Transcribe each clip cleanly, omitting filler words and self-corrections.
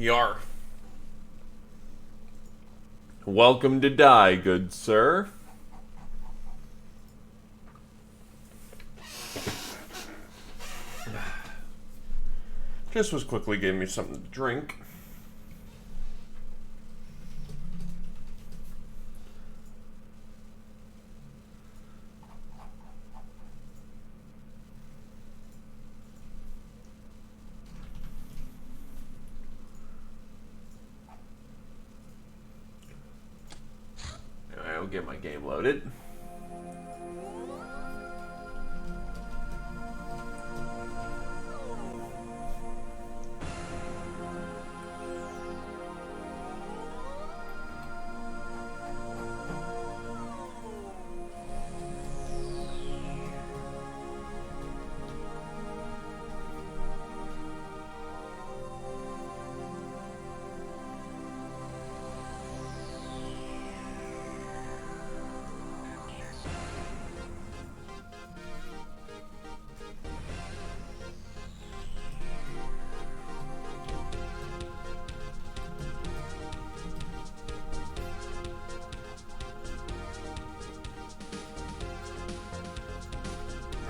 Yar. Welcome to die, good sir. Just was quickly giving me something to drink. I'll get my game loaded.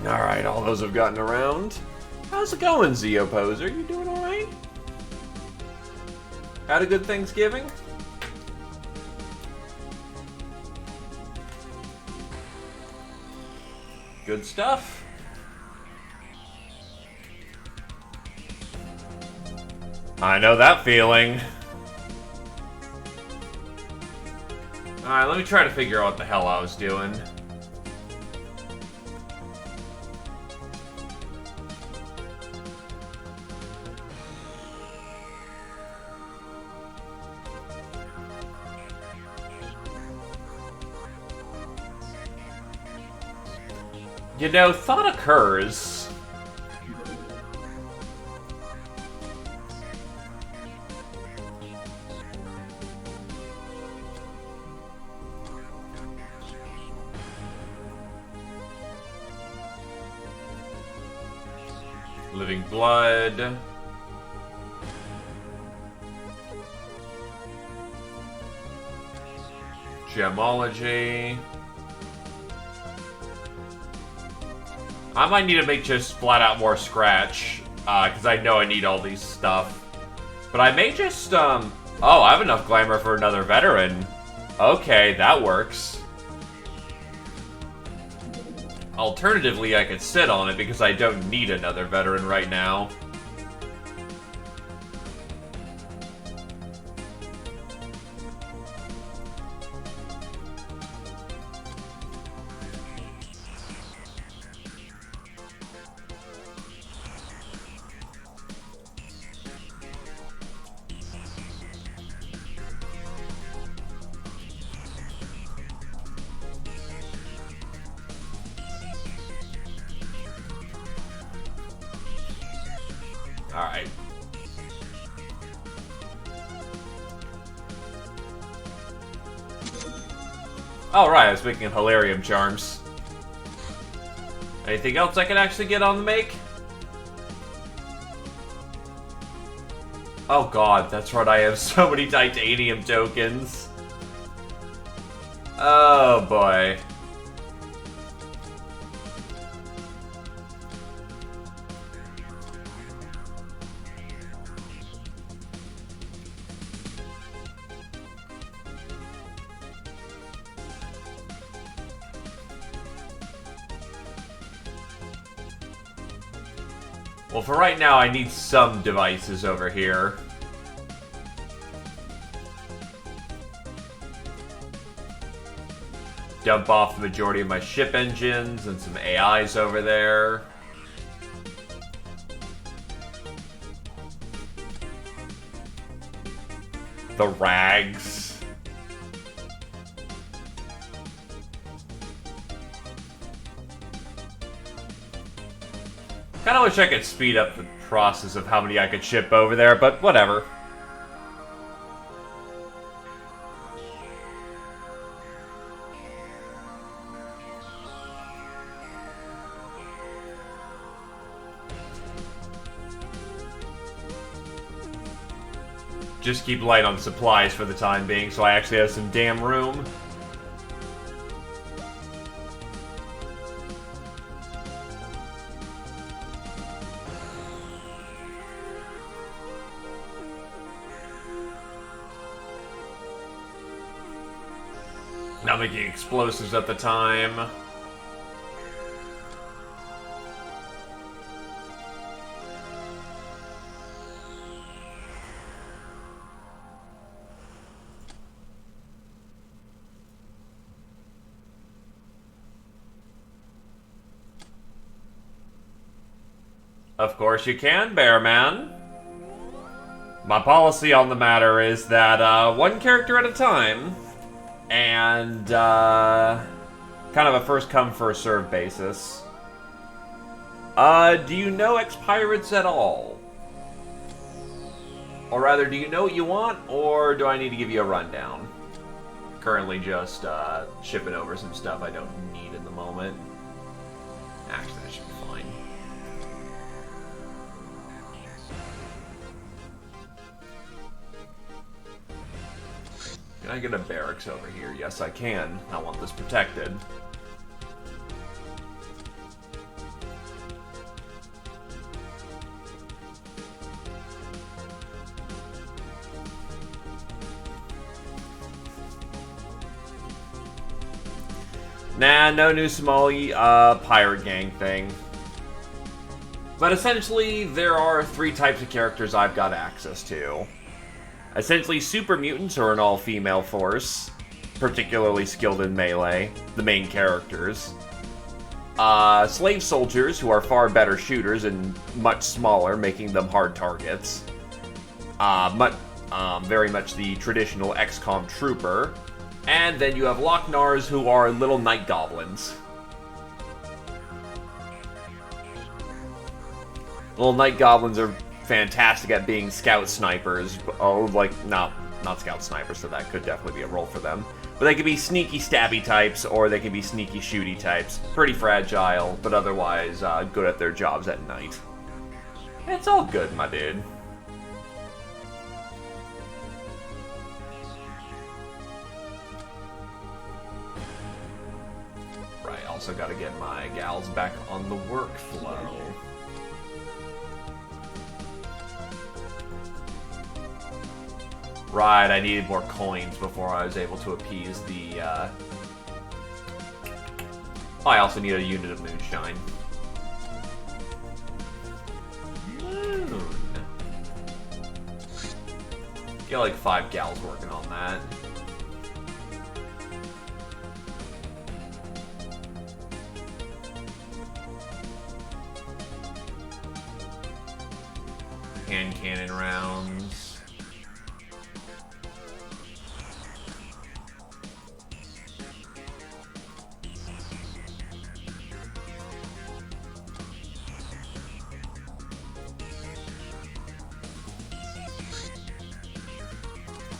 Alright, all those have gotten around. How's it going, Zeo Poser? You doing alright? Had a good Thanksgiving? Good stuff. I know that feeling. Alright, let me try to figure out what the hell I was doing. You know, thought occurs. Living Blood. Gemology. I might need to make just flat out more scratch, because I know I need all these stuff. But I may just, oh, I have enough glamour for another veteran. Okay, that works. Alternatively, I could sit on it because I don't need another veteran right now. Alright. Alright, I was making Hilarium Charms. Anything else I can actually get on the make? Oh god, that's right, I have so many titanium tokens. Oh boy. Well, for right now, I need some devices over here. Dump off the majority of my ship engines and some AIs over there. The rags. Kinda wish I could speed up the process of how many I could ship over there, but whatever. Just keep light on supplies for the time being, so I actually have some damn room. Not making explosives at the time. Of course you can, Bearman. My policy on the matter is that one character at a time. And, kind of a first-come, first-served basis. Do you know XPiratez at all? Or rather, do you know what you want, or do I need to give you a rundown? Currently just, shipping over some stuff I don't need in the moment. Actually, that should be fine. Can I get a barracks over here? Yes, I can. I want this protected. Nah, no new Somali pirate gang thing. But essentially, there are 3 types of characters I've got access to. Essentially, super mutants are an all-female force, particularly skilled in melee, the main characters. Slave soldiers, who are far better shooters and much smaller, making them hard targets. Very much the traditional XCOM trooper. And then you have Locknars, who are little night goblins. Little night goblins are fantastic at being scout snipers. Oh, like, no, not scout snipers, so that could definitely be a role for them. But they can be sneaky stabby types, or they can be sneaky shooty types. Pretty fragile, but otherwise good at their jobs at night. It's all good, my dude. Right, also gotta get my gals back on the workflow. Right, I needed more coins before I was able to appease the, I also need a unit of moonshine. Moon. Get like 5 gals working on that. Hand cannon rounds.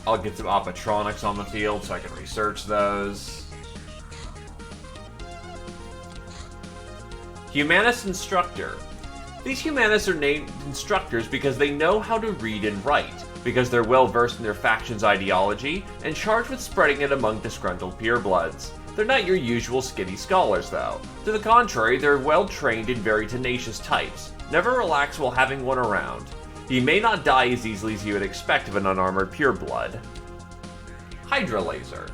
I'll get some optotronics on the field so I can research those. Humanist Instructor. These humanists are named instructors because they know how to read and write, because they're well versed in their faction's ideology, and charged with spreading it among disgruntled purebloods. They're not your usual skinny scholars, though. To the contrary, they're well trained and very tenacious types. Never relax while having one around. He may not die as easily as you would expect of an unarmored pureblood. Hydra Laser.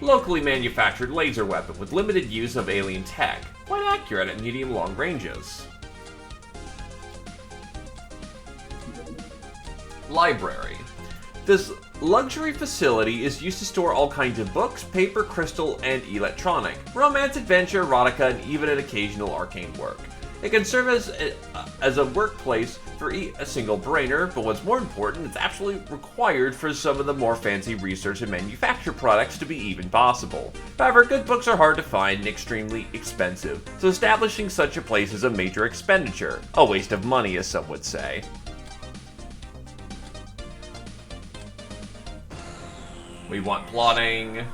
Locally manufactured laser weapon with limited use of alien tech, quite accurate at medium-long ranges. Library. This luxury facility is used to store all kinds of books, paper, crystal, and electronic, romance, adventure, erotica, and even an occasional arcane work. It can serve as a workplace for a single brainer, but what's more important, it's absolutely required for some of the more fancy research and manufacture products to be even possible. However, good books are hard to find and extremely expensive, so establishing such a place is a major expenditure. A waste of money, as some would say. We want plotting.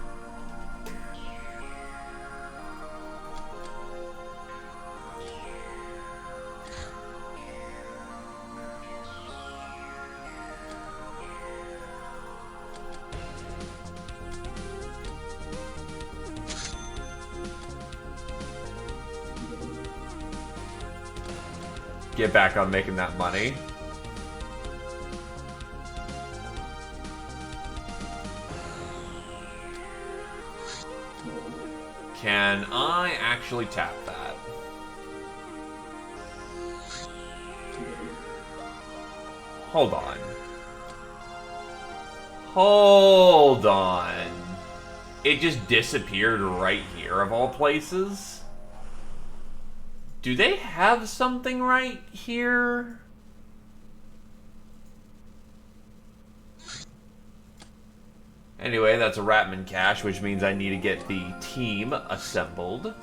Get back on making that money. Can I actually tap that? Hold on. Hold on. It just disappeared right here, of all places? Do they have something right here? Anyway, that's a Ratman cache, which means I need to get the team assembled.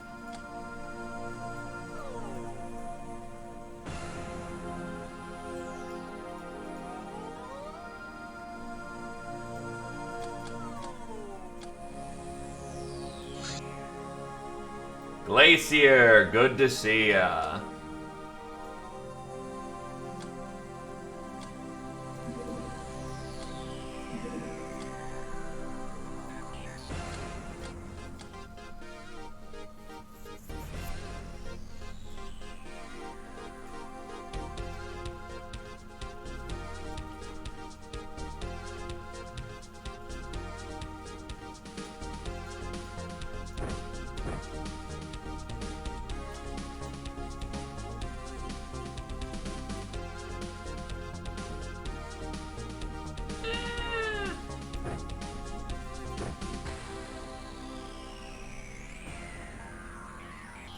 Glacier, good to see ya.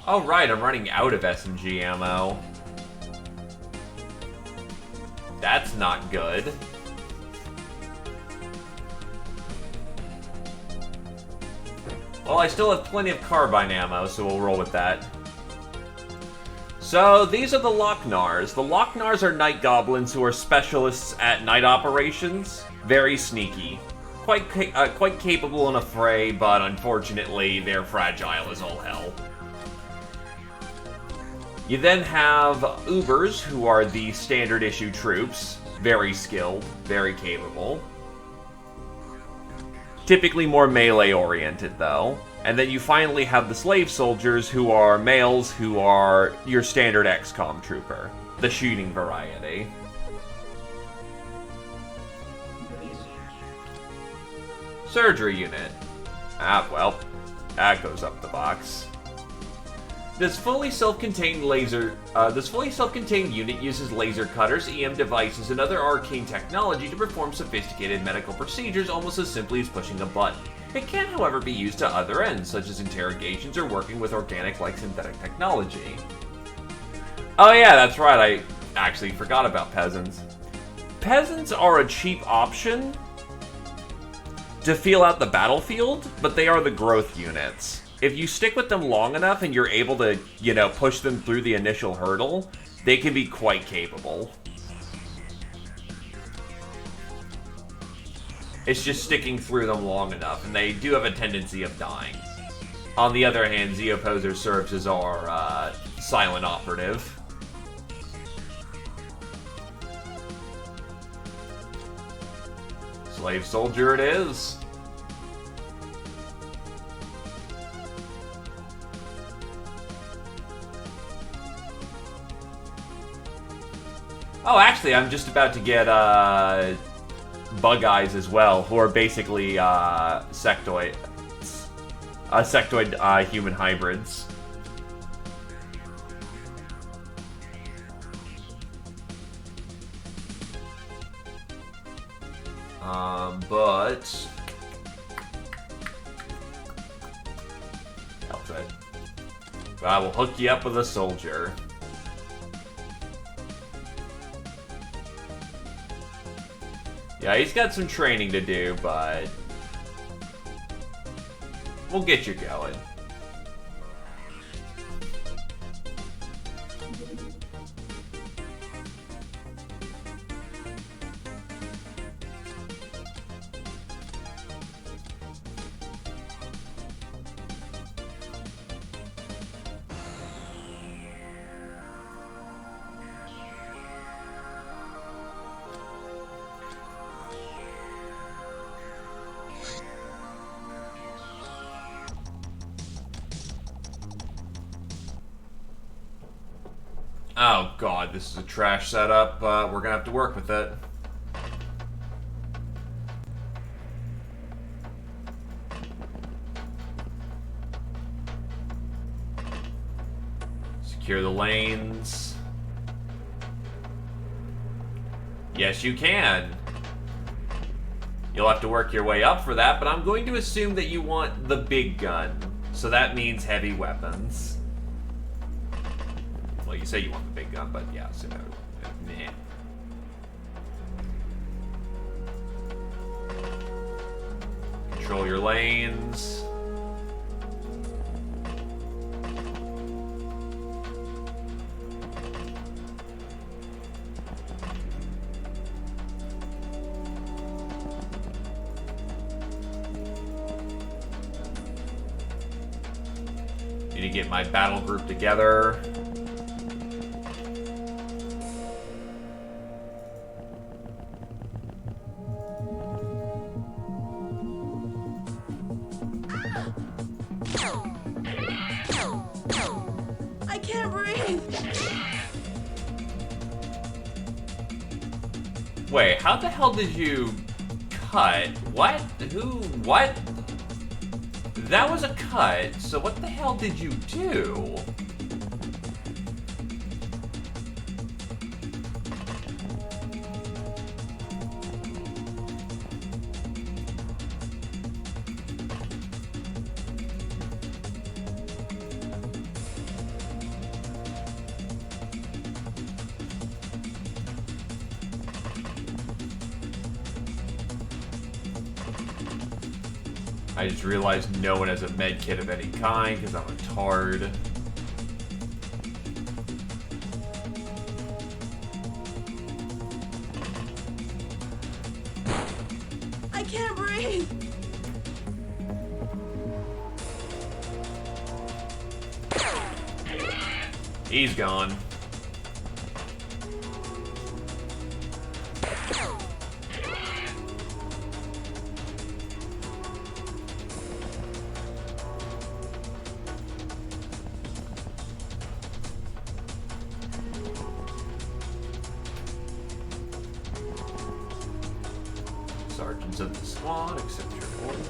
Oh, right, I'm running out of SMG ammo. That's not good. Well, I still have plenty of carbine ammo, so we'll roll with that. So, these are the Locknars. The Locknars are night goblins who are specialists at night operations. Very sneaky. Quite capable in a fray, but unfortunately, they're fragile as all hell. You then have Ubers, who are the standard issue troops. Very skilled, very capable. Typically more melee-oriented, though. And then you finally have the slave soldiers, who are males, who are your standard XCOM trooper. The shooting variety. Surgery unit. Ah, well, that goes up the box. This fully self-contained unit uses laser cutters, EM devices, and other arcane technology to perform sophisticated medical procedures almost as simply as pushing a button. It can, however, be used to other ends, such as interrogations or working with organic-like synthetic technology. Oh yeah, that's right, I actually forgot about peasants. Peasants are a cheap option to feel out the battlefield, but they are the growth units. If you stick with them long enough and you're able to, you know, push them through the initial hurdle, they can be quite capable. It's just sticking through them long enough, and they do have a tendency of dying. On the other hand, Zeoposer serves as our silent operative. Slave soldier it is. Oh, actually, I'm just about to get Bug Eyes as well, who are basically sectoid human hybrids. But outfit. But I will hook you up with a soldier. Yeah, he's got some training to do, but we'll get you going. Oh god, this is a trash setup, but we're gonna have to work with it. Secure the lanes. Yes, you can. You'll have to work your way up for that, but I'm going to assume that you want the big gun. So that means heavy weapons. Well, you say you want the big gun, but yeah, so meh. Control your lanes. Need to get my battle group together. I can't breathe. Wait, how the hell did you cut? What? Who? What? That was a cut, so what the hell did you do? I just realized no one has a med kit of any kind because I'm a tard. I can't breathe. He's gone. Sergeants of the squad, accept your orders.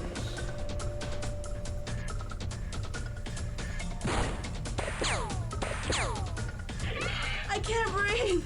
I can't breathe.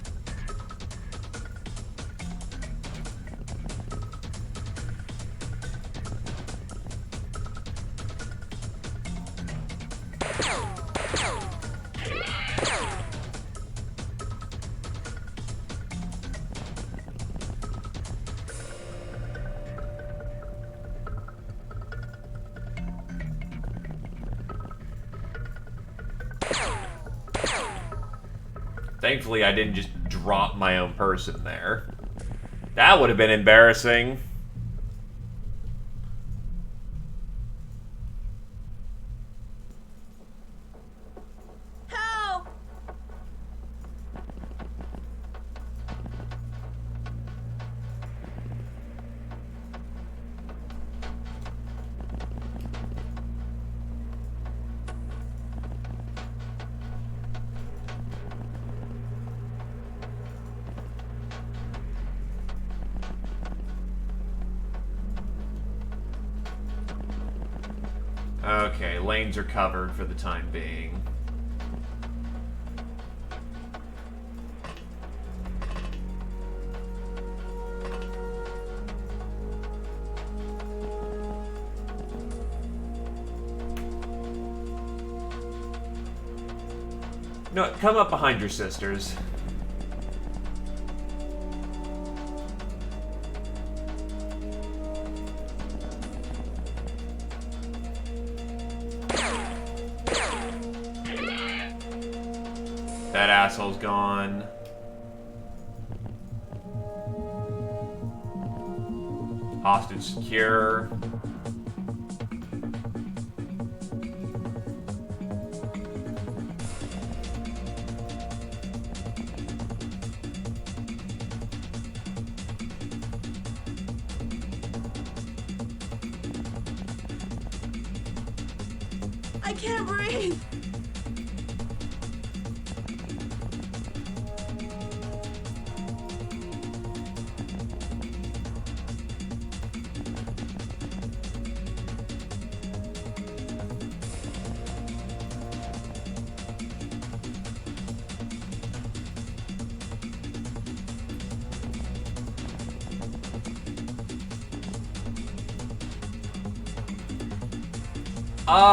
Thankfully, I didn't just drop my own person there. That would have been embarrassing. Help! Okay, lanes are covered for the time being. No, come up behind your sisters. That asshole's gone. Hostage secure. I can't breathe.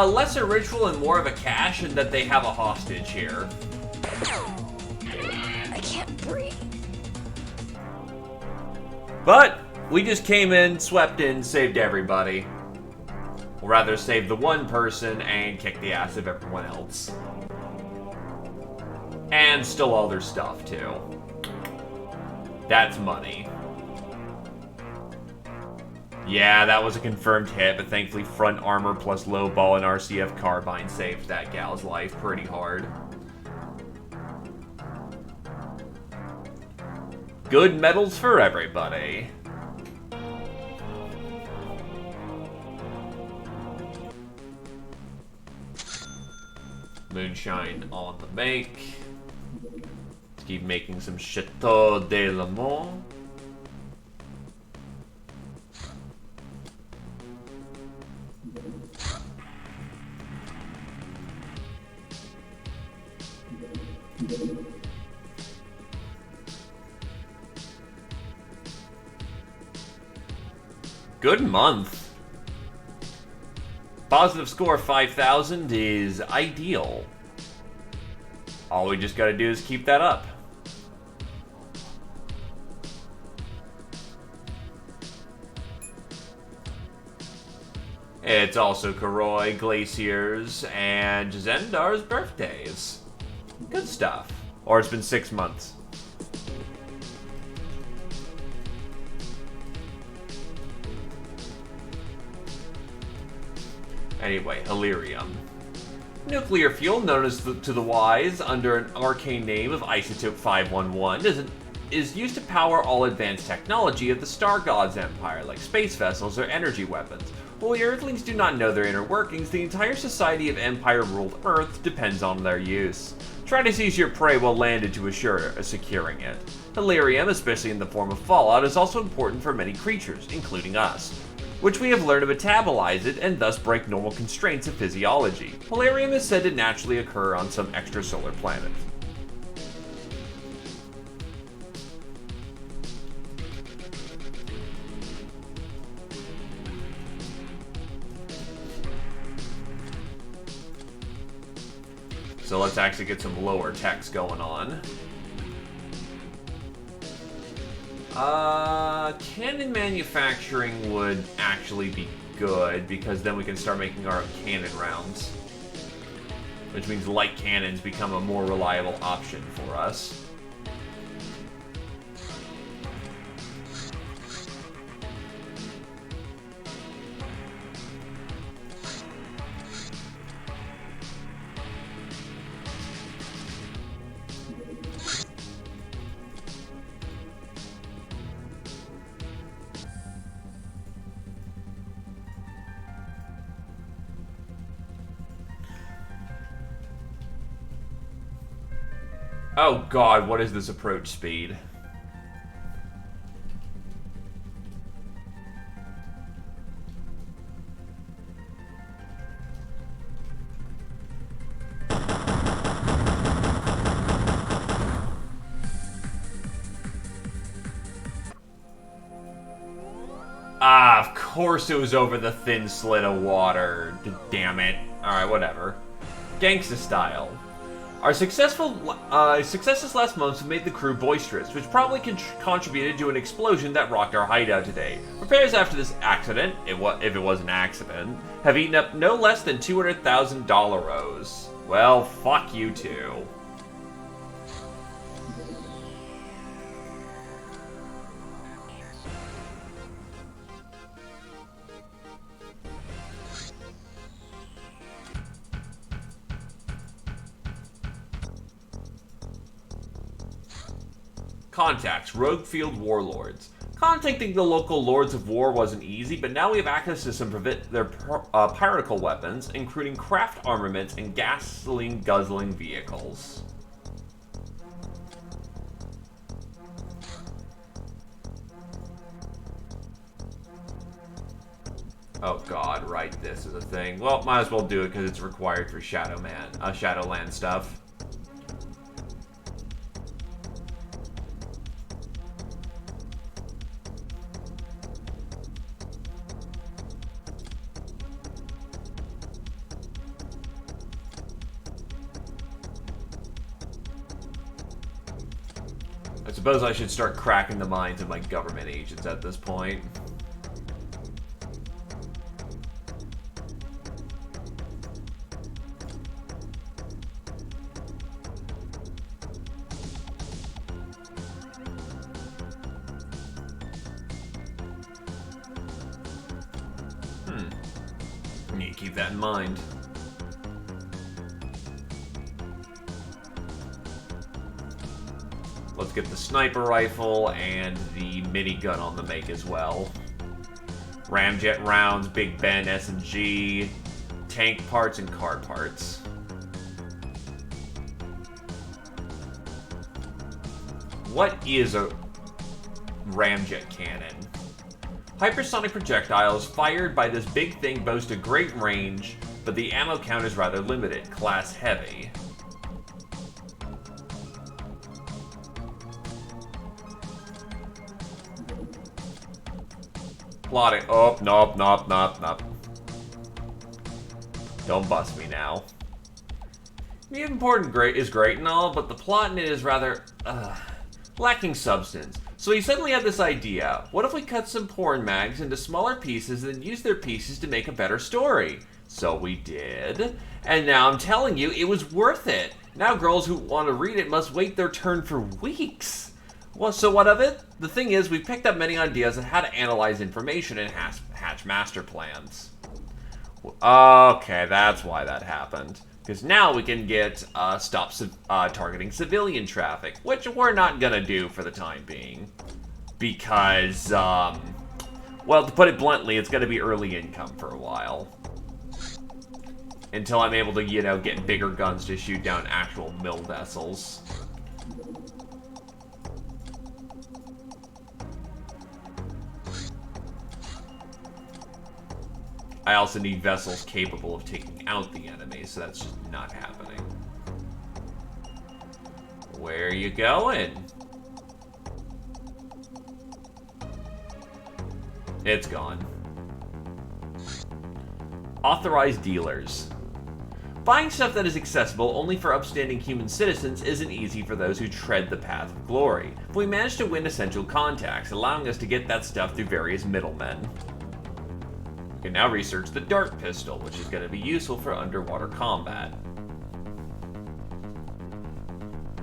Less a ritual and more of a cache, and that they have a hostage here. I can't breathe. But we just came in, swept in, saved everybody. Or rather, saved the one person and kicked the ass of everyone else. And stole all their stuff, too. That's money. Yeah, that was a confirmed hit, but thankfully front armor plus low ball and RCF carbine saved that gal's life pretty hard. Good medals for everybody. Moonshine on the make. Let's keep making some Chateau de la Mont. Good month. Positive score 5,000 is ideal. All we just gotta do is keep that up. It's also Koroi, Glacier's, and Zendar's birthdays. Good stuff. Or it's been 6 months. Anyway, Hilarium. Nuclear fuel, known as to the wise under an arcane name of Isotope 511, is used to power all advanced technology of the Star God's Empire, like space vessels or energy weapons. While the Earthlings do not know their inner workings, the entire society of Empire-ruled Earth depends on their use. Try to seize your prey while landed to assure securing it. Hilarium, especially in the form of fallout, is also important for many creatures, including us, which we have learned to metabolize it and thus break normal constraints of physiology. Hilarium is said to naturally occur on some extrasolar planet. So let's actually get some lower techs going on. Cannon manufacturing would actually be good, because then we can start making our own cannon rounds. Which means light cannons become a more reliable option for us. Oh god, what is this approach speed? Ah, of course it was over the thin slit of water. Damn it. Alright, whatever. Gangsta style. Our successes last month have made the crew boisterous, which probably contributed to an explosion that rocked our hideout today. Repairs after this accident, if it was an accident, have eaten up no less than $200,000. Well, fuck you too. Contacts, Roguefield Warlords. Contacting the local Lords of War wasn't easy, but now we have access to some their piratical weapons, including craft armaments and gasoline-guzzling vehicles. Oh god, right, this is a thing. Well, might as well do it because it's required for Shadowland stuff. I suppose I should start cracking the minds of my government agents at this point. I need to keep that in mind. Let's get the sniper rifle and the minigun on the make as well. Ramjet rounds, Big Ben S&G, tank parts, and car parts. What is a ramjet cannon? Hypersonic projectiles fired by this big thing boast a great range, but the ammo count is rather limited, class heavy. Plotting. Oh, nope. Don't bust me now. The important is great and all, but the plot in it is rather, lacking substance. So he suddenly had this idea. What if we cut some porn mags into smaller pieces and then use their pieces to make a better story? So we did. And now I'm telling you, it was worth it. Now girls who want to read it must wait their turn for weeks. Well, so what of it? The thing is, we picked up many ideas on how to analyze information and hatch master plans. Okay, that's why that happened. Because now we can get stop targeting civilian traffic, which we're not gonna do for the time being. Because, well, to put it bluntly, it's gonna be early income for a while. Until I'm able to, you know, get bigger guns to shoot down actual mill vessels. I also need vessels capable of taking out the enemy, so that's just not happening. Where are you going? It's gone. Authorized dealers. Buying stuff that is accessible only for upstanding human citizens isn't easy for those who tread the path of glory, but we managed to win essential contacts, allowing us to get that stuff through various middlemen. We can now research the dart pistol, which is going to be useful for underwater combat.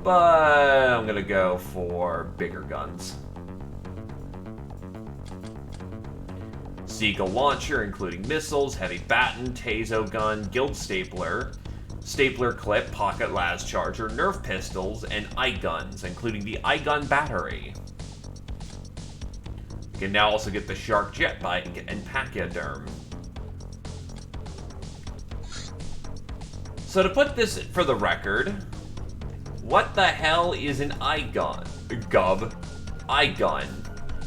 But I'm going to go for bigger guns. Seagull launcher, including missiles, heavy baton, tazo gun, guild stapler, stapler clip, pocket las charger, nerf pistols, and eye guns, including the eye gun battery. We can now also get the shark jet bike and pachyderm. So to put this for the record, what the hell is an eye gun? Eye gun.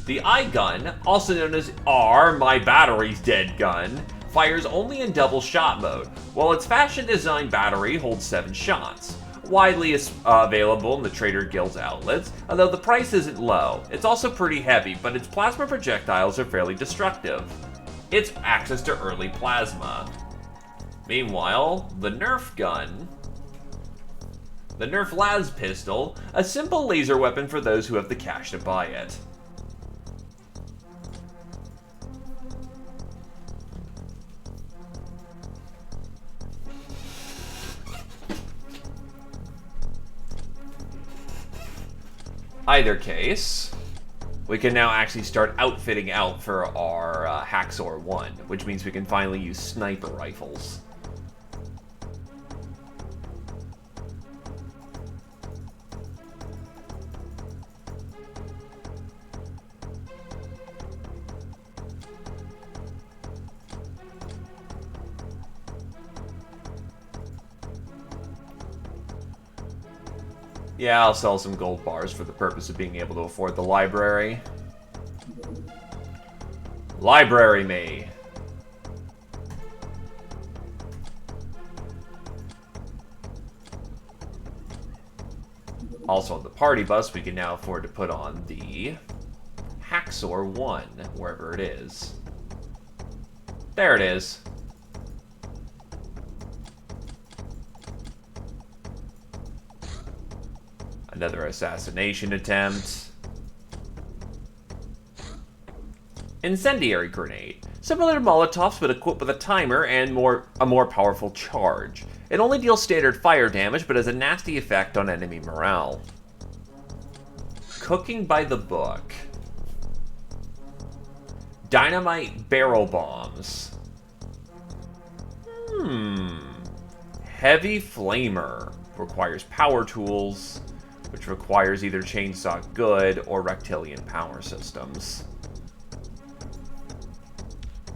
The eye gun, also known as R, my battery's dead gun, fires only in double shot mode, while its fashion design battery holds 7 shots. Widely available in the Trader Guild's outlets, although the price isn't low. It's also pretty heavy, but its plasma projectiles are fairly destructive. It's access to early plasma. Meanwhile, the Nerf gun, the Nerf las pistol, a simple laser weapon for those who have the cash to buy it. Either case, we can now actually start outfitting out for our Haxor 1, which means we can finally use sniper rifles. Yeah, I'll sell some gold bars for the purpose of being able to afford the library. Library me! Also on the party bus, we can now afford to put on the Haxor 1, wherever it is. There it is. Another assassination attempt. Incendiary grenade. Similar to Molotovs, but equipped with a timer and a more powerful charge. It only deals standard fire damage, but has a nasty effect on enemy morale. Cooking by the book. Dynamite barrel bombs. Heavy flamer. Requires power tools, which requires either chainsaw good or reptilian power systems.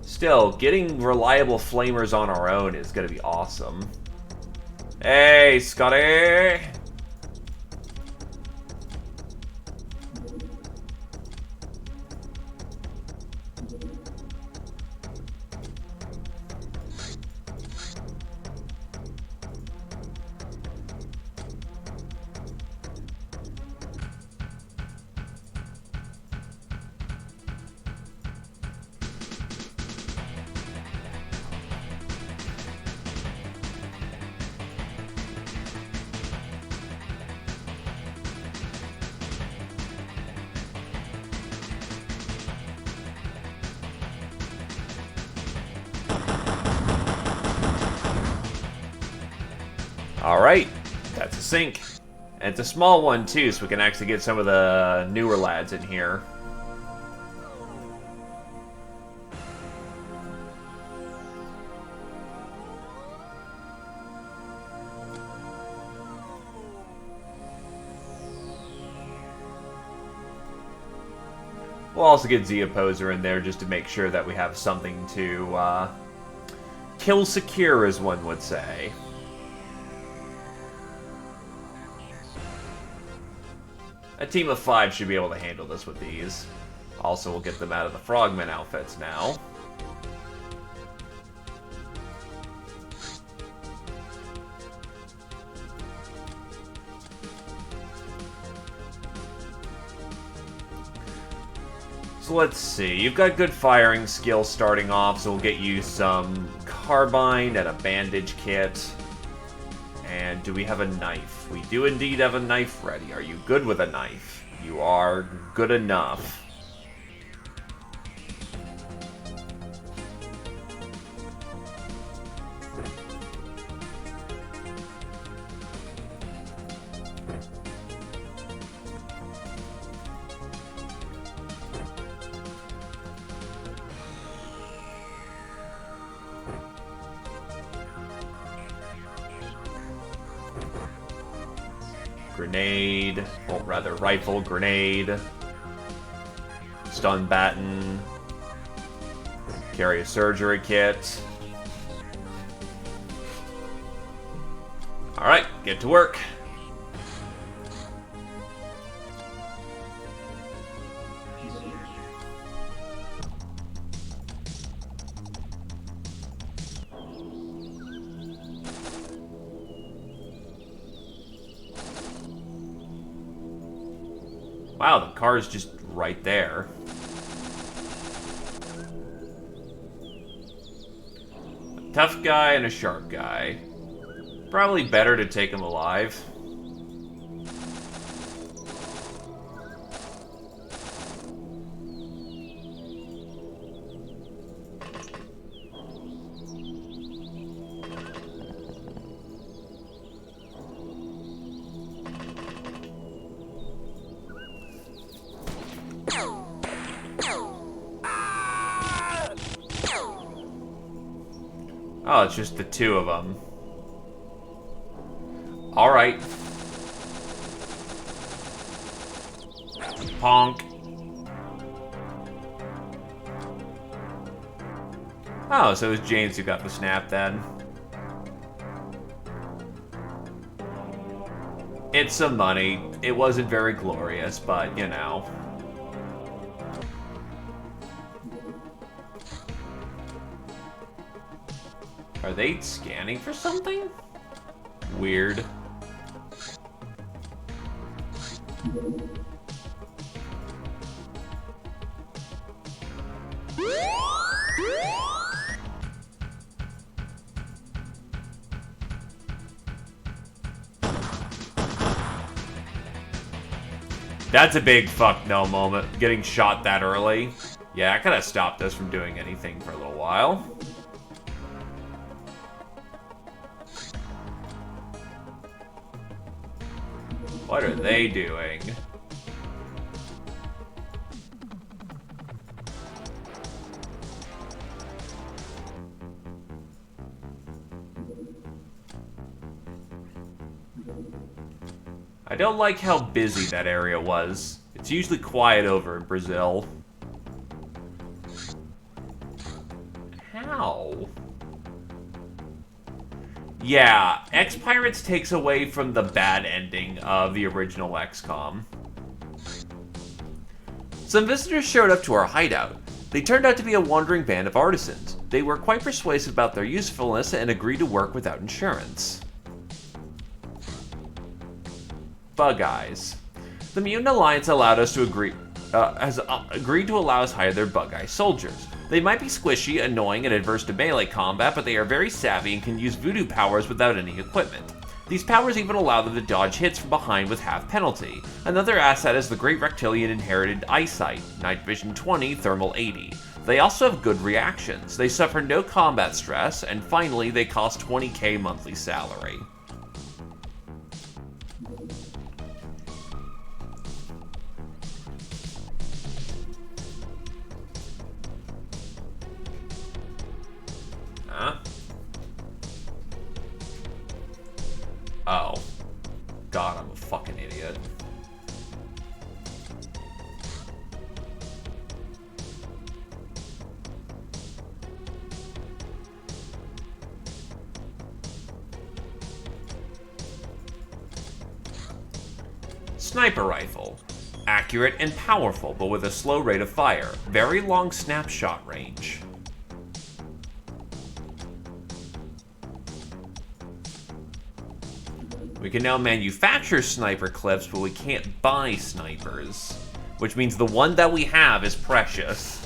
Still, getting reliable flamers on our own is going to be awesome. Hey, Scotty! Alright, that's a sink. And it's a small one too, so we can actually get some of the newer lads in here. We'll also get Poser in there just to make sure that we have something to kill secure, as one would say. A team of 5 should be able to handle this with these. Also, we'll get them out of the Frogman outfits now. So let's see, you've got good firing skills starting off, so we'll get you some carbine and a bandage kit. And do we have a knife? We do indeed have a knife ready. Are you good with a knife? You are good enough. Grenade, or rather rifle, grenade, stun baton, carry a surgery kit. Alright, get to work. Wow, the car's just right there. A tough guy and a sharp guy. Probably better to take him alive. Oh, it's just the two of them. Alright. Honk. Oh, so it was James who got the snap then. It's some money. It wasn't very glorious, but, you know. Are they scanning for something? Weird. That's a big fuck no moment, getting shot that early. Yeah, I could have stopped us from doing anything for a little while. What are they doing? I don't like how busy that area was. It's usually quiet over in Brazil. How? Yeah, XPiratez takes away from the bad ending of the original XCOM. Some visitors showed up to our hideout. They turned out to be a wandering band of artisans. They were quite persuasive about their usefulness and agreed to work without insurance. Bug Eyes. The Mutant Alliance allowed us to has agreed to allow us to hire their Bug Eye soldiers. They might be squishy, annoying, and adverse to melee combat, but they are very savvy and can use voodoo powers without any equipment. These powers even allow them to dodge hits from behind with half penalty. Another asset is the Great Reptilian Inherited Eyesight, Night Vision 20, Thermal 80. They also have good reactions, they suffer no combat stress, and finally, they cost 20k monthly salary. Huh? Oh. God, I'm a fucking idiot. Sniper rifle. Accurate and powerful, but with a slow rate of fire. Very long snapshot range. We can now manufacture sniper clips, but we can't buy snipers. Which means the one that we have is precious.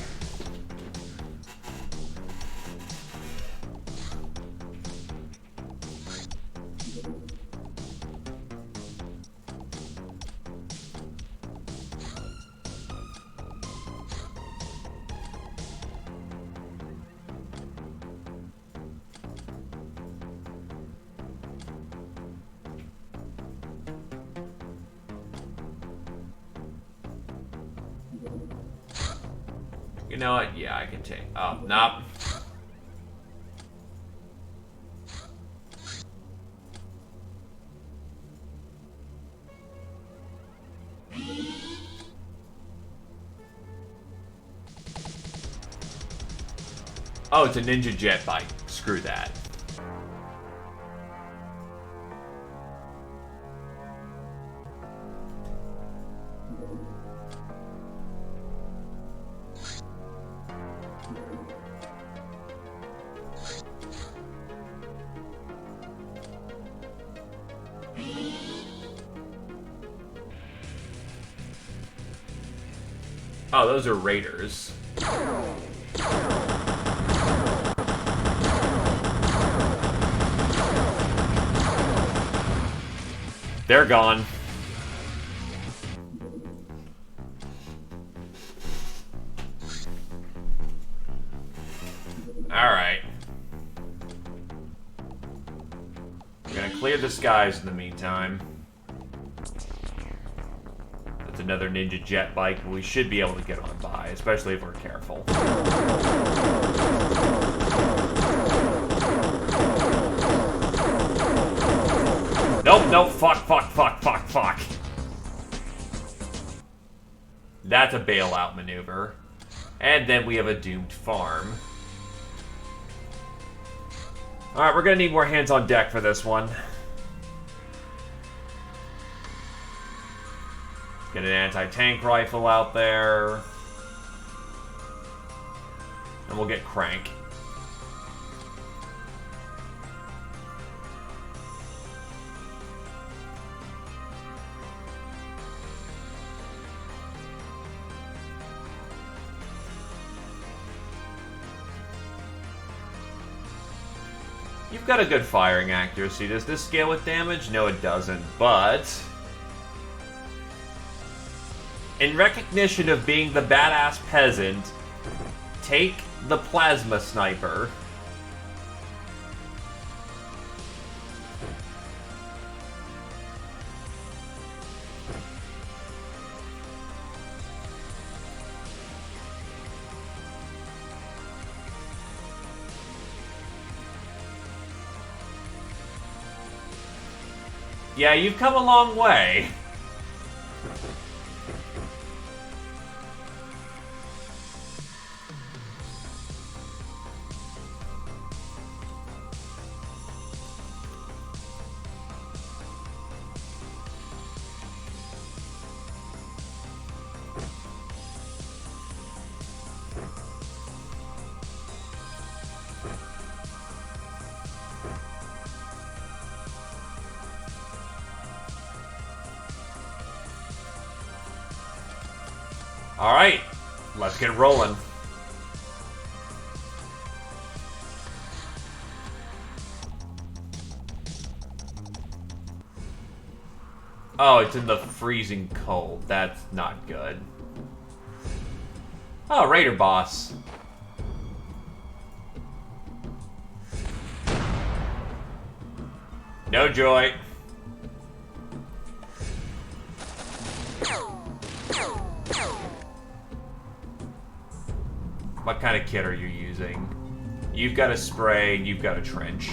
You know what? Yeah, I can take. Oh, nope. Oh, it's a ninja jet bike. Screw that. Oh, those are raiders. They're gone. Alright. We're gonna clear the skies in the meantime. That's another ninja jet bike, but we should be able to get on by, especially if we're careful. Nope, nope, fuck. That's a bailout maneuver. And then we have a doomed farm. Alright, we're gonna need more hands on deck for this one. Get an anti-tank rifle out there. And we'll get Crank. You've got a good firing accuracy. Does this scale with damage? No, it doesn't, but... in recognition of being the badass peasant, take the plasma sniper. Yeah, you've come a long way. Alright, let's get rolling. Oh, it's in the freezing cold. That's not good. Oh, Raider boss. No joy. What kind of kit are you using? You've got a spray, you've got a trench.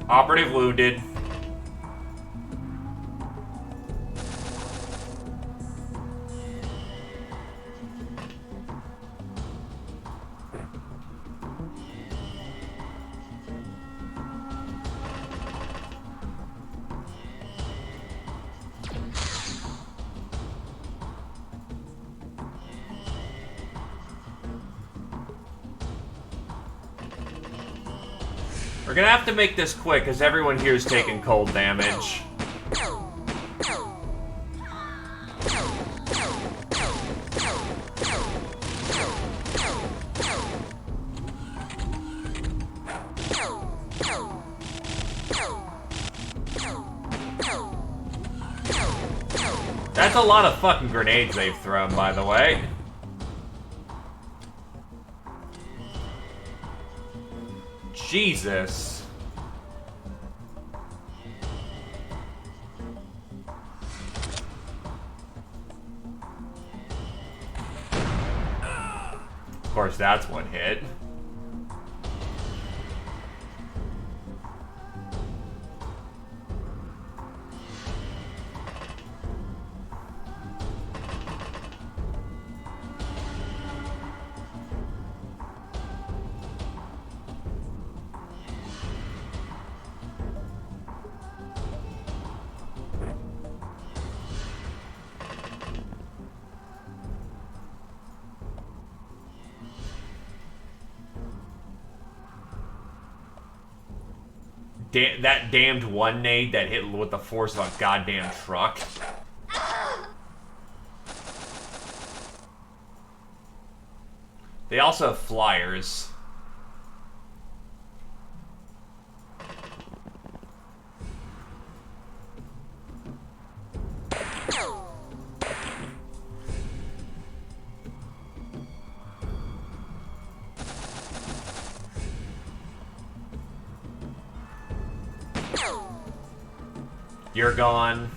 Operative wounded. We're gonna have to make this quick, because everyone here is taking cold damage. That's a lot of fucking grenades they've thrown, by the way. Jesus. Of course, that's one hit. That damned one nade that hit with the force of a goddamn truck. They also have flyers. You're gone.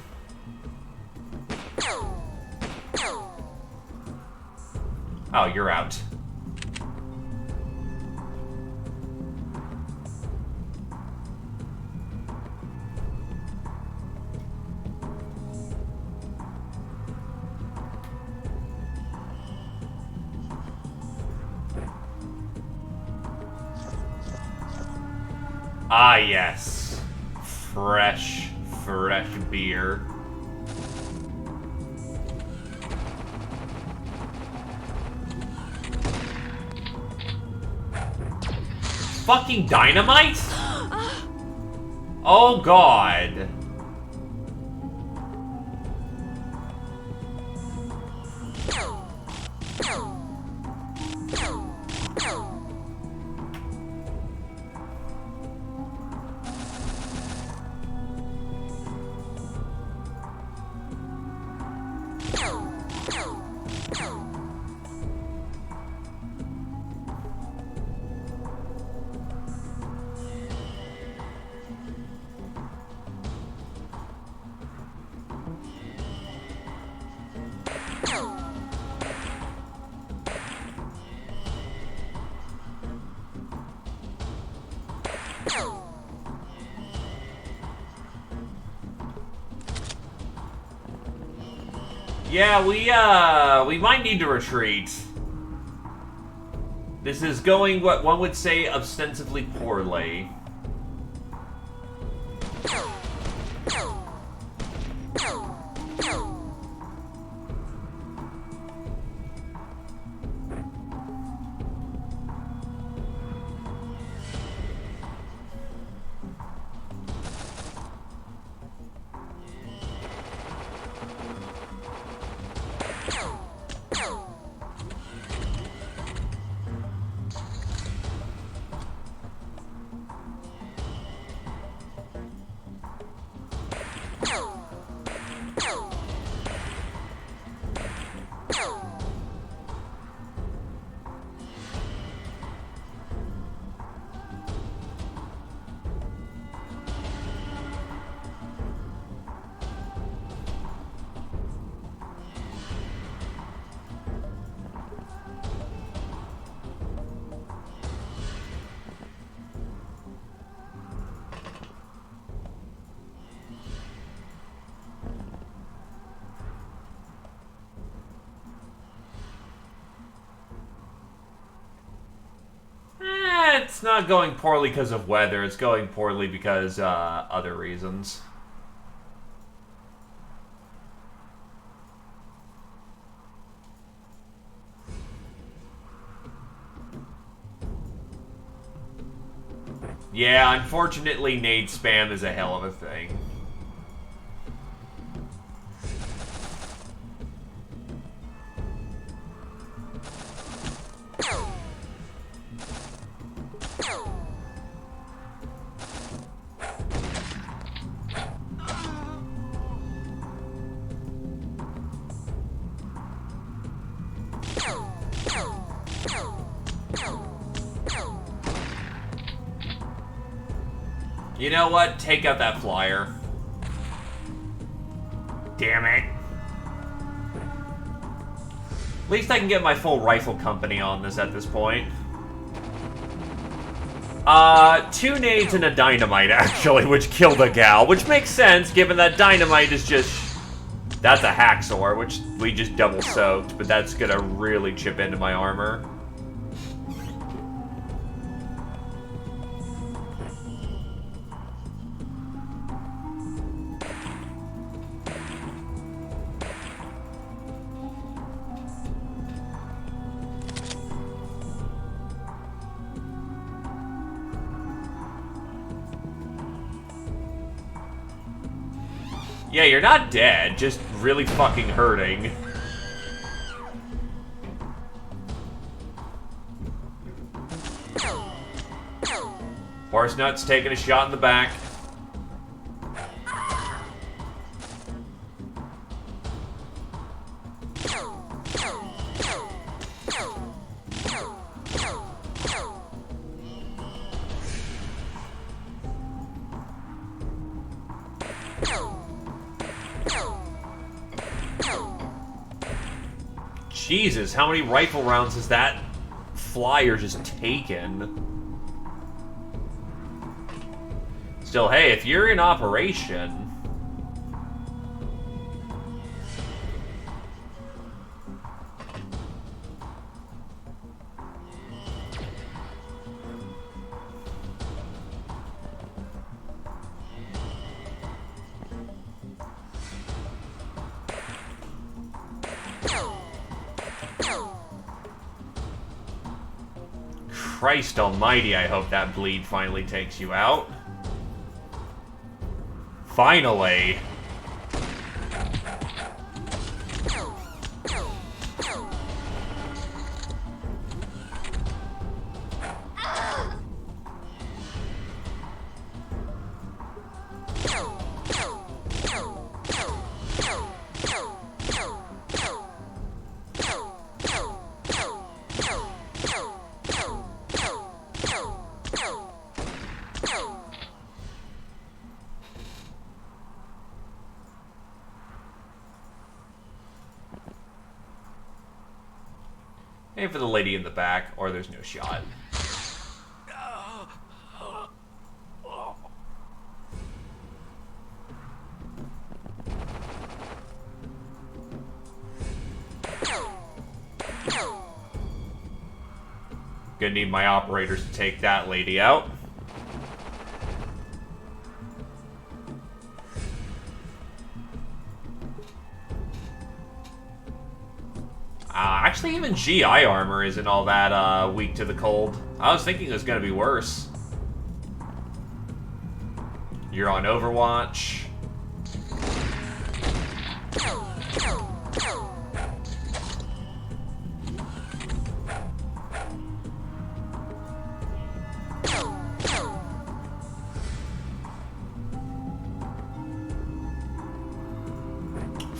Oh, you're out. Ah, yes. Fresh beer. Fucking dynamite? Oh god. Yeah, we might need to retreat. This is going what one would say ostensibly poorly. it's not going poorly because of weather. It's going poorly because other reasons. Yeah, unfortunately, nade spam is a hell of a thing. You know what? Take out that flyer. Damn it. At least I can get my full rifle company on this at this point. 2 nades and a dynamite, actually, which killed a gal. Which makes sense, given that dynamite is just... That's a hacksaw, which we just double soaked, but that's gonna really chip into my armor. Yeah, you're not dead, just really fucking hurting. Horse Nut's taking a shot in the back. Jesus, how many rifle rounds has that flyer just taken? Still, hey, if you're in operation... Christ almighty, I hope that bleed finally takes you out. Finally! Aim for the lady in the back, or there's no shot. Gonna need my operators to take that lady out. Actually, even GI armor isn't all that weak to the cold. I was thinking it was gonna be worse. You're on Overwatch.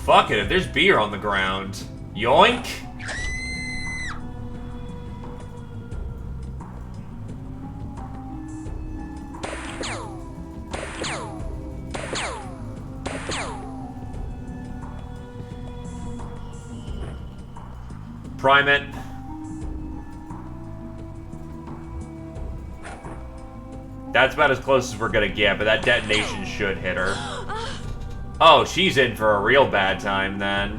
Fuck it, if there's beer on the ground. Yoink! Prime it. That's about as close as we're gonna get, but that detonation should hit her. Oh, she's in for a real bad time then.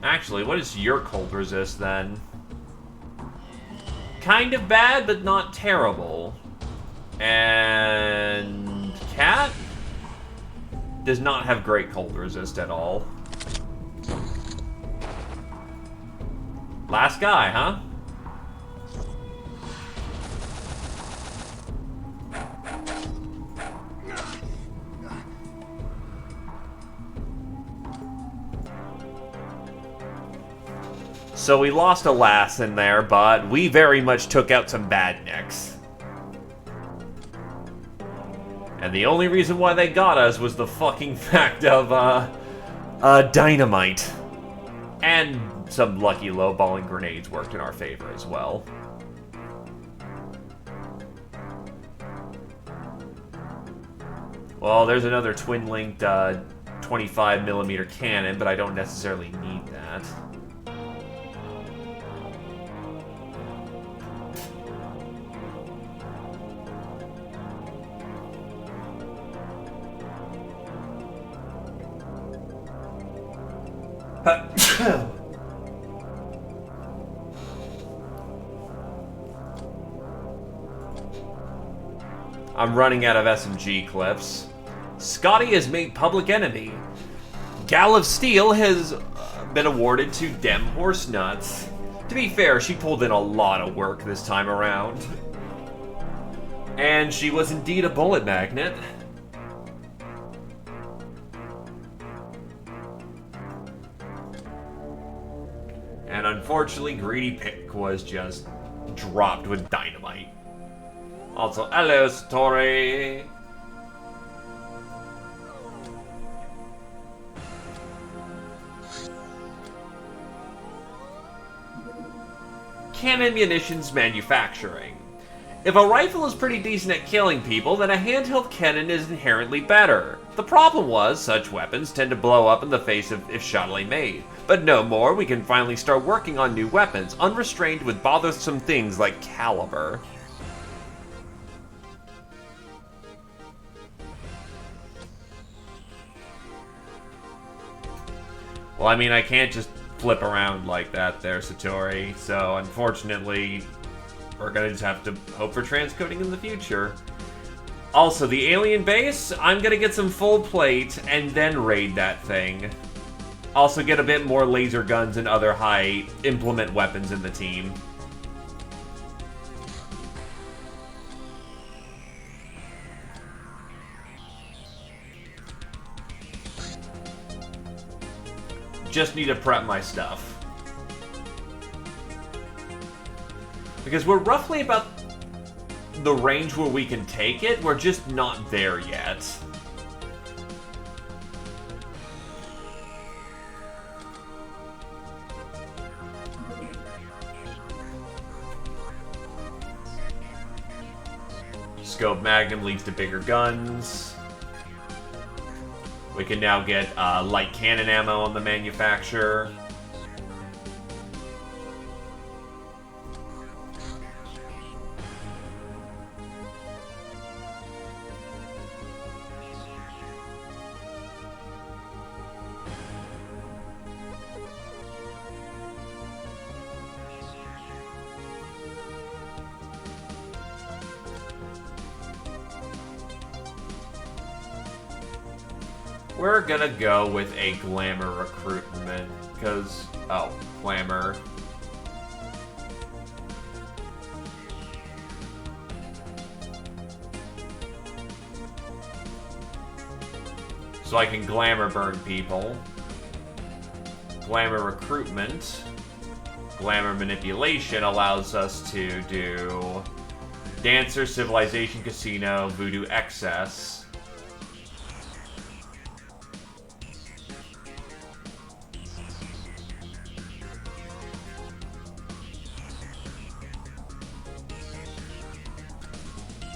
Actually, what is your cold resist then? Kind of bad, but not terrible. And Cat does not have great cold resist at all. Last guy, huh? So we lost a lass in there, but we very much took out some bad necks. And the only reason why they got us was the fucking fact of, dynamite. And some lucky low-balling grenades worked in our favor as well. Well, there's another twin-linked, 25mm cannon, but I don't necessarily need that. I'm running out of SMG clips. Scotty has made public enemy. Gal of Steel has been awarded to Dem Horse Nuts. To be fair, she pulled in a lot of work this time around. And she was indeed a bullet magnet. And unfortunately, Greedy Pick was just dropped with dynamite. Also, hello, Satori. Cannon munitions manufacturing. If a rifle is pretty decent at killing people, then a handheld cannon is inherently better. The problem was, such weapons tend to blow up in the face if shoddily made. But no more, we can finally start working on new weapons, unrestrained with bothersome things like caliber. Well, I mean, I can't just flip around like that there, Satori, so unfortunately, we're gonna just have to hope for transcoding in the future. Also, the alien base, I'm gonna get some full plate and then raid that thing. Also get a bit more laser guns and other high implement weapons in the team. Just need to prep my stuff. Because we're roughly about the range where we can take it, we're just not there yet. Scope Magnum leads to bigger guns. We can now get light cannon ammo on the manufacturer. We're gonna go with a glamour recruitment, because, oh, glamour. So I can glamour burn people. Glamour recruitment. Glamour manipulation allows us to do Dancer, Civilization, Casino, Voodoo Excess.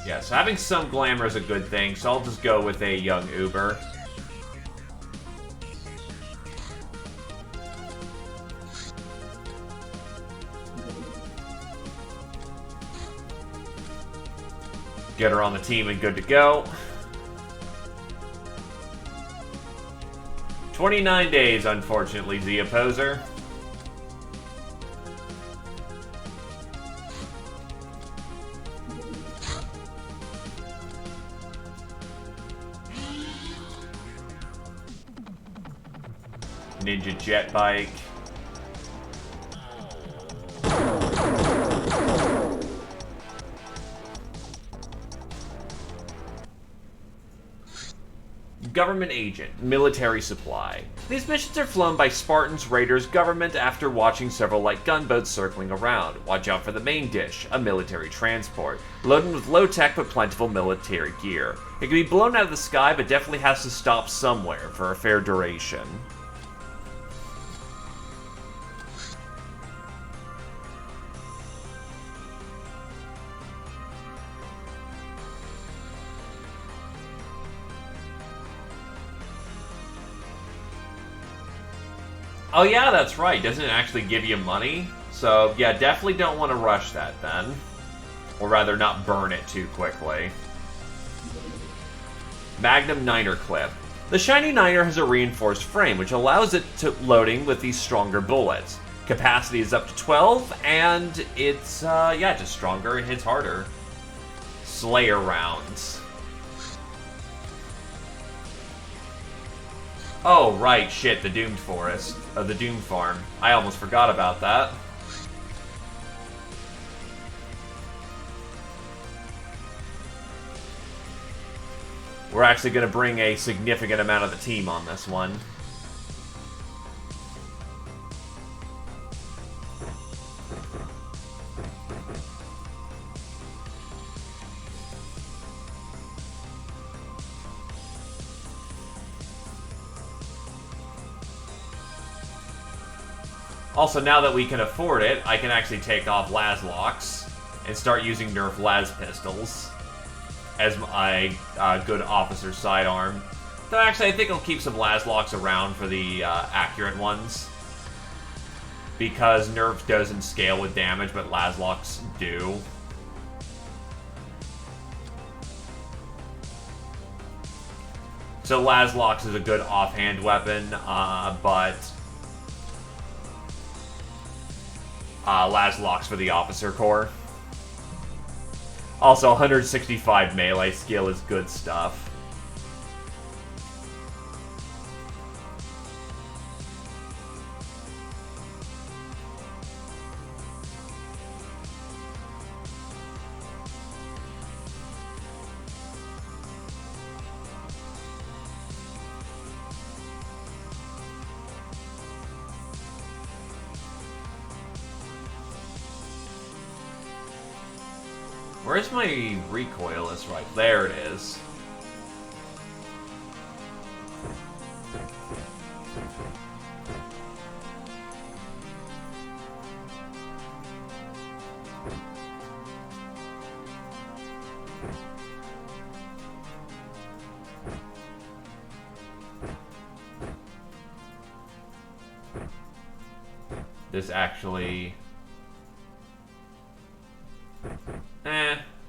Yeah, so having some glamour is a good thing, so I'll just go with a young Uber. Get her on the team and good to go. 29 days, unfortunately, Z Opposer. Ninja jet bike. Government agent, military supply. These missions are flown by Spartans, raiders, government after watching several light gunboats circling around. Watch out for the main dish, a military transport, loaded with low-tech but plentiful military gear. It can be blown out of the sky, but definitely has to stop somewhere for a fair duration. Oh yeah, that's right. Doesn't it actually give you money? So yeah, definitely don't want to rush that then. Or rather, not burn it too quickly. Magnum Niner clip. The shiny Niner has a reinforced frame, which allows it to loading with these stronger bullets. Capacity is up to 12, and it's, yeah, just stronger. It hits harder. Slayer rounds. Oh, right, shit, the Doomed Forest. The Doomed Farm. I almost forgot about that. We're actually going to bring a significant amount of the team on this one. Also, now that we can afford it, I can actually take off Lasloks and start using Nerf Las pistols as my good officer sidearm. Though actually, I think I'll keep some Lasloks around for the accurate ones. Because Nerf doesn't scale with damage, but Lasloks do. So Lasloks is a good offhand weapon, but Lasloks for the officer corps. Also, 165 melee skill is good stuff. Where's my recoilless right? There it is. This actually...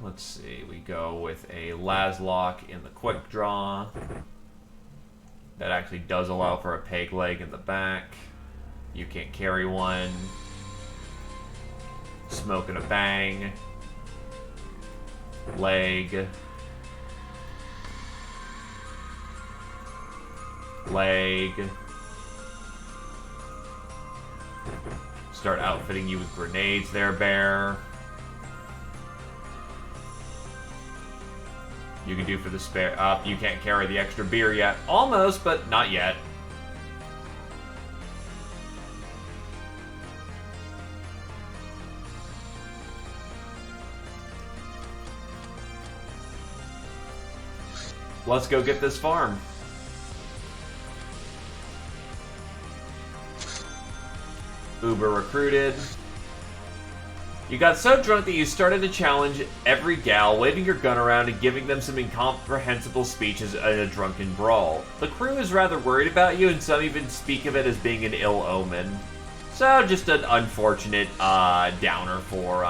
let's see, we go with a Laslok in the quick draw. That actually does allow for a peg leg in the back. You can't carry one. Smoke and a bang. Leg. Leg. Start outfitting you with grenades there, Bear. You can do for the spare... you can't carry the extra beer yet. Almost, but not yet. Let's go get this farm. Uber recruited. You got so drunk that you started to challenge every gal, waving your gun around and giving them some incomprehensible speeches in a drunken brawl. The crew is rather worried about you, and some even speak of it as being an ill omen. So, just an unfortunate downer for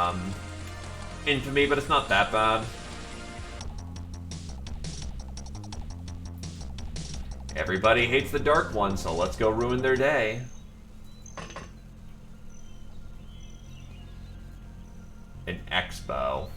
infamy, but it's not that bad. Everybody hates the Dark One, so let's go ruin their day. An expo.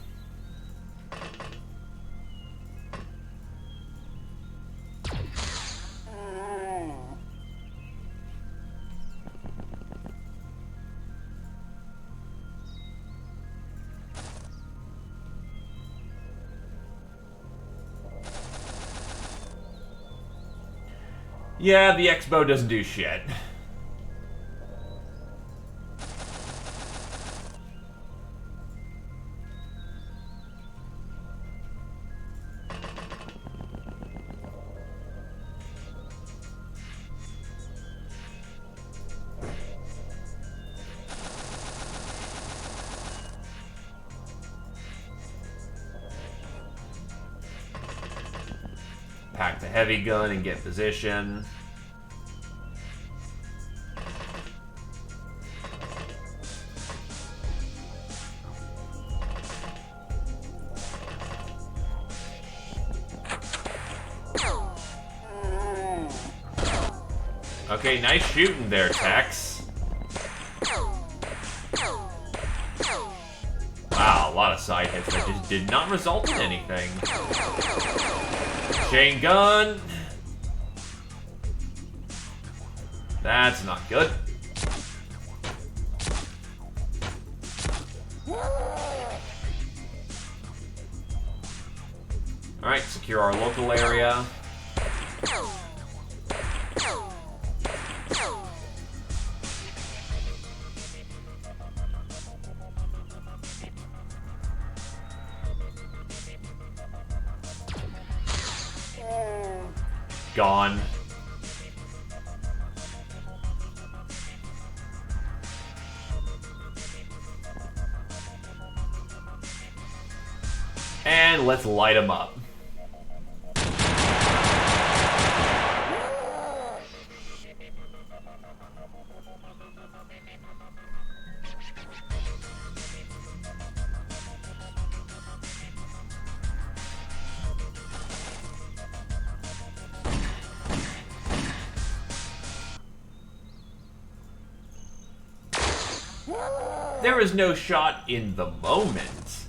Yeah, the X-bow doesn't do shit. Pack the heavy gun and get position. Okay, nice shooting there, Tex. Wow, a lot of side hits that just did not result in anything. Chain gun. That's not good. Alright, secure our local area. Gone. And let's light them up. There is no shot in the moment,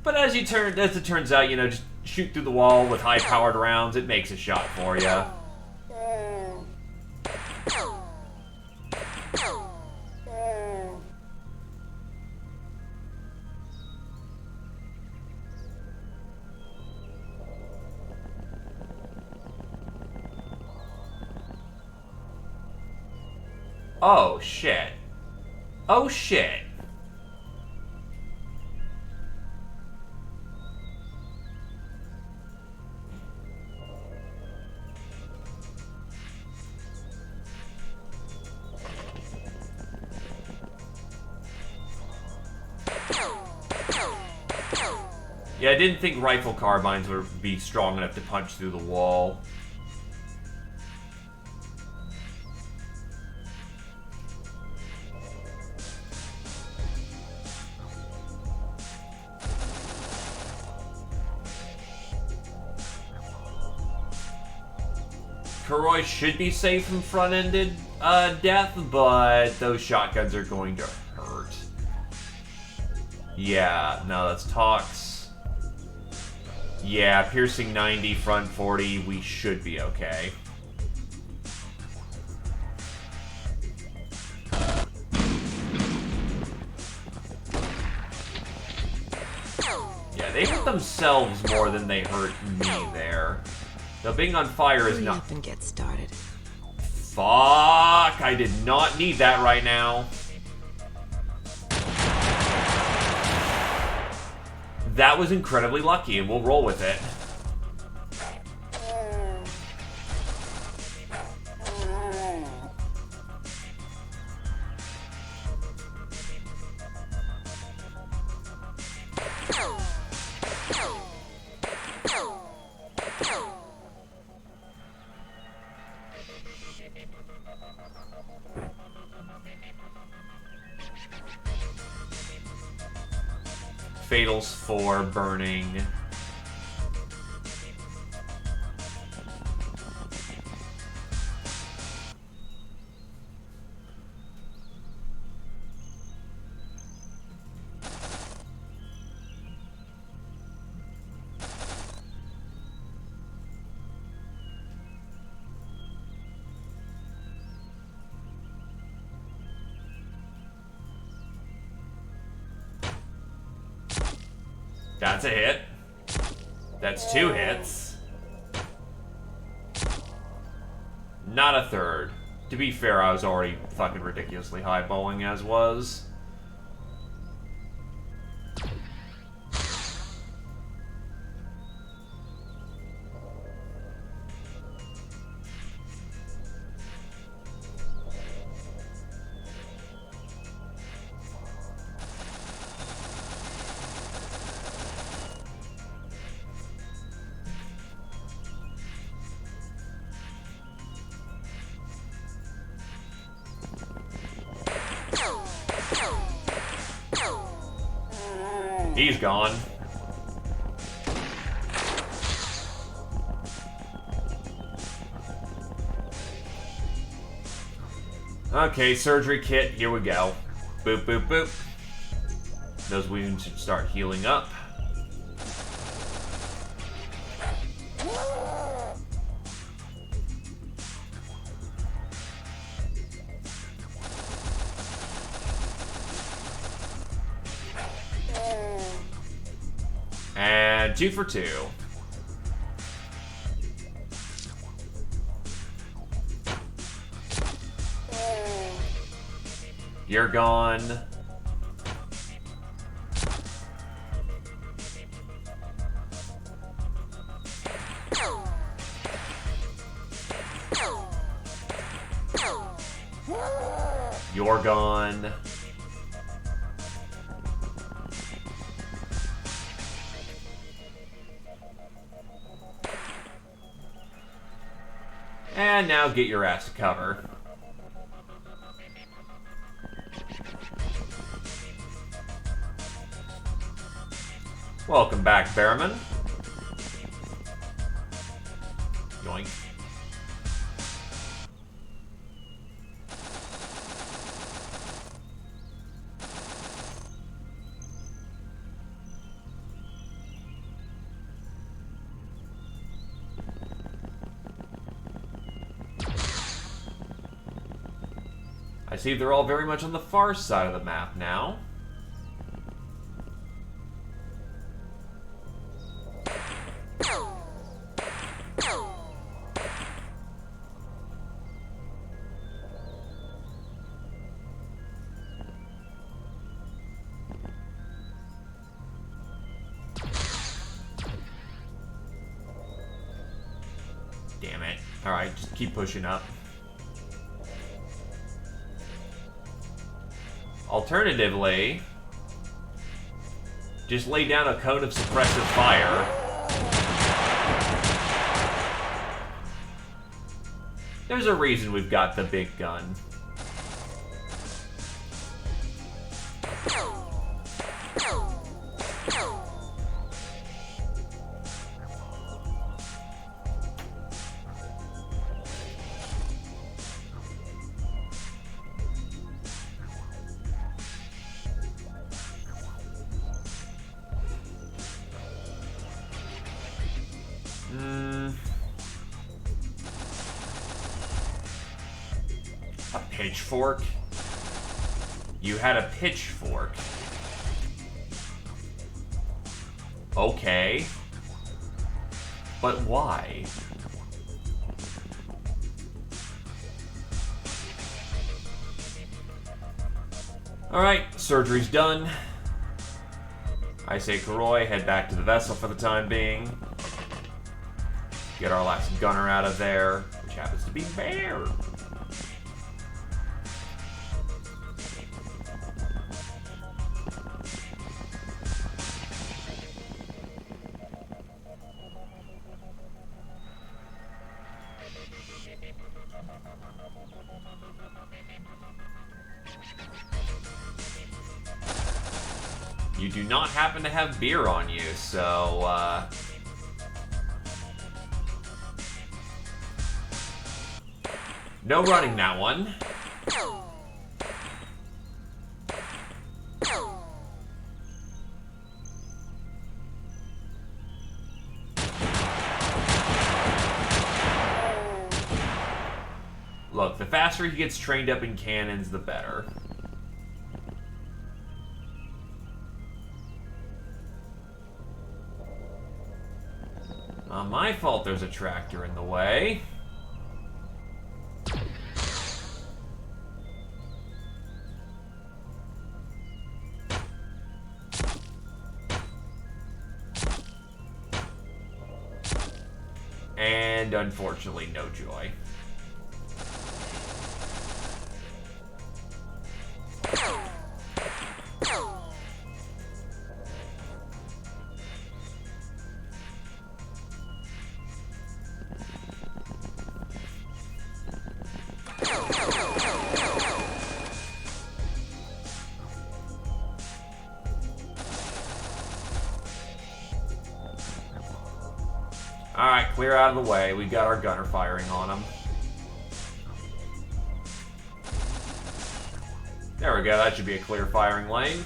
but as it turns out, you know, just shoot through the wall with high-powered rounds, it makes a shot for you. Oh shit. Oh shit. Yeah, I didn't think rifle carbines would be strong enough to punch through the wall. Kuroi should be safe from front-ended death, but those shotguns are going to hurt. Yeah, no, that's Tox. Yeah, piercing 90, front 40, we should be okay. Yeah, they hurt themselves more than they hurt me there. Though being on fire is not... Hurry up and get started. Fuck! I did not need that right now. That was incredibly lucky, and we'll roll with it. Fatals for burning. That's a hit. That's 2 hits. Not a third. To be fair, I was already fucking ridiculously high bowling as was. He's gone. Okay, surgery kit, here we go. Boop, boop, boop. Those wounds should start healing up. And 2 for 2. You're gone. You're gone. And now get your ass to cover. Welcome back, Bearman. Yoink. I see they're all very much on the far side of the map now. Damn it. Alright, just keep pushing up. Alternatively, just lay down a cone of suppressive fire. There's a reason we've got the big gun. A pitchfork? You had a pitchfork. Okay. But why? Alright, surgery's done. I say Karoy, head back to the vessel for the time being. Get our last gunner out of there, which happens to be Bear. You do not happen to have beer on you, so, no running that one. Look, the faster he gets trained up in cannons, the better. Not my fault there's a tractor in the way. And unfortunately, no joy. Alright, clear out of the way. We got our gunner firing on him. There we go, that should be a clear firing lane.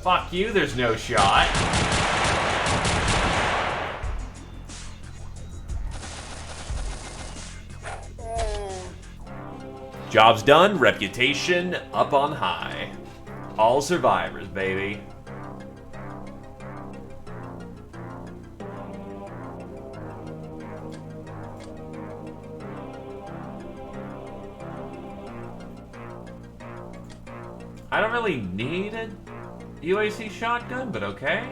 Fuck you, there's no shot. Job's done, reputation up on high. All survivors, baby. I don't really need a UAC shotgun, but okay.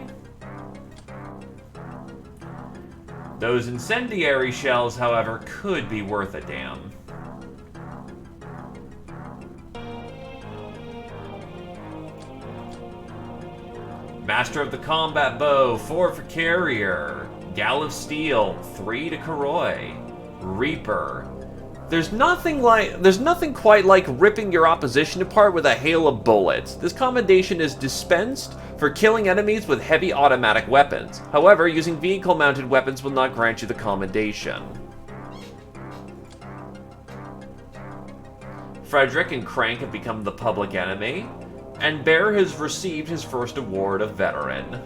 Those incendiary shells, however, could be worth a damn. Master of the Combat Bow, 4 for Carrier. Gal of Steel, 3 to Karoi. Reaper. There's nothing quite like ripping your opposition apart with a hail of bullets. This commendation is dispensed for killing enemies with heavy automatic weapons. However, using vehicle-mounted weapons will not grant you the commendation. Frederick and Crank have become the public enemy, and Bear has received his first award of Veteran.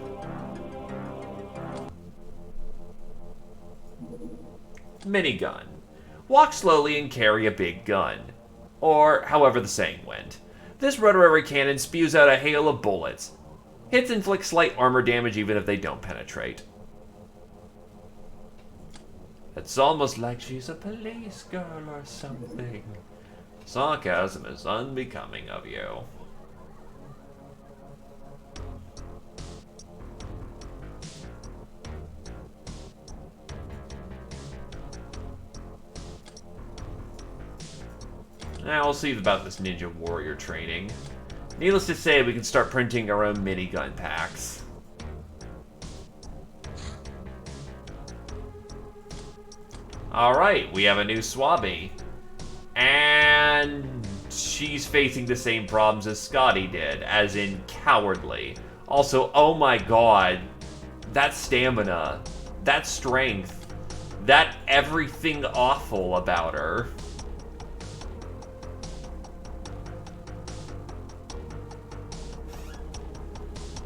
Minigun. Walk slowly and carry a big gun. Or however the saying went. This rotary cannon spews out a hail of bullets. Hits inflict slight armor damage even if they don't penetrate. It's almost like she's a police girl or something. Sarcasm is unbecoming of you. Now we'll see about this Ninja Warrior training. Needless to say, we can start printing our own minigun packs. Alright, we have a new Swabby. And she's facing the same problems as Scotty did, as in cowardly. Also, oh my god, that stamina, that strength, that everything awful about her.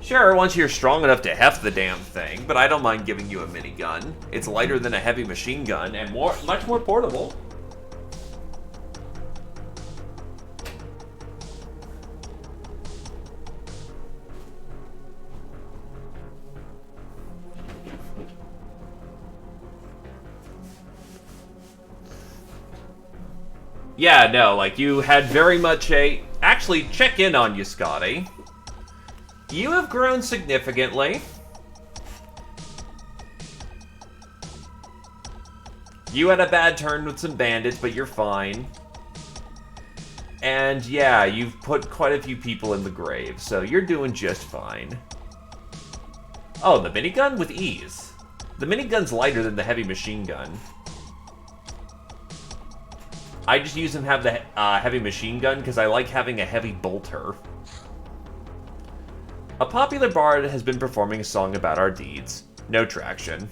Sure, once you're strong enough to heft the damn thing, but I don't mind giving you a minigun. It's lighter than a heavy machine gun and much more portable. Yeah, no, like you had very much a... Actually, check in on you, Scotty. You have grown significantly. You had a bad turn with some bandits, but you're fine. And yeah, you've put quite a few people in the grave, so you're doing just fine. Oh, the minigun with ease. The minigun's lighter than the heavy machine gun. I just use and have the heavy machine gun because I like having a heavy bolter. A popular bard has been performing a song about our deeds. No traction.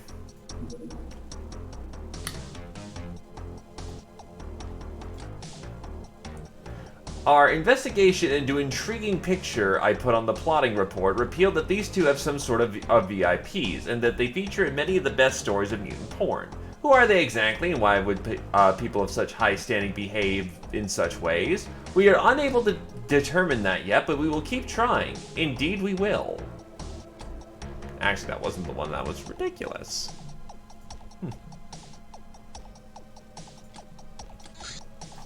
Our investigation into intriguing picture I put on the plotting report revealed that these two have some sort of VIPs, and that they feature in many of the best stories of mutant porn. Who are they exactly, and why would people of such high standing behave in such ways? We are unable to determine that yet, but we will keep trying. Indeed we will. Actually, that wasn't the one that was ridiculous.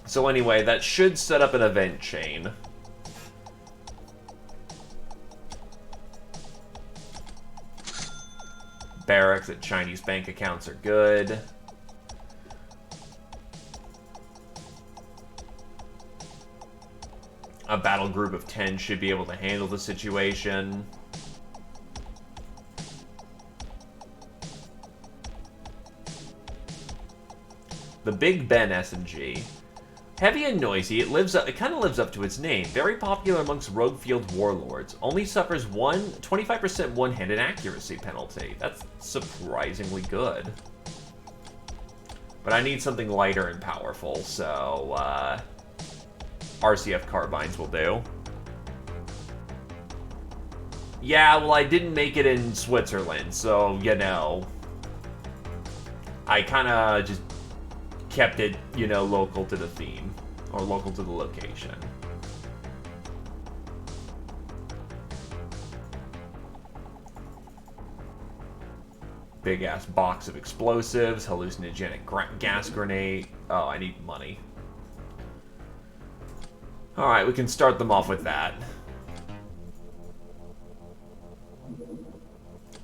So anyway, that should set up an event chain. barracks and Chinese bank accounts are good. A battle group of 10 should be able to handle the situation. The Big Ben SMG. Heavy and noisy, it kind of lives up to its name. Very popular amongst rogue field warlords. Only suffers 25% one-handed accuracy penalty. That's surprisingly good. But I need something lighter and powerful, so RCF carbines will do. Yeah, well, I didn't make it in Switzerland, so, you know, I kind of just kept it, you know, local to the theme, or local to the location. Big ass box of explosives, hallucinogenic gas grenade. Oh, I need money. Alright, we can start them off with that.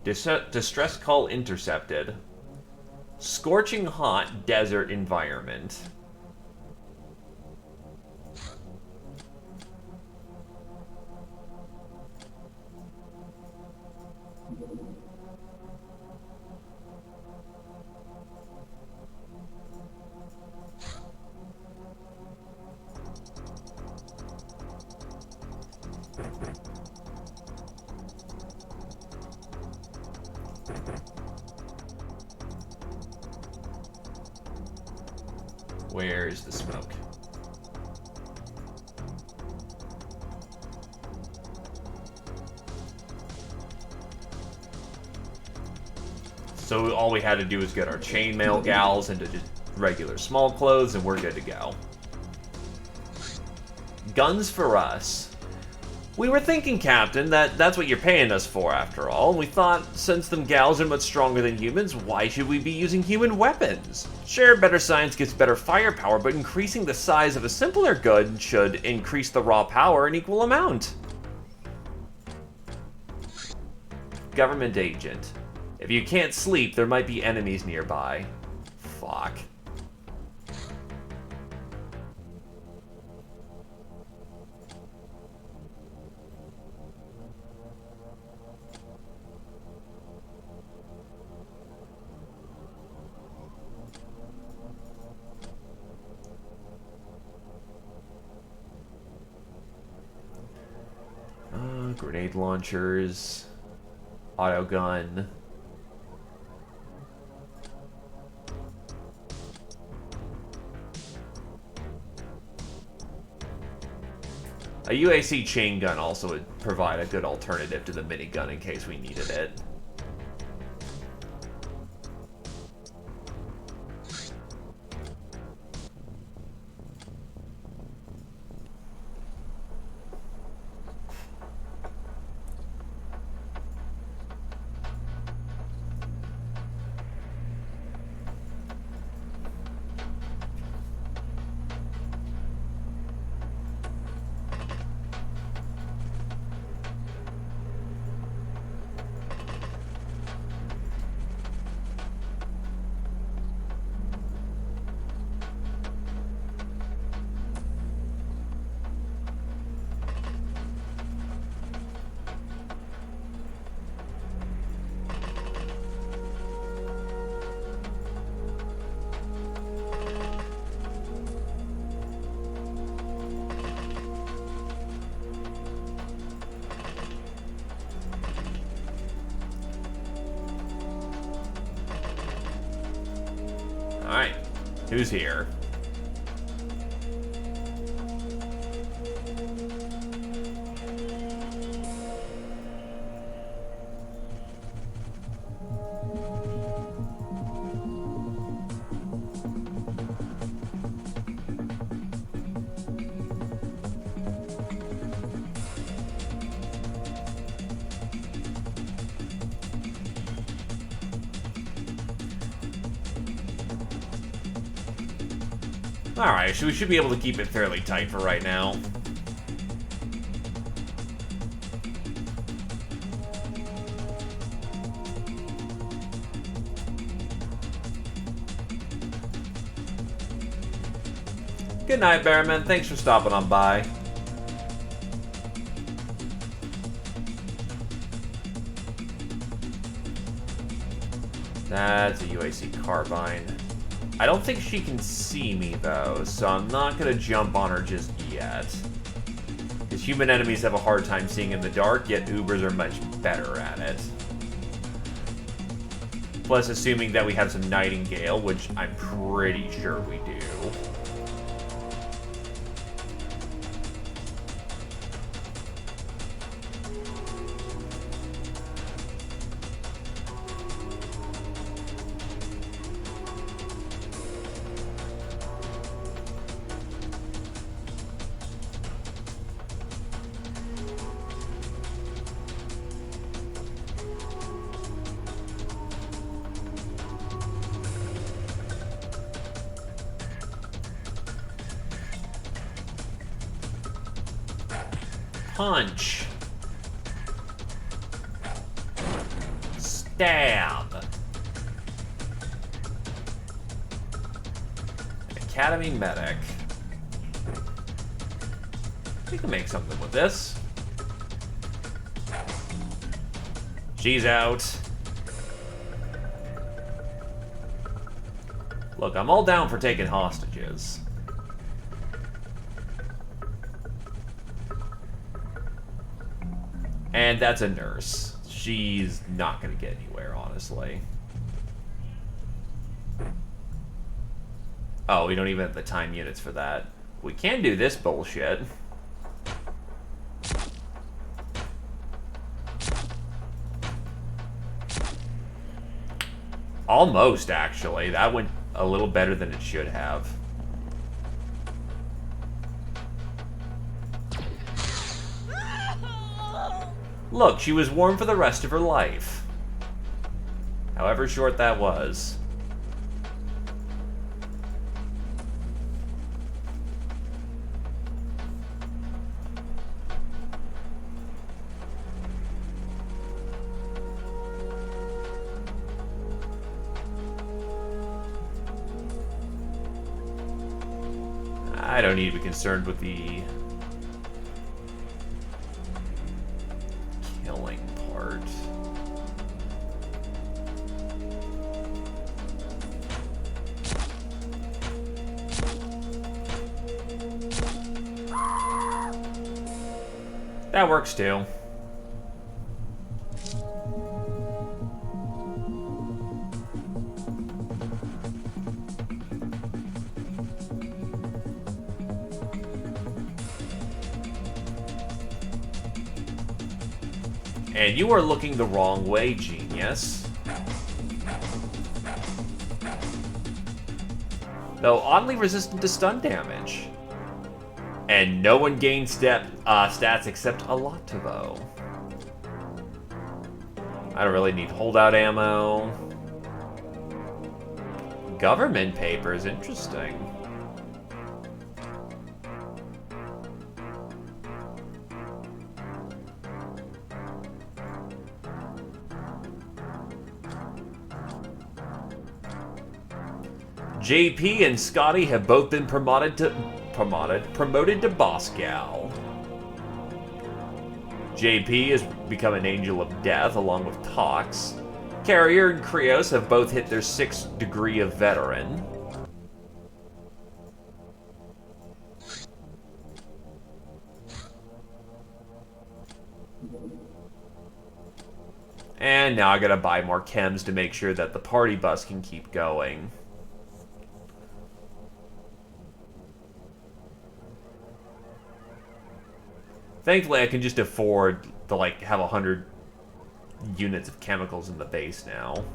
Distress call intercepted. Scorching hot desert environment. Where's the smoke? So all we had to do was get our chainmail gals into just regular small clothes and we're good to go. Guns for us. We were thinking, Captain, that's what you're paying us for after all. We thought, since them gals are much stronger than humans, why should we be using human weapons? Sure, better science gives better firepower, but increasing the size of a simpler gun should increase the raw power in equal amount. Government agent. If you can't sleep, there might be enemies nearby. Fuck. Grenade launchers, auto gun. A UAC chain gun also would provide a good alternative to the minigun in case we needed it. Alright, who's here? Alright, so we should be able to keep it fairly tight for right now. Good night, Bearman. Thanks for stopping on by. That's a UAC carbine. I don't think she can see me, though, so I'm not going to jump on her just yet. Because human enemies have a hard time seeing in the dark, yet Ubers are much better at it. Plus, assuming that we have some Nightingale, which I'm pretty sure we do. Punch. Stab. Academy Medic. We can make something with this. She's out. Look, I'm all down for taking hostages. And that's a nurse. She's not going to get anywhere, honestly. Oh, we don't even have the time units for that. We can do this bullshit. Almost, actually. That went a little better than it should have. Look, she was warm for the rest of her life. However short that was. I don't need to be concerned with the killing part. That works too. And you are looking the wrong way, genius. Though oddly resistant to stun damage. And no one gains stats except Alativo. I don't really need holdout ammo. Government papers, interesting. JP and Scotty have both been promoted to boss gal. JP has become an angel of death along with Tox. Carrier and Krios have both hit their 6th degree of veteran. And now I gotta buy more chems to make sure that the party bus can keep going. Thankfully, I can just afford to, like, have 100 units of chemicals in the base now.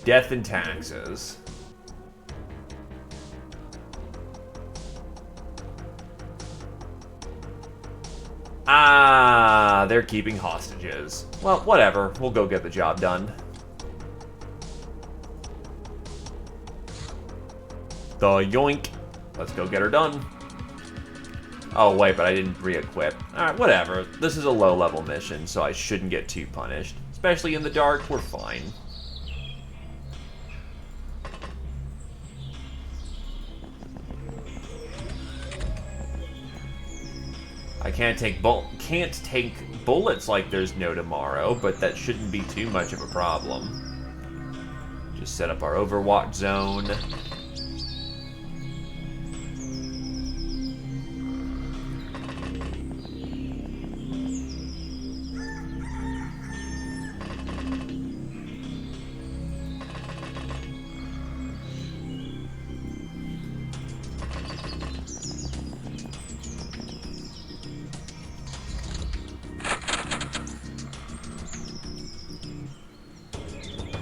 Death and taxes. they're keeping hostages. Well, whatever. We'll go get the job done. The yoink. Let's go get her done. Oh, wait, but I didn't re-equip. Alright, whatever. This is a low-level mission, so I shouldn't get too punished. Especially in the dark, we're fine. I can't take bullets like there's no tomorrow, but that shouldn't be too much of a problem. Just set up our Overwatch zone.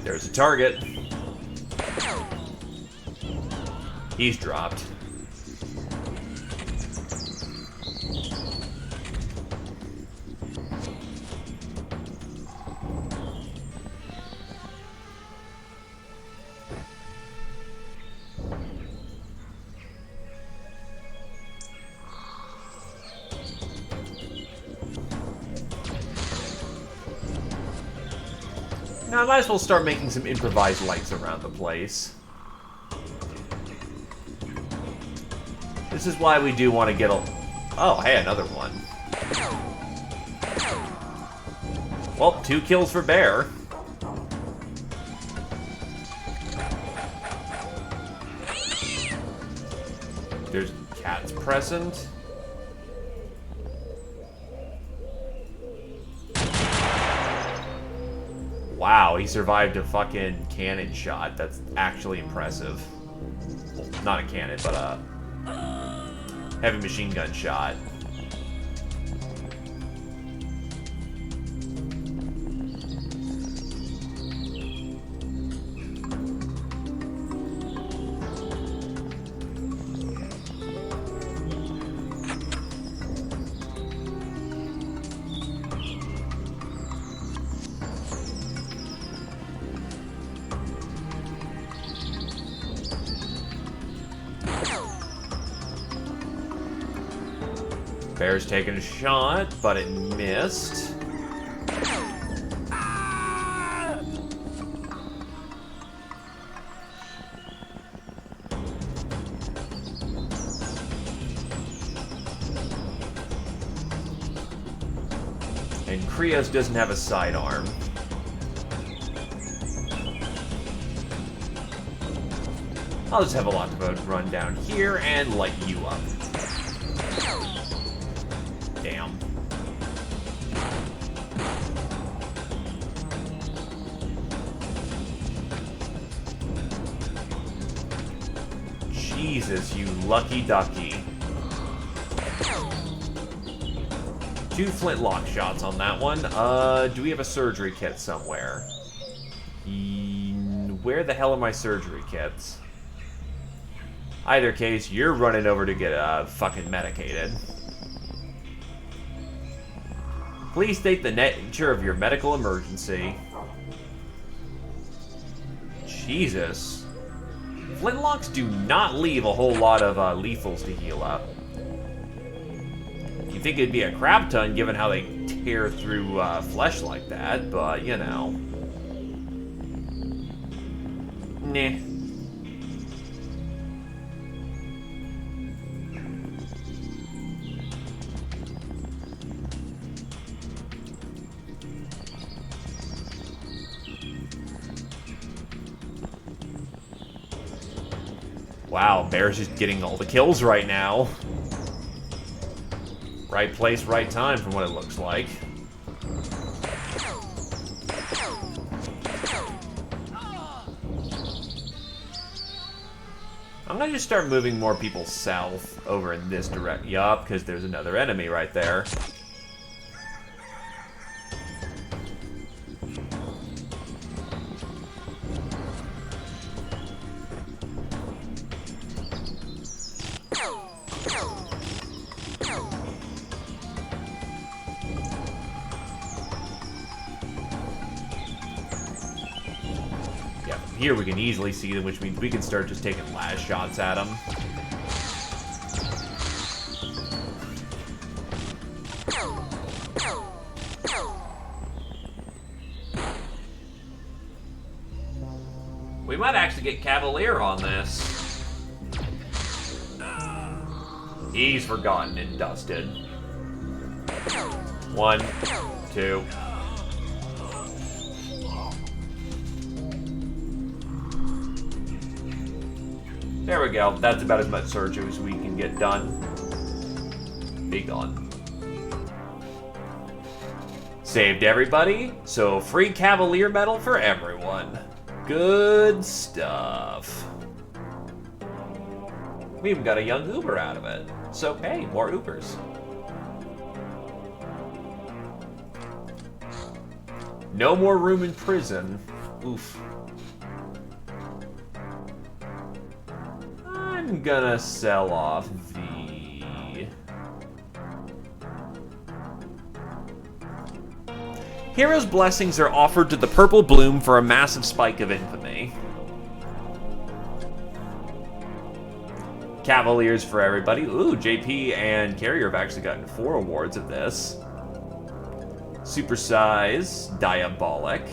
There's a target. He's dropped. Now, I might as well start making some improvised lights around the place. This is why we do want to get a... Oh, hey, another one. Well, 2 kills for Bear. There's cats present. Wow, he survived a fucking cannon shot. That's actually impressive. Well, not a cannon, but a heavy machine gun shot. Bear's taking a shot, but it missed. And Krios doesn't have a sidearm. I'll just have a lot to run down here and light you up. Damn. Jesus, you lucky ducky. 2 flintlock shots on that one. Do we have a surgery kit somewhere? Where the hell are my surgery kits? Either case, you're running over to get fucking medicated. Please state the nature of your medical emergency. Jesus. Flintlocks do not leave a whole lot of lethals to heal up. You'd think it'd be a crap ton given how they tear through flesh like that, but you know. Nah. Wow, Bear's just getting all the kills right now. Right place, right time, from what it looks like. I'm gonna just start moving more people south over in this direction. Yup, because there's another enemy right there. Yeah, from here we can easily see them, which means we can start just taking last shots at them. We might actually get Cavalier on this. He's forgotten and dusted. 1, 2. There we go. That's about as much surgery as we can get done. Be gone. Saved everybody, so free Cavalier medal for everyone. Good stuff. We even got a young Uber out of it. So hey, more Ubers. No more room in prison. Oof. I'm gonna sell off the... Hero's Blessings are offered to the Purple Bloom for a massive spike of infamy. Cavaliers for everybody. Ooh, JP and Carrier have actually gotten 4 awards of this. Supersize, Diabolic.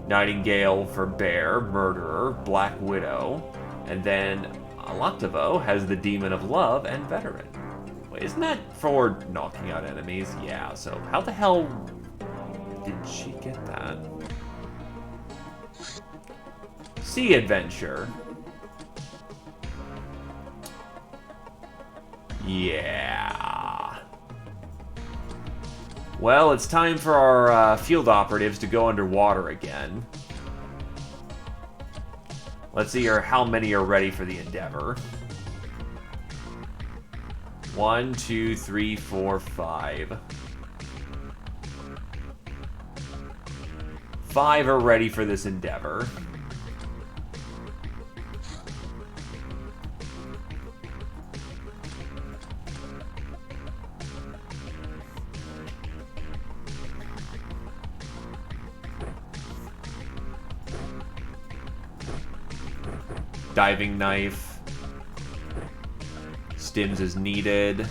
Nightingale for Bear, Murderer, Black Widow. And then Alaktivo has the Demon of Love and Veteran. Wait, isn't that for knocking out enemies? Yeah, so how the hell did she get that? Sea Adventure. Yeah. Well, it's time for our field operatives to go underwater again. Let's see how many are ready for the endeavor. 1, 2, 3, 4, 5. 5 are ready for this endeavor. Diving knife. Stims is needed.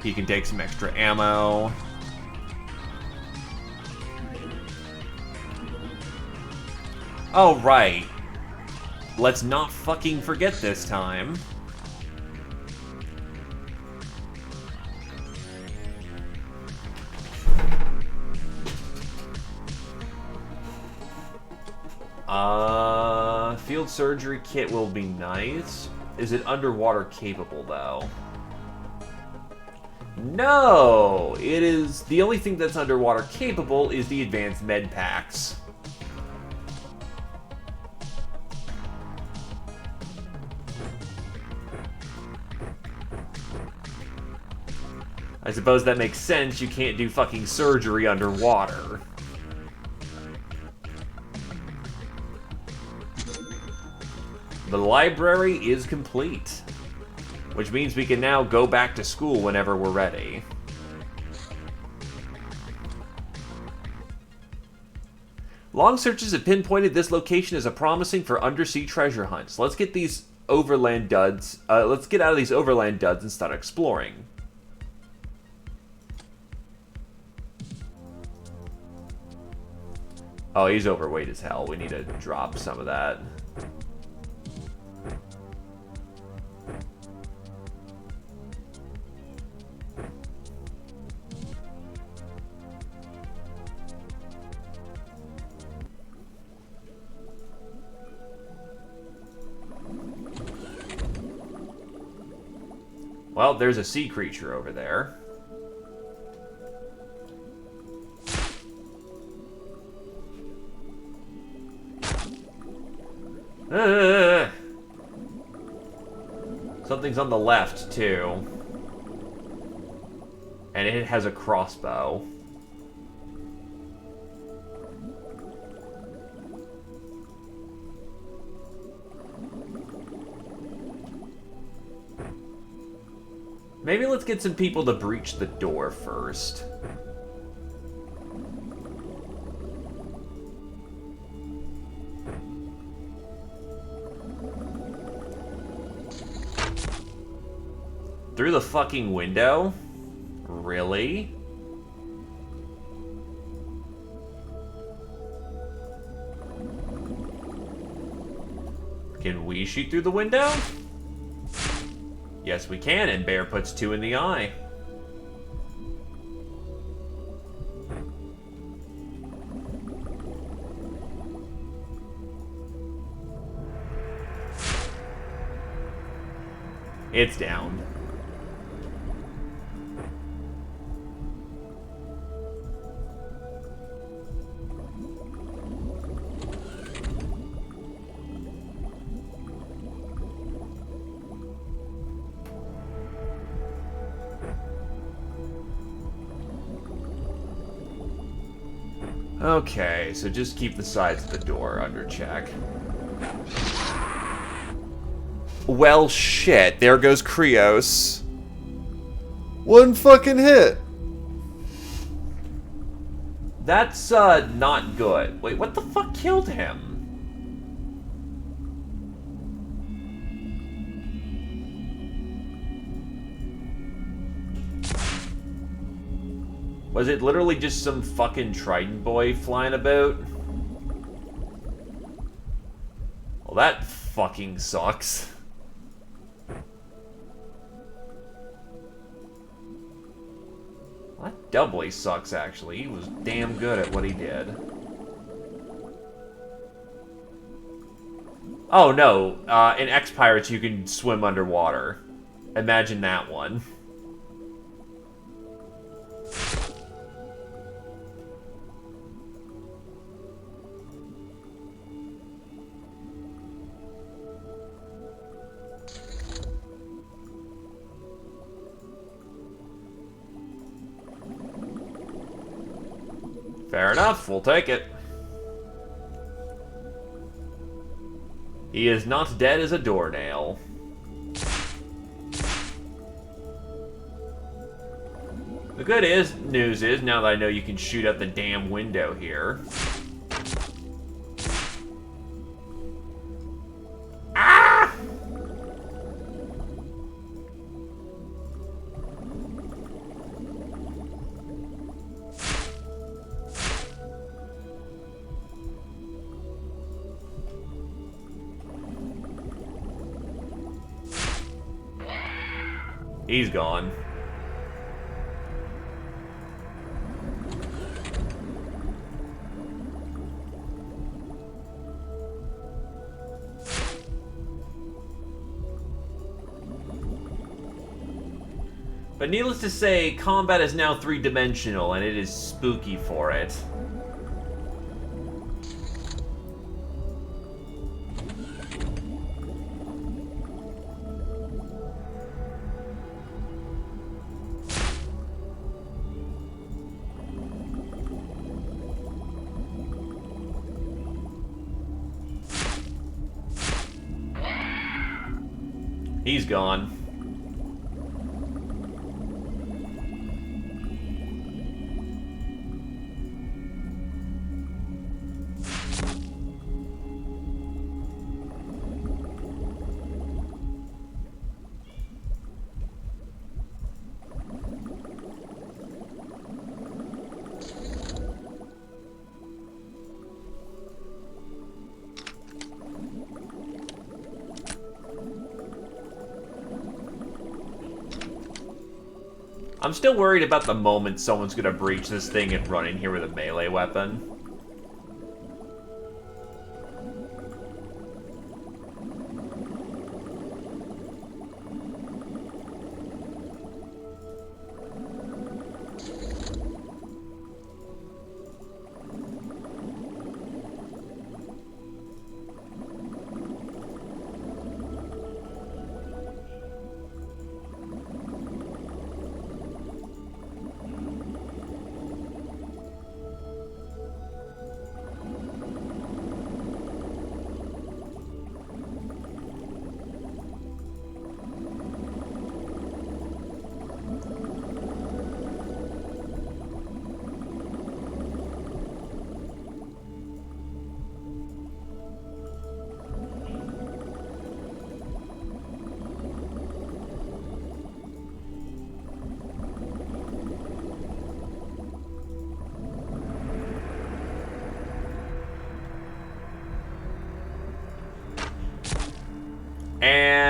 He can take some extra ammo. Oh, right. Let's not fucking forget this time. Field surgery kit will be nice. Is it underwater capable, though? No! It is... The only thing that's underwater capable is the advanced med packs. I suppose that makes sense. You can't do fucking surgery underwater. The library is complete, which means we can now go back to school whenever we're ready. Long searches have pinpointed this location as a promising for undersea treasure hunts. Let's get these overland duds. Let's get out of these overland duds and start exploring. Oh, he's overweight as hell. We need to drop some of that. Well, there's a sea creature over there. Something's on the left, too. And it has a crossbow. Maybe let's get some people to breach the door first. Through the fucking window? Really? Can we shoot through the window? Yes, we can, and Bear puts 2 in the eye. It's down. Okay, so just keep the sides of the door under check. Well, shit. There goes Krios. One fucking hit. That's, not good. Wait, what the fuck killed him? Was it literally just some fucking Trident boy flying about? Well, that fucking sucks. Well, that doubly sucks, actually. He was damn good at what he did. Oh, no. In XPiratez, you can swim underwater. Imagine that one. Fair enough, we'll take it. He is not dead as a doornail. The good news is, now that I know you can shoot out the damn window here. Ah! He's gone. But needless to say, combat is now 3-dimensional, and it is spooky for it. He's gone. I'm still worried about the moment someone's gonna breach this thing and run in here with a melee weapon.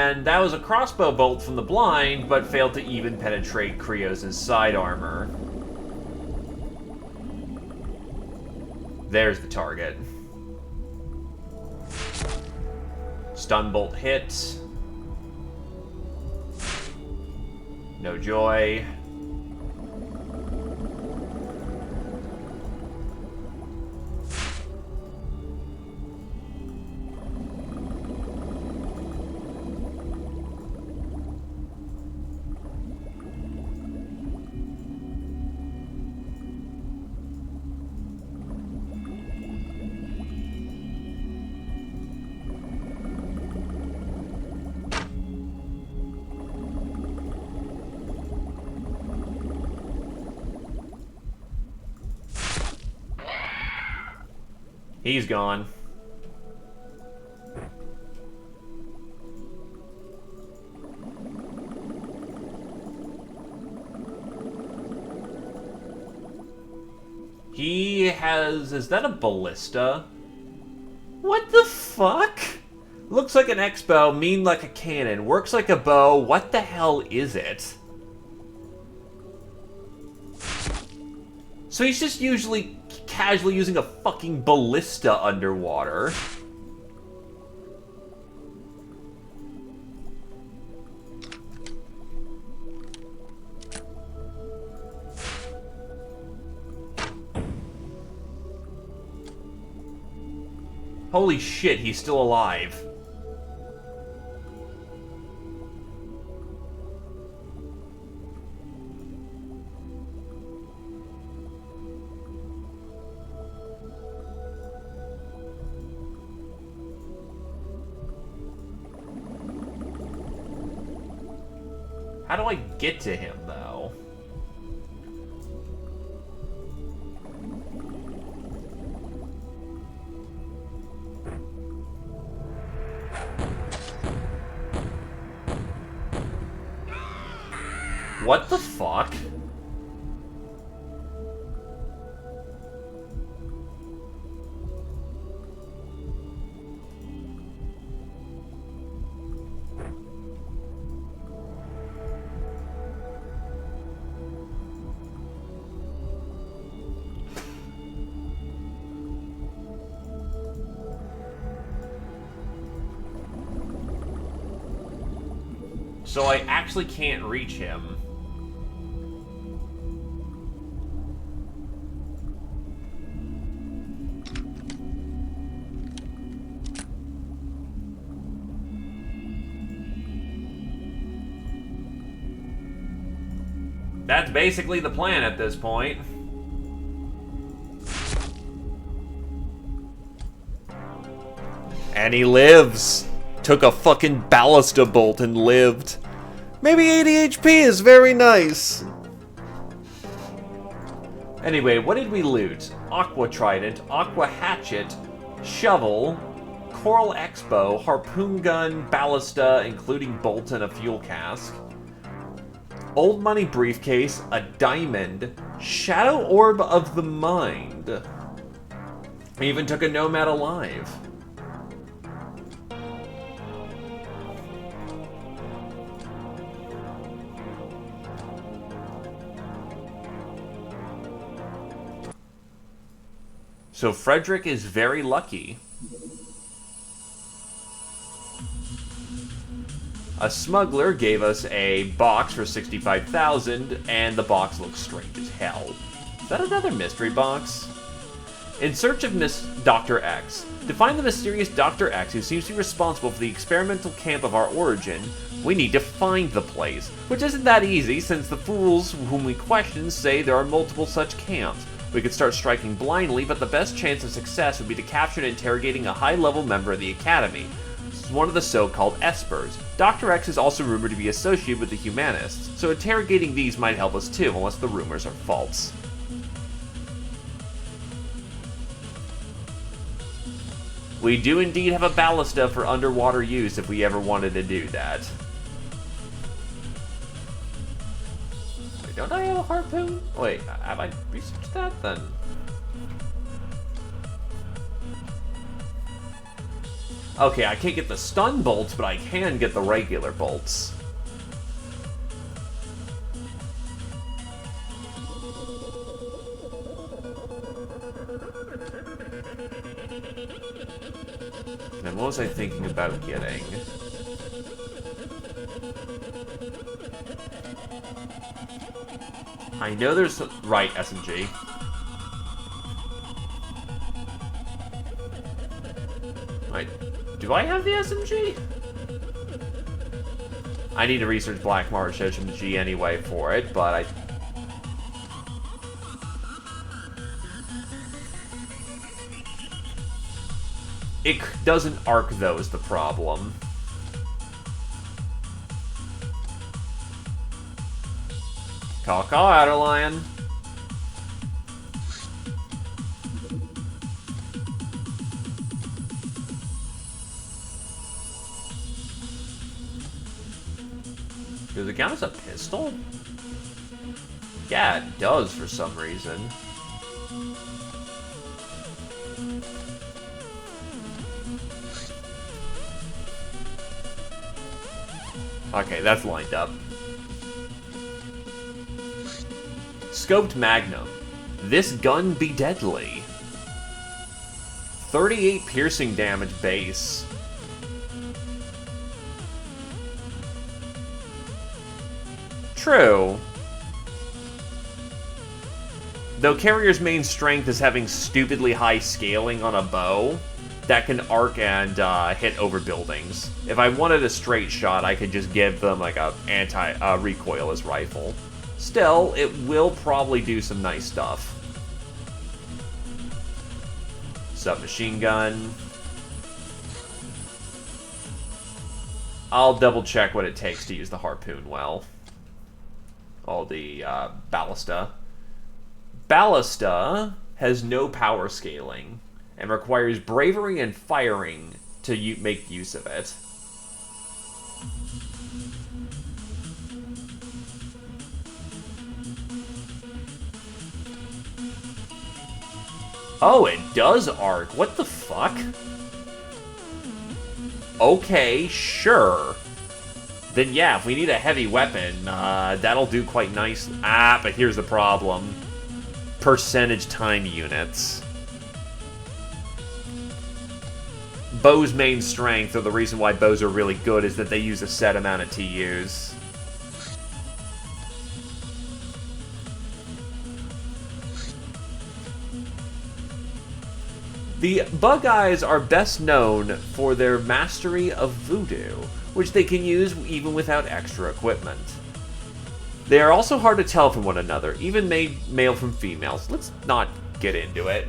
And that was a crossbow bolt from the blind, but failed to even penetrate Krios' side armor. There's the target. Stun bolt hit. No joy. He's gone. He has... Is that a ballista? What the fuck? Looks like an X-bow, mean like a cannon, works like a bow. What the hell is it? So he's just usually casually using a fucking ballista underwater. Holy shit, he's still alive. How do I get to him, though? What the fuck? So I actually can't reach him. That's basically the plan at this point. And he lives. Took a fucking ballista bolt and lived. Maybe 80 HP is very nice. Anyway, what did we loot? Aqua Trident, Aqua Hatchet, Shovel, Coral X-bow, Harpoon Gun, Ballista, including bolt and a fuel cask, Old Money Briefcase, a Diamond, Shadow Orb of the Mind. I even took a Nomad alive. So Frederick is very lucky. A smuggler gave us a box for 65,000, and the box looks strange as hell. Is that another mystery box? In search of Dr. X. To find the mysterious Dr. X who seems to be responsible for the experimental camp of our origin, we need to find the place, which isn't that easy since the fools whom we question say there are multiple such camps. We could start striking blindly, but the best chance of success would be to capture and interrogating a high-level member of the Academy, one of the so-called Espers. Dr. X is also rumored to be associated with the Humanists, so interrogating these might help us too, unless the rumors are false. We do indeed have a ballista for underwater use if we ever wanted to do that. Wait, don't I have a harpoon? Wait, have I researched that then? Okay, I can't get the stun bolts, but I can get the regular bolts. And what was I thinking about getting? I know there's... Right, SMG. Wait, do I have the SMG? I need to research Black March SMG anyway for it, but I... It doesn't arc, though, is the problem. Call, Outer Lion. Does it count as a pistol? Yeah, it does for some reason. Okay, that's lined up. Scoped Magnum. This gun be deadly. 38 piercing damage base. True. Though Carrier's main strength is having stupidly high scaling on a bow that can arc and hit over buildings. If I wanted a straight shot, I could just give them like a recoilless rifle. Still, it will probably do some nice stuff. Submachine gun. I'll double check what it takes to use the harpoon well. All the ballista. Ballista has no power scaling and requires bravery and firing to make use of it. Oh, it does arc. What the fuck? Okay, sure. Then yeah, if we need a heavy weapon, that'll do quite nice. Ah, but here's the problem. Percentage time units. Bow's main strength, or the reason why bows are really good, is that they use a set amount of TUs. The Bug Eyes are best known for their mastery of voodoo, which they can use even without extra equipment. They are also hard to tell from one another, even male from females. Let's not get into it.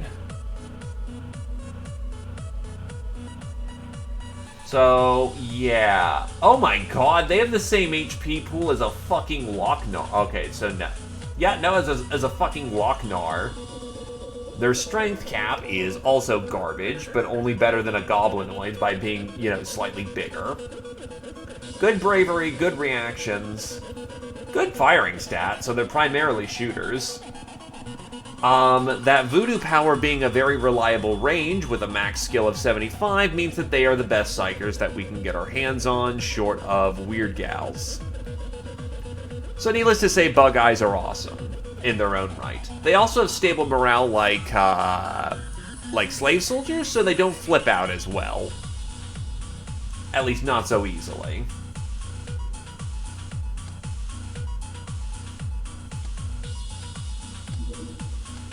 So, yeah. Oh my god, they have the same HP pool as a fucking Lochnar. Okay, so no. Yeah, no, as a fucking Lochnar. Their strength cap is also garbage, but only better than a Goblinoid by being, you know, slightly bigger. Good bravery, good reactions. Good firing stat, so they're primarily shooters. That voodoo power being a very reliable range with a max skill of 75 means that they are the best psychers that we can get our hands on, short of weird gals. So needless to say, Bug Eyes are awesome in their own right. They also have stable morale like slave soldiers, so they don't flip out as well. At least not so easily.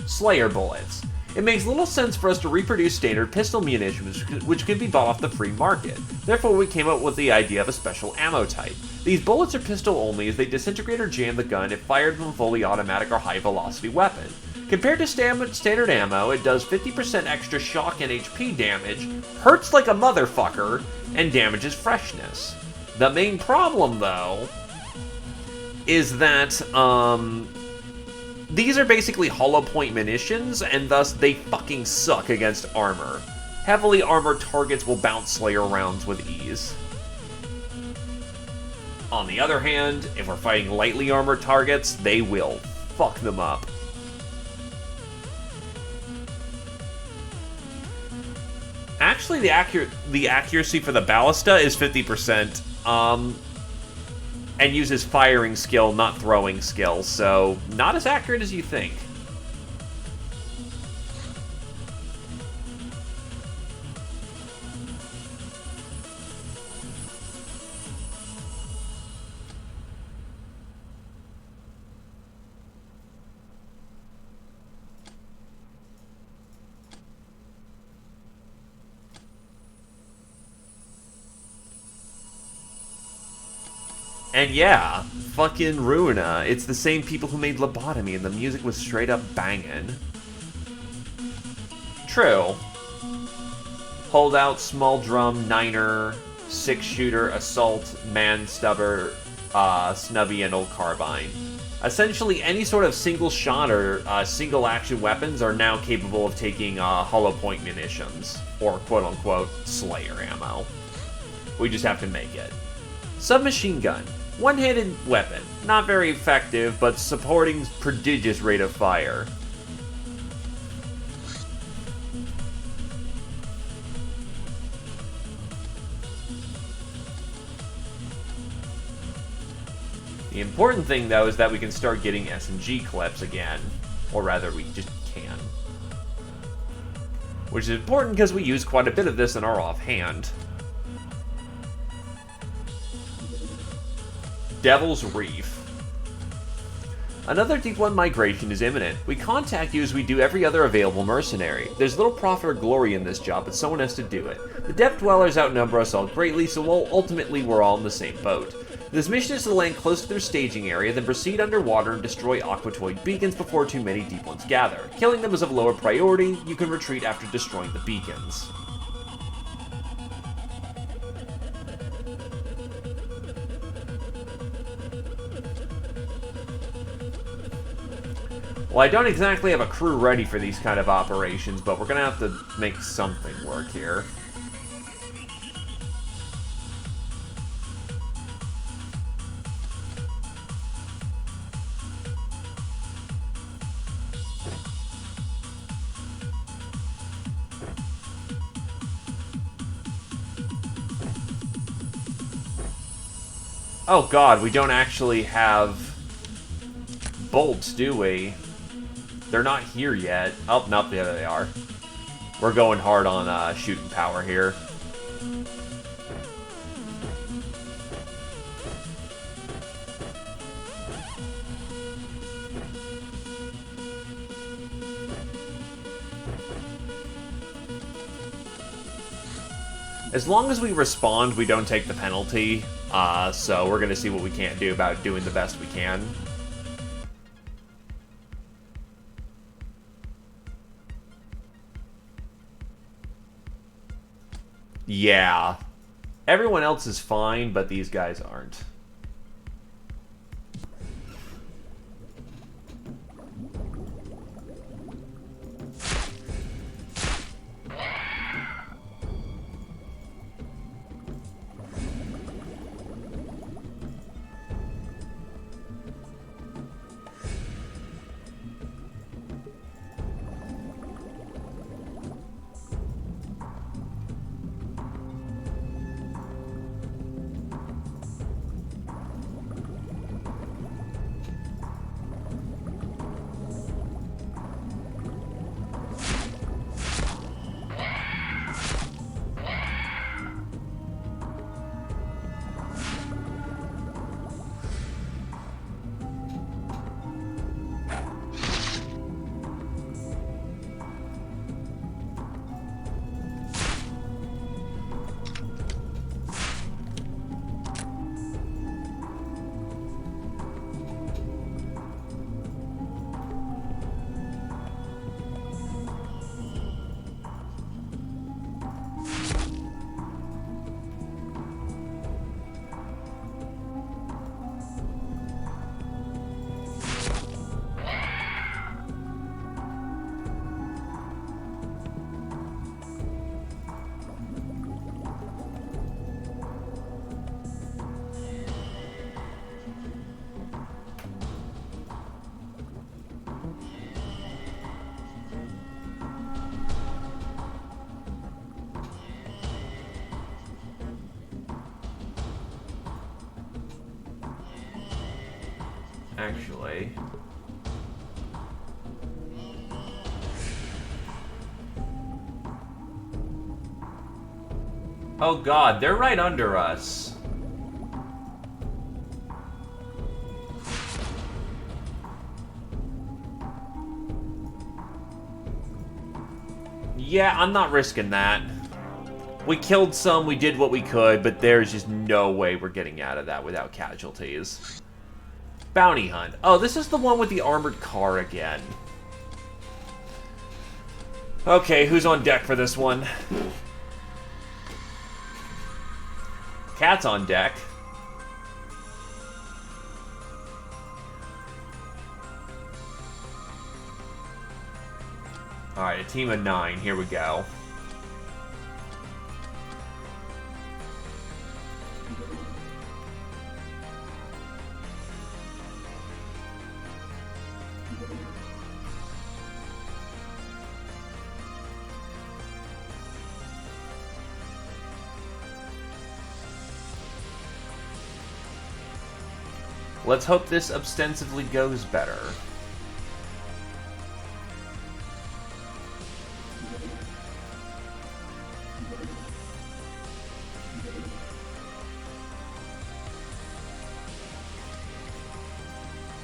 Slayer bullets. It makes little sense for us to reproduce standard pistol munitions, which can be bought off the free market. Therefore, we came up with the idea of a special ammo type. These bullets are pistol only as they disintegrate or jam the gun if fired from a fully automatic or high-velocity weapon. Compared to standard ammo, it does 50% extra shock and HP damage, hurts like a motherfucker, and damages freshness. The main problem, though, is that, these are basically hollow point munitions, and thus they fucking suck against armor. Heavily armored targets will bounce Slayer rounds with ease. On the other hand, if we're fighting lightly armored targets, they will fuck them up. Actually, the accuracy for the ballista is 50%, and uses firing skill, not throwing skill, so not as accurate as you think. And yeah, fucking Ruina. It's the same people who made Lobotomy, and the music was straight up banging. True. Holdout, small drum, niner, 6-shooter, assault, man stubber, snubby, and old carbine. Essentially, any sort of single shot or single action weapons are now capable of taking hollow point munitions, or quote unquote Slayer ammo. We just have to make it. Submachine gun. One-handed weapon. Not very effective, but supporting prodigious rate of fire. The important thing, though, is that we can start getting SMG clips again. Or rather, we just can. Which is important because we use quite a bit of this in our offhand. Devil's Reef. Another Deep One migration is imminent. We contact you as we do every other available mercenary. There's little profit or glory in this job, but someone has to do it. The Depth Dwellers outnumber us all greatly, so ultimately we're all in the same boat. This mission is to land close to their staging area, then proceed underwater and destroy Aquatoid beacons before too many Deep Ones gather. Killing them is of lower priority. You can retreat after destroying the beacons. Well, I don't exactly have a crew ready for these kind of operations, but we're gonna have to make something work here. Oh god, we don't actually have bolts, do we? They're not here yet. Oh, nope, there they are. We're going hard on shooting power here. As long as we respond, we don't take the penalty. So we're going to see what we can do about doing the best we can. Yeah. Everyone else is fine, but these guys aren't. Actually. Oh god, they're right under us. Yeah, I'm not risking that. We killed some, we did what we could, but there's just no way we're getting out of that without casualties. Bounty hunt. Oh, this is the one with the armored car again. Okay, who's on deck for this one? Cat's on deck. Alright, a team of 9. Here we go. Let's hope this ostensibly goes better.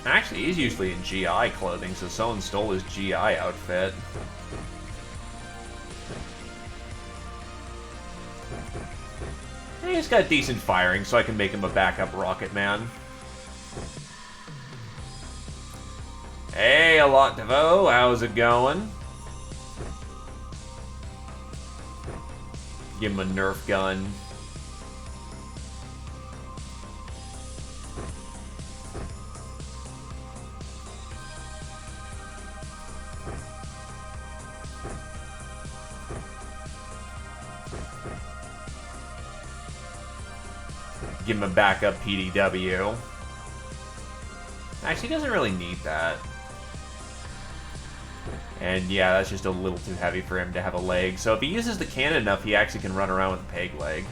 Actually, he's usually in GI clothing, so someone stole his GI outfit. He's got decent firing, so I can make him a backup rocket man. Hey, Alot Devo, how's it going? Give him a Nerf gun. Give him a backup PDW. Actually, he doesn't really need that. And yeah, that's just a little too heavy for him to have a leg. So if he uses the cannon enough, he actually can run around with a peg leg.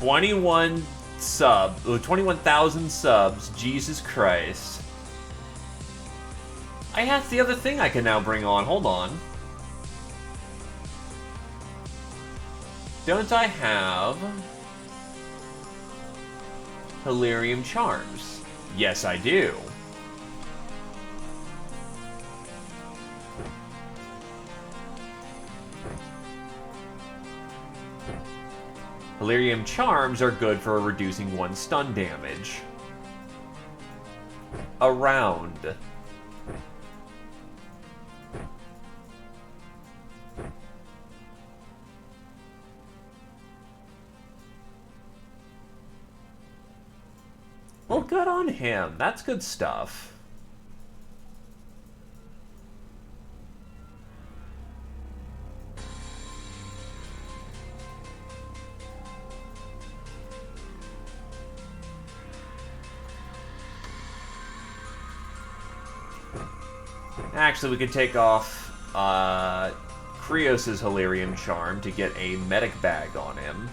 $21,000 subs, Jesus Christ. That's the other thing I can now bring on, hold on. Don't I have Hilarium Charms? Yes, I do. Hilarium Charms are good for reducing 1 stun damage. Around. Well, good on him. That's good stuff. Actually, we could take off Krios' Hilarium Charm to get a medic bag on him.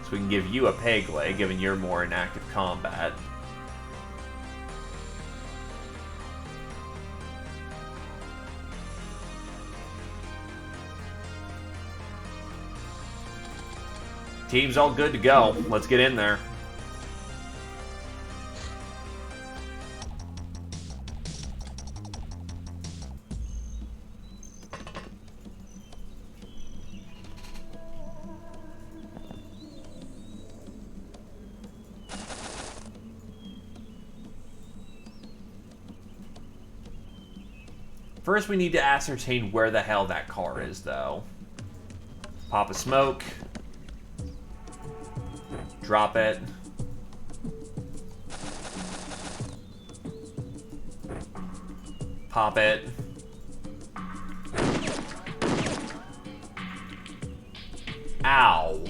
So we can give you a peg leg, given you're more in active combat. Team's all good to go. Let's get in there. First, we need to ascertain where the hell that car is, though. Pop a smoke. Drop it. Pop it. Ow.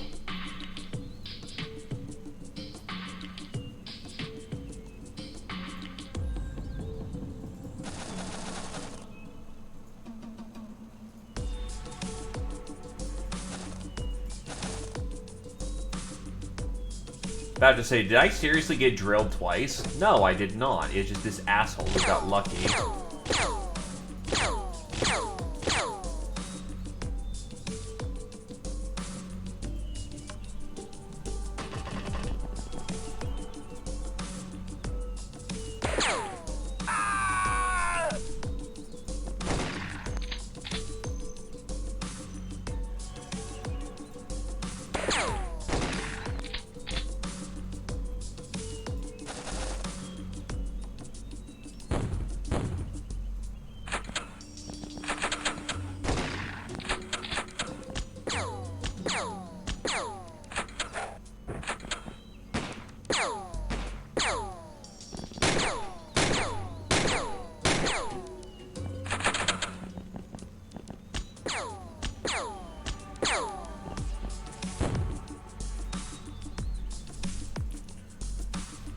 About to say, did I seriously get drilled twice? No, I did not. It's just this asshole who got lucky.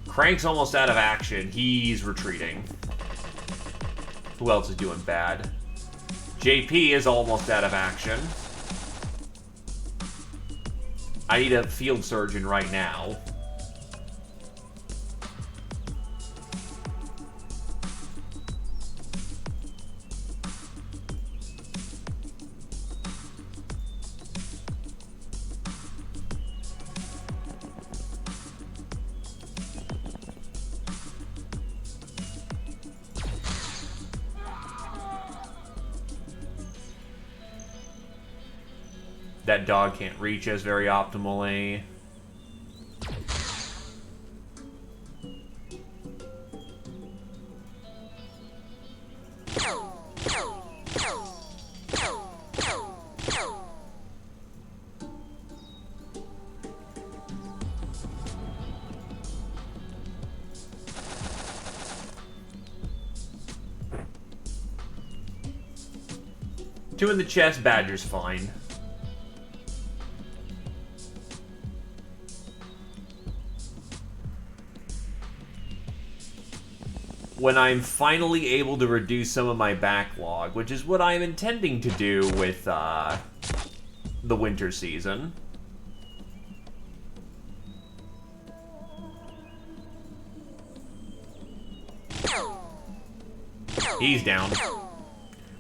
Crank's almost out of action. He's retreating. Who else is doing bad? JP is almost out of action. I need a field surgeon right now. That dog can't reach us very optimally. Two in the chest, Badger's fine. When I'm finally able to reduce some of my backlog, which is what I'm intending to do with the winter season. He's down.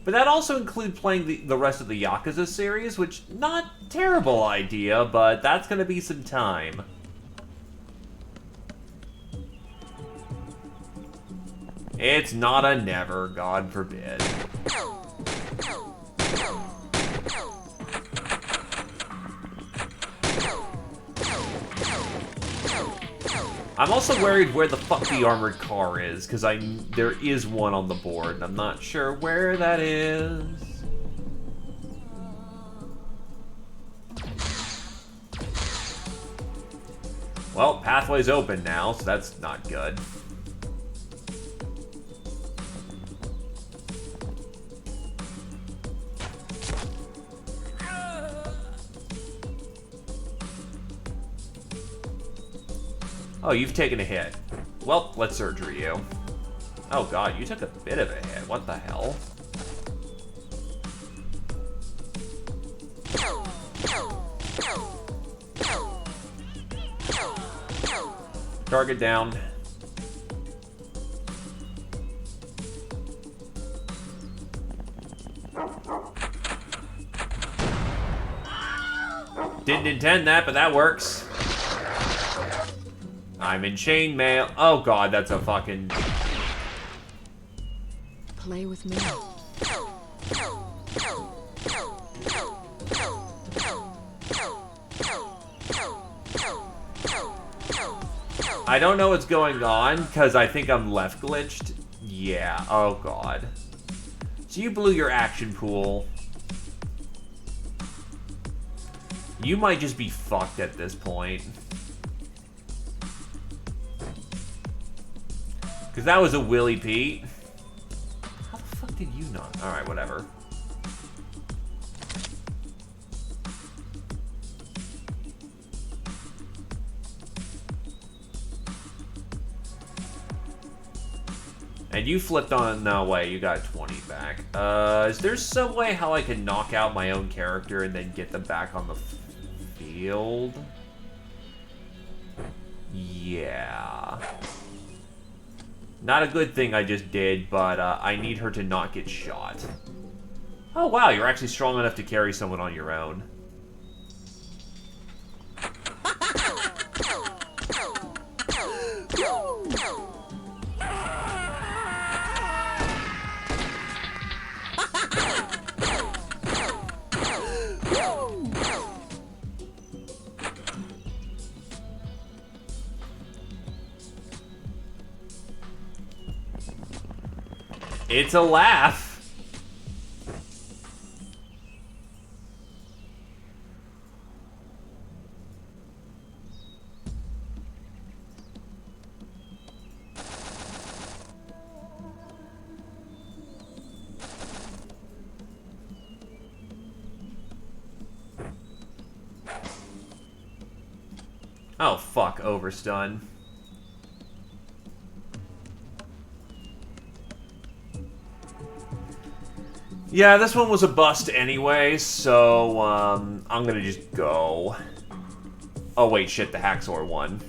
But that also includes playing the rest of the Yakuza series, which, not terrible idea, but that's going to be some time. It's not a never, God forbid. I'm also worried where the fuck the armored car is, because there is one on the board, and I'm not sure where that is. Well, pathway's open now, so that's not good. Oh, you've taken a hit. Well, let's surgery you. Oh god, you took a bit of a hit. What the hell? Target down. Didn't intend that, but that works. I'm in chainmail. Oh god, that's a fucking... Play with me. I don't know what's going on, because I think I'm left glitched. Yeah, oh god. So you blew your action pool. You might just be fucked at this point. Because that was a Willy Pete. How the fuck did you not? Alright, whatever. And you flipped on... No way, you got 20 back. Is there some way how I can knock out my own character and then get them back on the field? Yeah. Not a good thing I just did, but I need her to not get shot. Oh wow, you're actually strong enough to carry someone on your own. It's a laugh. Oh, fuck, overstun. Yeah, this one was a bust anyway, so, I'm gonna just go. Oh, wait, shit, the Haxor won.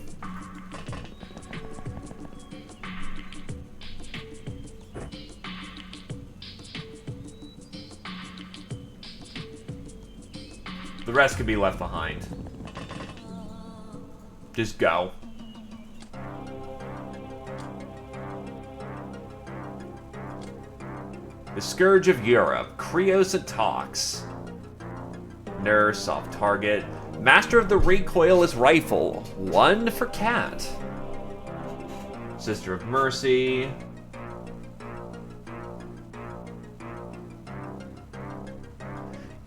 The rest can be left behind. Just go. The Scourge of Europe, Creosatox. Nurse, soft target. Master of the Recoilless Rifle, 1 for Cat. Sister of Mercy.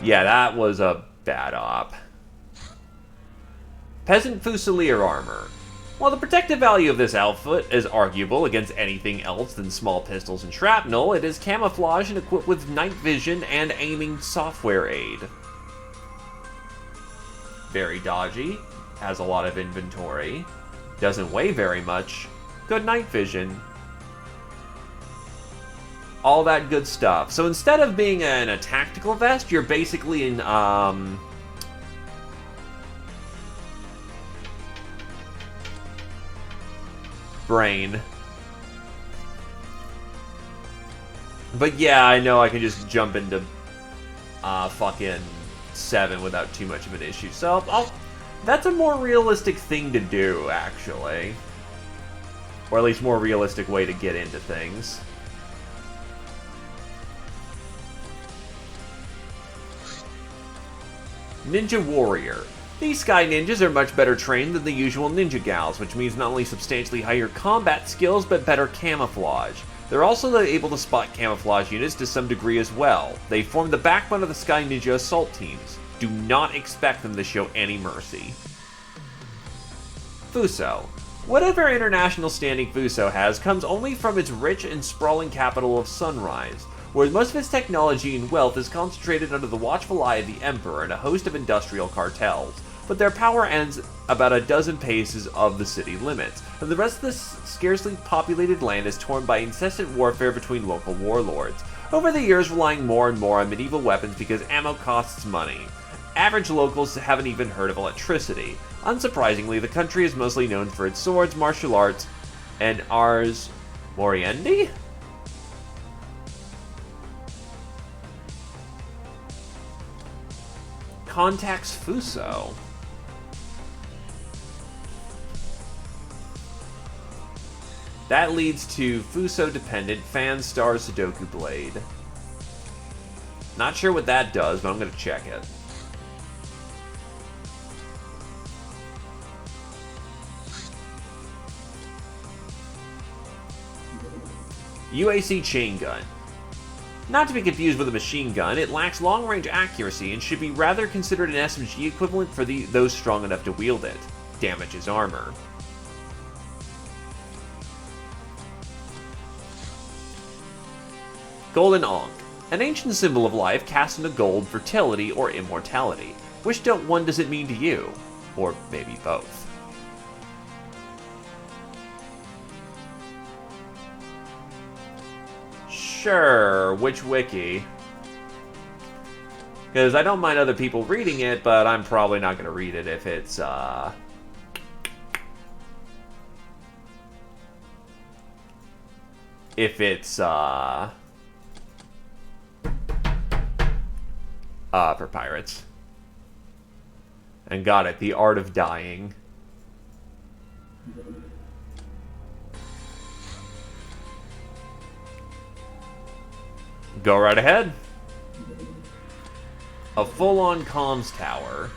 Yeah, that was a bad op. Peasant Fusilier armor. While the protective value of this outfit is arguable against anything else than small pistols and shrapnel, it is camouflage and equipped with night vision and aiming software aid. Very dodgy, has a lot of inventory, doesn't weigh very much, good night vision. All that good stuff. So instead of being in a tactical vest, you're basically in, brain. But yeah, I know I can just jump into fucking 7 without too much of an issue. So that's a more realistic thing to do, actually. Or at least more realistic way to get into things. Ninja Warrior. These Sky Ninjas are much better trained than the usual Ninja Gals, which means not only substantially higher combat skills, but better camouflage. They're also able to spot camouflage units to some degree as well. They form the backbone of the Sky Ninja assault teams. Do not expect them to show any mercy. Fuso. Whatever international standing Fuso has comes only from its rich and sprawling capital of Sunrise, where most of its technology and wealth is concentrated under the watchful eye of the Emperor and a host of industrial cartels. But their power ends about a dozen paces of the city limits, and the rest of this scarcely populated land is torn by incessant warfare between local warlords, over the years relying more and more on medieval weapons because ammo costs money. Average locals haven't even heard of electricity. Unsurprisingly, the country is mostly known for its swords, martial arts, and ars moriendi? Contacts Fuso. That leads to Fuso-dependent Fan Star Sudoku Blade. Not sure what that does, but I'm going to check it. UAC Chain Gun. Not to be confused with a machine gun, it lacks long-range accuracy and should be rather considered an SMG equivalent for those strong enough to wield it. Damages armor. Golden Ankh, an ancient symbol of life cast into gold, fertility, or immortality. Which one does it mean to you? Or maybe both. Sure, which wiki? Because I don't mind other people reading it, but I'm probably not going to read it if it's, for pirates. And got it, the art of dying. Go right ahead. A full-on comms tower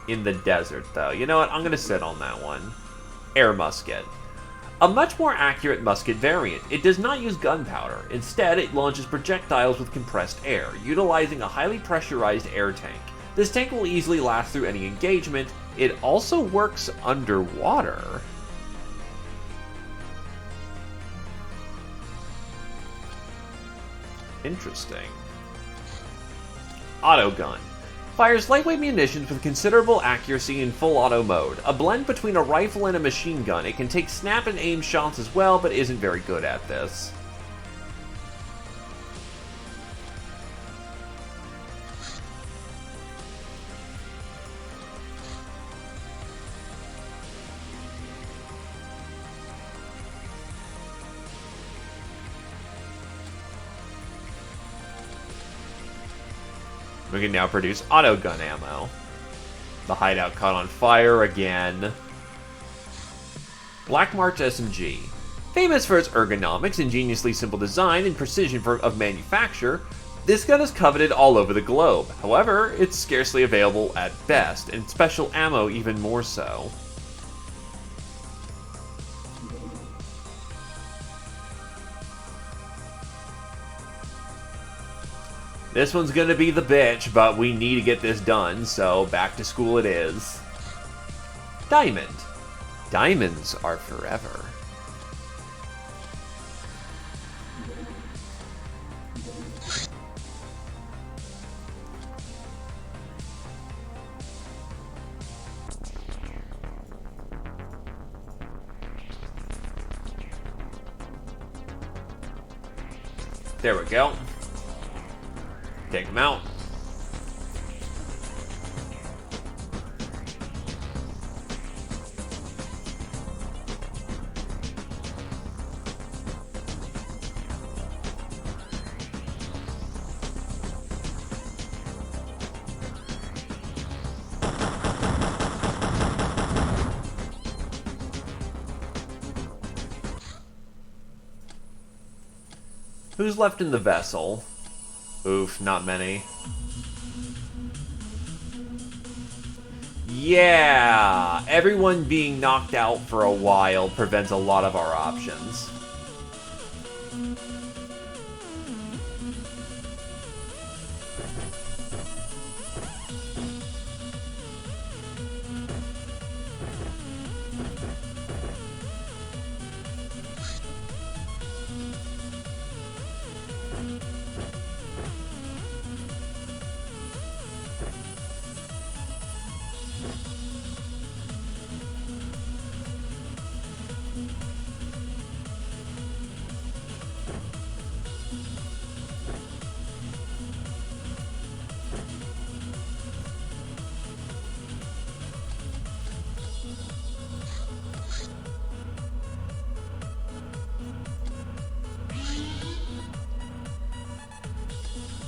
in the desert, though. You know what? I'm going to sit on that one. Air musket. A much more accurate musket variant. It does not use gunpowder. Instead, it launches projectiles with compressed air, utilizing a highly pressurized air tank. This tank will easily last through any engagement. It also works underwater. Interesting. Auto gun. Fires lightweight munitions with considerable accuracy in full auto mode. A blend between a rifle and a machine gun. It can take snap and aim shots as well, but isn't very good at this. We can now produce auto gun ammo. The hideout caught on fire again. Black March SMG. Famous for its ergonomics, ingeniously simple design, and precision of manufacture, this gun is coveted all over the globe. However, it's scarcely available at best, and special ammo even more so. This one's gonna be the bitch, but we need to get this done, so back to school it is. Diamond. Diamonds are forever. There we go. Take him out. Who's left in the vessel? Oof, not many. Yeah, everyone being knocked out for a while prevents a lot of our options.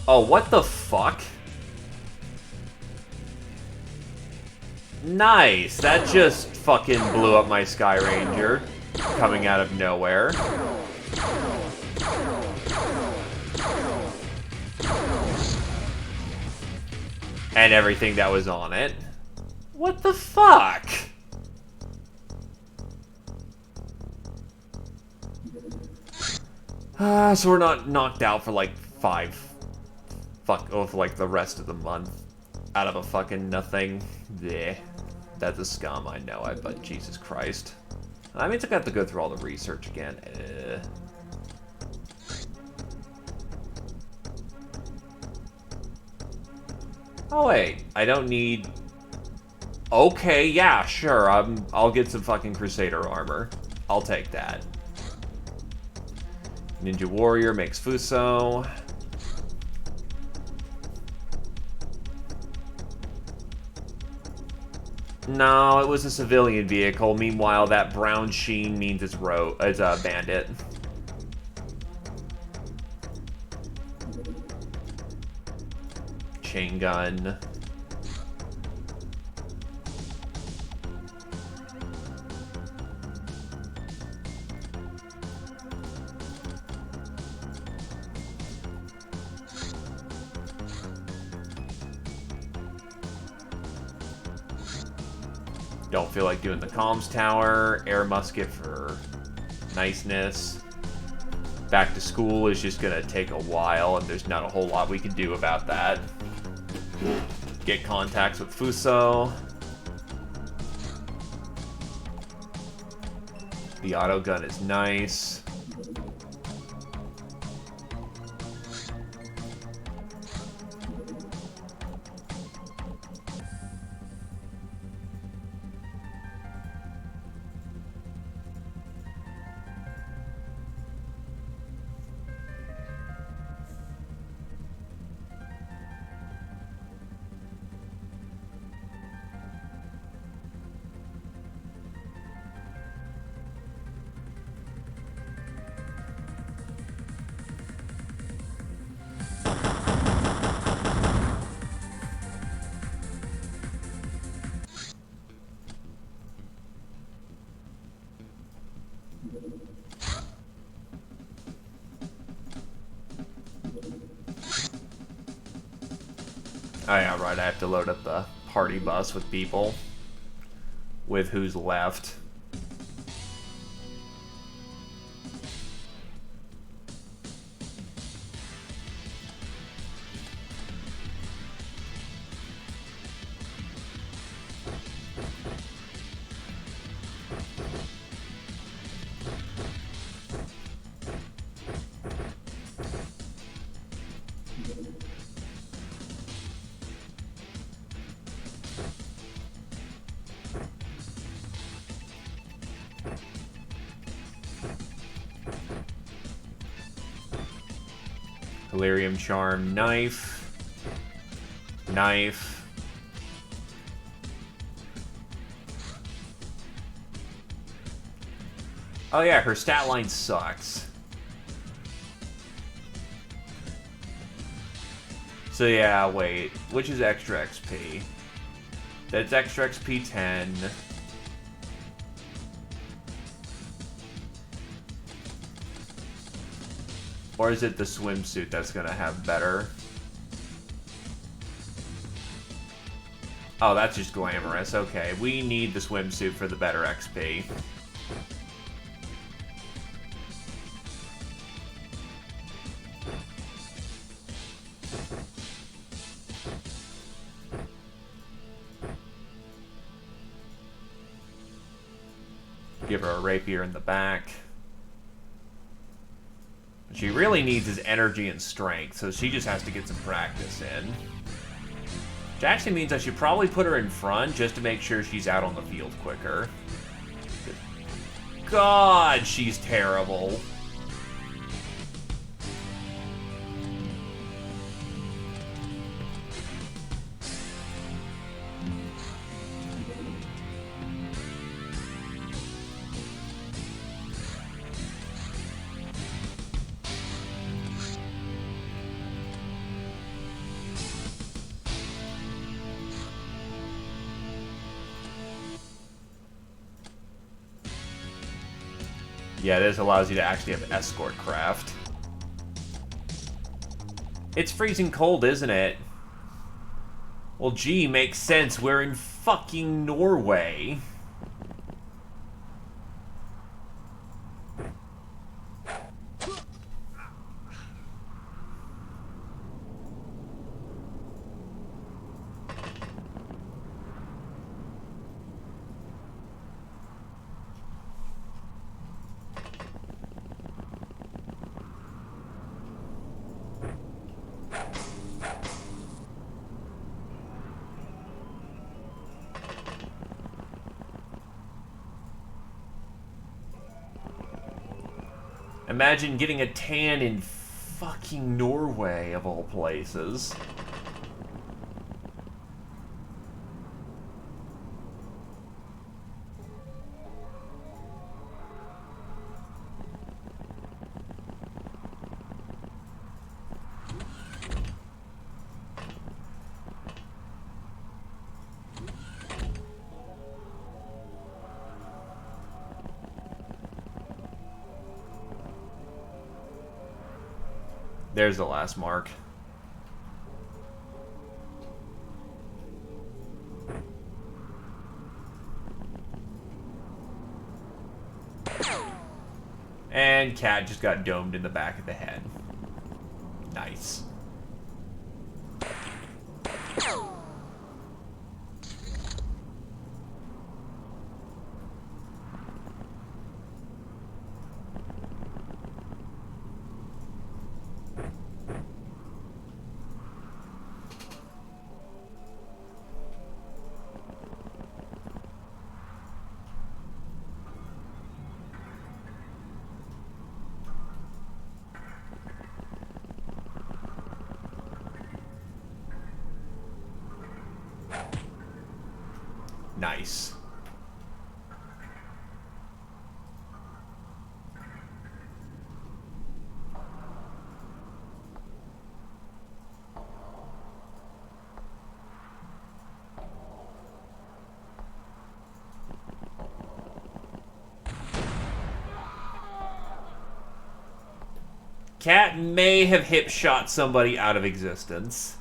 Oh, what the fuck? Nice! That just fucking blew up my Sky Ranger. Coming out of nowhere. And everything that was on it. What the fuck? So we're not knocked out for like for like the rest of the month. Out of a fucking nothing. Yeah. That's a scum, I know it, but Jesus Christ. I mean, I have to go through all the research again. Oh wait, I don't need... Okay, yeah, sure, I'll get some fucking Crusader armor. I'll take that. Ninja Warrior makes Fuso. No, it was a civilian vehicle. Meanwhile, that brown sheen means it's a bandit. Chain gun. Don't feel like doing the comms tower. Air musket for niceness. Back to school is just gonna take a while, and there's not a whole lot we can do about that. Get contacts with Fuso. The auto gun is nice. Oh yeah, right, I have to load up the party bus with people. With who's left. Delirium Charm, knife. Knife. Oh yeah, her stat line sucks. So yeah, wait. Which is extra XP? That's extra XP 10. Or is it the swimsuit that's gonna have better? Oh, that's just glamorous. Okay, we need the swimsuit for the better XP. Give her a rapier in the back. What she really needs is energy and strength, so she just has to get some practice in. Which actually means I should probably put her in front just to make sure she's out on the field quicker. God, she's terrible. Yeah, this allows you to actually have escort craft. It's freezing cold, isn't it? Well, gee, makes sense. We're in fucking Norway. Imagine getting a tan in fucking Norway, of all places. There's the last mark. And Cat just got domed in the back of the head. Nice. Nice. Cat may have hip shot somebody out of existence.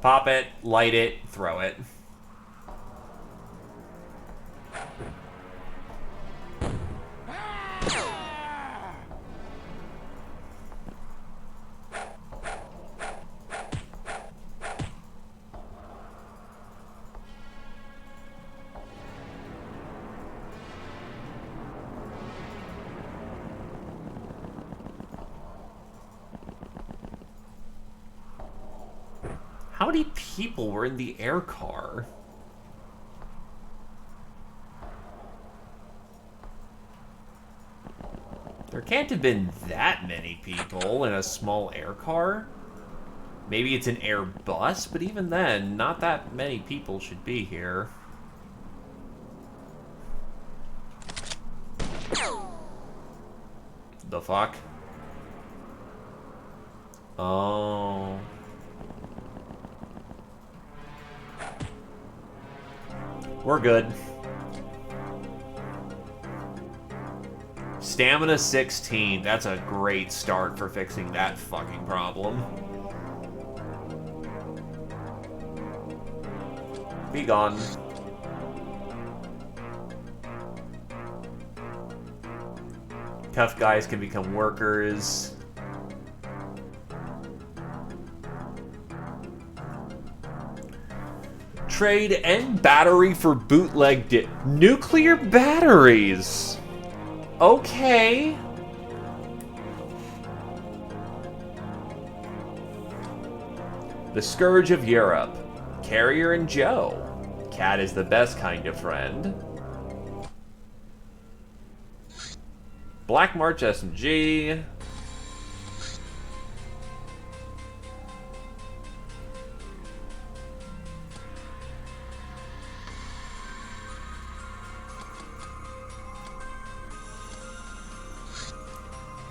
Pop it, light it, throw it. How many people were in the air car? There can't have been that many people in a small air car. Maybe it's an air bus, but even then, not that many people should be here. The fuck? Oh... We're good. Stamina 16. That's a great start for fixing that fucking problem. Be gone. Tough guys can become workers. Trade and battery for bootleg nuclear batteries. Okay. The Scourge of Europe. Carrier and Joe. Cat is the best kind of friend. Black March SMG.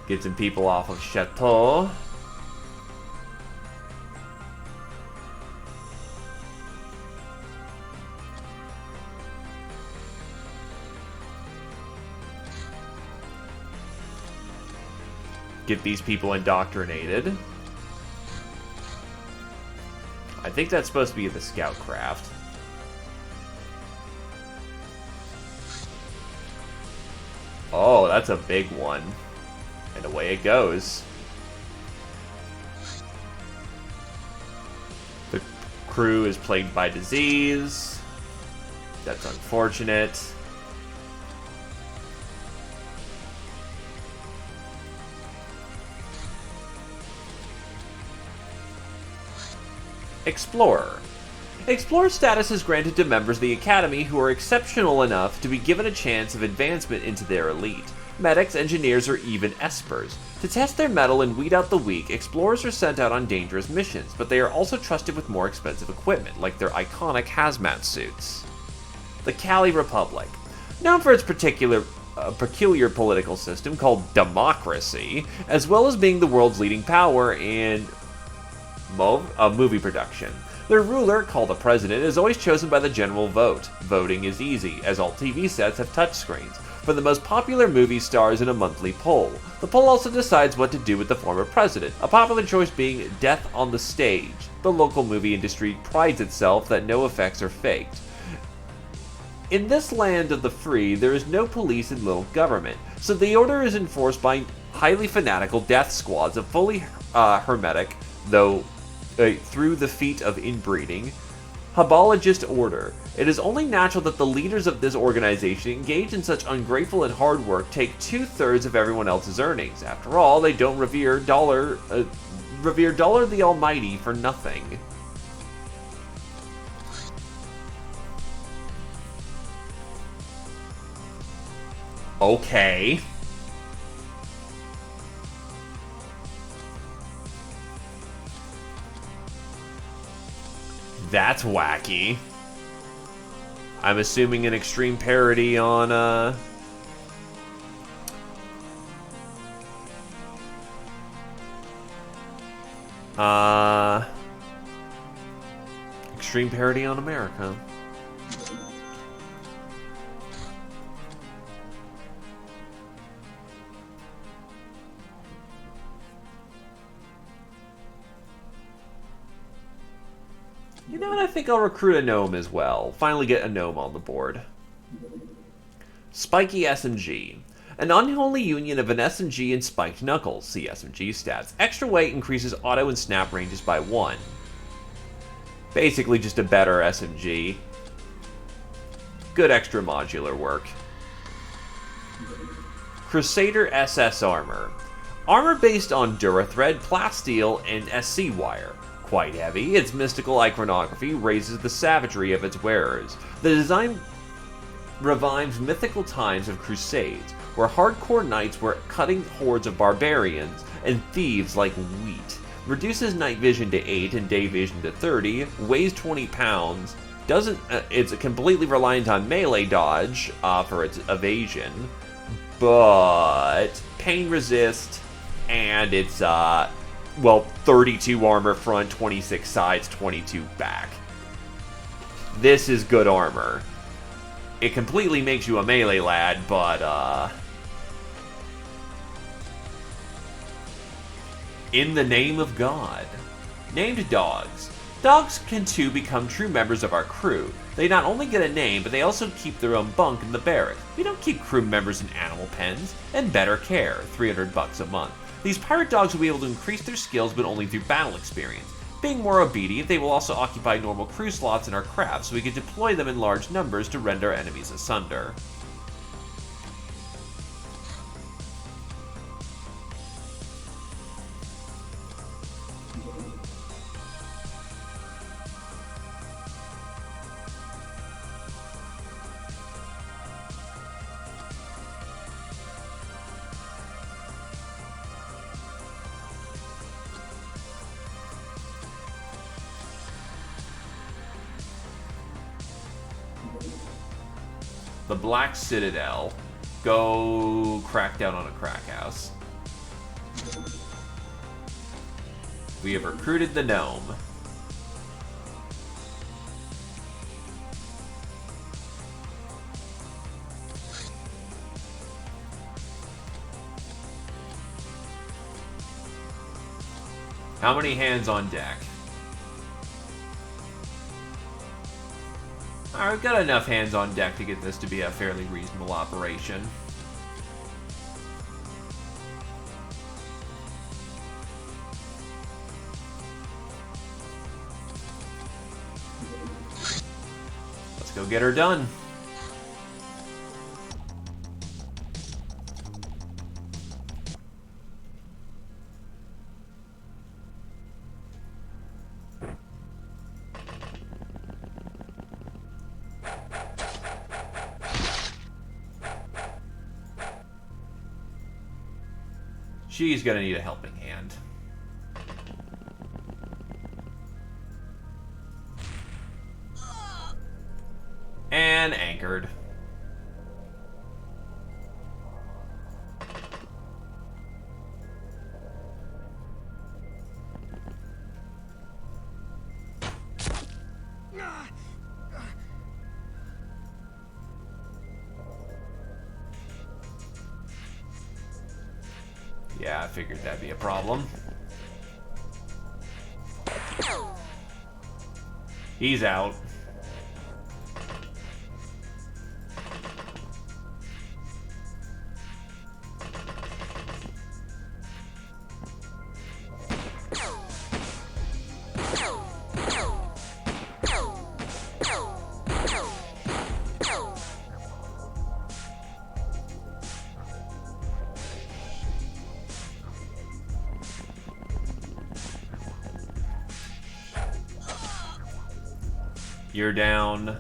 Get some people off of Chateau. Get these people indoctrinated. I think that's supposed to be the scout craft. Oh, that's a big one. And away it goes. The crew is plagued by disease. That's unfortunate. Explorer. Explorer status is granted to members of the Academy who are exceptional enough to be given a chance of advancement into their elite. Medics, engineers, or even espers. To test their mettle and weed out the weak, explorers are sent out on dangerous missions, but they are also trusted with more expensive equipment, like their iconic hazmat suits. The Cali Republic. Known for its peculiar political system called democracy, as well as being the world's leading power in movie production. Their ruler, called the president, is always chosen by the general vote. Voting is easy, as all TV sets have touchscreens, for the most popular movie stars in a monthly poll. The poll also decides what to do with the former president, a popular choice being death on the stage. The local movie industry prides itself that no effects are faked. In this land of the free, there is no police and little government, so the order is enforced by highly fanatical death squads of fully hermetic, though through the feat of inbreeding, Habologist order. It is only natural that the leaders of this organization engaged in such ungrateful and hard work take 2/3 of everyone else's earnings. After all, they don't revere Dollar the Almighty for nothing. Okay. That's wacky. I'm assuming an extreme parody on, extreme parody on America. You know what, I think I'll recruit a gnome as well. Finally get a gnome on the board. Spiky SMG. An unholy union of an SMG and spiked knuckles. See SMG stats. Extra weight increases auto and snap ranges by 1. Basically just a better SMG. Good extra modular work. Crusader SS Armor. Armor based on Durathread, Plasteel, and SC Wire. Quite heavy, its mystical iconography raises the savagery of its wearers. The design revives mythical times of crusades, where hardcore knights were cutting hordes of barbarians and thieves like wheat. Reduces night vision to 8 and day vision to 30, weighs 20 pounds, it's completely reliant on melee dodge for its evasion, but pain resist, and it's 32 armor front, 26 sides, 22 back. This is good armor. It completely makes you a melee lad, but, in the name of God. Named dogs. Dogs can too become true members of our crew. They not only get a name, but they also keep their own bunk in the barrack. We don't keep crew members in animal pens. And better care, $300 a month. These pirate dogs will be able to increase their skills, but only through battle experience. Being more obedient, they will also occupy normal crew slots in our craft, so we can deploy them in large numbers to rend our enemies asunder. The Black Citadel. Go crack down on a crack house. We have recruited the gnome. How many hands on deck? Alright, we've got enough hands on deck to get this to be a fairly reasonable operation. Let's go get her done. She's gonna need a helping hand. And anchored. Yeah, I figured that'd be a problem. He's out. You're down.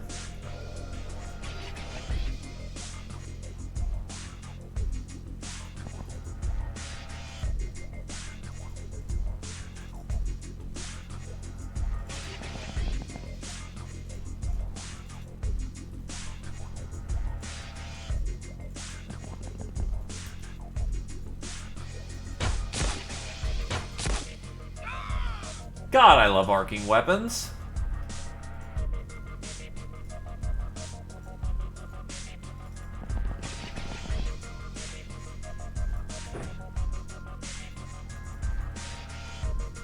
God, I love arcing weapons.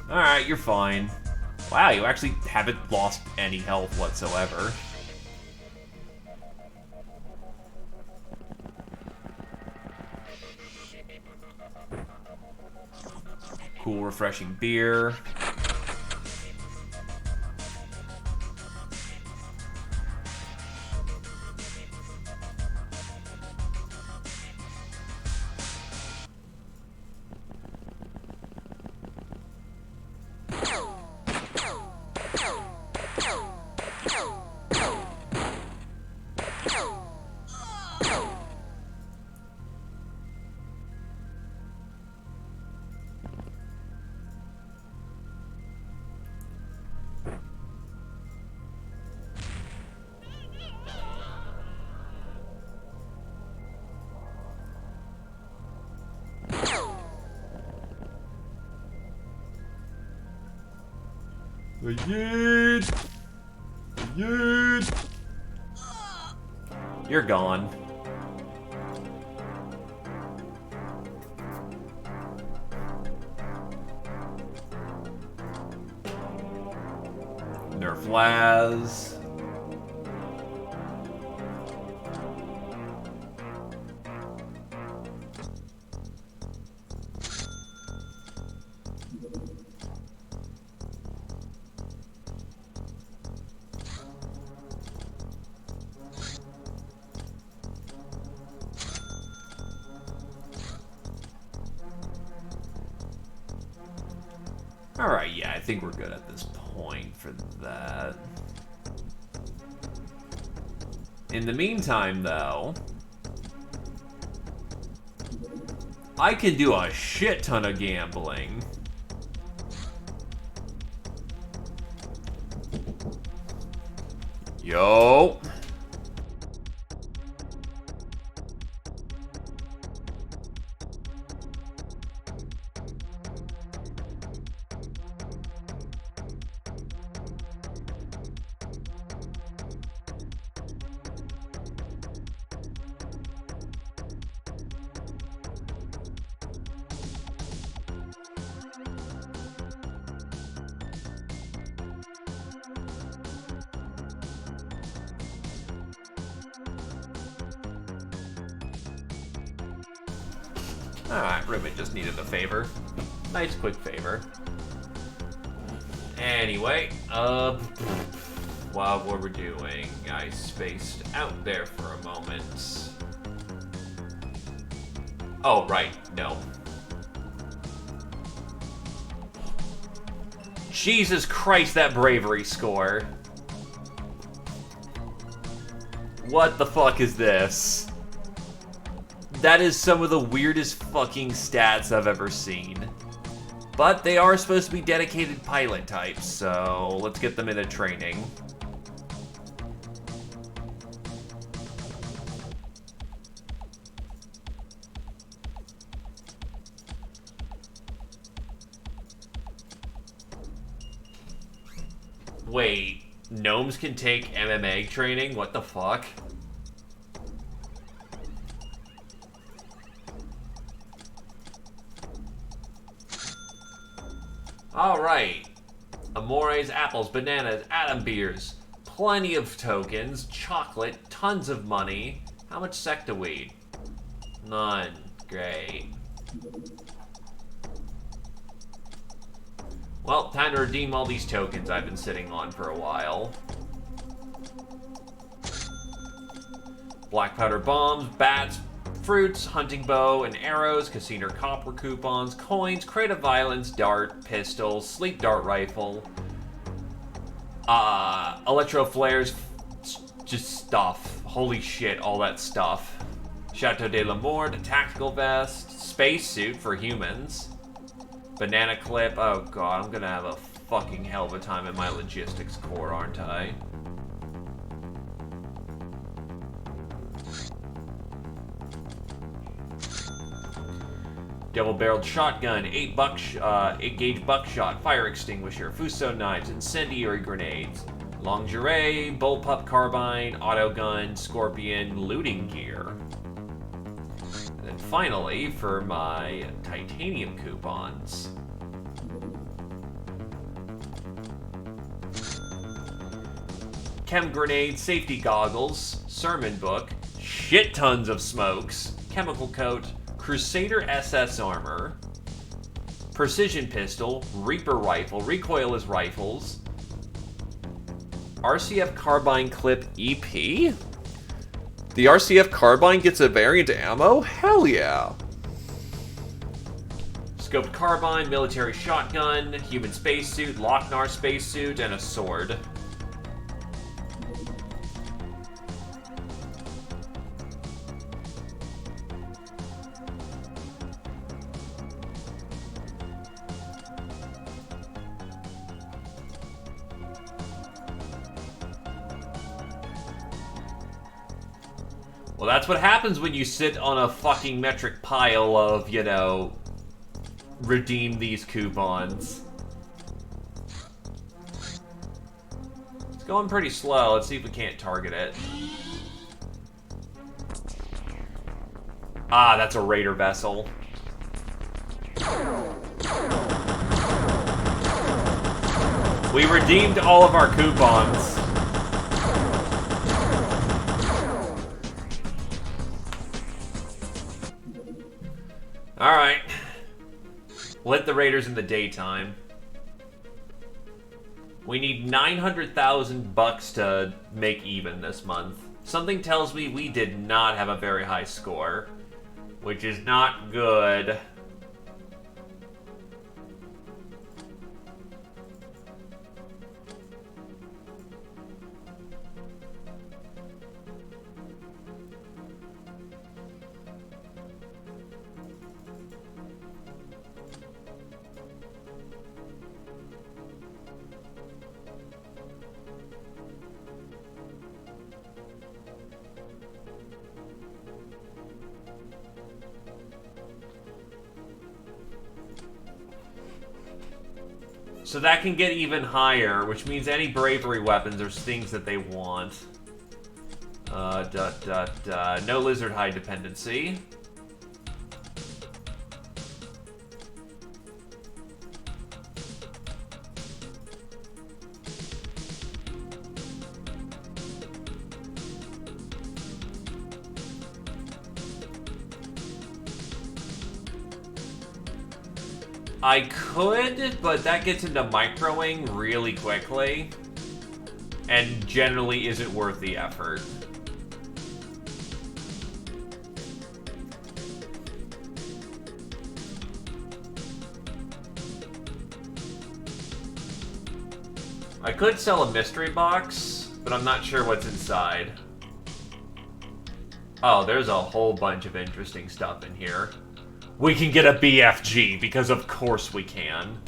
Alright, you're fine. Wow, you actually haven't lost any health whatsoever. Cool, refreshing beer. Yeet! Yeet! You're gone. Nerf Laz. Alright, yeah, I think we're good at this point for that. In the meantime, though, I can do a shit ton of gambling. Yo! Alright, Ribbit just needed a favor. Nice quick favor. Anyway, what were we doing? I spaced out there for a moment. Oh, right, no. Jesus Christ, that bravery score. What the fuck is this? That is some of the weirdest fucking stats I've ever seen. But they are supposed to be dedicated pilot types, so let's get them into training. Wait, gnomes can take MMA training? What the fuck? Alright. Amores, apples, bananas, atom beers. Plenty of tokens, chocolate, tons of money. How much sectaweed? None. Great. Well, time to redeem all these tokens I've been sitting on for a while. Black powder bombs, bats, fruits, hunting bow and arrows, casino copper coupons, coins, crate of violence, dart, pistol, sleep dart rifle, electro flares, just stuff. Holy shit, all that stuff. Chateau de la Morde, tactical vest, spacesuit for humans, banana clip. Oh god, I'm gonna have a fucking hell of a time in my logistics core, aren't I? Double-barreled shotgun, 8-gauge buckshot, fire extinguisher, Fuso knives, incendiary grenades, lingerie, bullpup carbine, autogun, scorpion, looting gear. And then finally, for my titanium coupons. Chem grenade, safety goggles, sermon book, shit tons of smokes, chemical coat, Crusader SS armor, precision pistol, Reaper rifle, recoilless rifles, RCF carbine clip EP? The RCF carbine gets a variant ammo? Hell yeah! Scoped carbine, military shotgun, human spacesuit, Lochnar spacesuit, and a sword. Well, that's what happens when you sit on a fucking metric pile of, you know, redeem these coupons. It's going pretty slow. Let's see if we can't target it. Ah, that's a raider vessel. We redeemed all of our coupons. Alright. Let the raiders in the daytime. We need 900,000 bucks to make even this month. Something tells me we did not have a very high score, which is not good. So that can get even higher, which means any bravery weapons are things that they want. No lizard hide dependency. I could, but that gets into microing really quickly, and generally isn't worth the effort. I could sell a mystery box, but I'm not sure what's inside. Oh, there's a whole bunch of interesting stuff in here. We can get a BFG, because of course we can.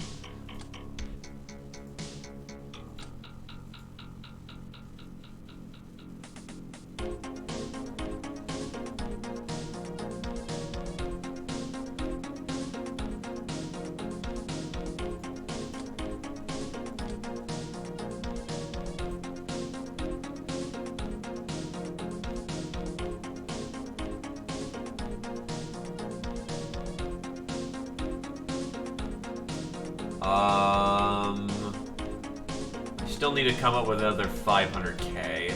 Still need to come up with another 500k.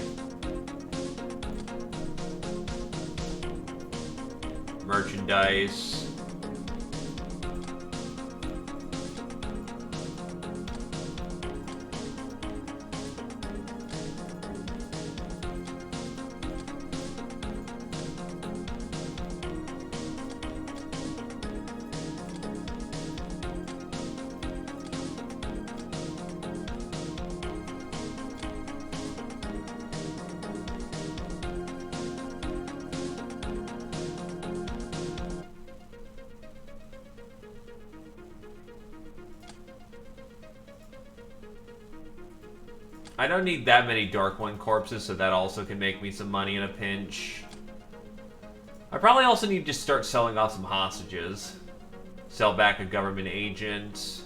Merchandise. I don't need that many Dark One corpses, so that also can make me some money in a pinch. I probably also need to start selling off some hostages. Sell back a government agent.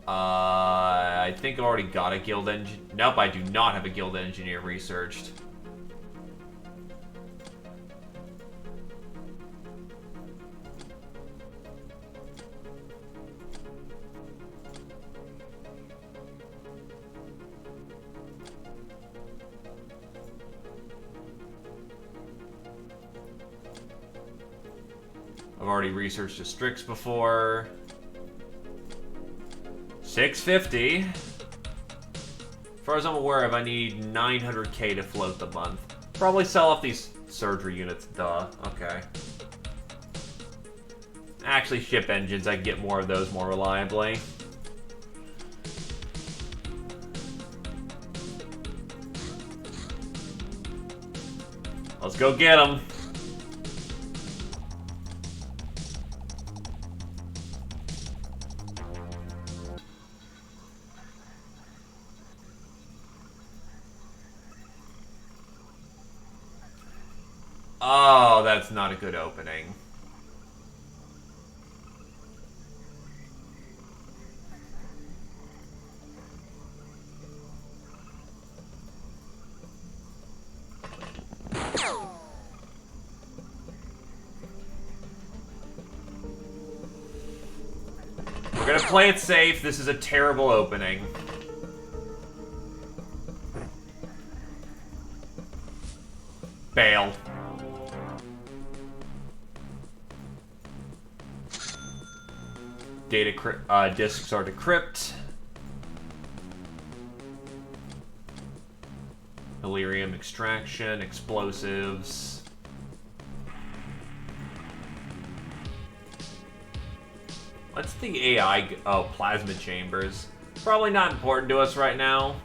I think I've already got a guild engine. Nope, I do not have a guild engineer researched. I've already researched districts before. 650. As far as I'm aware of, I need 900k to float the month. Probably sell off these surgery units, duh. Okay. Actually, ship engines, I can get more of those more reliably. Let's go get them. Oh, that's not a good opening. We're gonna play it safe. This is a terrible opening. Bail. Data disks are decrypt. Delirium extraction, explosives. What's the AI? Oh, plasma chambers. Probably not important to us right now.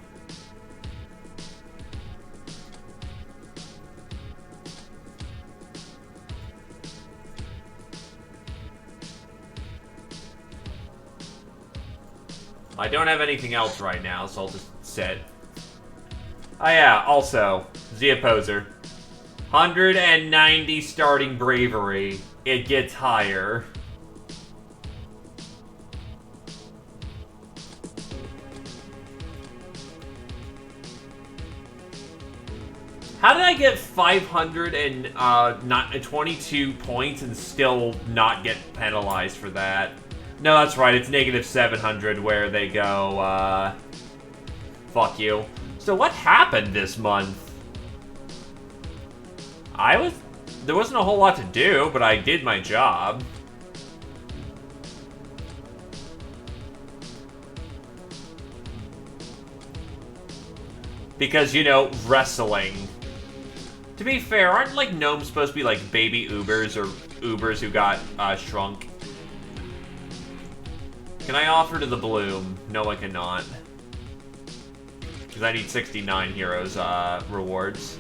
I don't have anything else right now, so I'll just sit. Oh yeah, also, Z Opposer. 190 starting bravery. It gets higher. How did I get 522 points and still not get penalized for that? No, that's right, it's negative 700 where they go, fuck you. So what happened this month? There wasn't a whole lot to do, but I did my job. Because, you know, wrestling. To be fair, aren't, like, gnomes supposed to be, like, baby Ubers or Ubers who got, shrunk? Can I offer to the Bloom? No, I cannot. Because I need 69 heroes, rewards.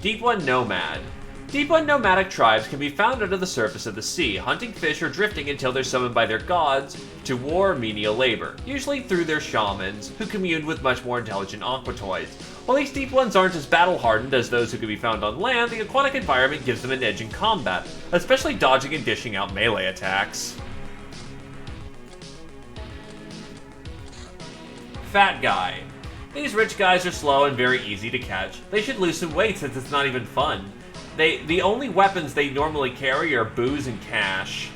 Deep One Nomad. Deep One nomadic tribes can be found under the surface of the sea, hunting fish or drifting until they're summoned by their gods to war or menial labor, usually through their shamans, who commune with much more intelligent aquatoids. While these Deep Ones aren't as battle-hardened as those who can be found on land, the aquatic environment gives them an edge in combat, especially dodging and dishing out melee attacks. Fat Guy. These rich guys are slow and very easy to catch. They should lose some weight since it's not even fun. The only weapons they normally carry are booze and cash.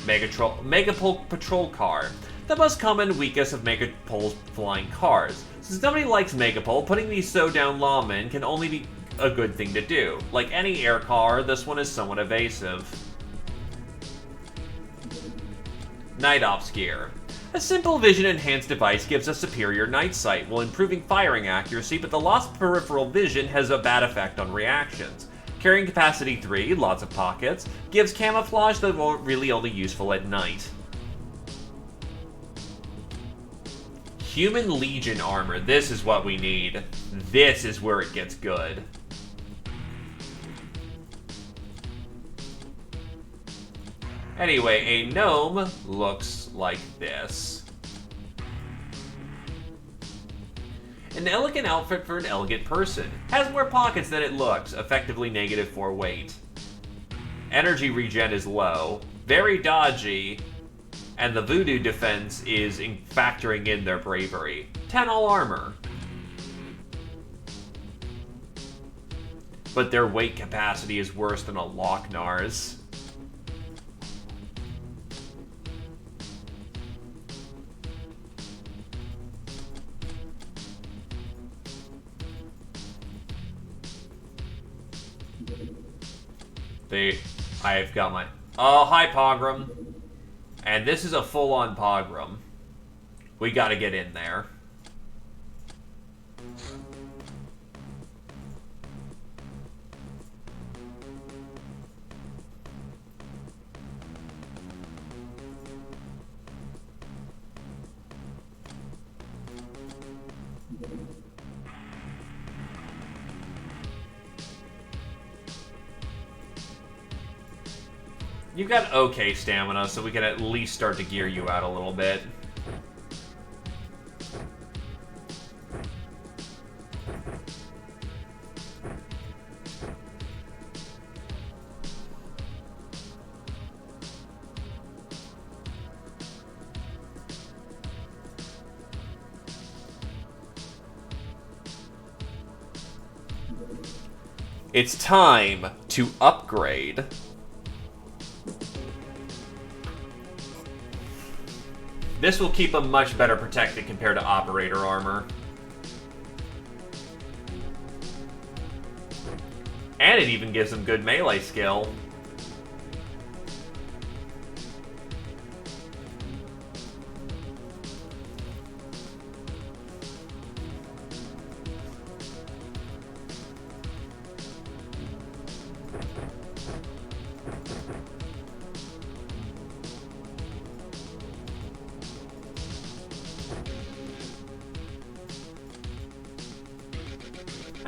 Megapole Patrol Car. The most common weakest of Megapole's flying cars. Since nobody likes Megapole, putting these so-down lawmen can only be a good thing to do. Like any air car, this one is somewhat evasive. Night Ops Gear. A simple vision-enhanced device gives us superior night sight while improving firing accuracy, but the lost peripheral vision has a bad effect on reactions. Carrying capacity 3, lots of pockets, gives camouflage though really only useful at night. Human Legion armor, this is what we need. This is where it gets good. Anyway, a gnome looks like this. An elegant outfit for an elegant person. Has more pockets than it looks, effectively -4 weight. Energy regen is low, very dodgy, and the voodoo defense is factoring in their bravery. 10 all armor. But their weight capacity is worse than a Locknar's. I've got my... Oh, hi, Pogrom. And this is a full-on Pogrom. We gotta get in there. You've got okay stamina, so we can at least start to gear you out a little bit. It's time to upgrade. This will keep them much better protected compared to operator armor. And it even gives them good melee skill.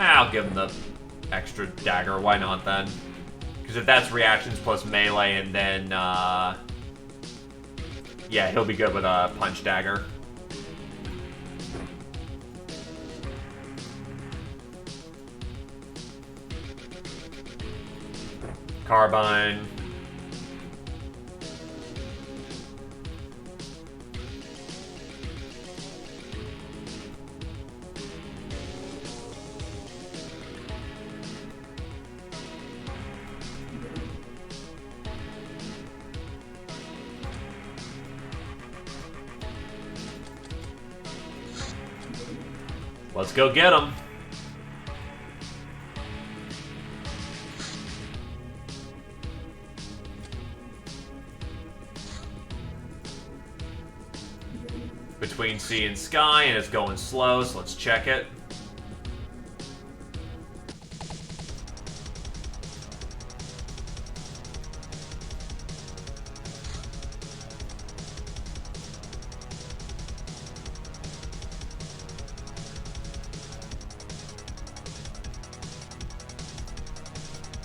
I'll give him the extra dagger. Why not then? Because if that's reactions plus melee and then, yeah, he'll be good with a punch dagger. Carbine. Let's go get him. Between sea and sky, and it's going slow, so let's check it.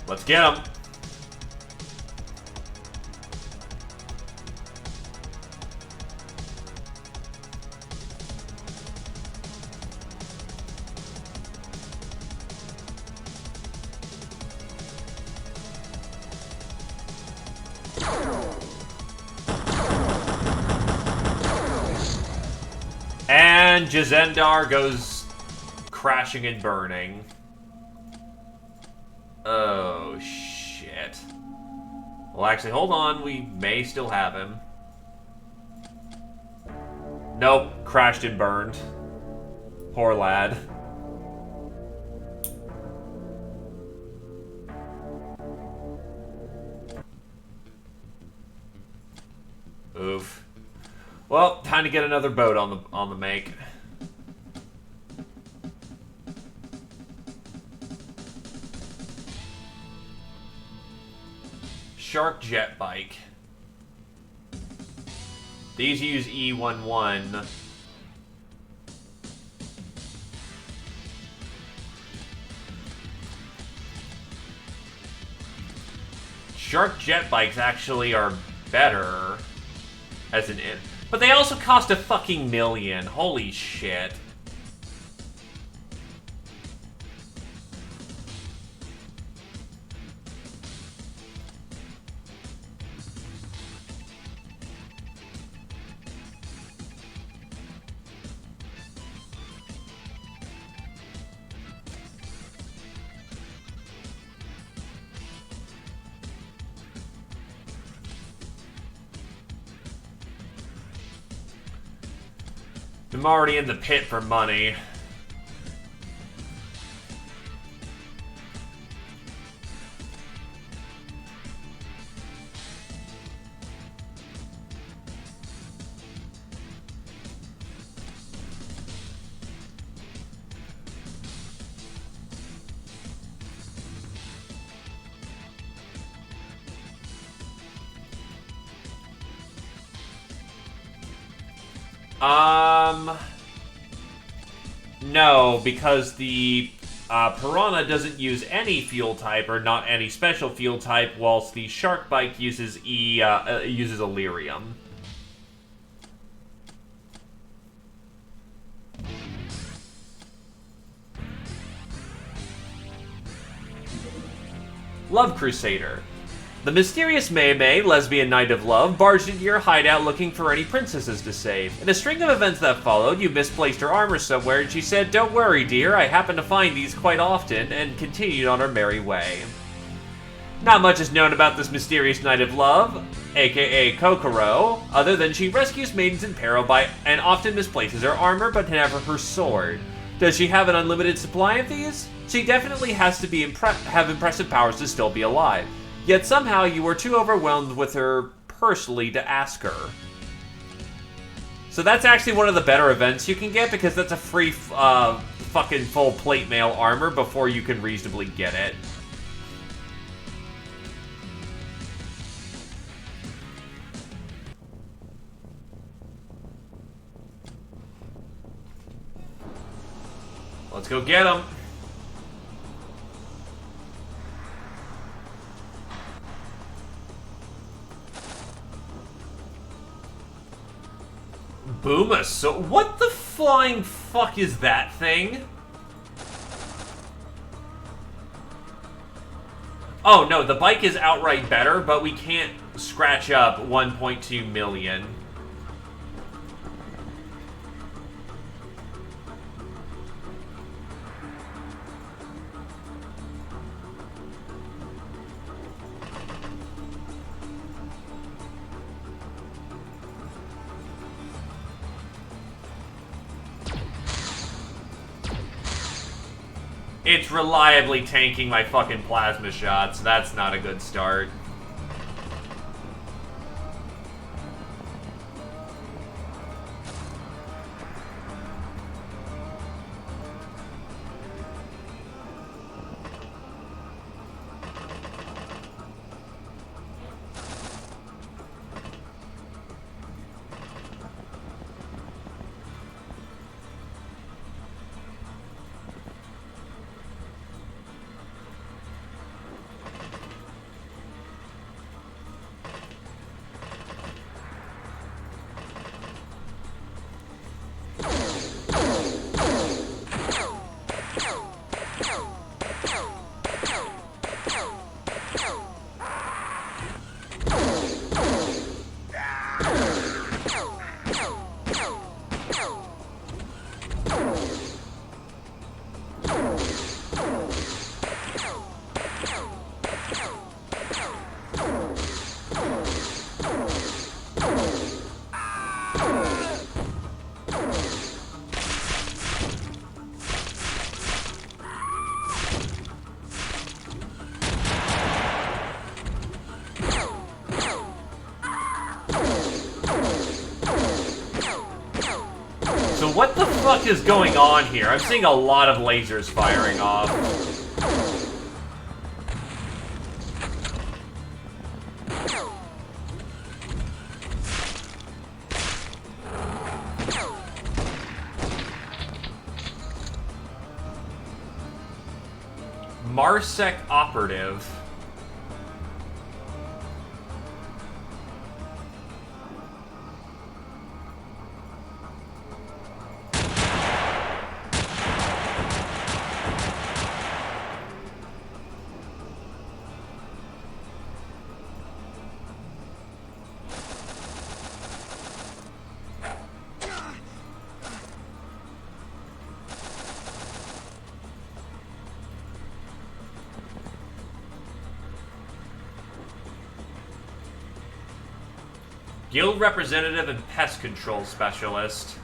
Let's get him. And Jazendar goes crashing and burning. Oh, shit. Well, actually, hold on. We may still have him. Nope. Crashed and burned. Poor lad. Oof. Well, time to get another boat on the make. Shark jet bike. These use E11. Shark jet bikes actually are better as an in. But they also cost a fucking million. Holy shit. I'm already in the pit for money. No, because the Piranha doesn't use any fuel type, or not any special fuel type, whilst the Shark Bike uses uses Illyrium. Love Crusader. The mysterious Mei Mei, lesbian knight of love, barged into your hideout looking for any princesses to save. In a string of events that followed, you misplaced her armor somewhere, and she said, "Don't worry, dear, I happen to find these quite often," and continued on her merry way. Not much is known about this mysterious knight of love, aka Kokoro, other than she rescues maidens in peril and often misplaces her armor, but never her sword. Does she have an unlimited supply of these? She definitely has to have impressive powers to still be alive. Yet somehow you were too overwhelmed with her personally to ask her. So that's actually one of the better events you can get, because that's a free fucking full plate mail armor before you can reasonably get it. Let's go get him. Boomer, so what the flying fuck is that thing? Oh no, the bike is outright better, but we can't scratch up 1.2 million. It's reliably tanking my fucking plasma shots. That's not a good start. fuck is going on here? I'm seeing a lot of lasers firing off. Marsec operative. Guild representative and pest control specialist.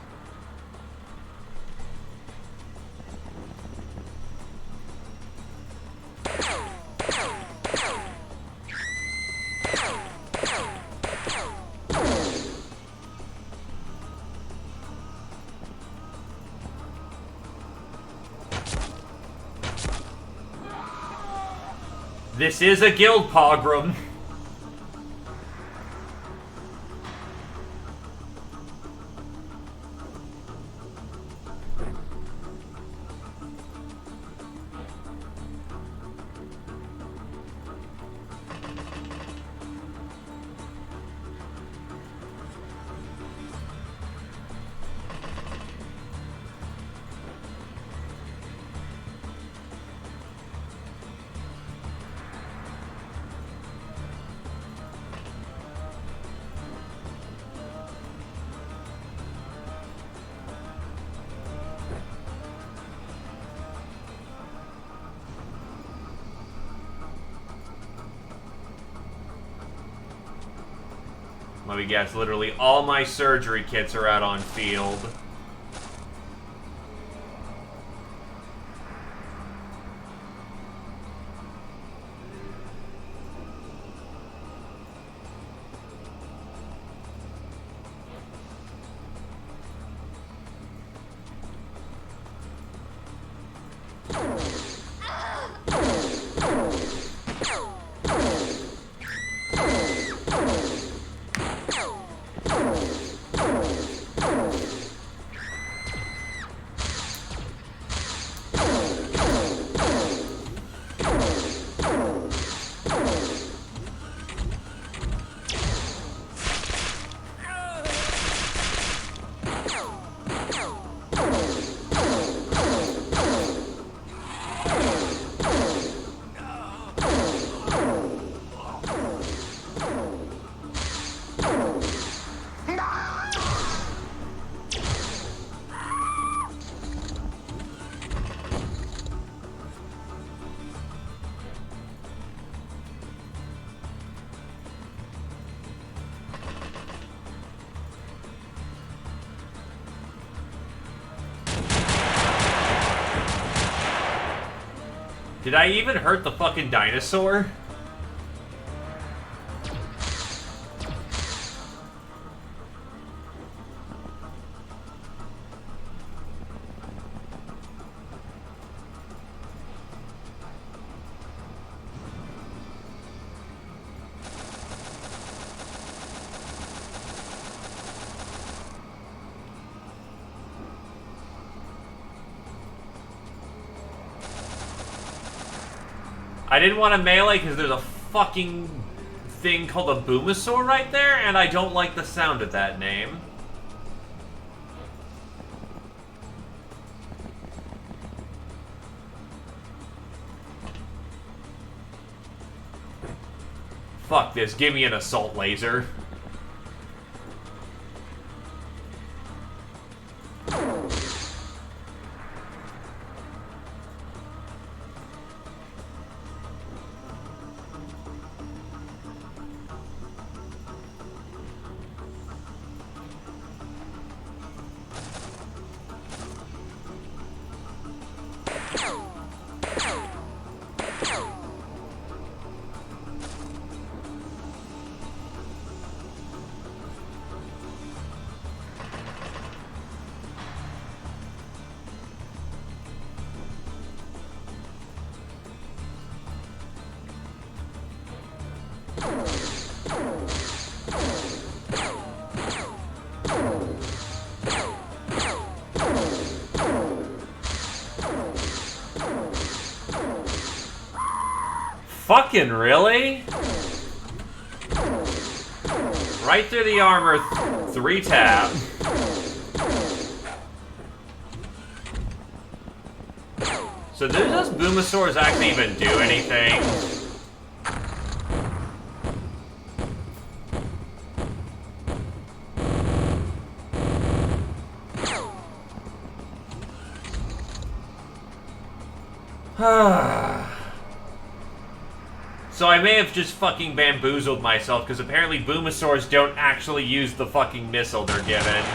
This is a guild pogrom. Let me guess, literally all my surgery kits are out on field. Did I even hurt the fucking dinosaur? I didn't want to melee because there's a fucking thing called a boomosaur right there, and I don't like the sound of that name. Fuck this, give me an assault laser. Fucking really? Right through the armor, 3 tap. So do those Boomosaurs actually even do anything? So I may have just fucking bamboozled myself, because apparently Boomosaurs don't actually use the fucking missile they're given.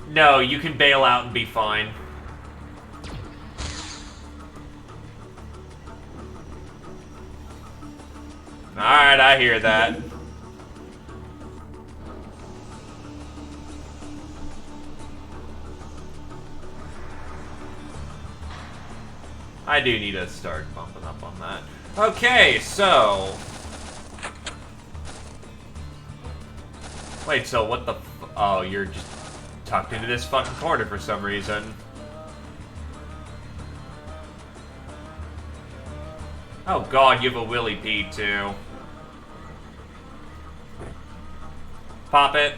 No, you can bail out and be fine. Alright, I hear that. I do need to start bumping up on that. Okay, so... Wait, so what the f- Oh, you're just tucked into this fucking corner for some reason. Oh god, you have a Willy Pete too. Pop it.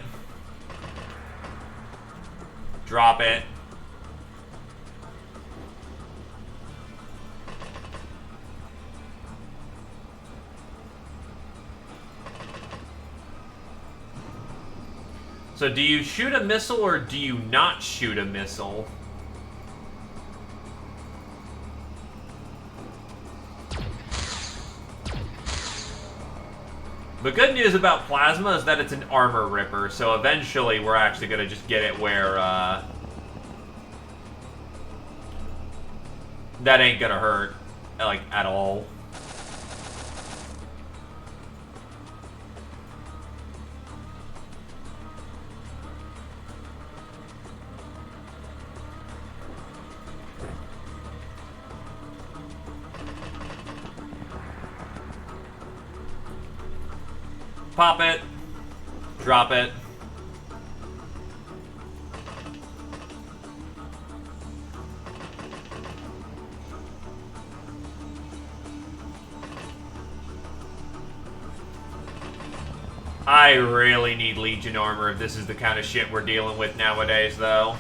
Drop it. So do you shoot a missile or do you not shoot a missile? The good news about Plasma is that it's an armor ripper, so eventually we're actually gonna just get it where, that ain't gonna hurt, like, at all. Pop it. Drop it. I really need Legion armor if this is the kind of shit we're dealing with nowadays, though.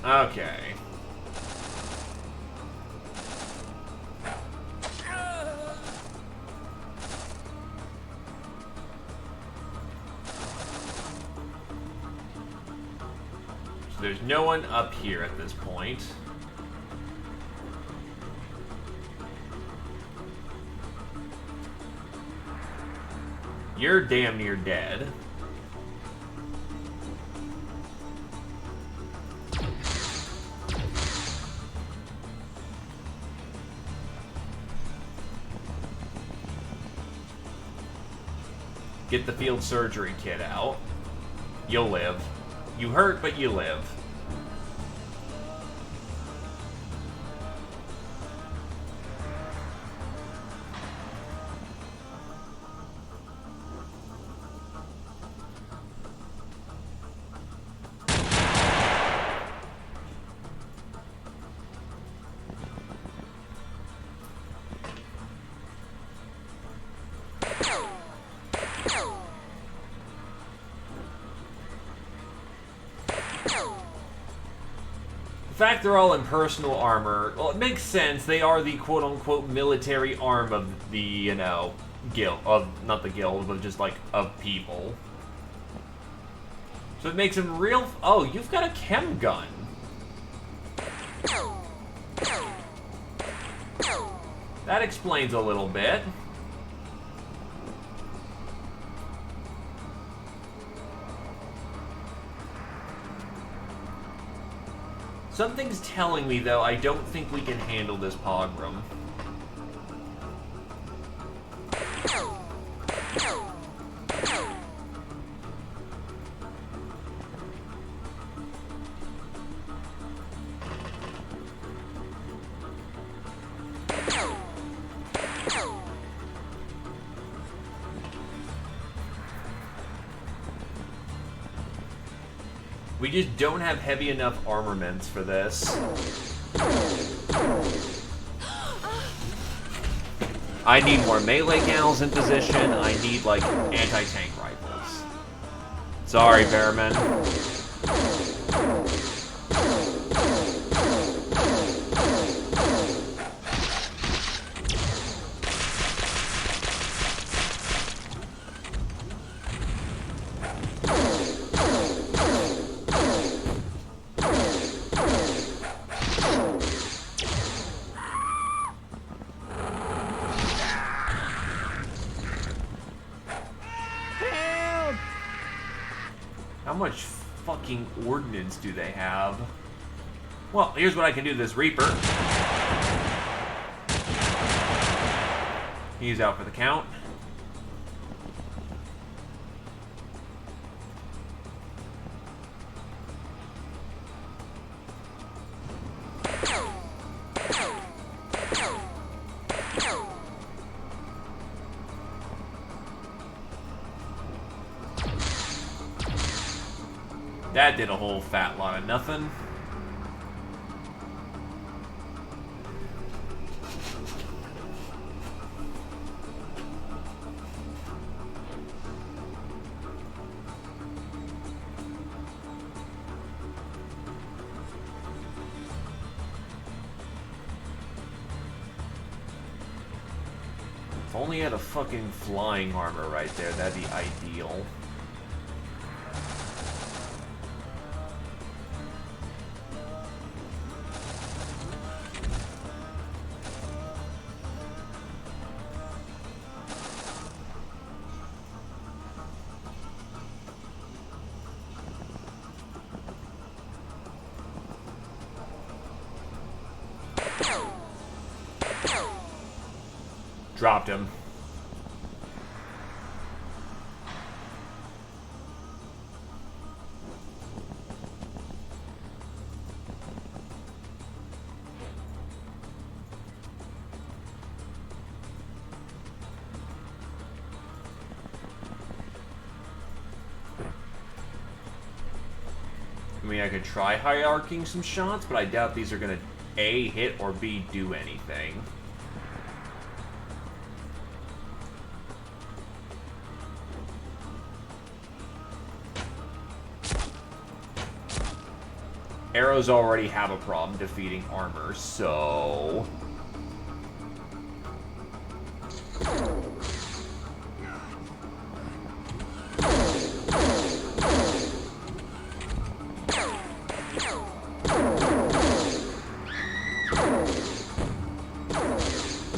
Okay. So there's no one up here at this point. You're damn near dead. Get the field surgery kit out. You'll live. You hurt, but you live. fact they're all in personal armor, well, it makes sense. They are the quote-unquote military arm of the, you know, guild. Of, not the guild, but just, like, of people. So it makes them real... Oh, you've got a chem gun. That explains a little bit. Something's telling me, though, I don't think we can handle this pogrom. We just don't have heavy enough armaments for this. I need more melee gals in position. I need, like, anti-tank rifles. Sorry, Bearman. How much fucking ordnance do they have? Well, here's what I can do to this Reaper. He's out for the count. That did a whole fat lot of nothing. If only had a fucking flying armor right there, that'd be ideal. Dropped him. I mean, I could try hierarching some shots, but I doubt these are gonna A, hit, or B, do anything. Arrows already have a problem defeating armor, so...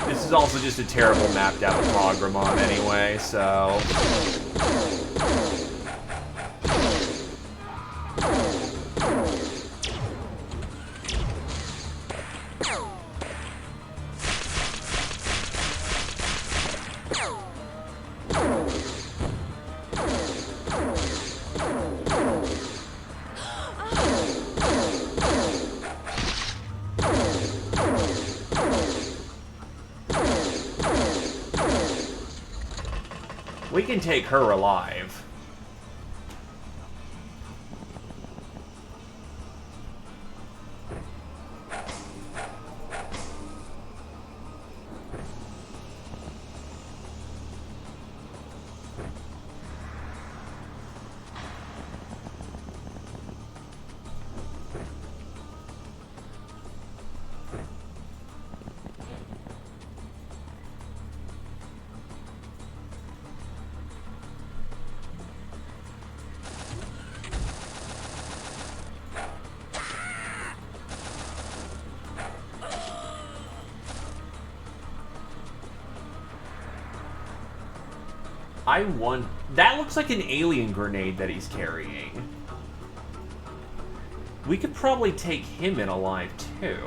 This is also just a terrible map to have a pogrom on anyway, so... We can take her alive. I want... That looks like an alien grenade that he's carrying. We could probably take him in alive, too.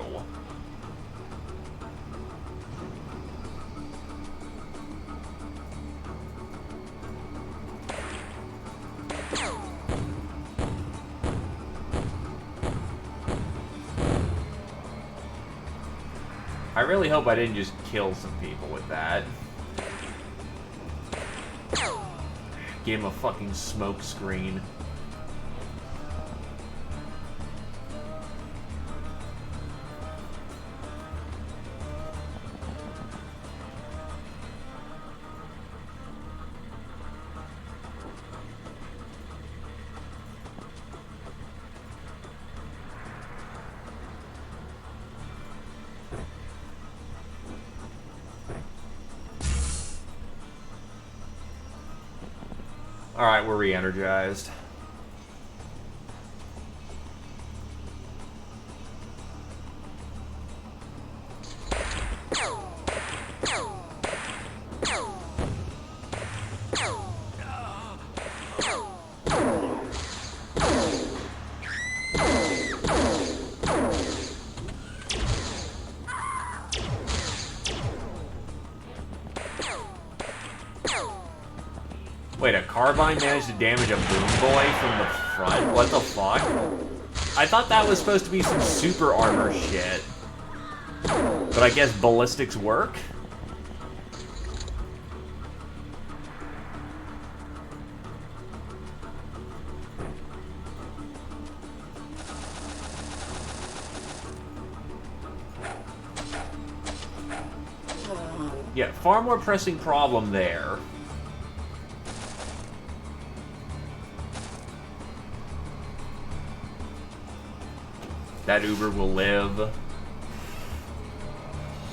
I really hope I didn't just kill some people with that. Gave him a fucking smoke screen. Alright, we're re-energized. Wait, a carbine managed to damage a boom boy from the front? What the fuck? I thought that was supposed to be some super armor shit. But I guess ballistics work? Yeah, far more pressing problem there. That Uber will live.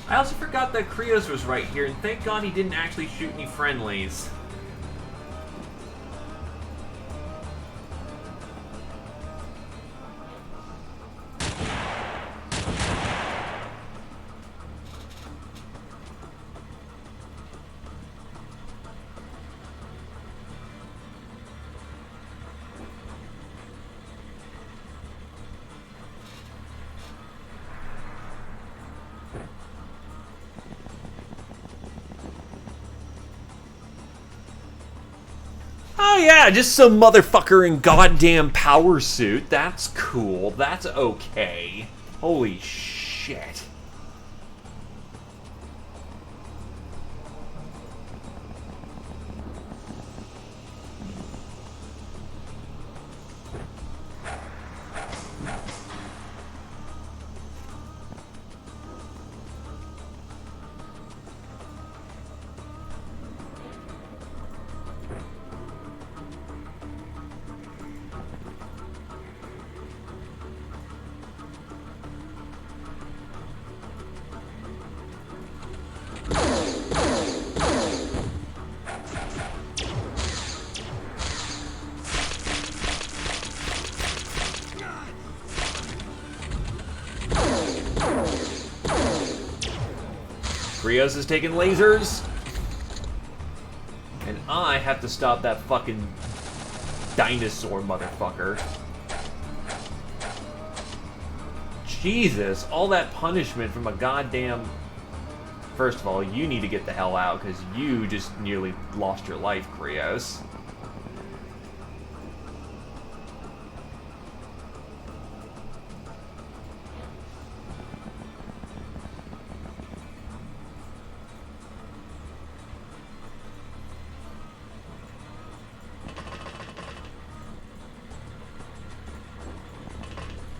I also forgot that XPiratez was right here, and thank God he didn't actually shoot any friendlies. Oh yeah, just some motherfucker in goddamn power suit. That's cool. That's okay. Holy shit. XPiratez is taking lasers. And I have to stop that fucking dinosaur motherfucker. Jesus, all that punishment from a goddamn... First of all, you need to get the hell out, because you just nearly lost your life, XPiratez.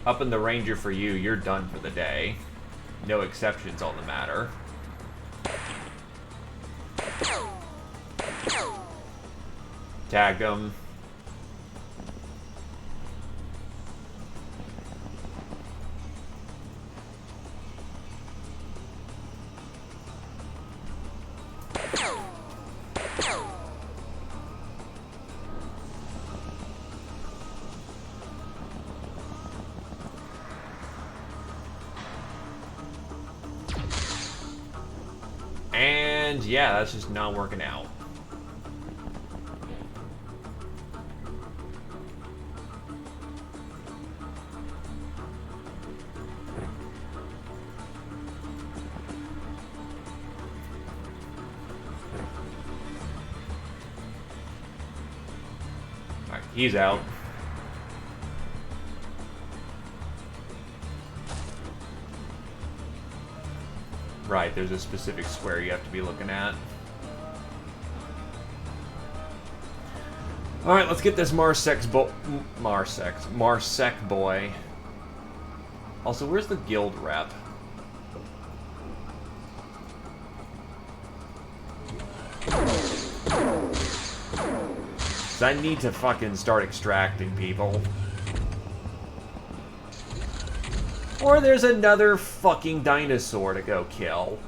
Up in the Ranger for you, you're done for the day. No exceptions on the matter. Tagged him. And yeah, that's just not working out. He's out. Right, there's a specific square you have to be looking at. Alright, let's get this Marsec boy. Also, where's the guild rep? I need to fucking start extracting people. Or there's another fucking dinosaur to go kill.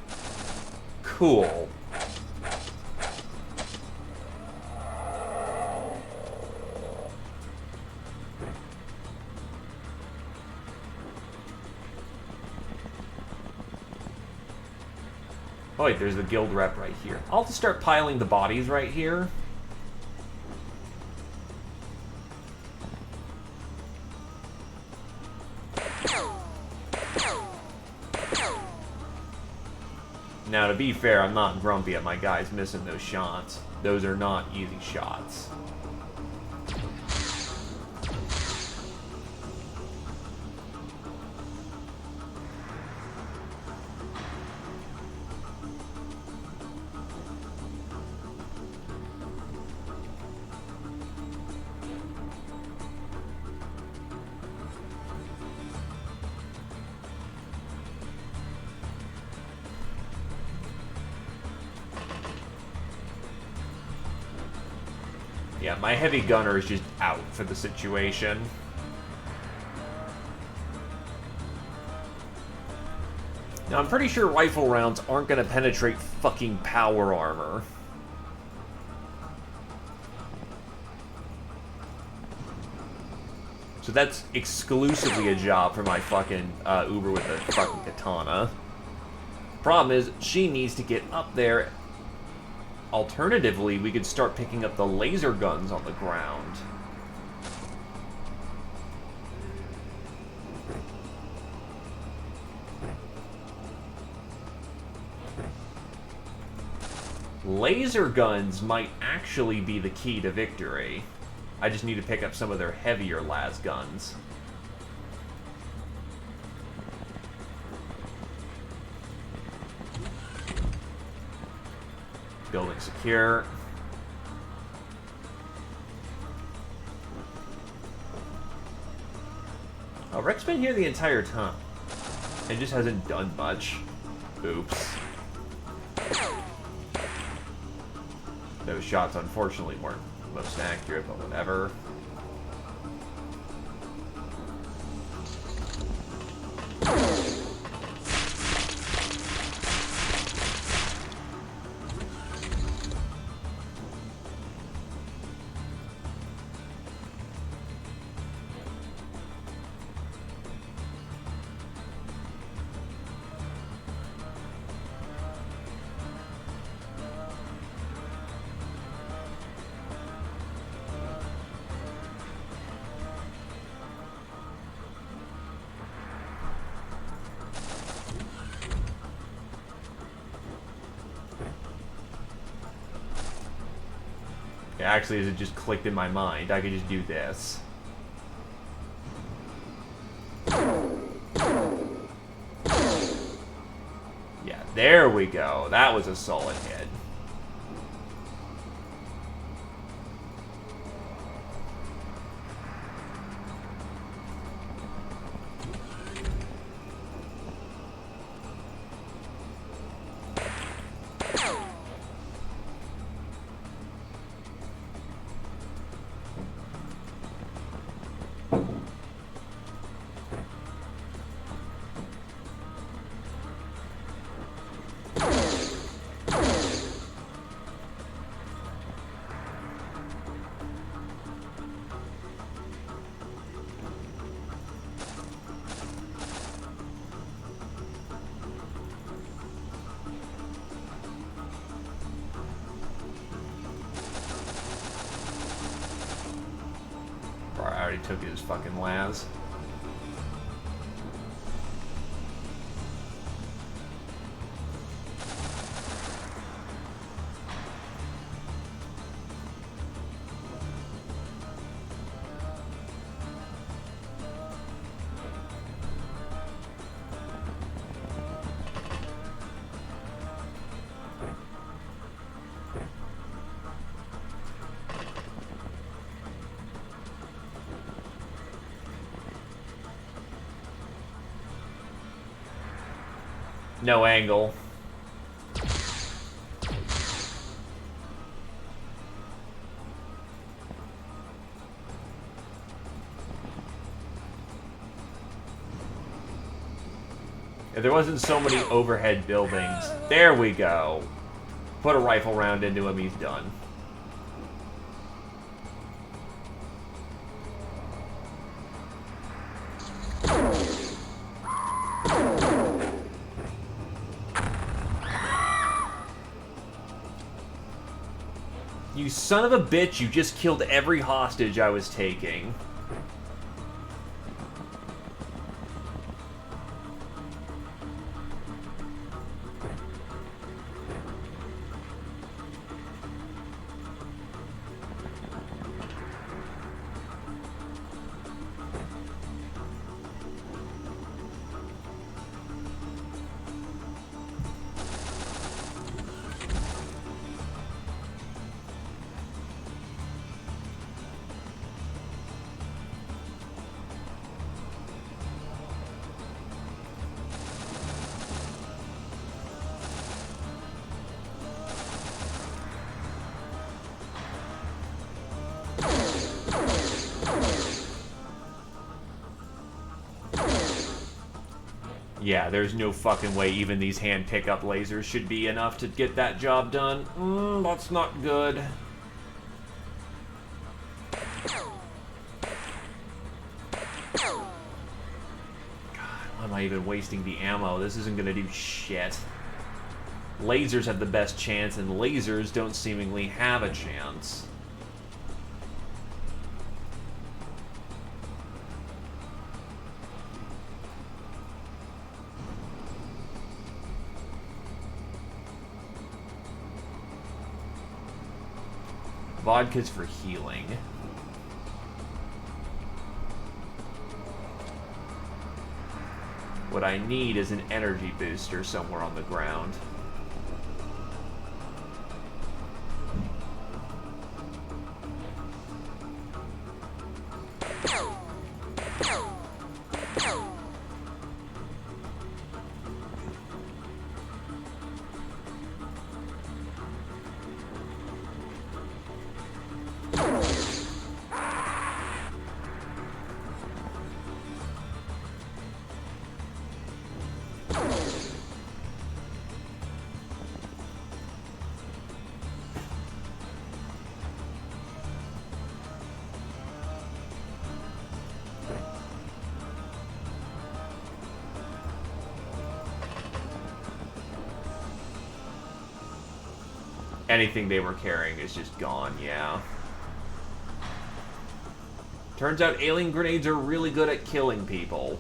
Cool. Oh wait, there's the guild rep right here. I'll just start piling the bodies right here. Now, to be fair, I'm not grumpy at my guys missing those shots. Those are not easy shots. Yeah, my heavy gunner is just out for the situation. Now, I'm pretty sure rifle rounds aren't going to penetrate fucking power armor. So that's exclusively a job for my fucking Uber with the fucking katana. Problem is, she needs to get up there. Alternatively, we could start picking up the laser guns on the ground. Laser guns might actually be the key to victory. I just need to pick up some of their heavier las guns. Building secure. Oh, Rick's been here the entire time. It just hasn't done much. Oops. Those shots, unfortunately, weren't most accurate, but whatever. Actually, as it just clicked in my mind, I could just do this. Yeah, there we go. That was a solid hit. I already took his fucking las. no angle. If there wasn't so many overhead buildings. There we go. Put a rifle round into him, he's done. You son of a bitch, you just killed every hostage I was taking. Yeah, there's no fucking way even these hand pickup lasers should be enough to get that job done. That's not good. God, why am I even wasting the ammo? This isn't gonna do shit. Lasers have the best chance, and lasers don't seemingly have a chance. Vodka's for healing. What I need is an energy booster somewhere on the ground. Anything they were carrying is just gone, yeah. Turns out alien grenades are really good at killing people.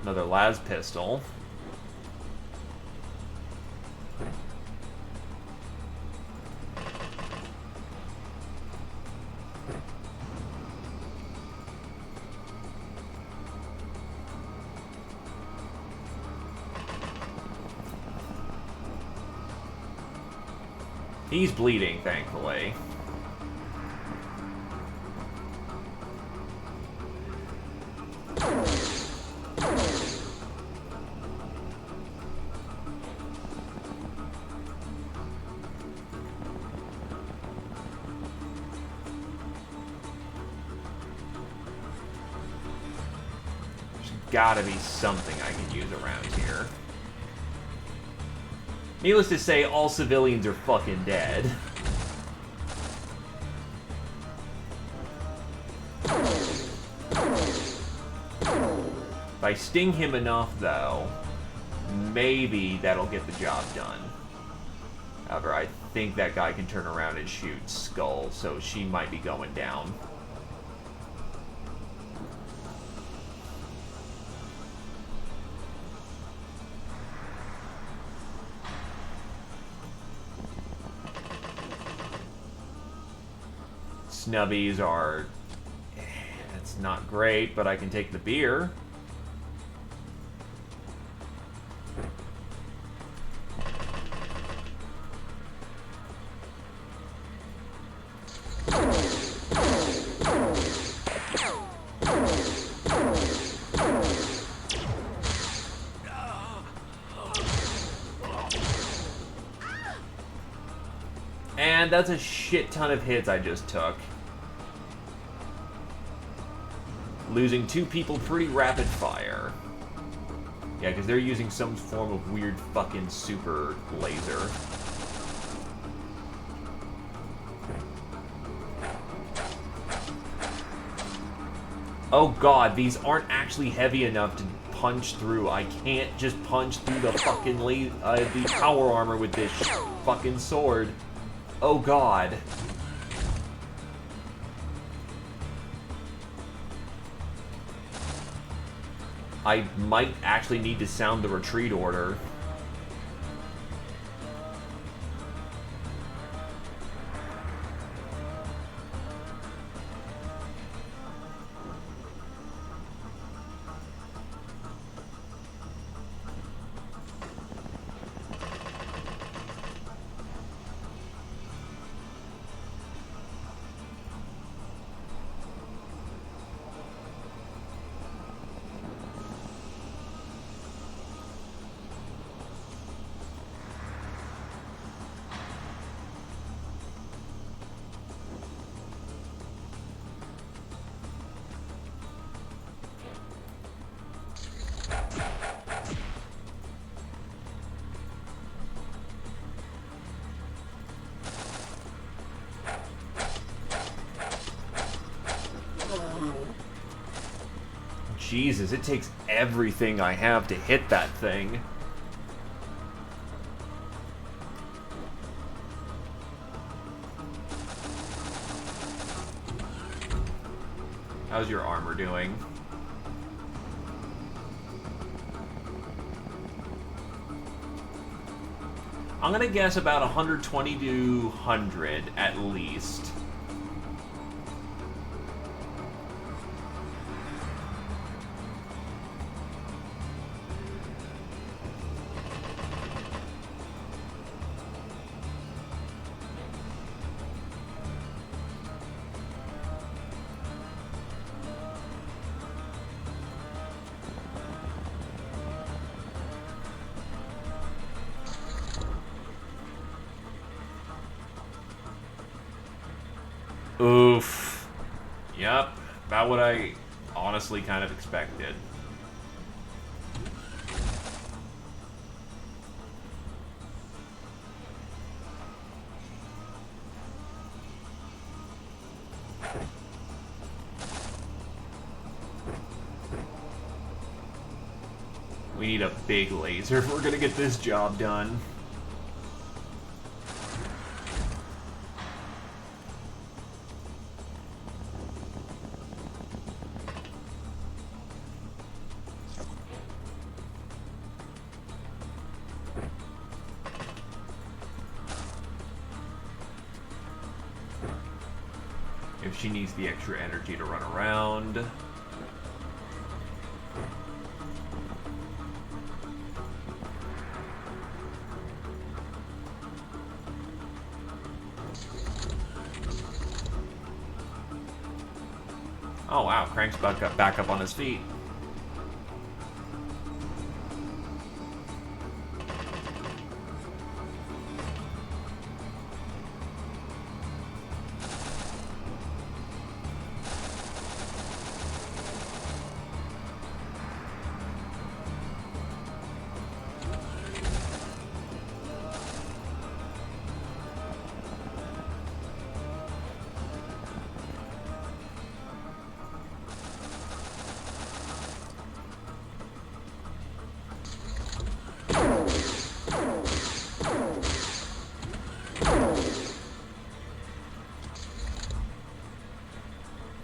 Another las pistol. He's bleeding, thankfully. Gotta be something I can use around here. Needless to say, all civilians are fucking dead. If I sting him enough, though, maybe that'll get the job done. However, I think that guy can turn around and shoot Skull, so she might be going down. snubbies are... It's not great, but I can take the beer. And that's a shit ton of hits I just took. Losing 2 people pretty rapid fire. Yeah, because they're using some form of weird fucking super laser. Oh god, these aren't actually heavy enough to punch through. I can't just punch through the fucking the power armor with this fucking sword. Oh god. I might actually need to sound the retreat order. Jesus, it takes everything I have to hit that thing. How's your armor doing? I'm gonna guess about 120 to 100 at least. Oof. Yep. About what I honestly kind of expected. We need a big laser if we're gonna get this job done. If she needs the extra energy to run around. Oh wow, Crank's back up on his feet.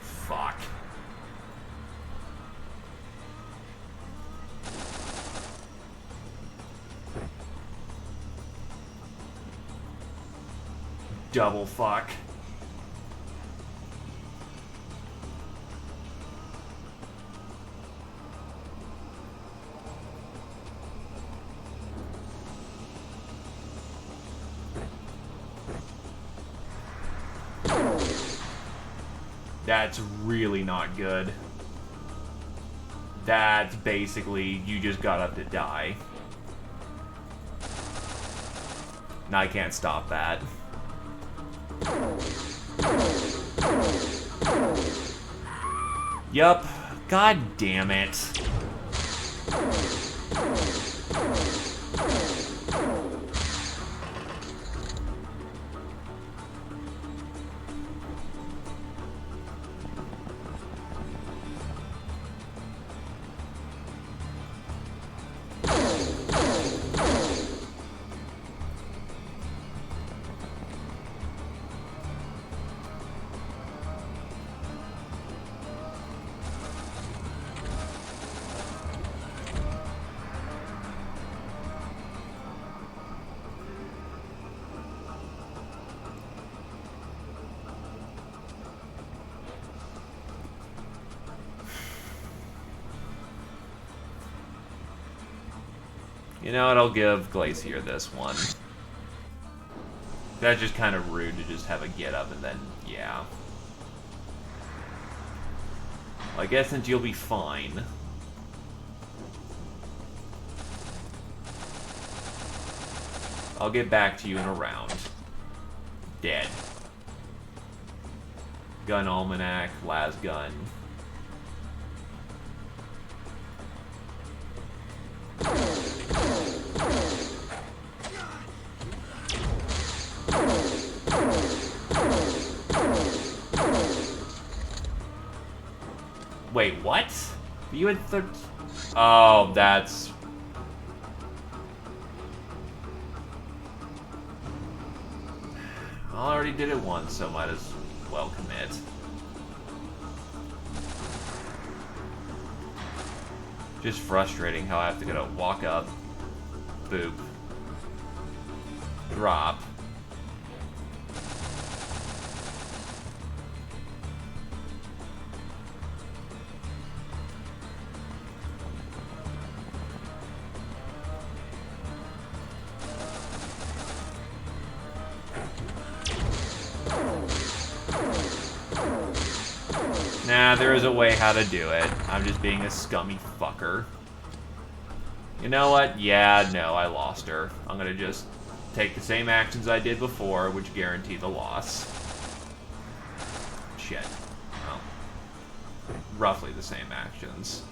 Fuck. Double fuck. That's really not good. That's basically, you just got up to die. And I can't stop that. Yup. God damn it. You know what, I'll give Glacier this one. That's just kind of rude to just have a get up and then, yeah. Well, I guess since you'll be fine. I'll get back to you in a round. Dead. Gun Almanac, Las Gun. Wait, what? You had 13? Oh, that's... I already did it once, so might as well commit. Just frustrating how I have to go to walk up, boop, drop. Nah, there is a way how to do it. I'm just being a scummy fucker. You know what? Yeah, no, I lost her. I'm gonna just take the same actions I did before, which guarantee the loss. Shit. Well, roughly the same actions.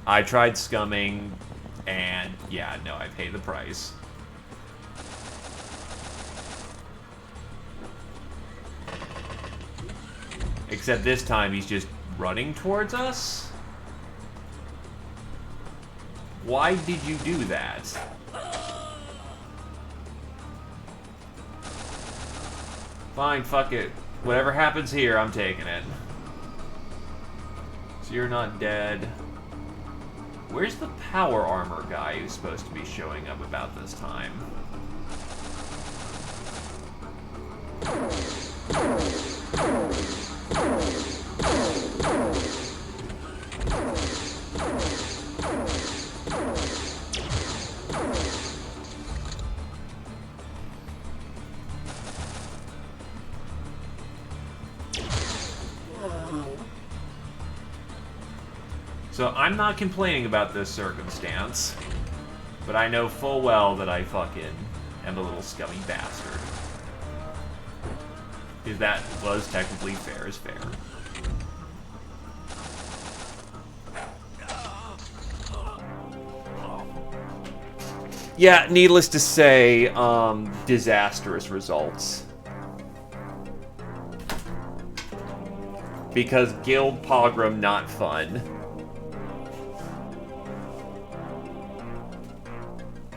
I tried scumming, and yeah, no, I pay the price. Except this time he's just running towards us? Why did you do that? Fine, fuck it. Whatever happens here, I'm taking it. So you're not dead. Where's the power armor guy who's supposed to be showing up about this time? So I'm not complaining about this circumstance, but I know full well that I fucking am a little scummy bastard. Because that was technically fair is fair. Yeah, needless to say, disastrous results. Because Guild Pogrom not fun.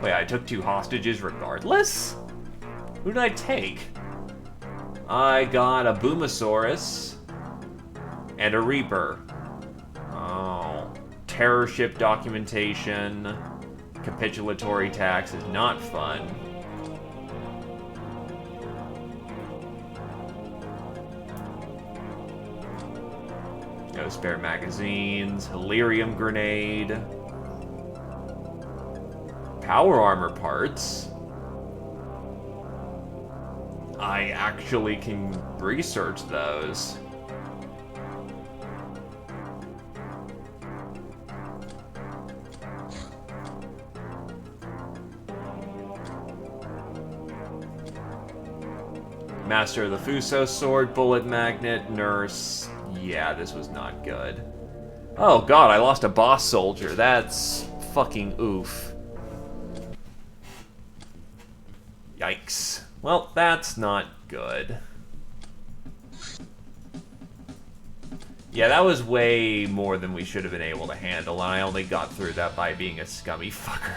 Wait, I took 2 hostages regardless? Who did I take? I got a Boomosaurus and a Reaper. Oh. Terror ship documentation. Capitulatory tax is not fun. No spare magazines. Hilarium grenade. power armor parts. I actually can research those. Master of the Fuso sword, bullet magnet, nurse. Yeah, this was not good. Oh god, I lost a boss soldier. That's fucking oof. Yikes. Well, that's not good. Yeah, that was way more than we should have been able to handle, and I only got through that by being a scummy fucker.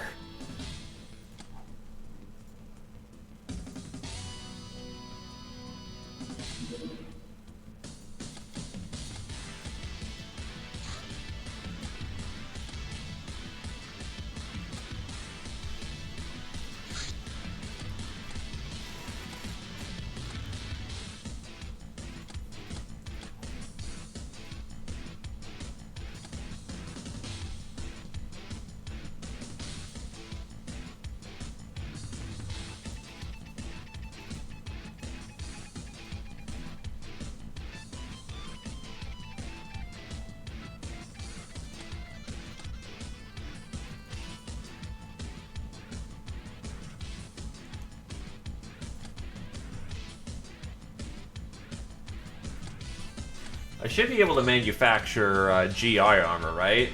I should be able to manufacture GI armor, right?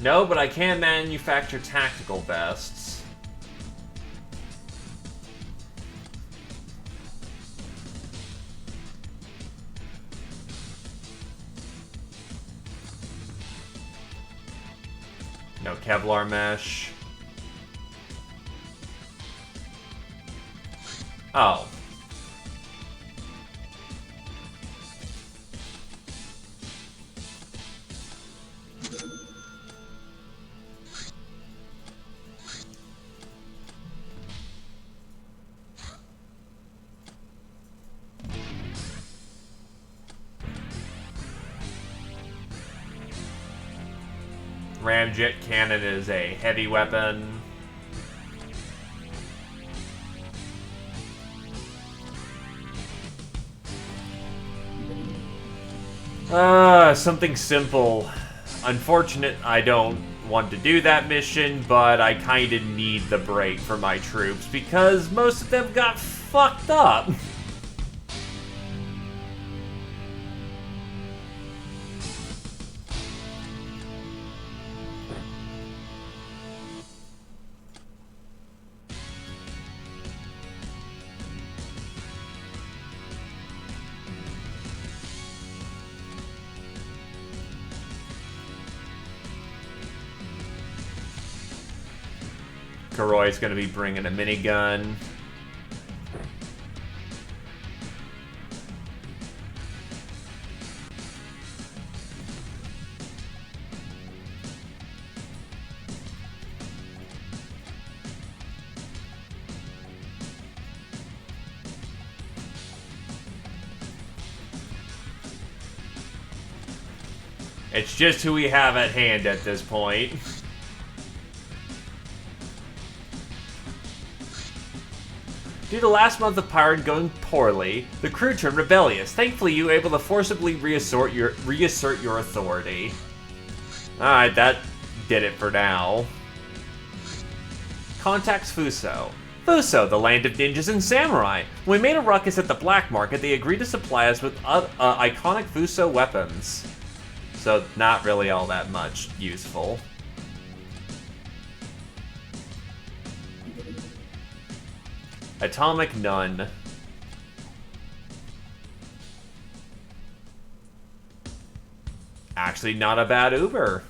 No, but I can manufacture tactical vests. No Kevlar mesh. Oh. Ramjet cannon is a heavy weapon. Something simple. Unfortunate I don't want to do that mission, but I kinda need the break for my troops because most of them got fucked up. Karoi's gonna be bringing a minigun. It's just who we have at hand at this point. Due to last month of pirate going poorly, the crew turned rebellious. Thankfully, you were able to forcibly reassert your authority. Alright, that did it for now. Contacts Fuso. Fuso, the land of ninjas and samurai. When we made a ruckus at the black market, they agreed to supply us with iconic Fuso weapons. So, not really all that much useful. Atomic Nun. Actually, not a bad Uber.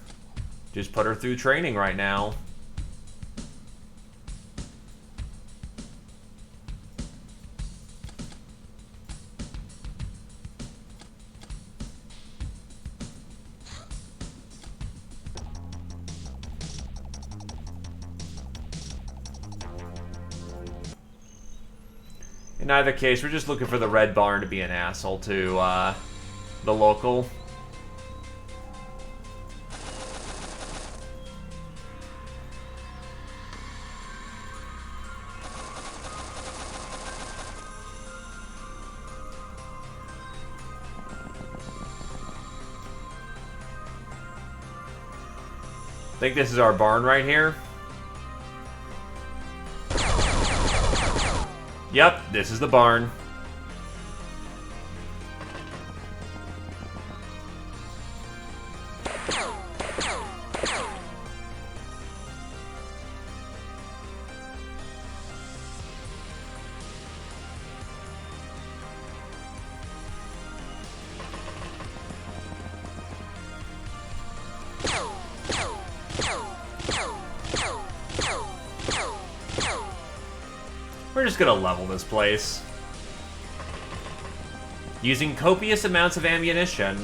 Just put her through training right now. In either case, we're just looking for the Red Barn to be an asshole to the local. think this is our barn right here. Yep, this is the barn. We're just gonna level this place. Using copious amounts of ammunition.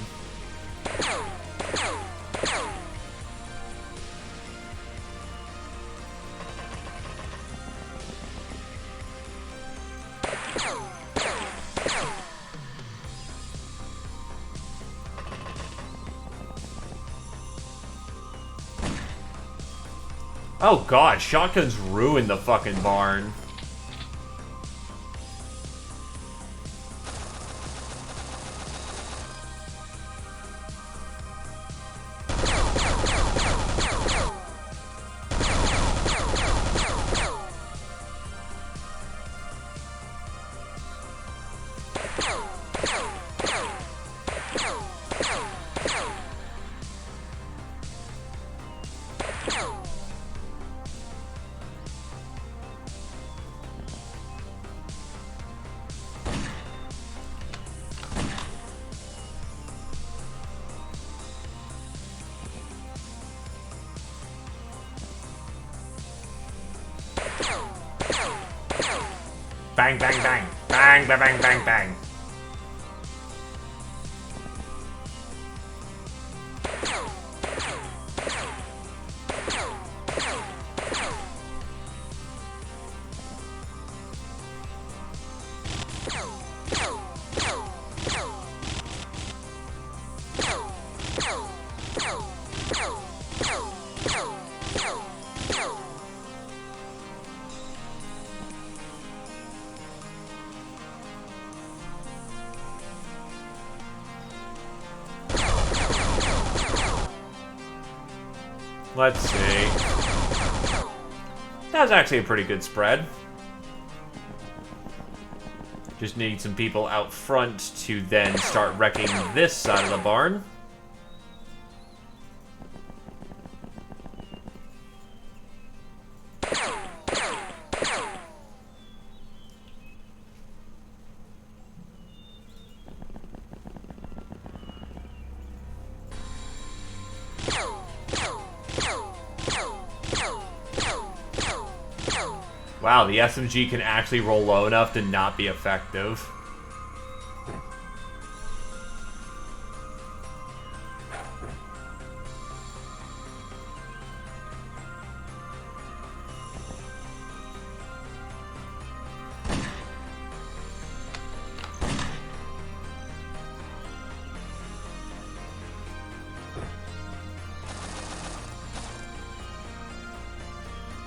Oh god, shotguns ruined the fucking barn. Bang, bang, bang. Bang, bang, bang, bang, bang. Let's see. That was actually a pretty good spread. Just need some people out front to then start wrecking this side of the barn. Wow, the SMG can actually roll low enough to not be effective.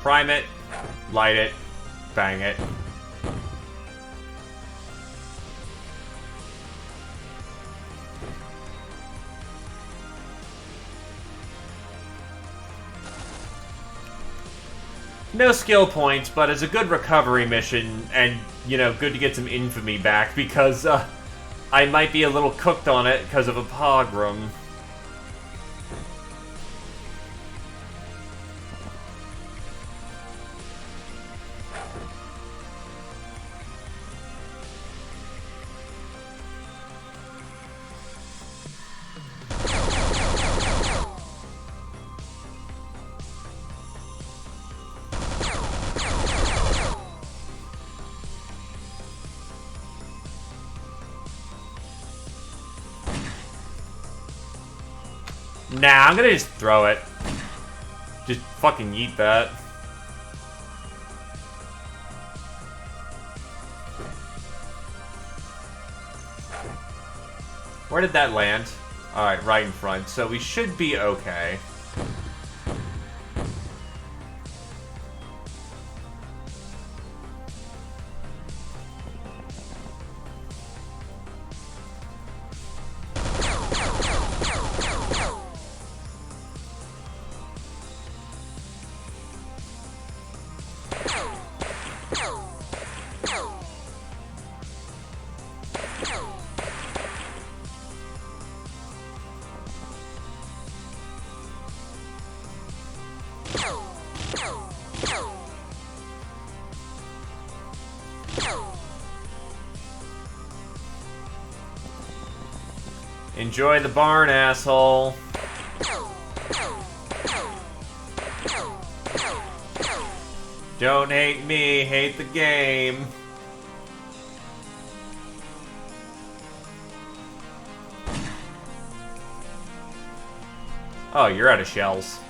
Prime it, light it, bang it. No skill points, but it's a good recovery mission, and, you know, good to get some infamy back, because, I might be a little cooked on it because of a pogrom. Nah, I'm gonna just throw it. Just fucking eat that. Where did that land? Alright, right in front. So we should be okay. Enjoy the barn, asshole. Don't hate me, hate the game. Oh, you're out of shells.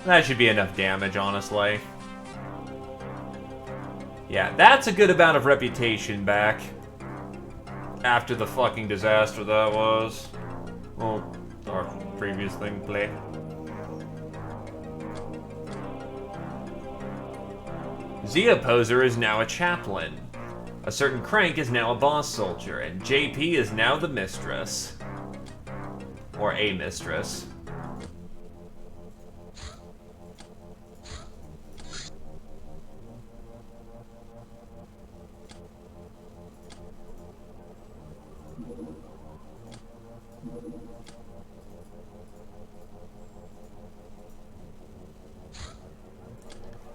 That should be enough damage, honestly. Yeah, that's a good amount of reputation back. After the fucking disaster that was. Well, our previous thing play. Zia Poser is now a chaplain. A certain Crank is now a boss soldier, and JP is now the mistress. Or a mistress.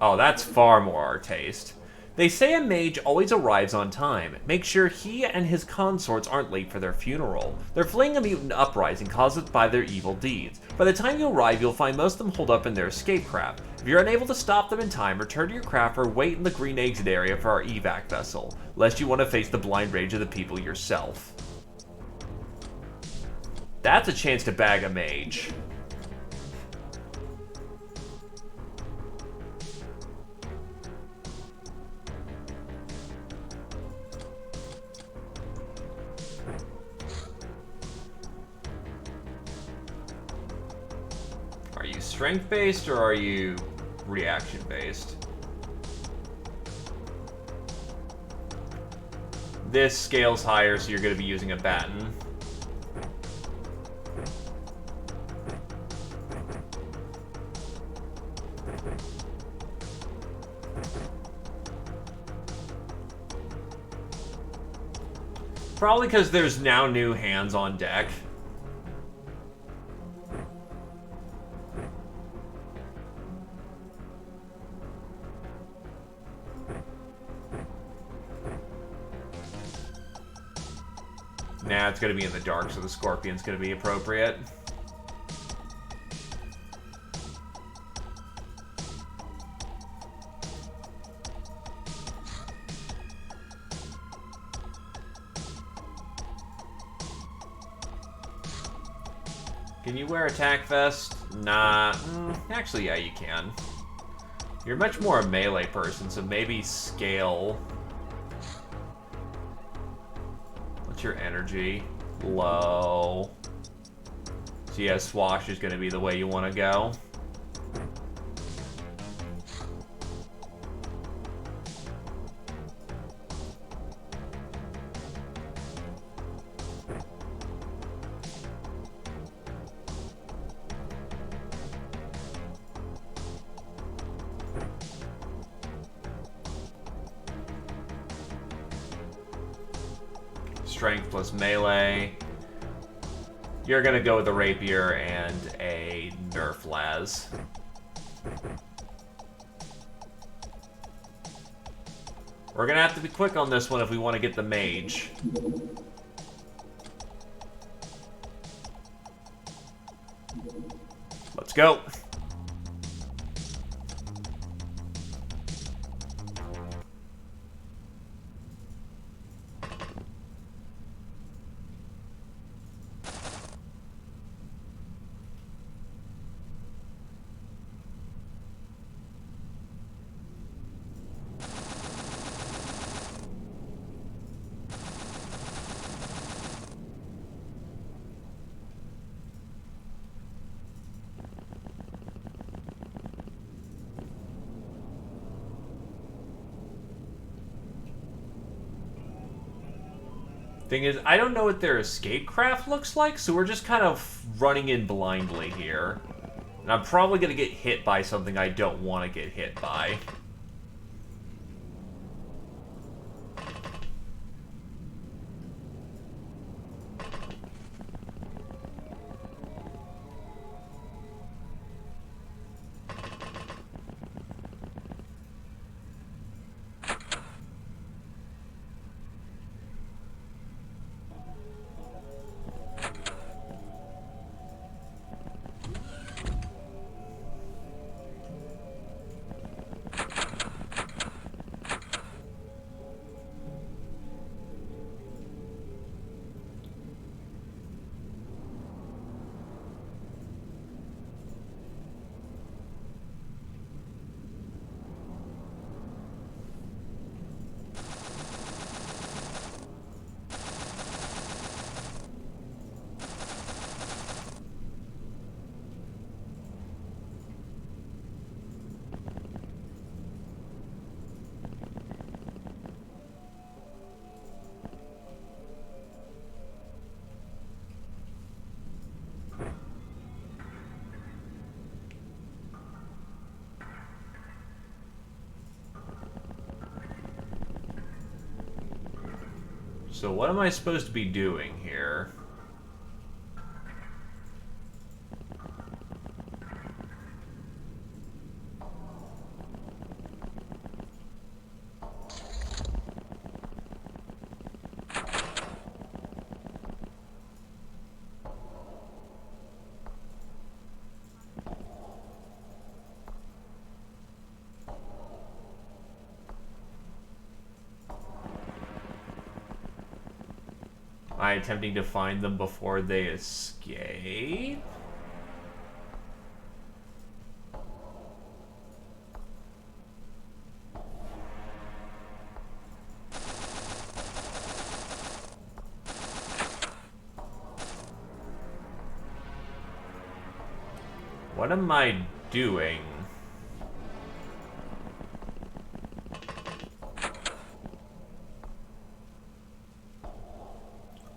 Oh, that's far more our taste. They say a mage always arrives on time. Make sure he and his consorts aren't late for their funeral. They're fleeing a mutant uprising caused by their evil deeds. By the time you arrive, you'll find most of them holed up in their escape craft. If you're unable to stop them in time, return to your craft or wait in the green exit area for our evac vessel, lest you want to face the blind rage of the people yourself. That's a chance to bag a mage. Are you strength-based or are you reaction-based? This scales higher, so you're going to be using a baton. Probably because there's now new hands on deck. Nah, it's gonna be in the dark, so the Scorpion's gonna be appropriate. Can you wear attack vest? Nah. Actually, yeah, you can. You're much more a melee person, so maybe scale. What's your energy? Low. So yeah, Swash is going to be the way you want to go. Strength plus melee. You're gonna go with a rapier and a nerf las. We're gonna have to be quick on this one if we want to get the mage. Let's go. Thing is, I don't know what their escape craft looks like, so we're just kind of running in blindly here. And I'm probably going to get hit by something I don't want to get hit by. So what am I supposed to be doing here? Am I attempting to find them before they escape? What am I doing?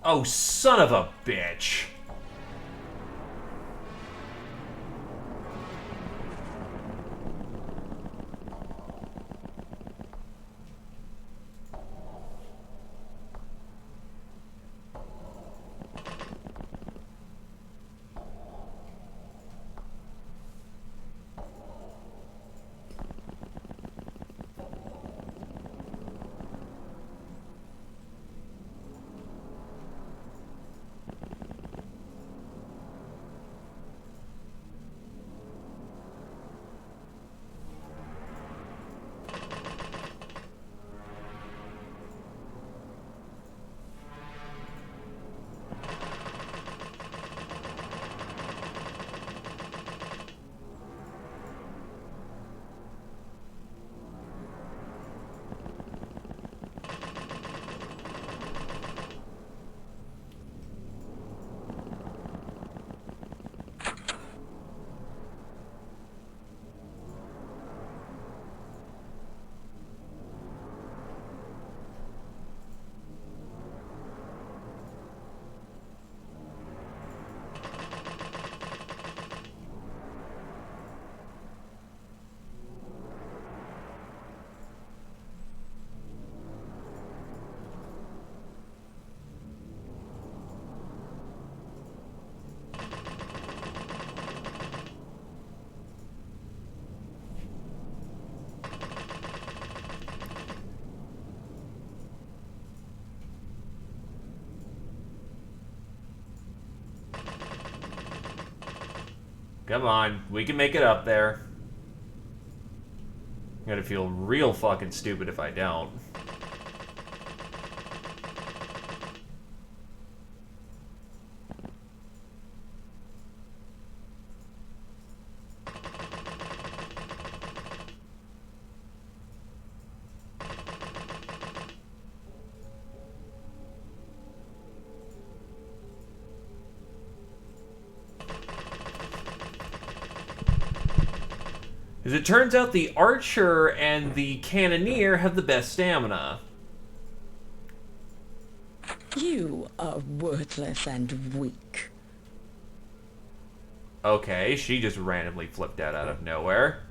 Oh, son of a bitch! Come on, we can make it up there. I'm gonna feel real fucking stupid if I don't. As it turns out, the archer and the cannoneer have the best stamina. You are worthless and weak. Okay, she just randomly flipped out of nowhere.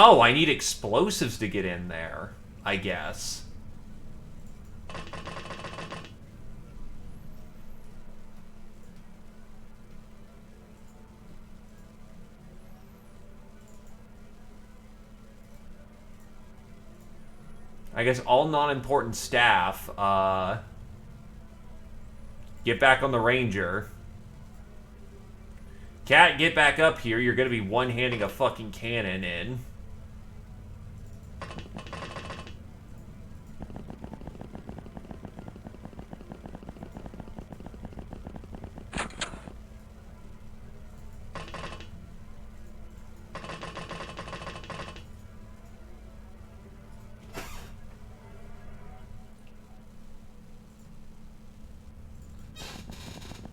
Oh, I need explosives to get in there, I guess. I guess all non-important staff, get back on the Ranger. Cat, get back up here. You're gonna be one-handing a fucking cannon in.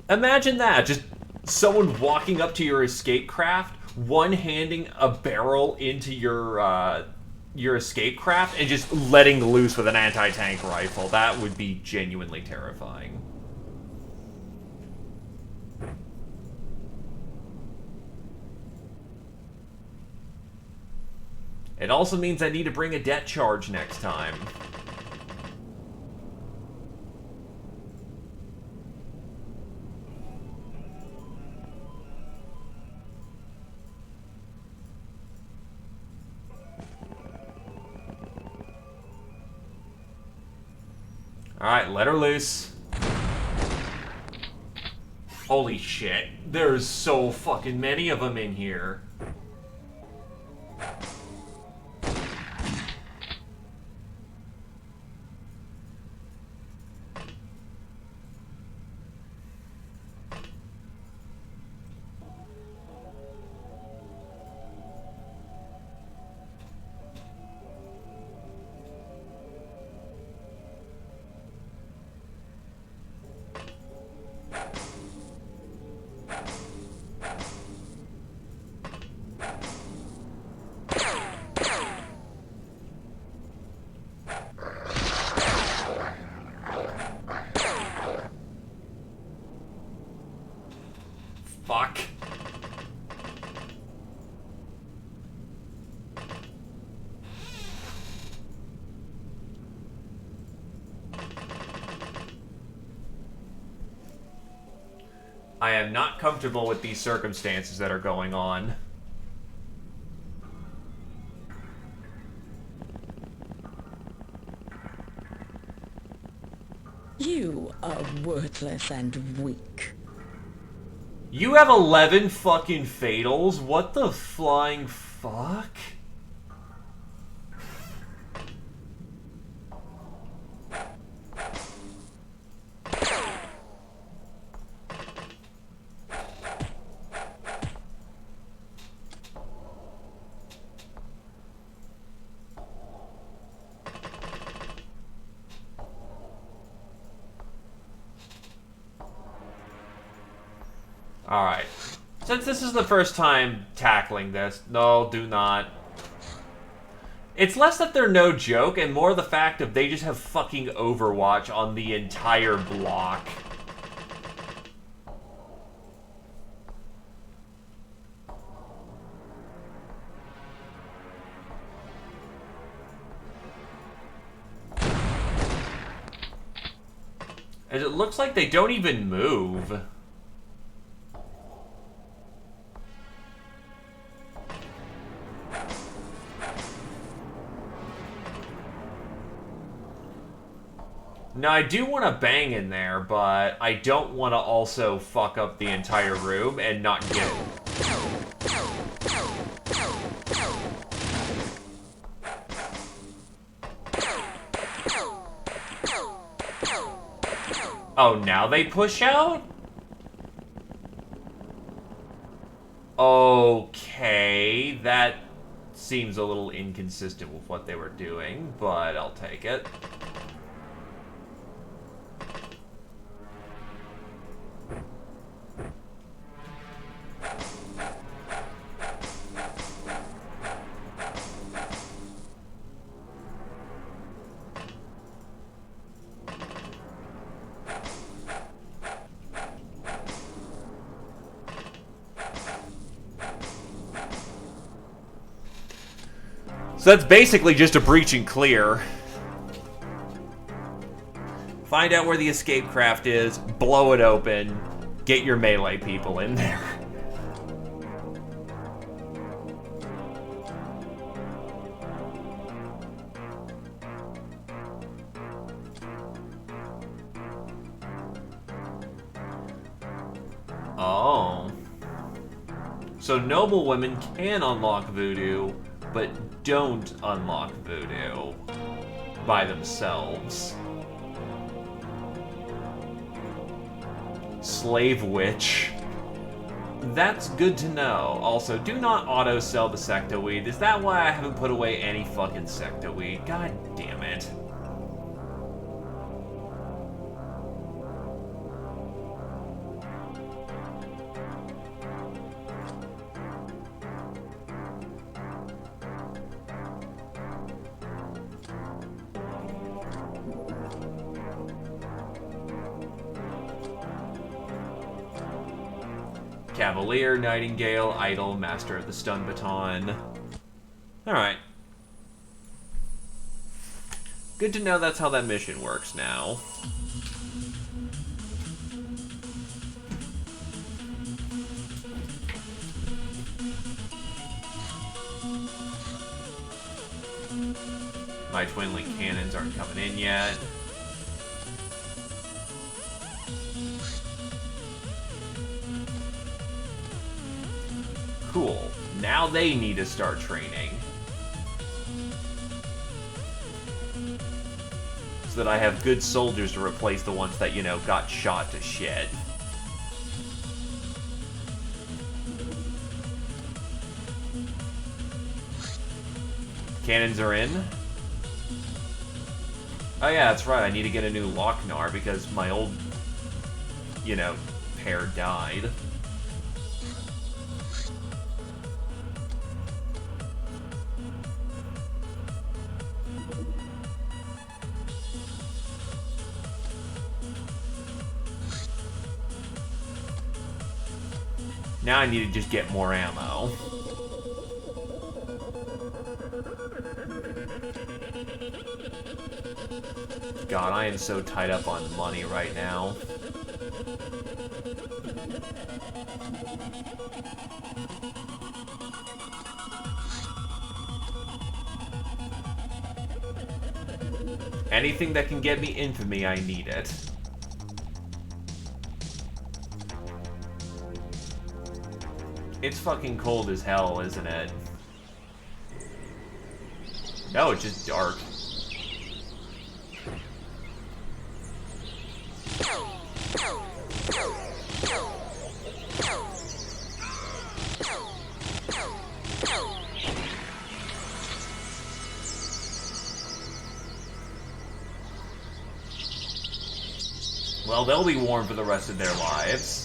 Imagine that, just someone walking up to your escape craft, one-handing a barrel into your your escape craft and just letting loose with an anti-tank rifle. That would be genuinely terrifying. It also means I need to bring a debt charge next time. Alright, let her loose. Holy shit. There's so fucking many of them in here. Fuck. I am not comfortable with these circumstances that are going on. You are worthless and weak. You have 11 fucking fatals? What the flying fuck? Alright. Since this is the first time tackling this, no, do not. It's less that they're no joke, and more the fact of they just have fucking Overwatch on the entire block. As it looks like they don't even move. Now, I do want to bang in there, but I don't want to also fuck up the entire room and not get it. Oh, now they push out? Okay, that seems a little inconsistent with what they were doing, but I'll take it. So that's basically just a breach and clear. Find out where the escape craft is, blow it open, get your melee people in there. Oh. So noble women can unlock voodoo, but don't unlock voodoo by themselves. Slave witch. That's good to know. Also, do not auto-sell the sectoweed. Is that why I haven't put away any fucking sectoweed? God damn it. Cavalier, Nightingale, Idol, Master of the Stun Baton. Alright. Good to know that's how that mission works now. My twin link cannons aren't coming in yet. Cool. Now they need to start training. So that I have good soldiers to replace the ones that, you know, got shot to shit. Cannons are in. Oh yeah, that's right, I need to get a new Lochnar because my old, you know, pair died. Now I need to just get more ammo. God, I am so tied up on money right now. Anything that can get me infamy, I need it. It's fucking cold as hell, isn't it? No, it's just dark. Well, they'll be warm for the rest of their lives.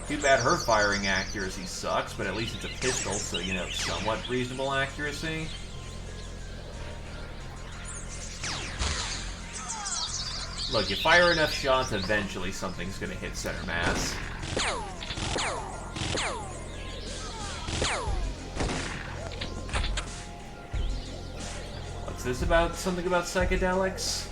Too bad her firing accuracy sucks, but at least it's a pistol, so, you know, somewhat reasonable accuracy. Look, you fire enough shots, eventually something's gonna hit center mass. What's this about? Something about psychedelics?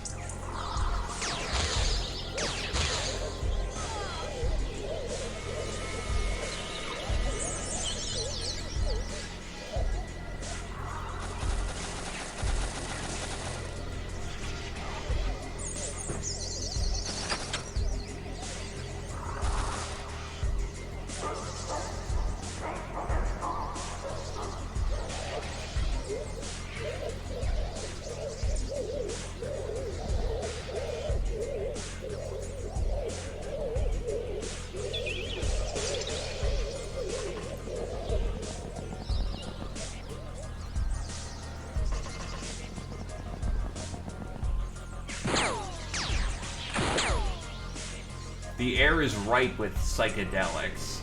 The air is ripe with psychedelics.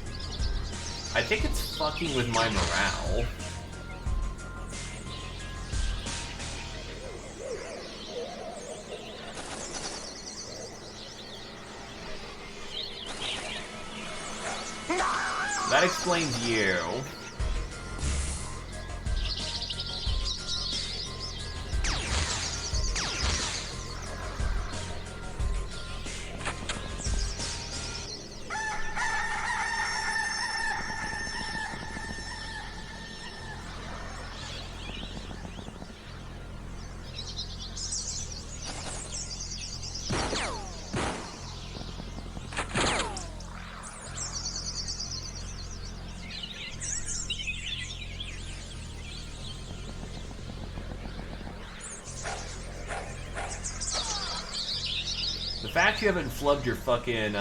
I think it's fucking with my morale. That explains you. The fact you haven't flubbed your fucking,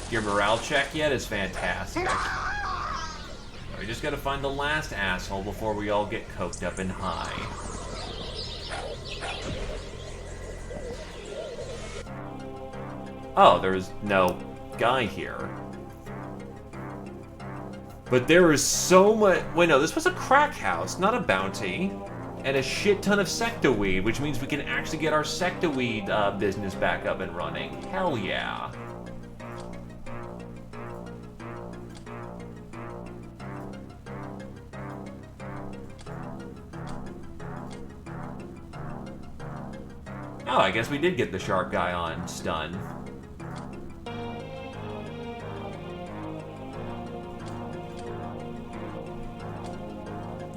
your morale check yet is fantastic. We just gotta find the last asshole before we all get coked up and high. Oh, there's no guy here. But there is so much... Wait, no, this was a crack house, not a bounty. And a shit ton of sectaweed, which means we can actually get our sectaweed business back up and running. Hell yeah. Oh, I guess we did get the shark guy on stun.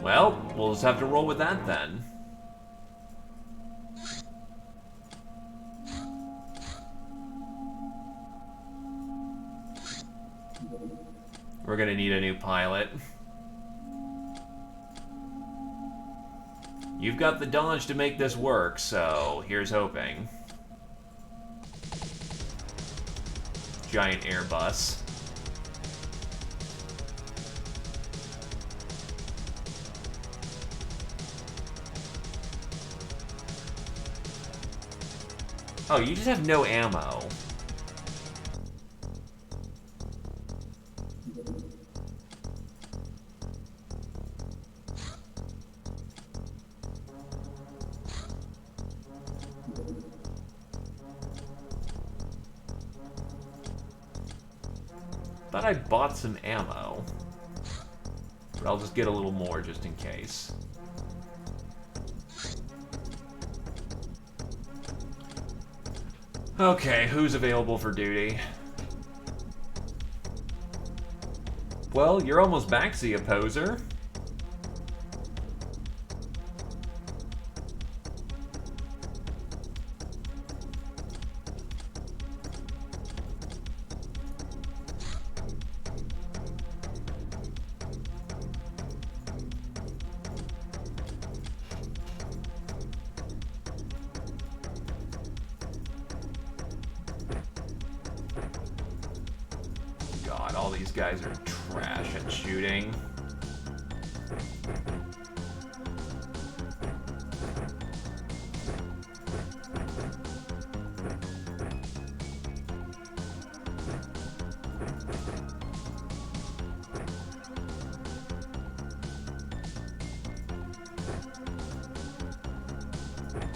Well, we'll just have to roll with that then. We're gonna need a new pilot. You've got the dodge to make this work, so here's hoping. Giant Airbus. Oh, you just have no ammo. Thought I bought some ammo. But I'll just get a little more just in case. Okay, who's available for duty? Well, you're almost back, see a poser. God, all these guys are trash at shooting.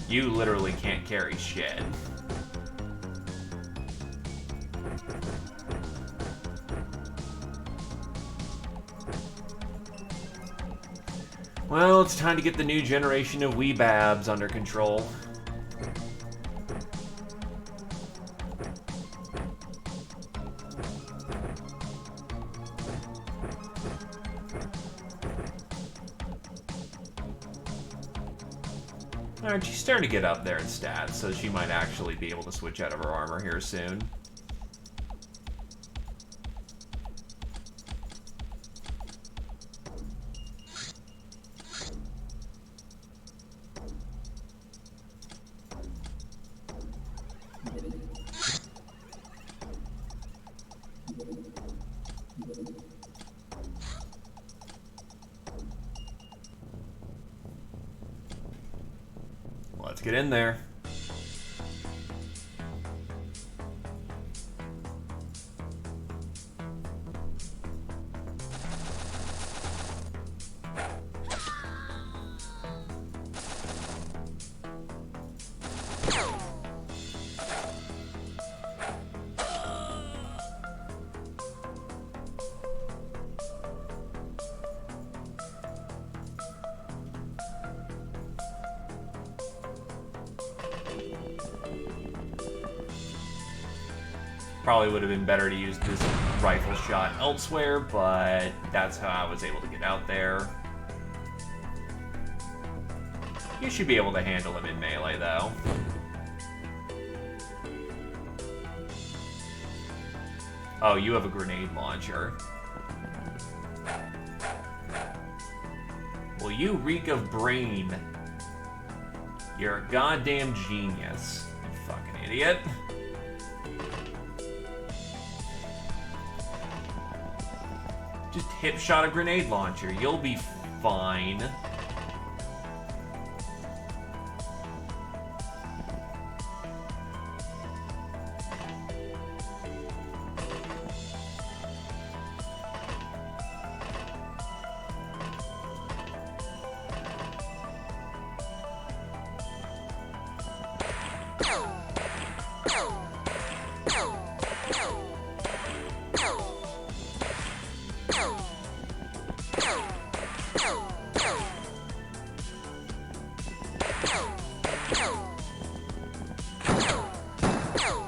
You literally can't carry shit. Well, it's time to get the new generation of weebabs under control. Alright, she's starting to get up there in stats, so she might actually be able to switch out of her armor here soon. Let's get in there. Probably would have been better to use this rifle shot elsewhere, but that's how I was able to get out there. You should be able to handle him in melee, though. Oh, you have a grenade launcher. Well, you reek of brain. You're a goddamn genius, you fucking idiot. Just hip shot a grenade launcher. You'll be fine.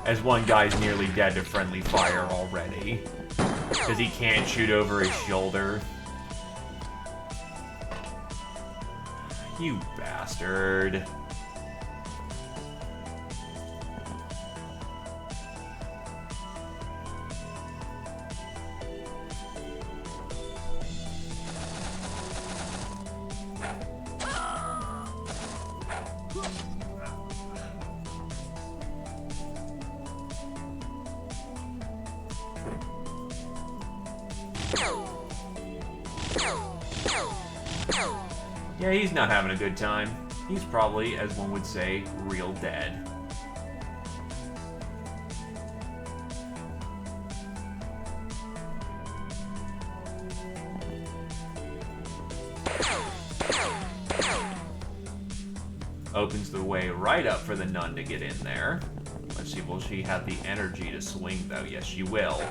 As one guy's nearly dead to friendly fire already. Because he can't shoot over his shoulder. You bastard. Yeah, he's not having a good time. He's probably, as one would say, real dead. Opens the way right up for the nun to get in there. Let's see, will she have the energy to swing, though? Yes, she will.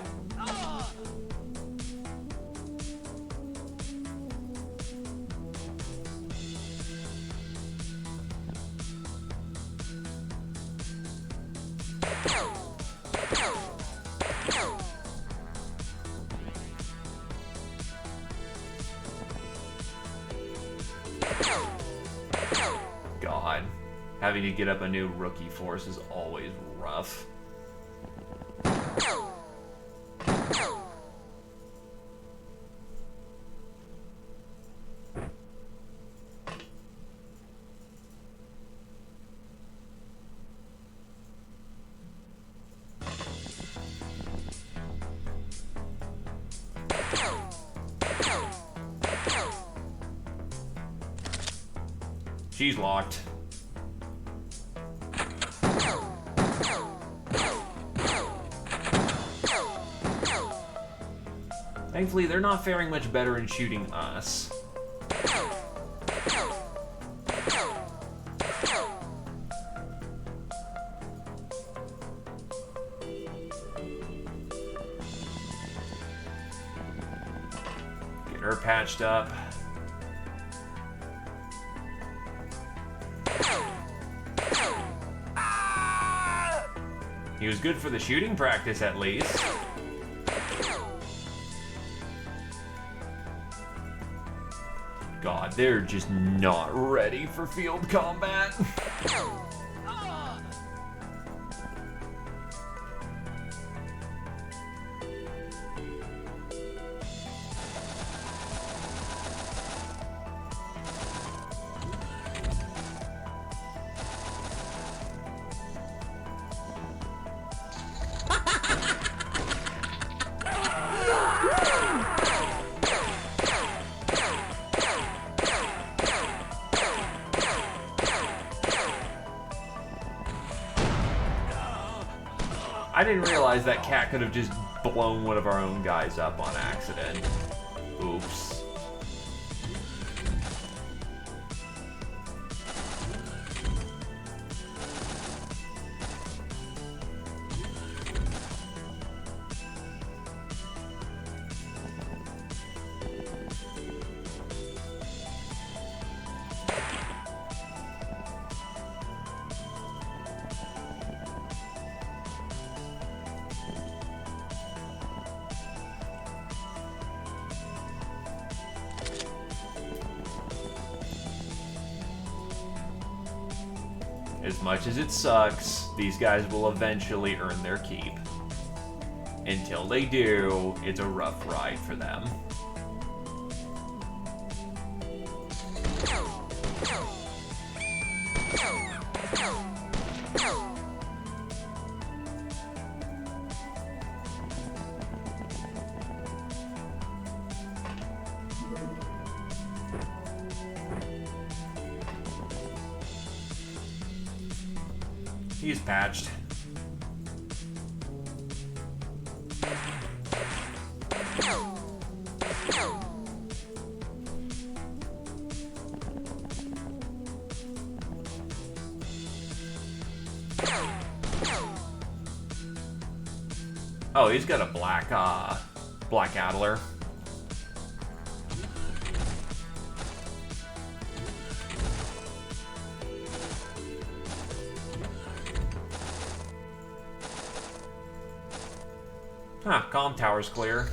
God, having to get up a new rookie force is always rough. She's locked. Thankfully, they're not faring much better in shooting us. Get her patched up. He was good for the shooting practice, at least. God, they're just not ready for field combat. I didn't realize that cat could have just blown one of our own guys up on accident. Oops. As much as it sucks, these guys will eventually earn their keep. Until they do, it's a rough ride for them. He's patched. Oh, he's got a black Adler. Huh, comm tower's clear.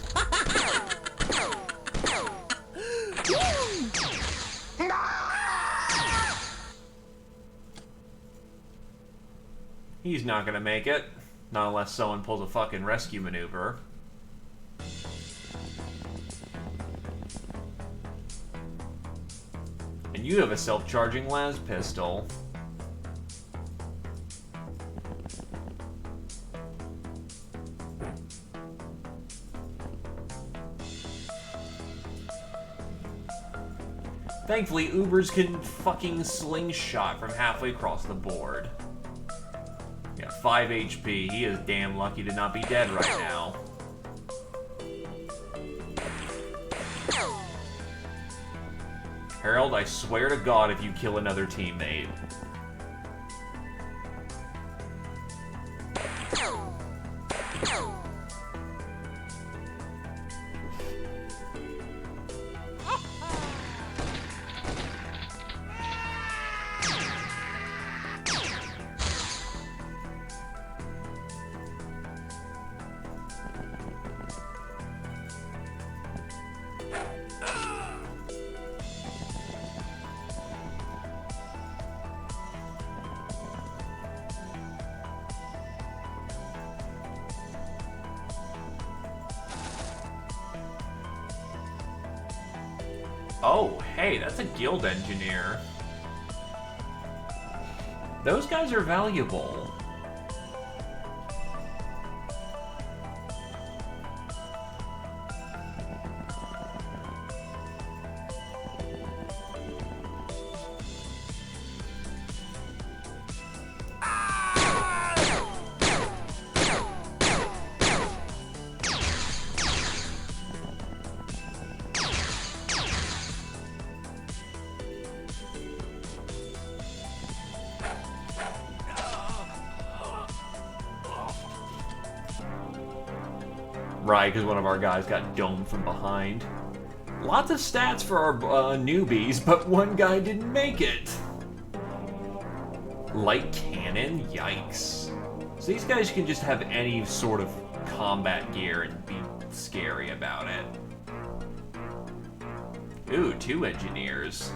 He's not gonna make it. Not unless someone pulls a fucking rescue maneuver. And you have a self-charging las pistol. Thankfully, Ubers can fucking slingshot from halfway across the board. Yeah, 5 HP. He is damn lucky to not be dead right now. Harold, I swear to God if you kill another teammate. Oh, hey, that's a guild engineer. Those guys are valuable. Right, because one of our guys got domed from behind. Lots of stats for our newbies, but one guy didn't make it. Light cannon? Yikes. So these guys can just have any sort of combat gear and be scary about it. Ooh, 2 engineers.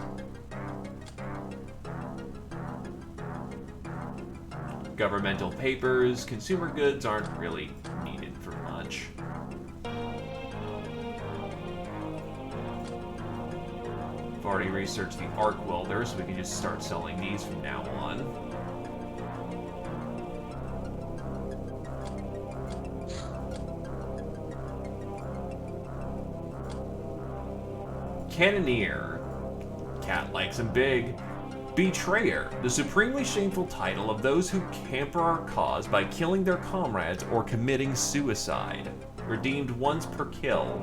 Governmental papers, consumer goods aren't really needed for much. I've already researched the arc welder, so we can just start selling these from now on. Cannoneer. Cat likes him big. Betrayer, the supremely shameful title of those who camper our cause by killing their comrades or committing suicide. Redeemed once per kill.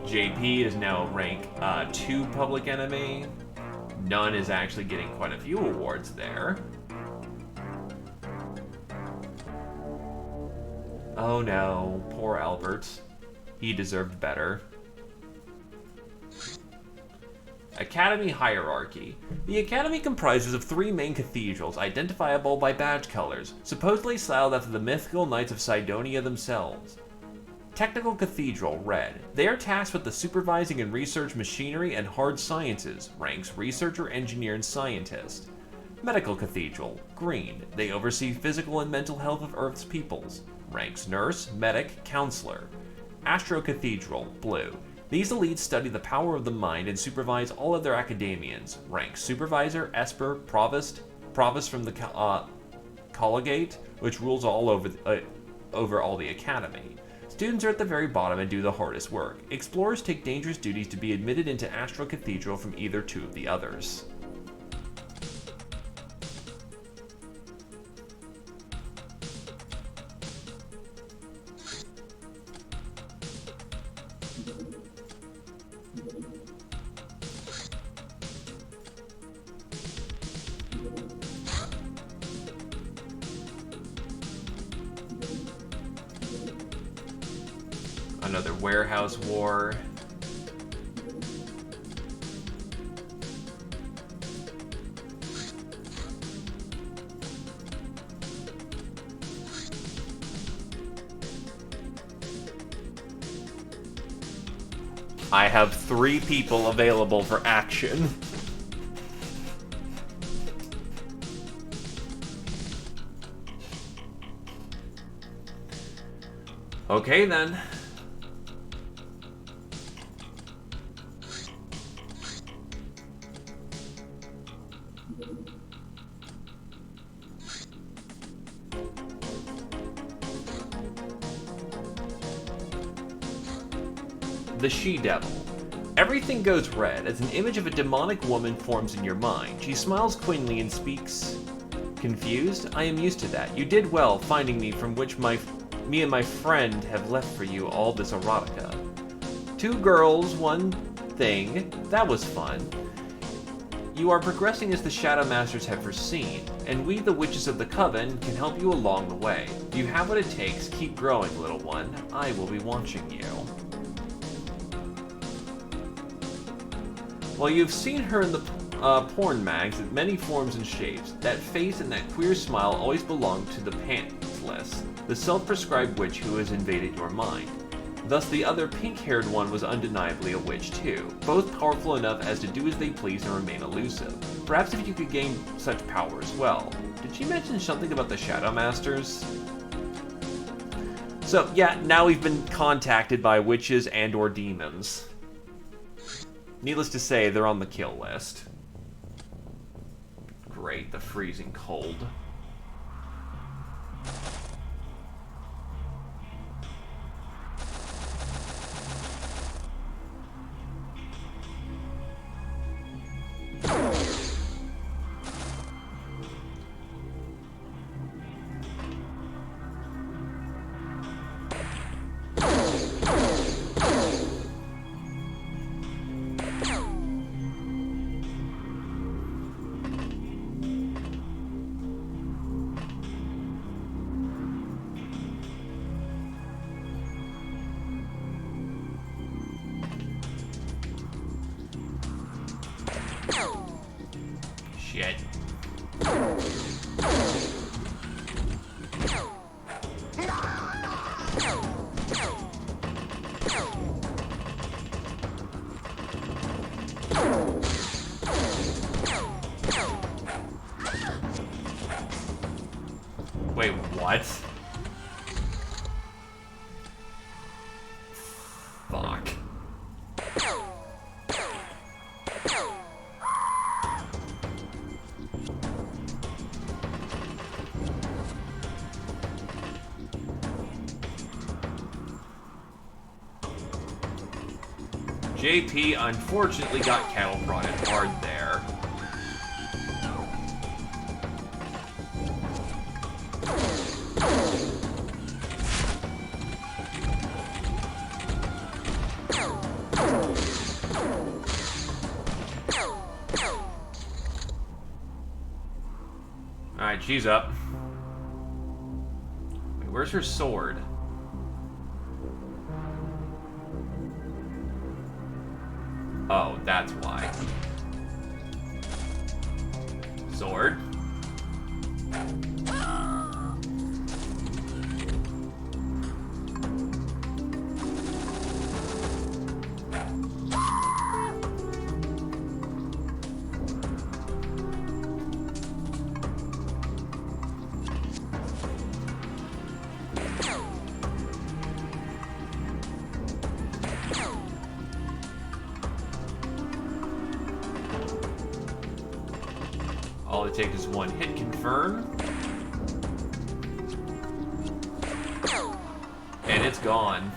JP is now rank 2 public enemy. None is actually getting quite a few awards there. Oh no, poor Albert. He deserved better. Academy Hierarchy. The Academy comprises of 3 main cathedrals, identifiable by badge colors, supposedly styled after the mythical knights of Cydonia themselves. Technical Cathedral, red. They are tasked with the supervising and research machinery and hard sciences, ranks researcher, engineer, and scientist. Medical Cathedral, green. They oversee physical and mental health of Earth's peoples, ranks nurse, medic, counselor. Astro Cathedral, blue. These elites study the power of the mind and supervise all of their academians, ranks supervisor, esper, provost from the collegiate, which rules all over all the academy. Students are at the very bottom and do the hardest work. Explorers take dangerous duties to be admitted into Astral Cathedral from either 2 of the others. Another warehouse war. I have 3 people available for action. Okay, then. The She-Devil. Everything goes red as an image of a demonic woman forms in your mind. She smiles quaintly and speaks. Confused? I am used to that. You did well finding me, from which me and my friend have left for you all this erotica. 2 girls, 1 thing. That was fun. You are progressing as the Shadow Masters have foreseen, and we, the Witches of the Coven, can help you along the way. You have what it takes. Keep growing, little one. I will be watching you. Well, you've seen her in the porn mags in many forms and shapes. That face and that queer smile always belonged to the pantless, the self-prescribed witch who has invaded your mind. Thus, the other pink-haired one was undeniably a witch too, both powerful enough as to do as they please and remain elusive. Perhaps if you could gain such power as well. Did she mention something about the Shadow Masters? So, yeah, now we've been contacted by witches and or demons. Needless to say, they're on the kill list. Great, the freezing cold. Shit. Wait, what? Fuck. JP unfortunately got cattle prodded hard there. Alright, she's up. Wait, where's her sword? Oh, that's why. Sword. All it takes is 1 hit, confirm. And it's gone.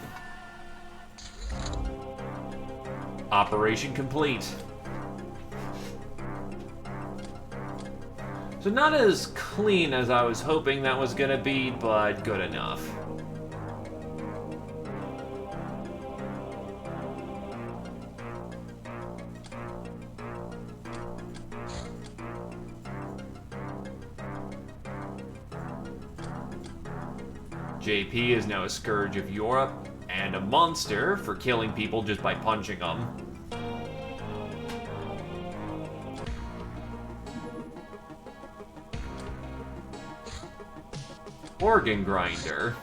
Operation complete. So not as clean as I was hoping that was gonna be, but good enough. JP is now a scourge of Europe and a monster for killing people just by punching them. Organ grinder.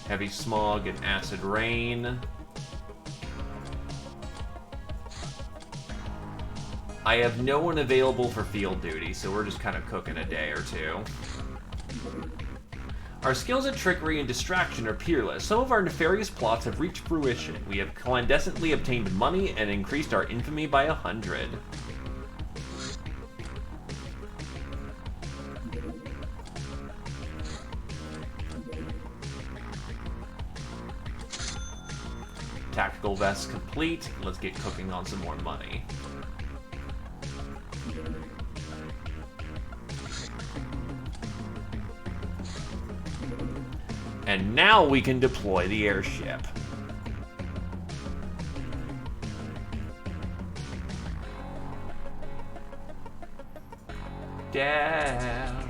Heavy smog and acid rain. I have no one available for field duty, so we're just kind of cooking a day or two. Our skills at trickery and distraction are peerless. Some of our nefarious plots have reached fruition. We have clandestinely obtained money and increased our infamy by 100. Tactical vest complete. Let's get cooking on some more money. And now we can deploy the airship. Down.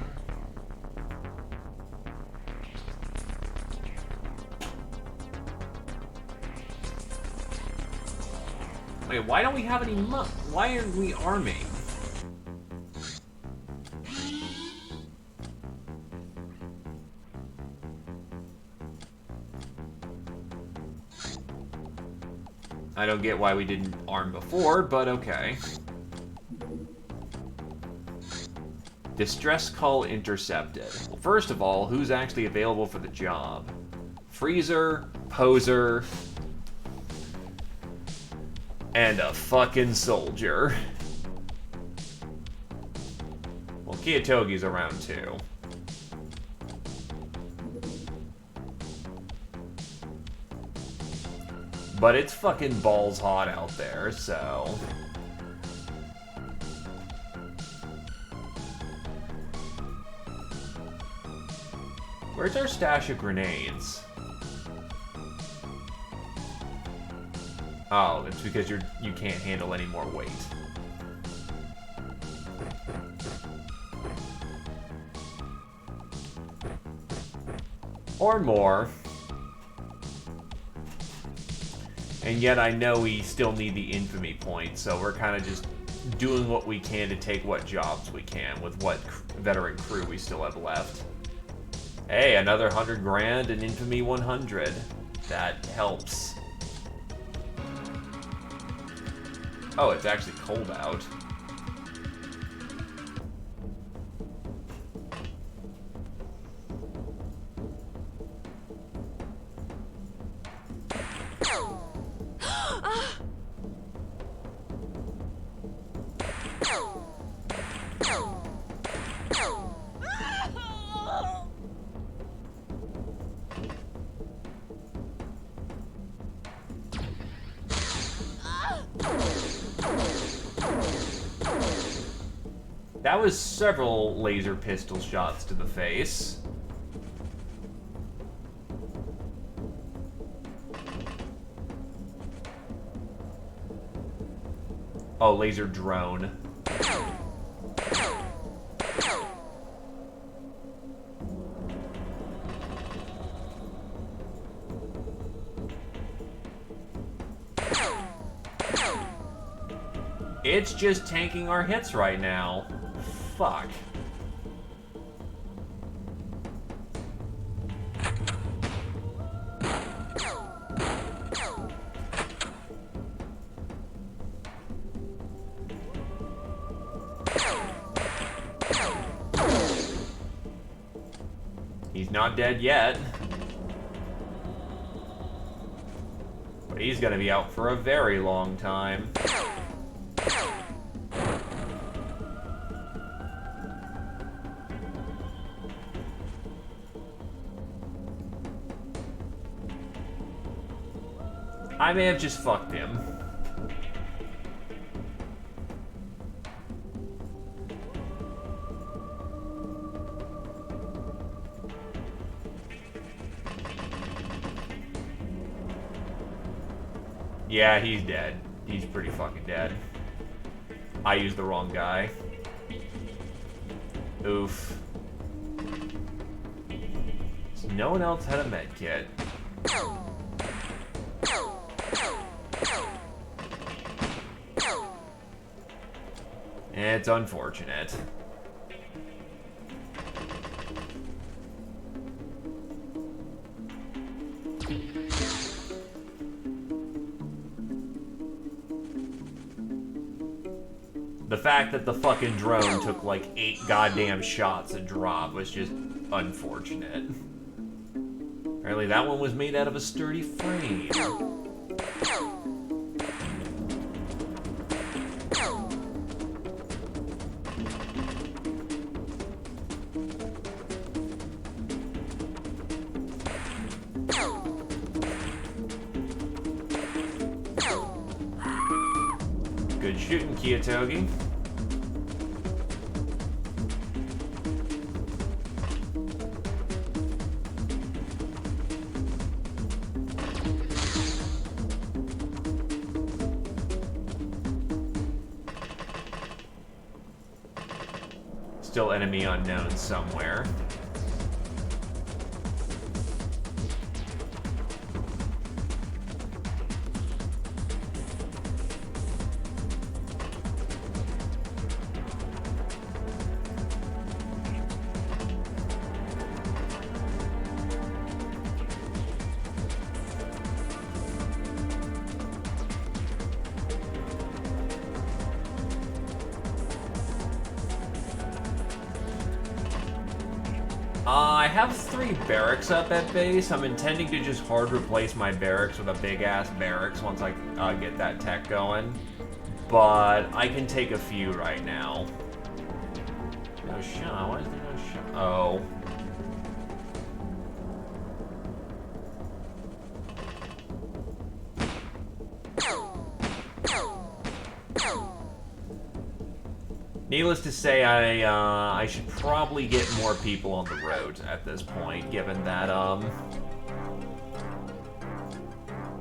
Wait, why don't we have any money? Why aren't we arming? I don't get why we didn't arm before, but okay. Distress call intercepted. Well, first of all, who's actually available for the job? Freezer, Poser, and a fucking soldier. Well, Kiyatogi's around too. But it's fucking balls hot out there, so... Where's our stash of grenades? Oh, it's because you can't handle any more weight. Or more. And yet I know we still need the infamy point, so we're kind of just doing what we can to take what jobs we can with what veteran crew we still have left. Hey, another 100 grand and infamy 100. That helps. Oh, it's actually cold out. That was several laser pistol shots to the face. Oh, laser drone. It's just tanking our hits right now. Fuck. He's not dead yet. But he's gonna be out for a very long time. I may have just fucked him. Yeah, he's dead. He's pretty fucking dead. I used the wrong guy. Oof. So no one else had a med kit. It's unfortunate. The fact that the fucking drone took like 8 goddamn shots a drop was just unfortunate. Apparently that one was made out of a sturdy frame. Good shooting, Kyotogi. Still enemy unknown somewhere. I have 3 barracks up at base. I'm intending to just hard replace my barracks with a big-ass barracks once I get that tech going. But I can take a few right now. No shot. Why is there no shot? Oh. Needless to say, I should probably get more people on the road at this point, given that,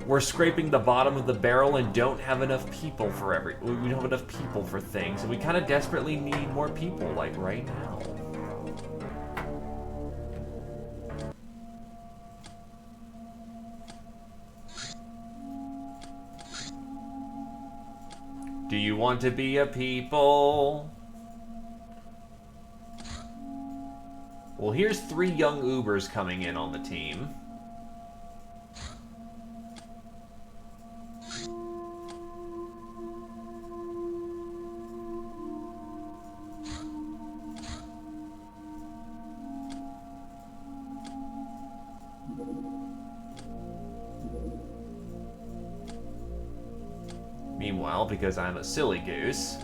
we're scraping the bottom of the barrel and don't have enough people for we don't have enough people for things, and we kind of desperately need more people, like, right now. Do you want to be a people? Well, here's 3 young Ubers coming in on the team. Meanwhile, because I'm a silly goose,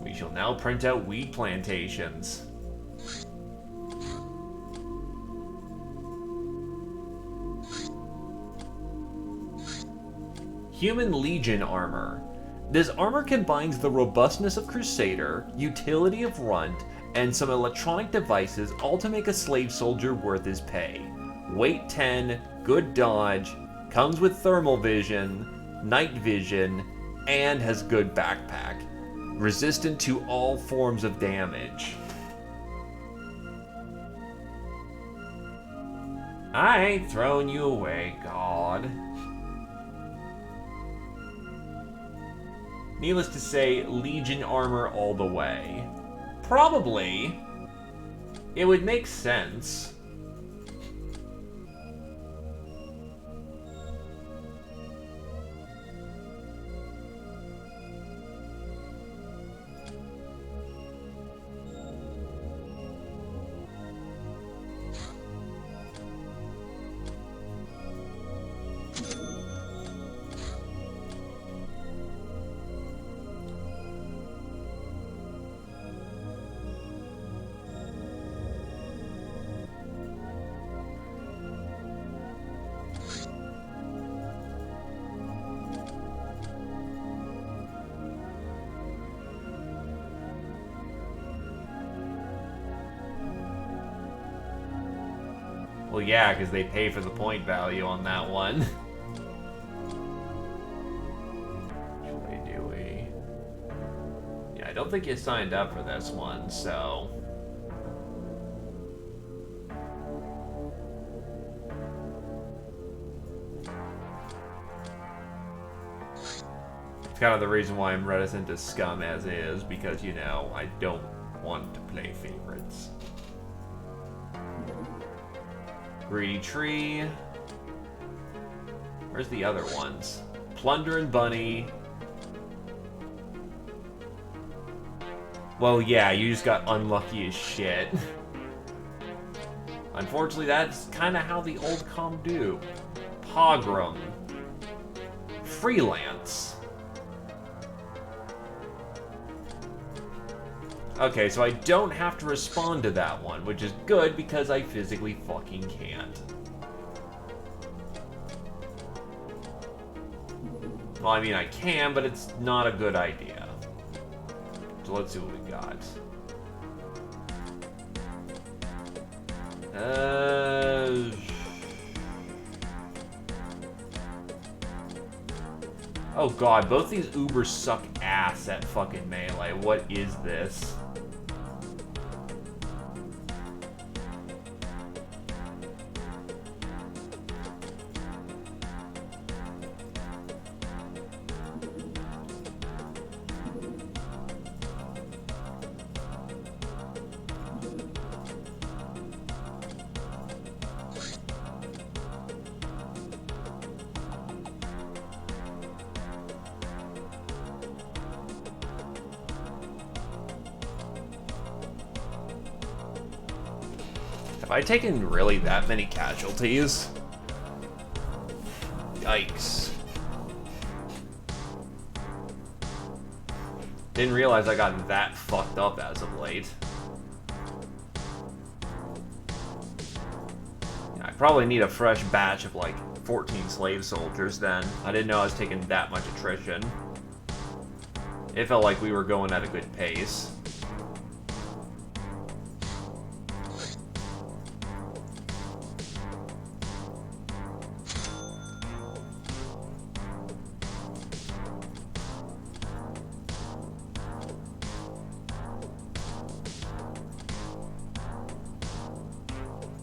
we shall now print out weed plantations. Human Legion armor. This armor combines the robustness of Crusader, utility of Runt, and some electronic devices, all to make a slave soldier worth his pay. Weight 10, good dodge, comes with thermal vision, night vision, and has good backpack. Resistant to all forms of damage. I ain't throwing you away, God. Needless to say, Legion armor all the way. Probably, it would make sense. Well, yeah, because they pay for the point value on that one. Yeah, I don't think you signed up for this one, so... It's kind of the reason why I'm reticent to scum as is, because, you know, I don't want to play favorites. Greedy Tree. Where's the other ones? Plunder and Bunny. Well, yeah, you just got unlucky as shit. Unfortunately, that's kind of how the old com do. Pogrom. Freelance. Okay, so I don't have to respond to that one, which is good because I physically fucking can't. Well, I mean, I can, but it's not a good idea. So let's see what we got. Oh god, both these Ubers suck ass at fucking melee. What is this? Have I taken really that many casualties? Yikes. Didn't realize I got that fucked up as of late. Yeah, I probably need a fresh batch of like 14 slave soldiers then. I didn't know I was taking that much attrition. It felt like we were going at a good pace.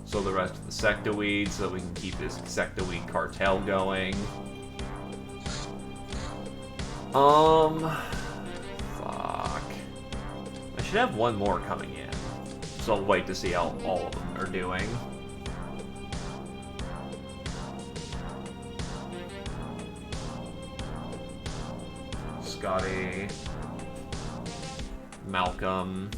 So the rest of the sectoweed, so we can keep this sectoweed cartel going. Fuck. I should have one more coming in. So I'll wait to see how all of them are doing. Scotty. Malcolm.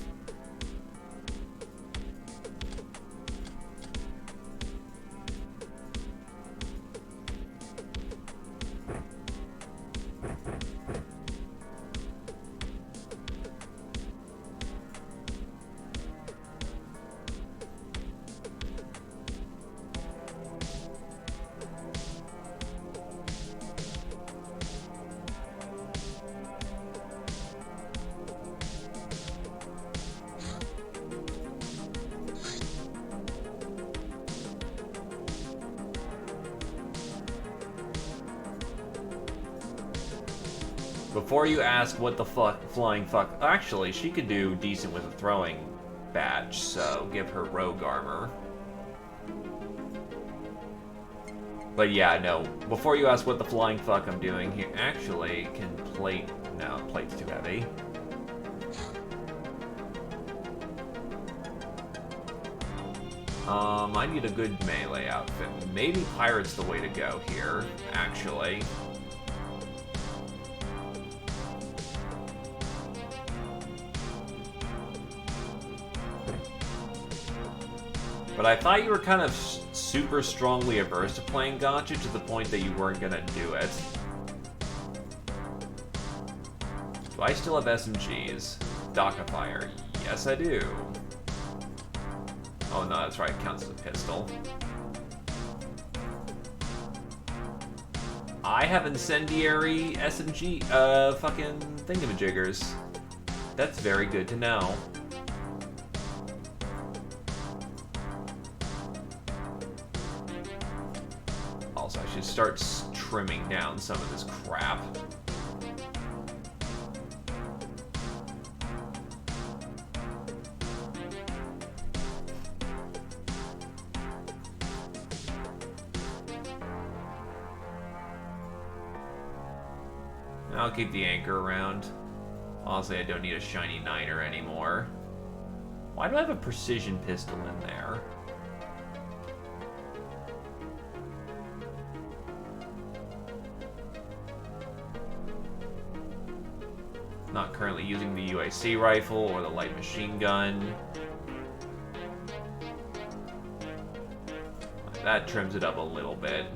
Before you ask what the flying fuck... Actually, she could do decent with a throwing badge, so give her rogue armor. But yeah, no. Before you ask what the flying fuck I'm doing here... Actually, can plate... No, plate's too heavy. I need a good melee outfit. Maybe Pirate's the way to go here, actually. But I thought you were kind of super strongly averse to playing Gacha to the point that you weren't gonna do it. Do I still have SMGs? Dockafire. Yes, I do. Oh no, that's right, it counts as a pistol. I have incendiary SMG, fucking thingamajiggers. That's very good to know. Also, I should start trimming down some of this crap. I'll keep the anchor around. Honestly, I don't need a shiny niner anymore. Why do I have a precision pistol in there? Not currently using the UAC rifle or the light machine gun. That trims it up a little bit.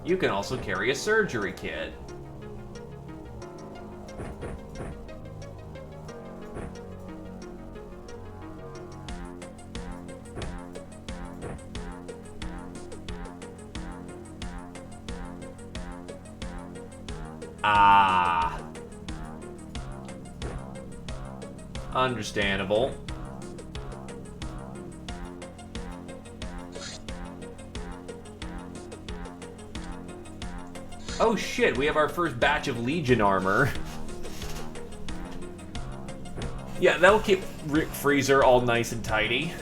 You can also carry a surgery kit. Ah. Understandable. Oh shit, we have our first batch of Legion armor. Yeah, that'll keep Rick Freezer all nice and tidy.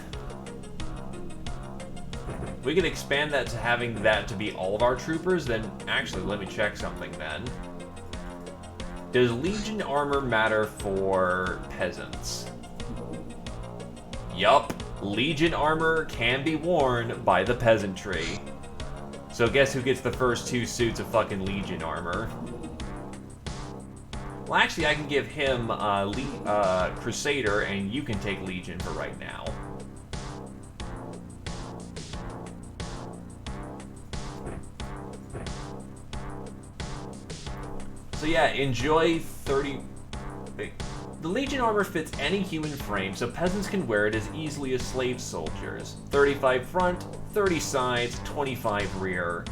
We can expand that to having that to be all of our troopers, then actually let me check something then. Does Legion armor matter for peasants? Yup, Legion armor can be worn by the peasantry. So guess who gets the first 2 suits of fucking Legion armor? Well, actually, I can give him Crusader, and you can take Legion for right now. So yeah, enjoy 30... The Legion armor fits any human frame, so peasants can wear it as easily as slave soldiers. 35 front, 30 sides, 25 rear.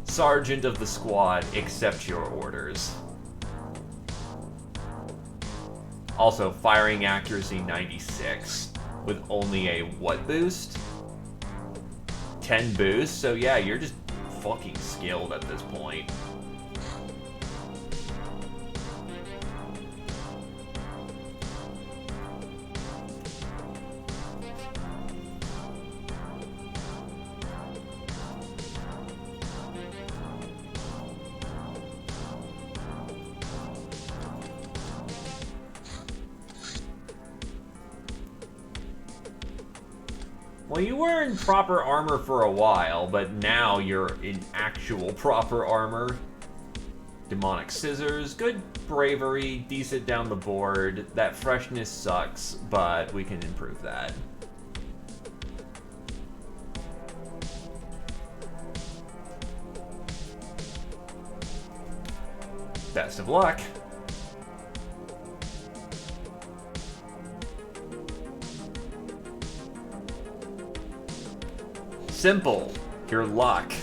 Sergeant of the squad, accept your orders. Also, firing accuracy 96, with only a what boost? 10 boost, so yeah, you're just fucking skilled at this point. Well, you were in proper armor for a while, but now you're in actual proper armor. Demonic Scissors, good bravery, decent down the board. That freshness sucks, but we can improve that. Best of luck. Simple. Your luck.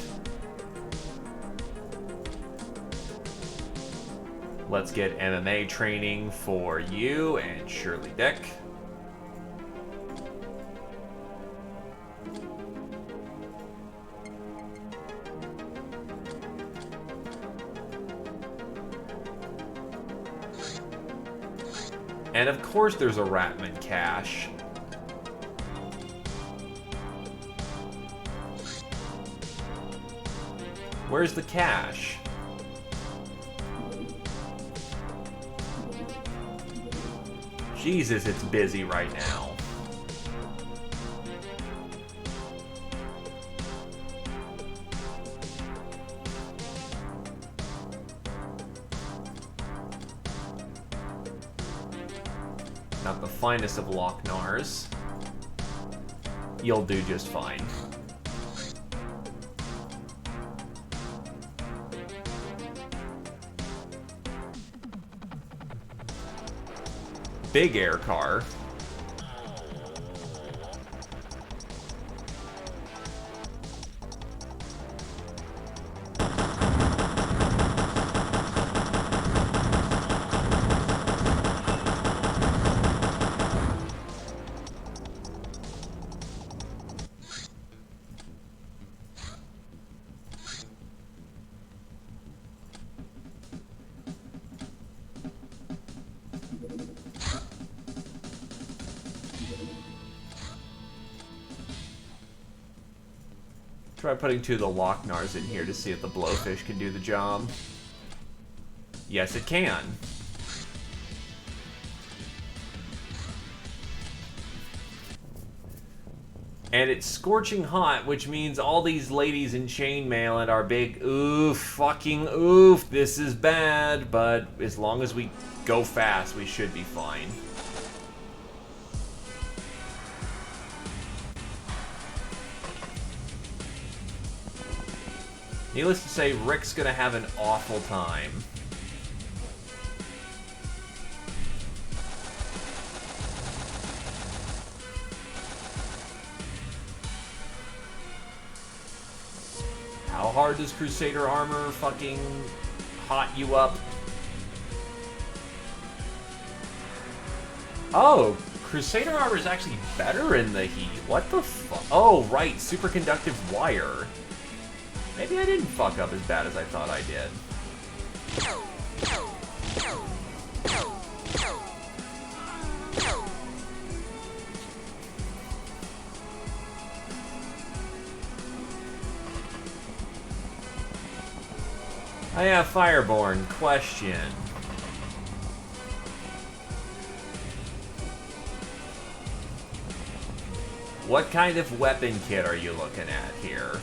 Let's get MMA training for you and Shirley Dick. And of course there's a Ratman cache. Where's the cache? Jesus, it's busy right now. Not the finest of Locknars. You'll do just fine. Big air car. Try putting 2 of the Locknars in here to see if the Blowfish can do the job. Yes, it can. And it's scorching hot, which means all these ladies in chainmail and our big oof, fucking oof, this is bad, but as long as we go fast, we should be fine. Needless to say, Rick's gonna have an awful time. How hard does Crusader armor fucking hot you up? Oh, Crusader armor is actually better in the heat. What the fuck? Oh, right, superconductive wire. Maybe I didn't fuck up as bad as I thought I did. I have Fireborn. Question. What kind of weapon kit are you looking at here?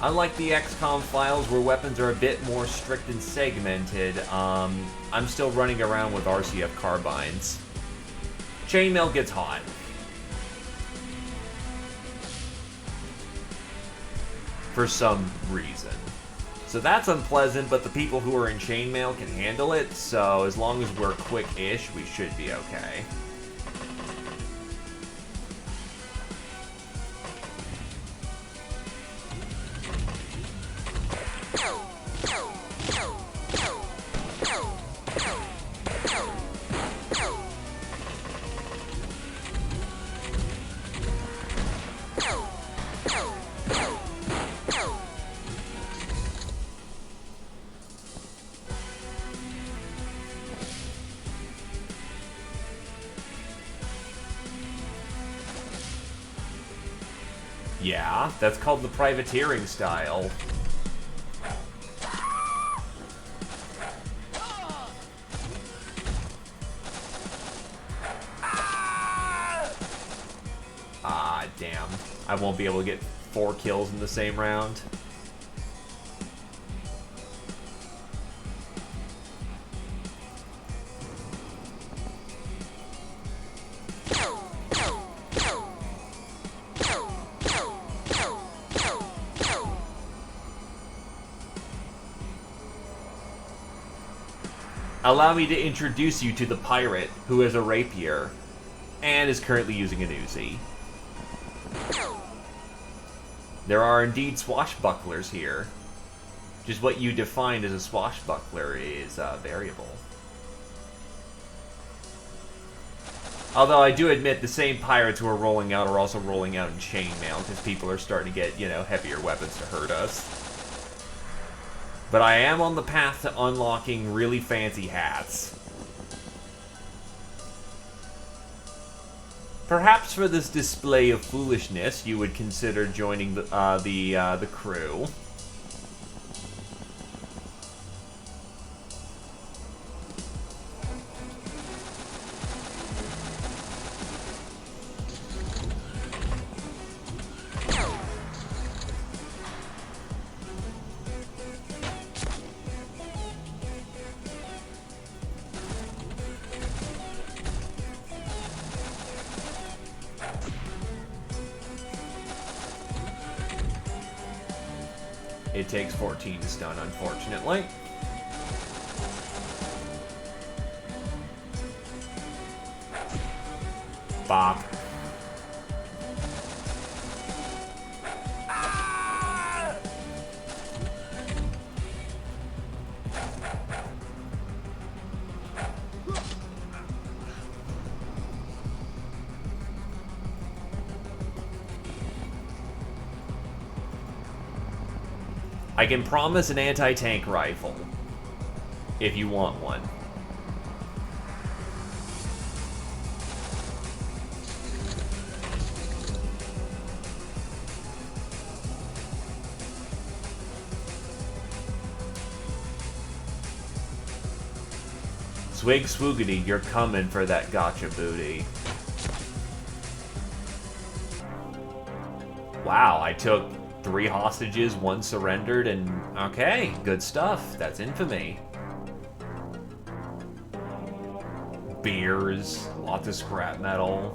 Unlike the XCOM files where weapons are a bit more strict and segmented, I'm still running around with RCF carbines. Chainmail gets hot. For some reason. So that's unpleasant, but the people who are in chainmail can handle it, so as long as we're quick-ish, we should be okay. Yeah, that's called the privateering style. Ah, damn. I won't be able to get 4 kills in the same round. Allow me to introduce you to the pirate, who has a rapier, and is currently using an Uzi. There are indeed swashbucklers here. Just what you defined as a swashbuckler is variable. Although I do admit the same pirates who are rolling out are also rolling out in chainmail, because people are starting to get, you know, heavier weapons to hurt us. But I am on the path to unlocking really fancy hats. Perhaps for this display of foolishness, you would consider joining the crew. It takes 14 to stun, unfortunately. Bop. I can promise an anti-tank rifle, if you want one. Swig swoogity, you're coming for that gotcha booty. Wow, I took 3 hostages, 1 surrendered, and okay, good stuff. That's infamy. Beers, lots of scrap metal,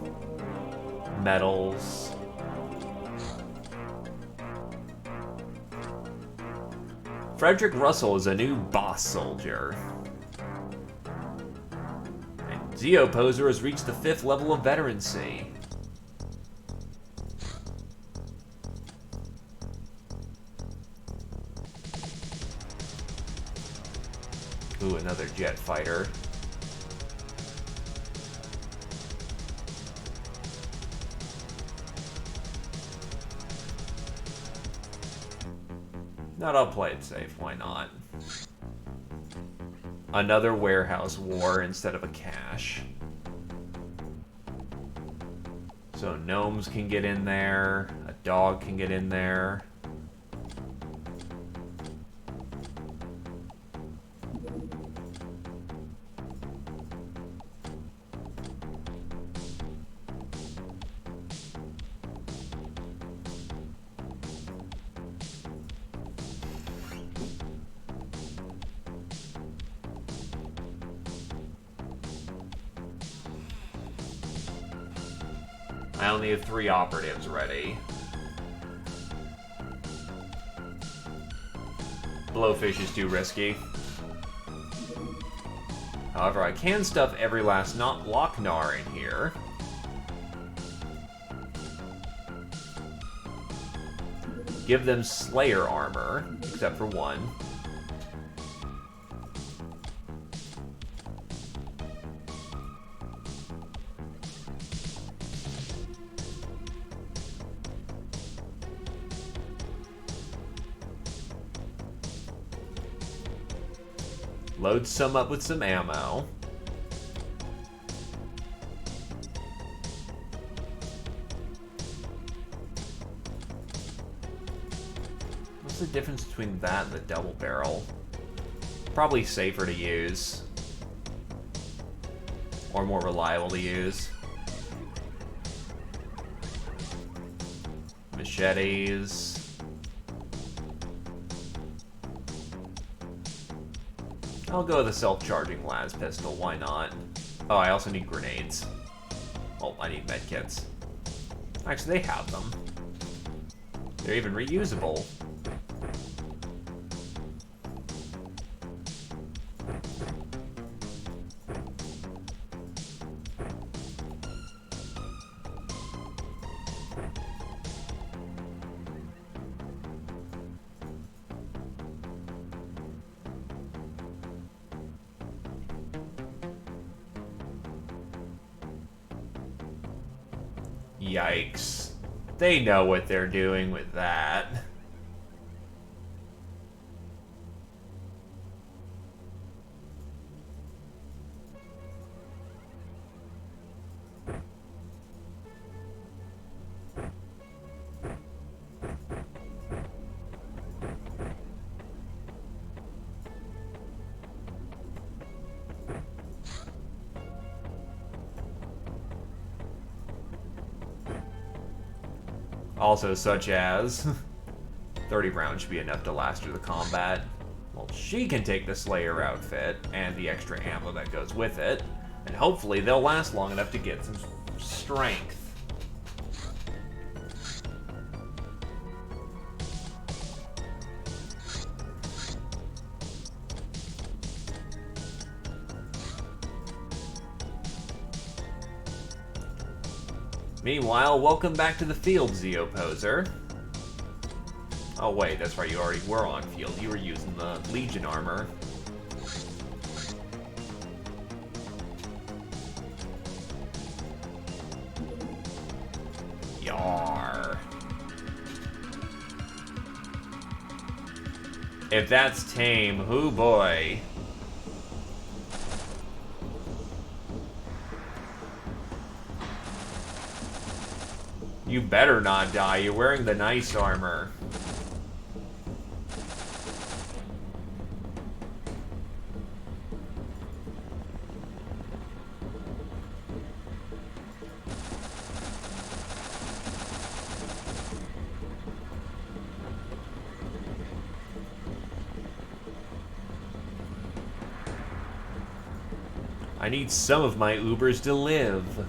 metals. Frederick Russell is a new boss soldier. And Zeoposer has reached the 5th level of veterancy. Ooh, another jet fighter. Not, I'll play it safe, why not? Another warehouse war instead of a cache. So gnomes can get in there, a dog can get in there. I only have 3 operatives ready. Blowfish is too risky. However, I can stuff every last Lochnar in here. Give them Slayer armor, except for 1. Load some up with some ammo. What's the difference between that and the double barrel? Probably safer to use. Or more reliable to use. Machetes. I'll go with a self-charging las pistol, why not? Oh, I also need grenades. Oh, I need medkits. Actually, they have them. They're even reusable. Yikes. They know what they're doing with that. Also, such as 30 rounds should be enough to last through the combat. Well, she can take the Slayer outfit and the extra ammo that goes with it, and hopefully they'll last long enough to get some strength. Meanwhile, welcome back to the field, Zeoposer. Oh wait, that's right, you already were on field. You were using the Legion armor. Yar. If that's tame, hoo boy. You better not die, you're wearing the nice armor. I need some of my Ubers to live.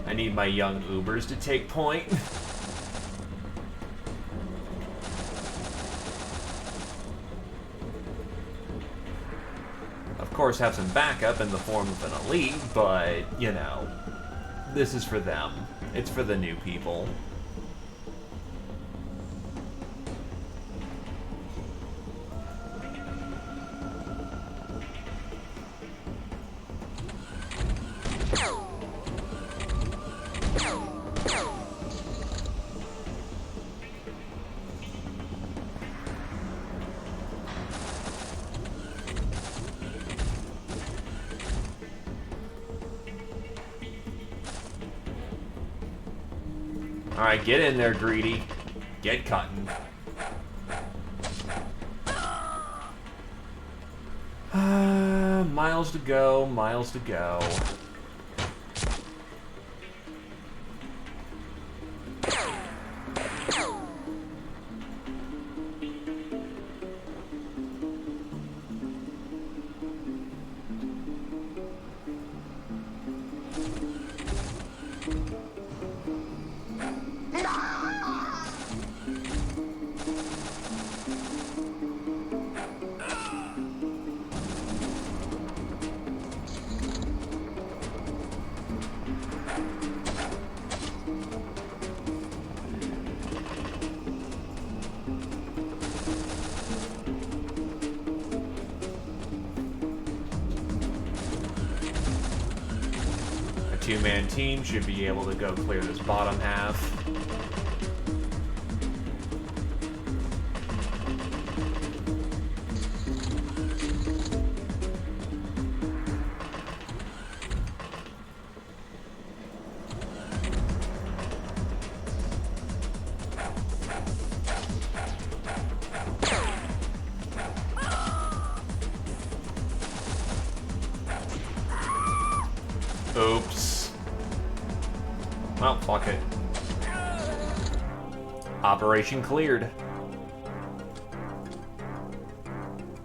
I need my young Ubers to take point. Of course, have some backup in the form of an elite, but, you know, this is for them. It's for the new people. Alright, get in there, greedy. Get cutting. Miles to go, miles to go. Two-man team should be able to go clear this bottom half. Oops. Well, fuck it. Operation cleared.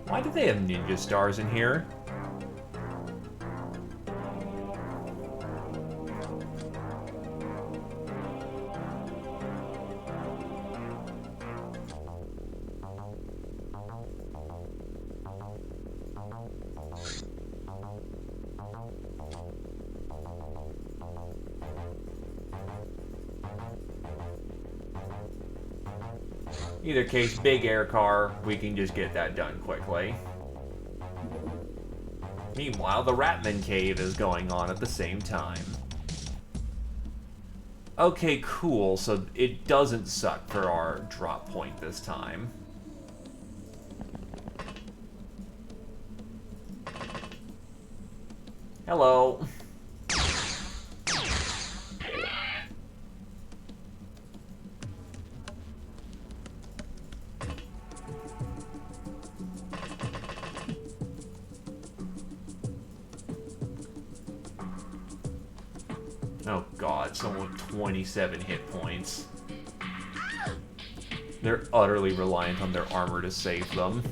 Why do they have ninja stars in here? Either case, big air car, we can just get that done quickly. Meanwhile, the Ratman Cave is going on at the same time. Okay, cool, so it doesn't suck for our drop point this time. Hello. Oh god, someone with 27 hit points. They're utterly reliant on their armor to save them.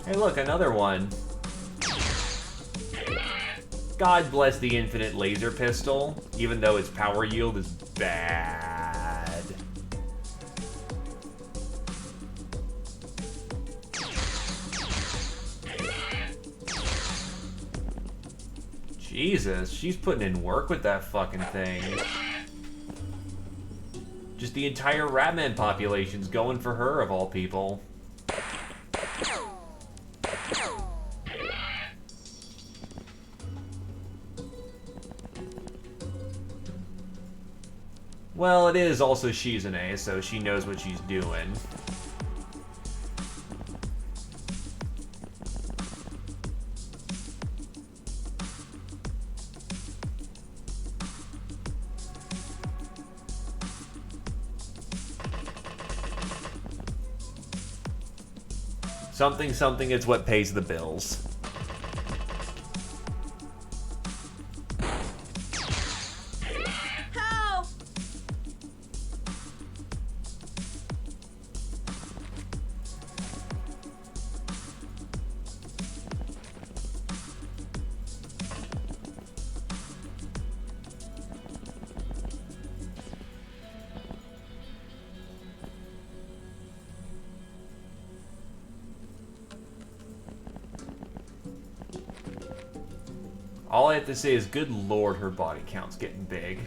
Hey look, another one. God bless the infinite laser pistol, even though its power yield is bad. Jesus, she's putting in work with that fucking thing. Just the entire Ratman population's going for her, of all people. Well, it is also Shizune, so she knows what she's doing. Something, something is what pays the bills. Help! All I have to say is, good lord, her body count's getting big.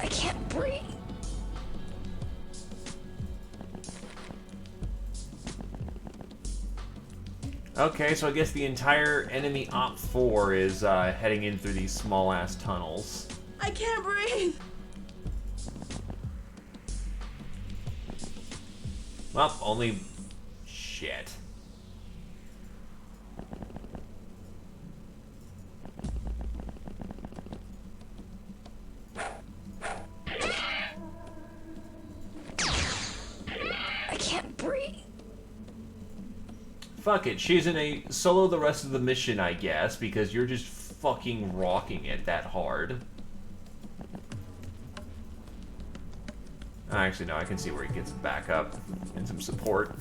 I can't breathe. Okay, so I guess the entire enemy Op 4 is heading in through these small-ass tunnels. I can't breathe! Well, only... shit. I can't breathe. Fuck it, Shizune, solo the rest of the mission, I guess, because you're just fucking rocking it that hard. Actually, no, I can see where he gets backup and some support.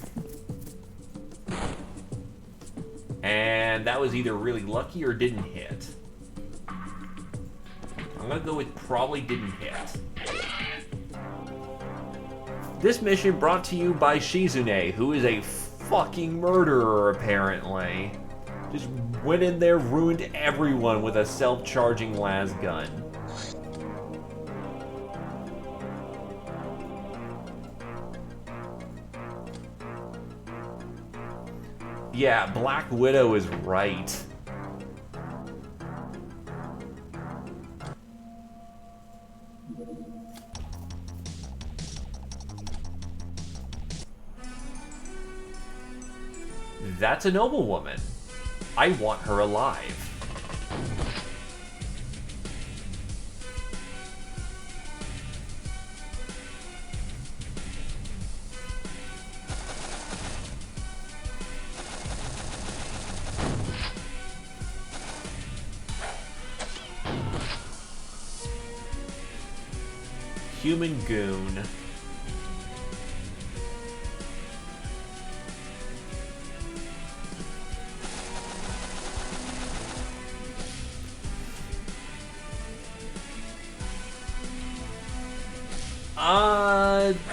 And that was either really lucky or didn't hit. I'm gonna go with probably didn't hit. This mission brought to you by Shizune, who is a fucking murderer, apparently. Just went in there, ruined everyone with a self-charging las gun. Yeah, Black Widow is right. That's a noble woman. I want her alive. Human goon.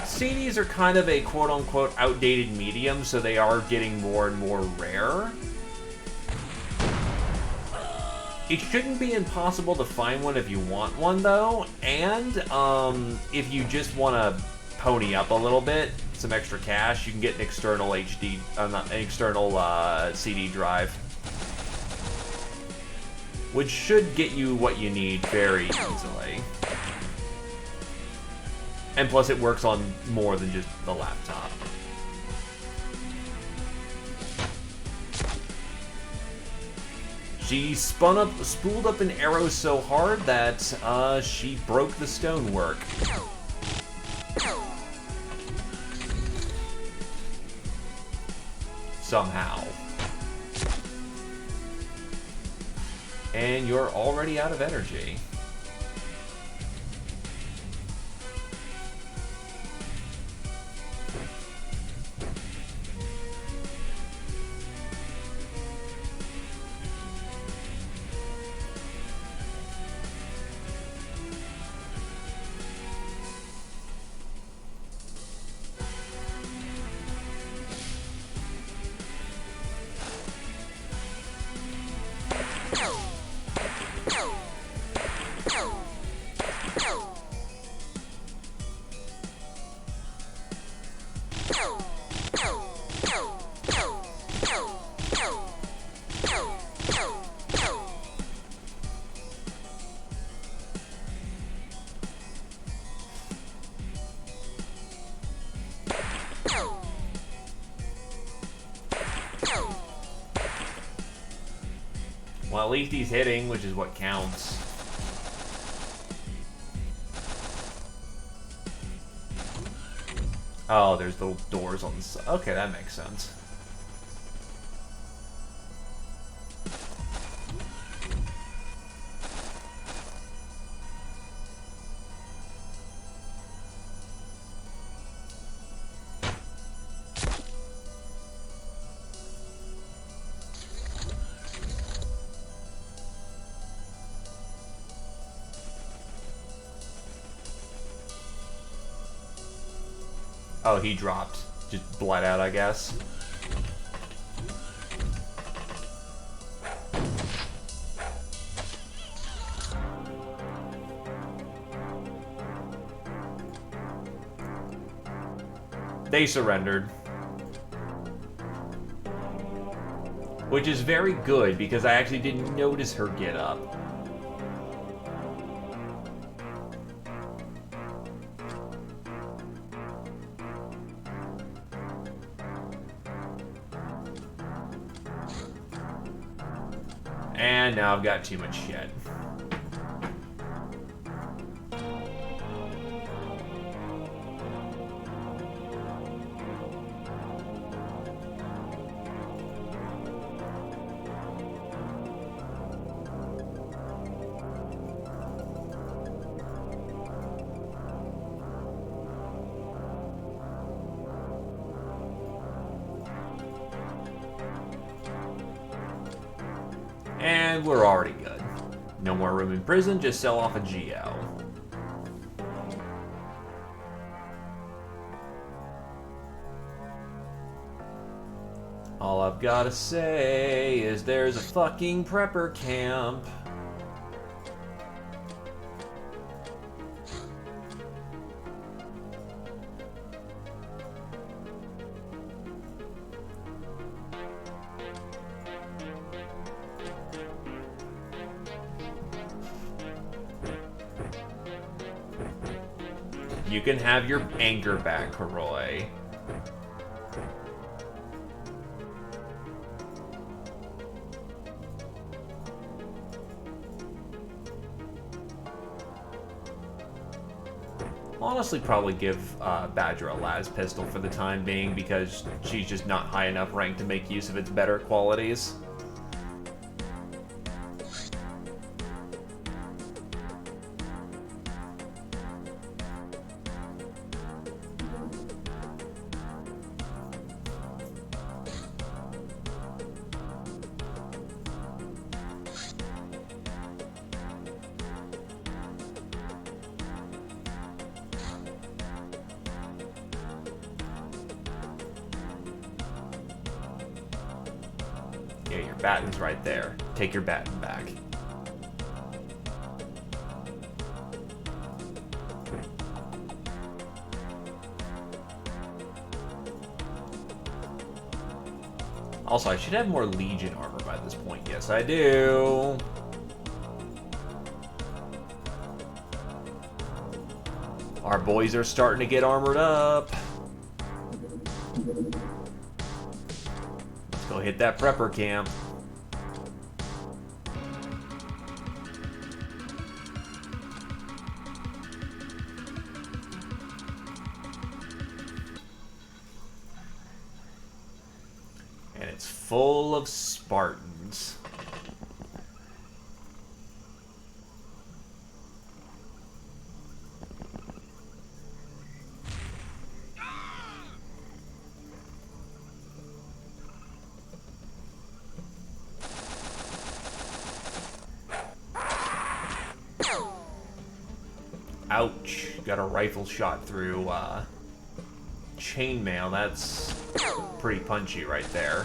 CDs are kind of a quote-unquote outdated medium, so they are getting more and more rare. It shouldn't be impossible to find one if you want one, though, and if you just want to pony up a little bit, some extra cash, you can get an external CD drive, which should get you what you need very easily. And plus, it works on more than just the laptop. She spooled up an arrow so hard that she broke the stonework. Somehow. And you're already out of energy. Well, at least he's hitting, which is what counts. Oh, there's little doors on the side. Okay, that makes sense. Oh, he dropped. Just bled out, I guess. They surrendered. Which is very good, because I actually didn't notice her get up. And now I've got too much shit. And we're already good. No more room in prison, just sell off a Geo. All I've gotta say is there's a fucking prepper camp. You can have your anchor back, Karoy. I'll honestly probably give Badger a las pistol for the time being because she's just not high enough rank to make use of its better qualities. Yeah, your batten's right there. Take your batten back. Also, I should have more Legion armor by this point. Yes, I do. Our boys are starting to get armored up. Let's go hit that prepper camp. And it's full of Spartans. Ouch. Got a rifle shot through chainmail. That's pretty punchy right there.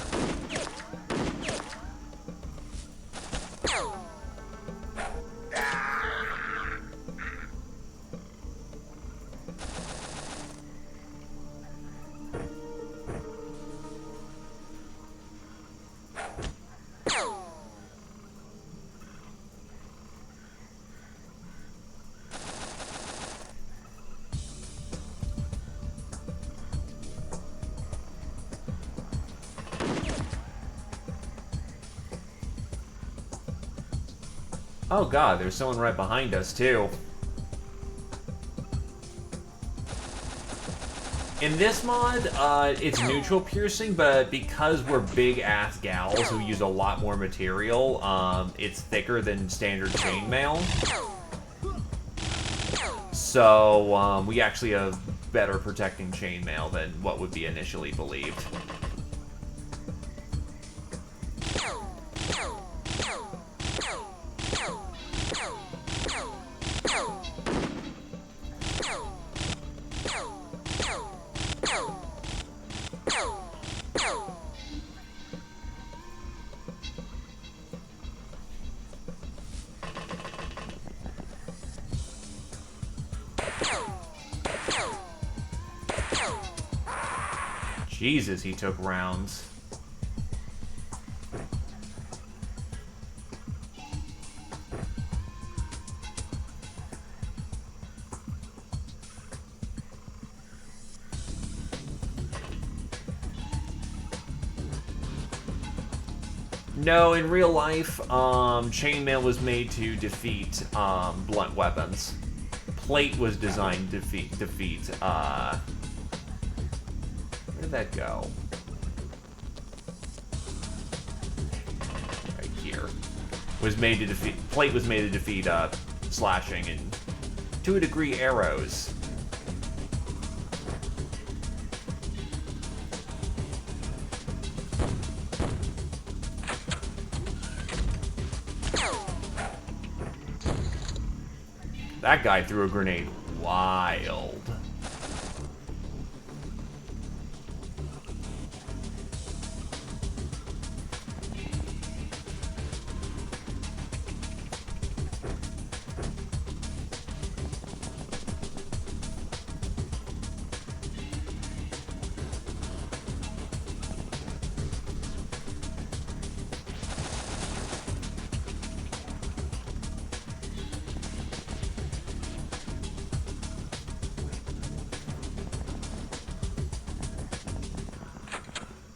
Oh god, there's someone right behind us, too. In this mod, it's neutral piercing, but because we're big-ass gals who use a lot more material, it's thicker than standard chainmail. So, we actually have better protecting chainmail than what would be initially believed. Jesus, he took rounds. No, in real life, chainmail was made to defeat blunt weapons. Plate was designed to defeat where did that go? Right here. Plate was made to defeat slashing and, to a degree, arrows. That guy threw a grenade wild.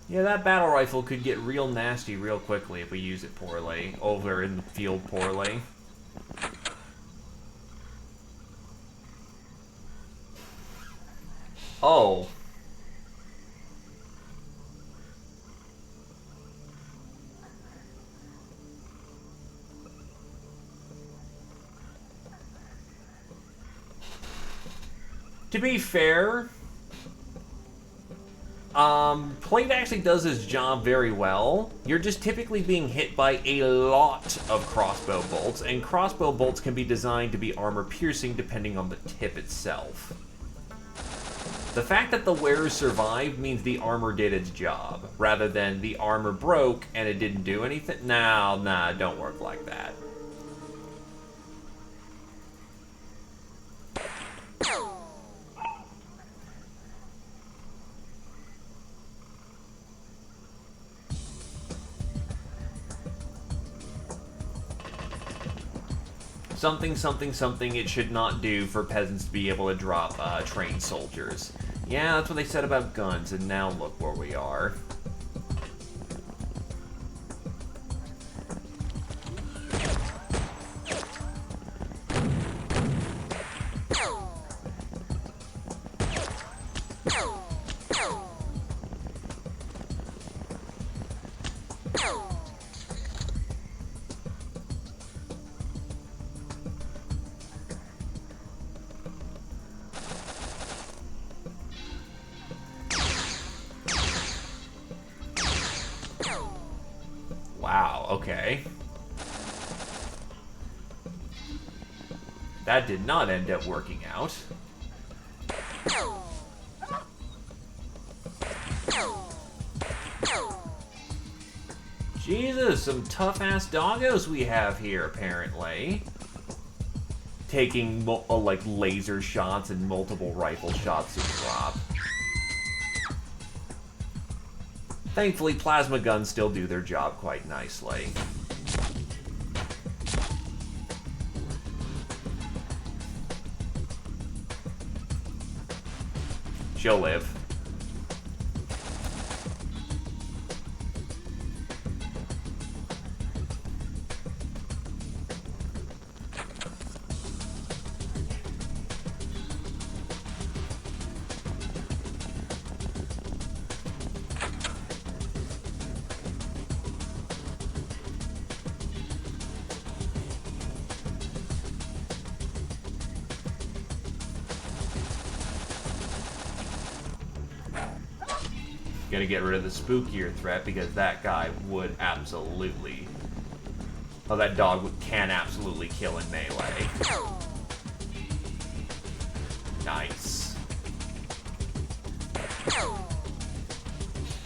Yeah, that battle rifle could get real nasty real quickly if we use it poorly, over in the field poorly. Oh. To be fair, Plate actually does his job very well. You're just typically being hit by a lot of crossbow bolts, and crossbow bolts can be designed to be armor-piercing depending on the tip itself. The fact that the wearers survived means the armor did its job, rather than the armor broke and it didn't do anything. Nah, don't work like that. Something it should not do for peasants to be able to drop trained soldiers. Yeah, that's what they said about guns, and now look where we are. Wow, okay. That did not end up working out. Jesus, some tough-ass doggos we have here, apparently. Taking, like, laser shots and multiple rifle shots to drop. Thankfully, plasma guns still do their job quite nicely. She'll live. Gonna get rid of the spookier threat because that guy would absolutely... Oh, that dog can absolutely kill in melee. Nice.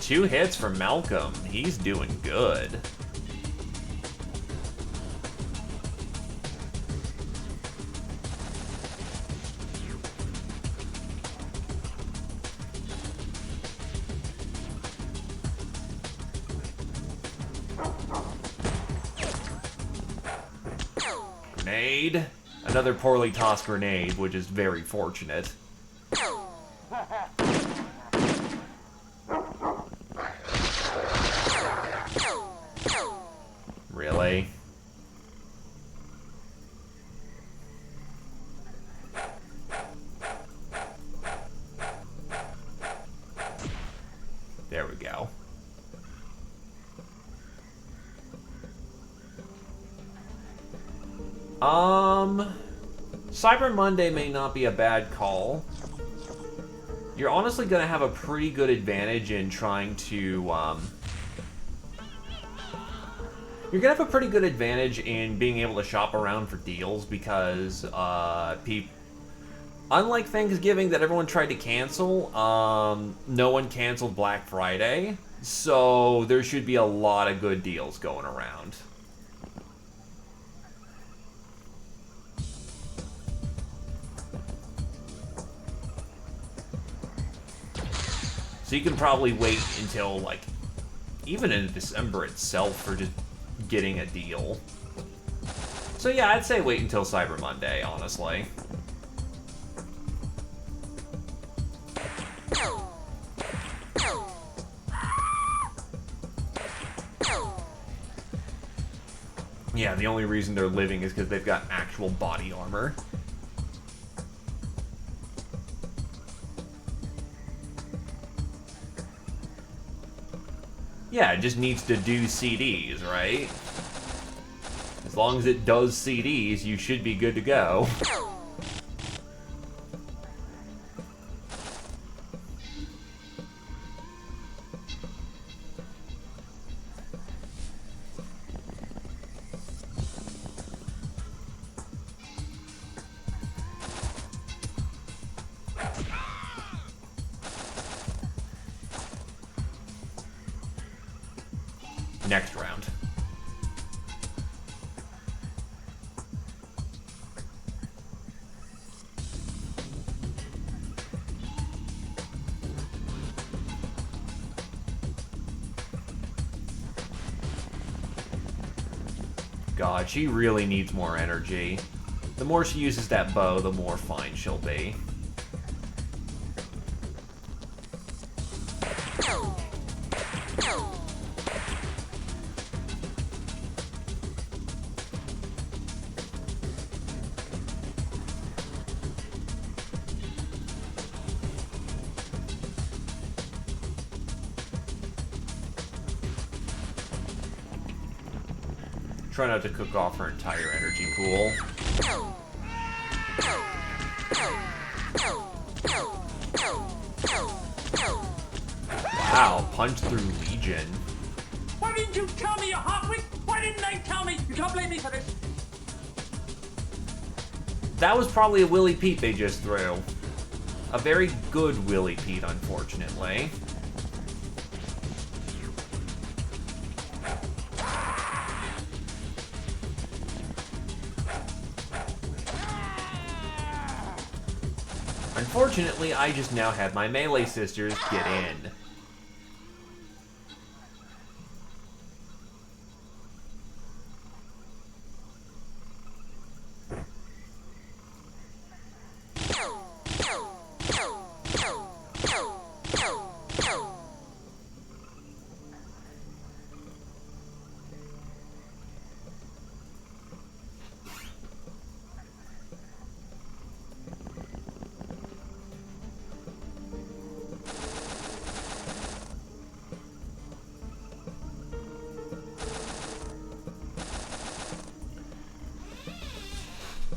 2 hits for Malcolm. He's doing good. Grenade. Another poorly tossed grenade, which is very fortunate. Really? There we go. Cyber Monday may not be a bad call. You're honestly going to have a pretty good advantage in trying to, You're going to have a pretty good advantage in being able to shop around for deals because, unlike Thanksgiving that everyone tried to cancel, no one canceled Black Friday, so there should be a lot of good deals going around. So you can probably wait until, like, even in December itself for just getting a deal. So yeah, I'd say wait until Cyber Monday, honestly. Yeah, the only reason they're living is because they've got actual body armor. Yeah, it just needs to do CDs, right? As long as it does CDs, you should be good to go. Next round. God, she really needs more energy. The more she uses that bow, the more fine she'll be. Try not to cook off her entire energy pool. Wow, punch through Legion. Why didn't you tell me, you hotwit? Why didn't they tell me? You can't blame me for this. That was probably a Willy Pete they just threw. A very good Willy Pete, unfortunately. Unfortunately, I just now had my melee sisters get in.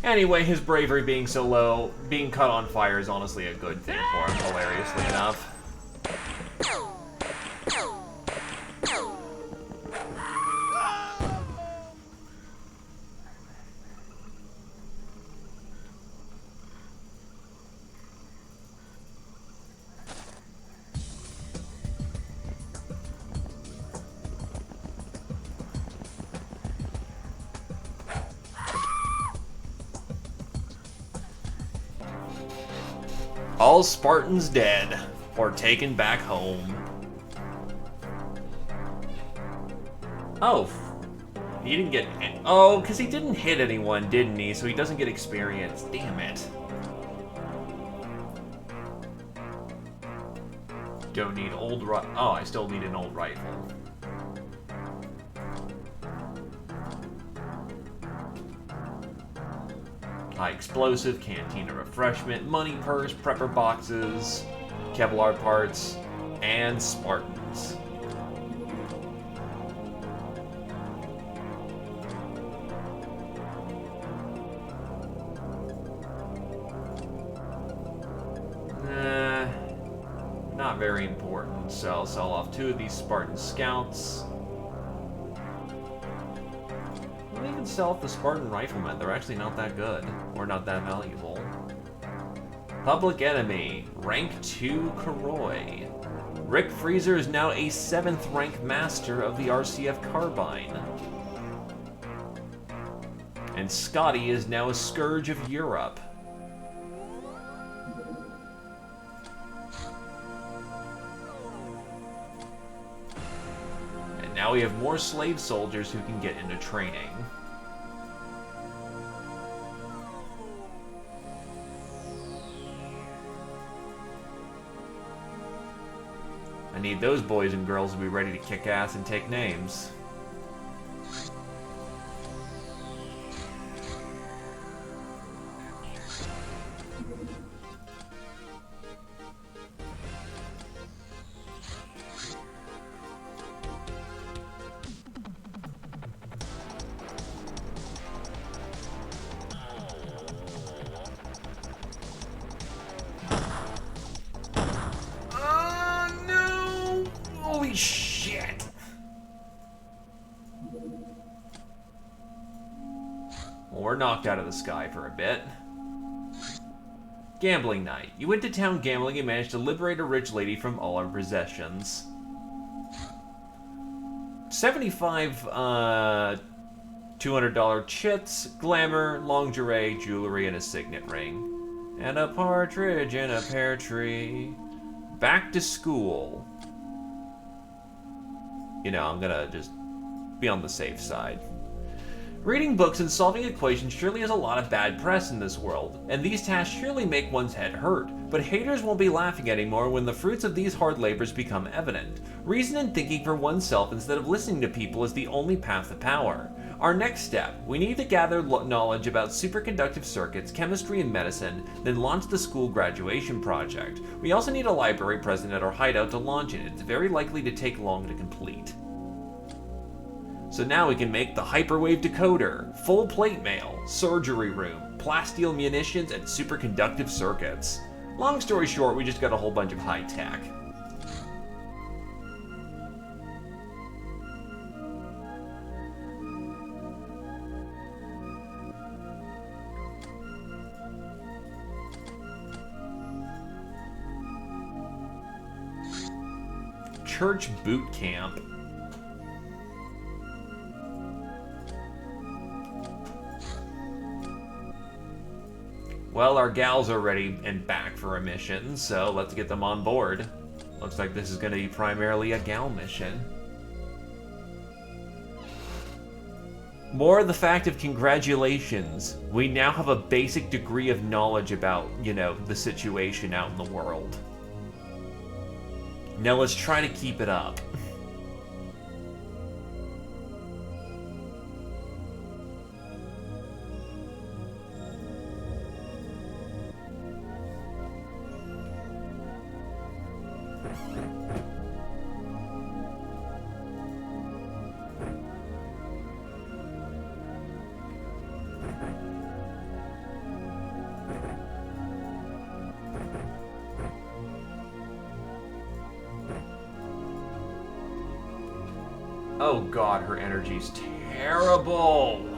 Anyway, his bravery being so low, being cut on fire is honestly a good thing for him, hilariously enough. All Spartans dead, or taken back home. Oh, he didn't get... Oh, because he didn't hit anyone, didn't he? So he doesn't get experience. Damn it. Don't need old Oh, I still need an old rifle. High explosive, cantina refreshment, money purse, prepper boxes, Kevlar parts, and Spartans. Not very important, so I'll sell off 2 of these Spartan scouts. I'll even sell off the Spartan riflemen. They're actually not that good, or not that valuable. Public Enemy, rank 2 Koroi. Rick Freezer is now a 7th rank master of the RCF Carbine. And Scotty is now a Scourge of Europe. Now we have more slave soldiers who can get into training. I need those boys and girls to be ready to kick ass and take names. Holy shit! Well, we're knocked out of the sky for a bit. Gambling night. You went to town gambling and managed to liberate a rich lady from all her possessions. 75, $200 chits, glamour, lingerie, jewelry, and a signet ring. And a partridge in a pear tree. Back to school. You know, I'm gonna just be on the safe side. Reading books and solving equations surely has a lot of bad press in this world, and these tasks surely make one's head hurt, but haters won't be laughing anymore when the fruits of these hard labors become evident. Reason and thinking for oneself instead of listening to people is the only path to power. Our next step, we need to gather knowledge about superconductive circuits, chemistry, and medicine, then launch the school graduation project. We also need a library present at our hideout to launch it. It's very likely to take long to complete. So now we can make the hyperwave decoder, full plate mail, surgery room, plasteel munitions, and superconductive circuits. Long story short, we just got a whole bunch of high tech. Church boot camp. Well, our gals are ready and back for a mission, so let's get them on board. Looks like this is going to be primarily a gal mission. More of the fact of congratulations. We now have a basic degree of knowledge about, you know, the situation out in the world. Now let's try to keep it up. Oh god, her energy's terrible!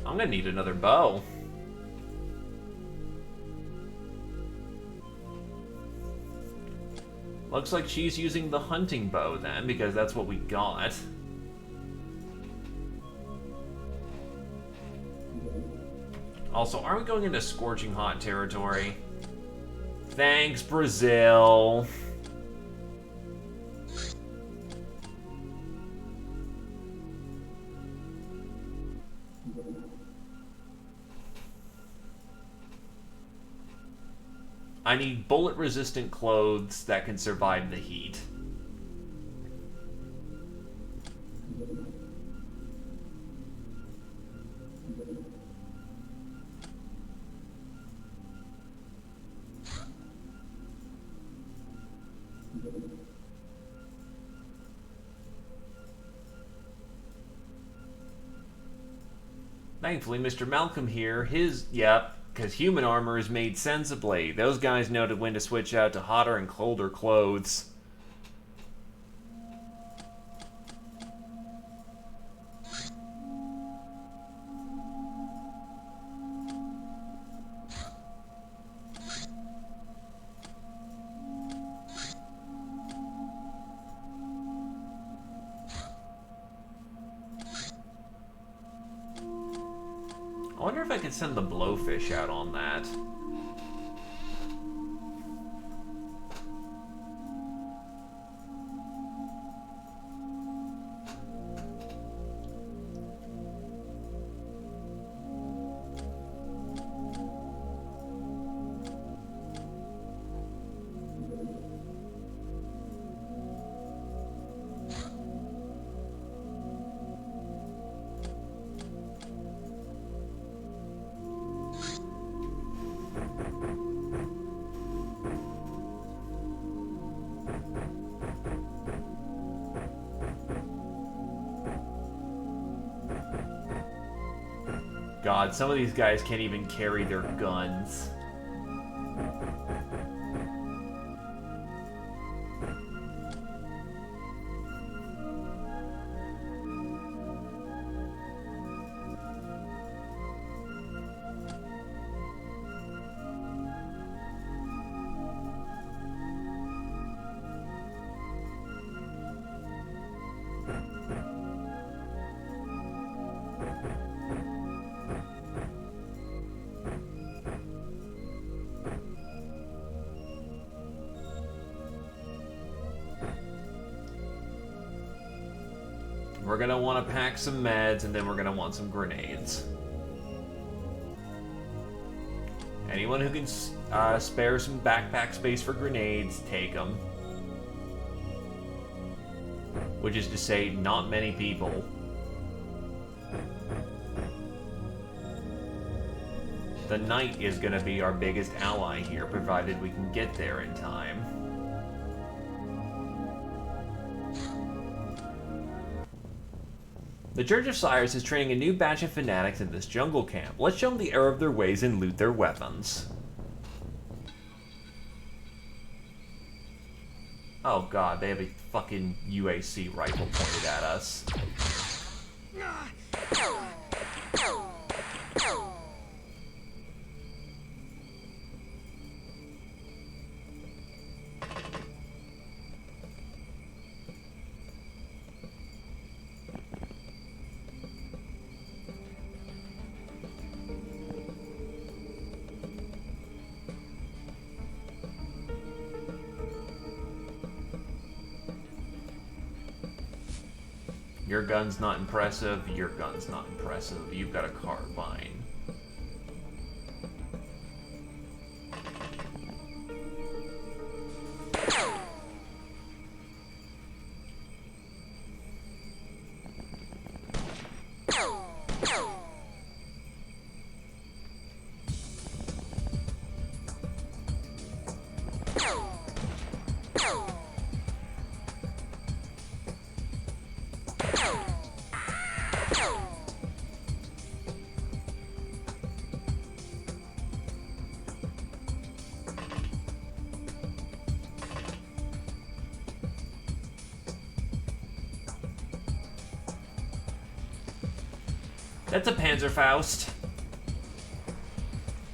I'm gonna need another bow. Looks like she's using the hunting bow then, because that's what we got. Also, are we going into scorching hot territory? Thanks, Brazil. I need bullet-resistant clothes that can survive the heat. Thankfully, Mr. Malcolm here, yep, because human armor is made sensibly. Those guys know when to switch out to hotter and colder clothes. I wonder if I could send the blowfish out on that. God, some of these guys can't even carry their guns. We're gonna want to pack some meds, and then we're gonna want some grenades. Anyone who can spare some backpack space for grenades, take them. Which is to say, not many people. The knight is gonna be our biggest ally here, provided we can get there in time. The Church of Cyrus is training a new batch of fanatics in this jungle camp. Let's show them the error of their ways and loot their weapons. Oh god, they have a fucking UAC rifle pointed at us. Your gun's not impressive, your gun's not impressive, you've got a carbine. That's a Panzerfaust.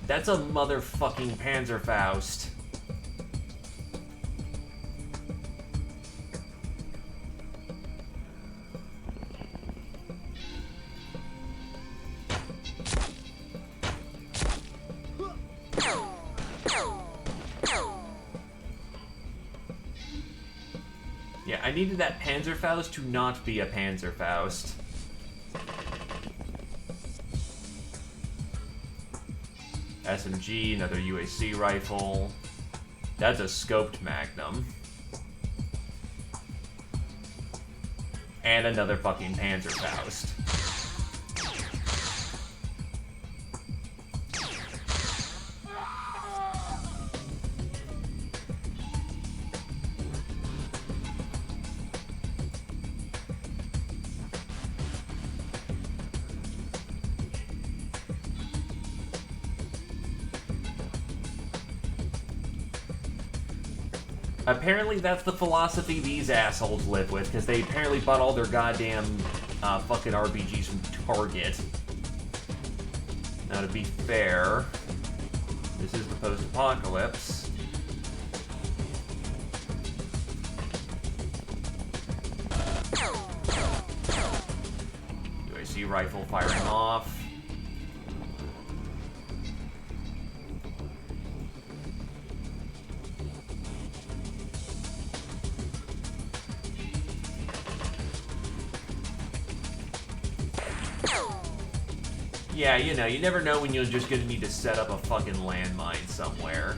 That's a motherfucking Panzerfaust. needed that Panzerfaust to not be a Panzerfaust. SMG, another UAC rifle. That's a scoped Magnum. And another fucking Panzerfaust. Apparently that's the philosophy these assholes live with, because they apparently bought all their goddamn fucking RPGs from Target. Now to be fair, this is the post-apocalypse. UAC rifle firing off. Yeah, you know, you never know when you're just gonna need to set up a fucking landmine somewhere.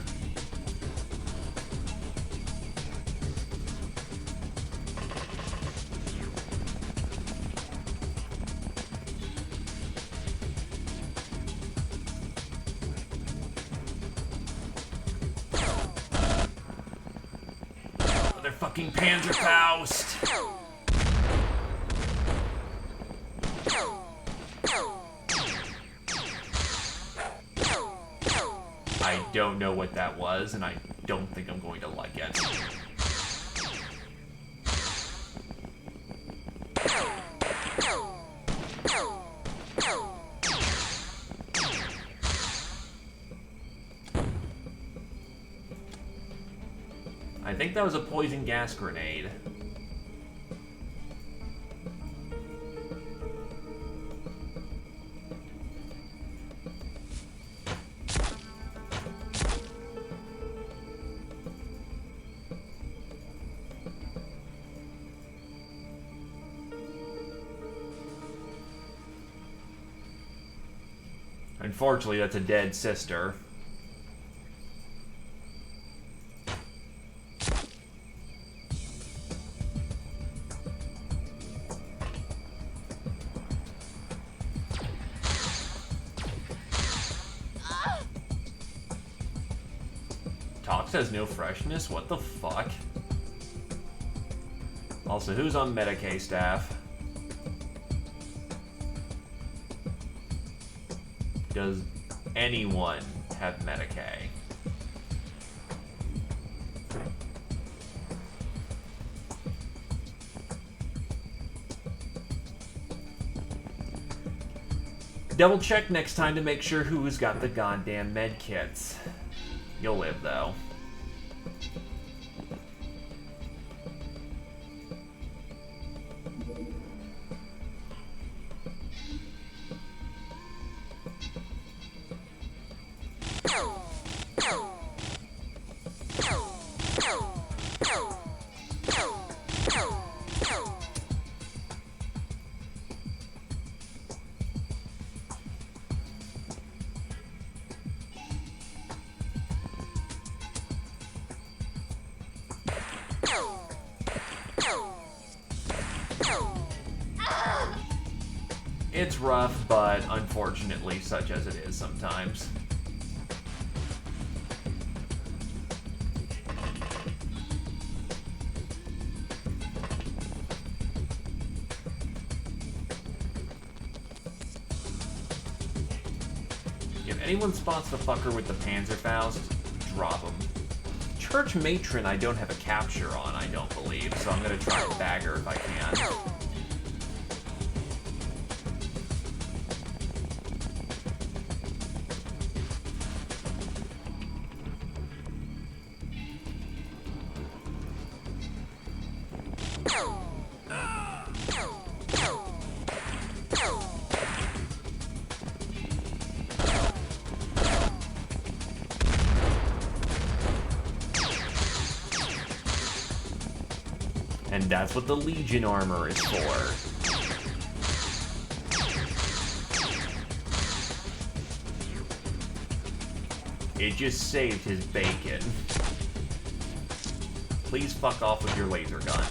Another fucking Panzerfaust! I don't know what that was, and I don't think I'm going to like it. I think that was a poison gas grenade. Unfortunately, that's a dead sister. Tox has no freshness? What the fuck? Also, who's on Medicaid staff? Does anyone have Medicaid? Double check next time to make sure who's got the goddamn med kits. You'll live though. It's rough, but unfortunately such as it is sometimes. If anyone spots the fucker with the Panzerfaust, drop him. Church Matron I don't have a capture on, I don't believe, so I'm gonna try and bag her if I can. And that's what the Legion armor is for. It just saved his bacon. Please fuck off with your laser gun.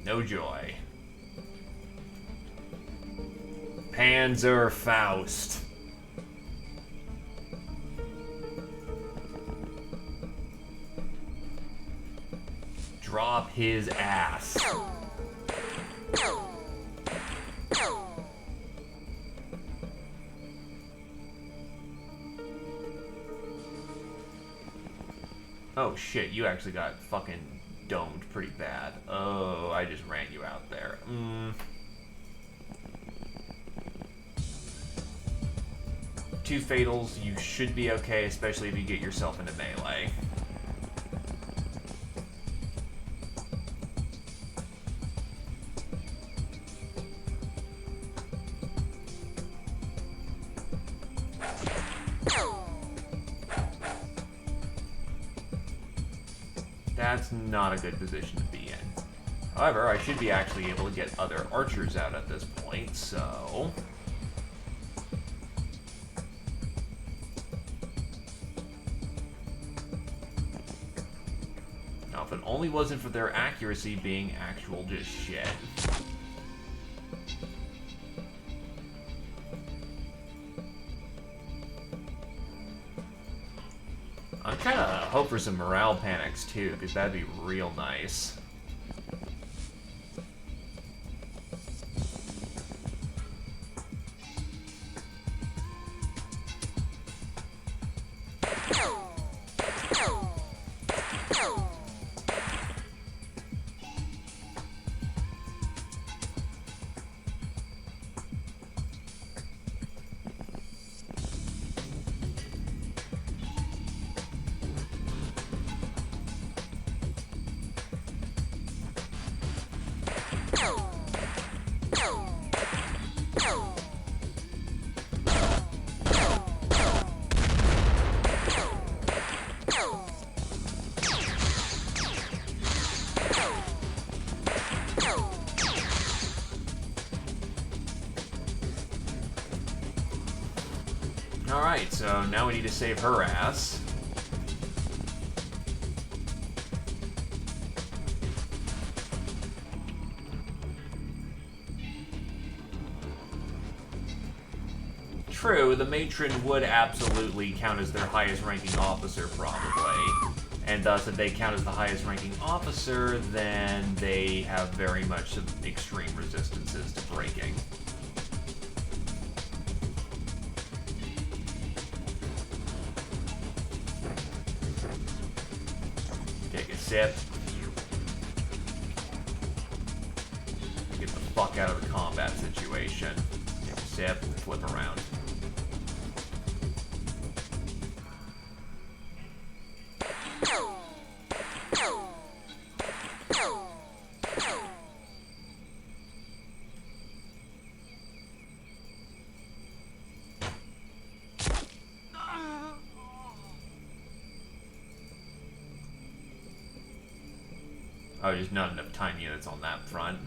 No joy. Panzer Faust. Drop his ass. Oh shit, you actually got fucking domed pretty bad. Oh, I just ran you out there. Two fatals, you should be okay, especially if you get yourself into melee. That's not a good position to be in. However, I should be actually able to get other archers out at this point, so... Now, if it only wasn't for their accuracy being actual just shit. I'm trying to hope for some morale panics too, because that'd be real nice. Alright, so now we need to save her ass. True, the matron would absolutely count as their highest ranking officer, probably. And thus, if they count as the highest ranking officer, then they have very much some extreme resistances to breaking. Take a sip. Get the fuck out of the combat situation. Take a sip, flip around. Oh, there's not enough time units on that front.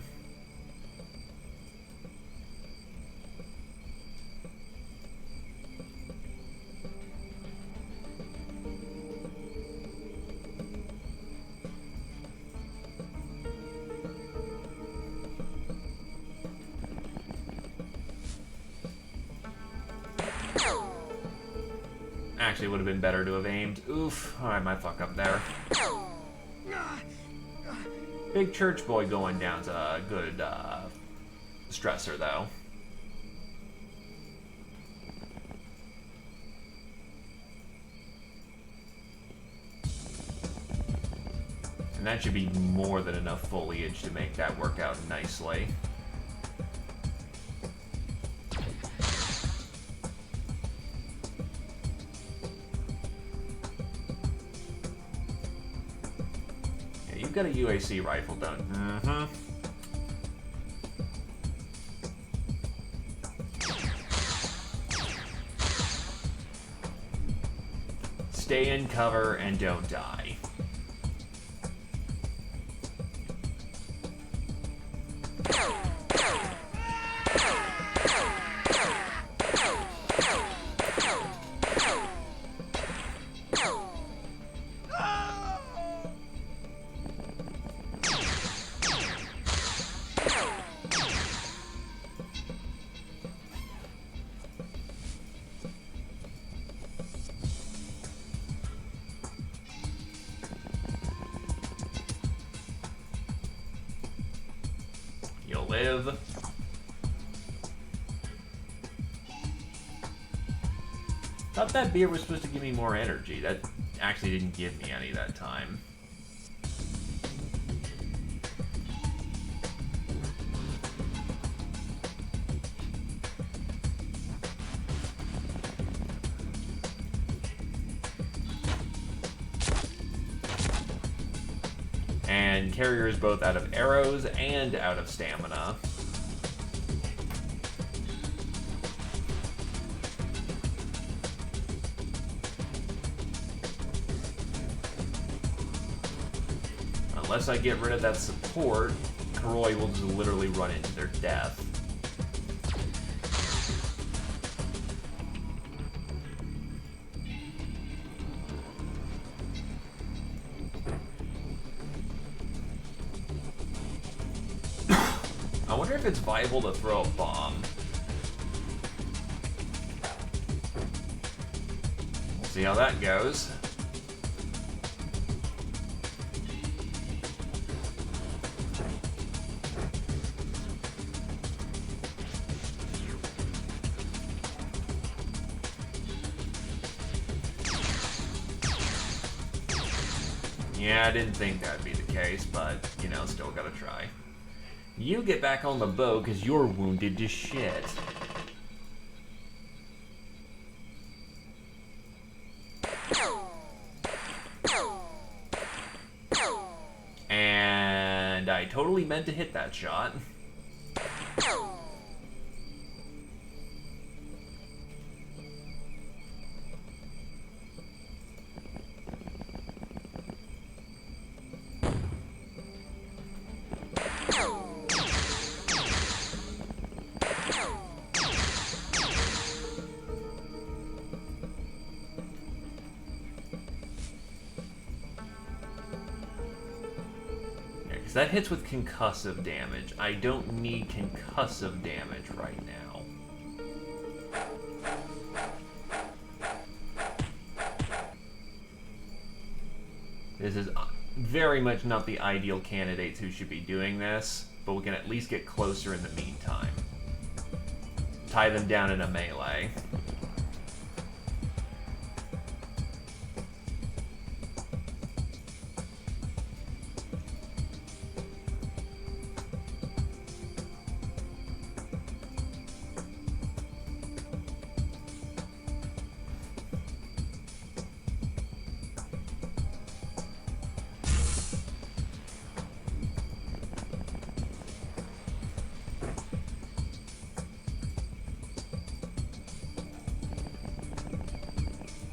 Actually, it would have been better to have aimed. Oof. I might fuck up there. Big church boy going down's a good stressor, though. And that should be more than enough foliage to make that work out nicely. Yeah, you've got a UAC rifle, don't you? Mm-hmm. Stay in cover and don't die. You'll live. Thought that beer was supposed to give me more energy. That actually didn't give me any that time. And Carrier is both out of arrows and out of stamina. Unless I get rid of that support, Karoi will just literally run into their death. I wonder if it's viable to throw a bomb. We'll see how that goes. Yeah, I didn't think that'd be the case, but, you know, still gotta try. You get back on the bow, because you're wounded to shit. And I totally meant to hit that shot. That hits with concussive damage. I don't need concussive damage right now. This is very much not the ideal candidates who should be doing this, but we can at least get closer in the meantime. Tie them down in a melee.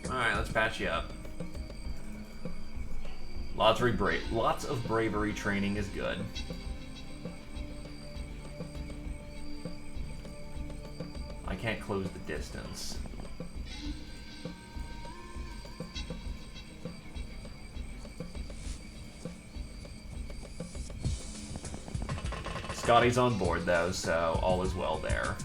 Alright, let's patch you up. Lots of bravery training is good. I can't close the distance. Scotty's on board though, so all is well there.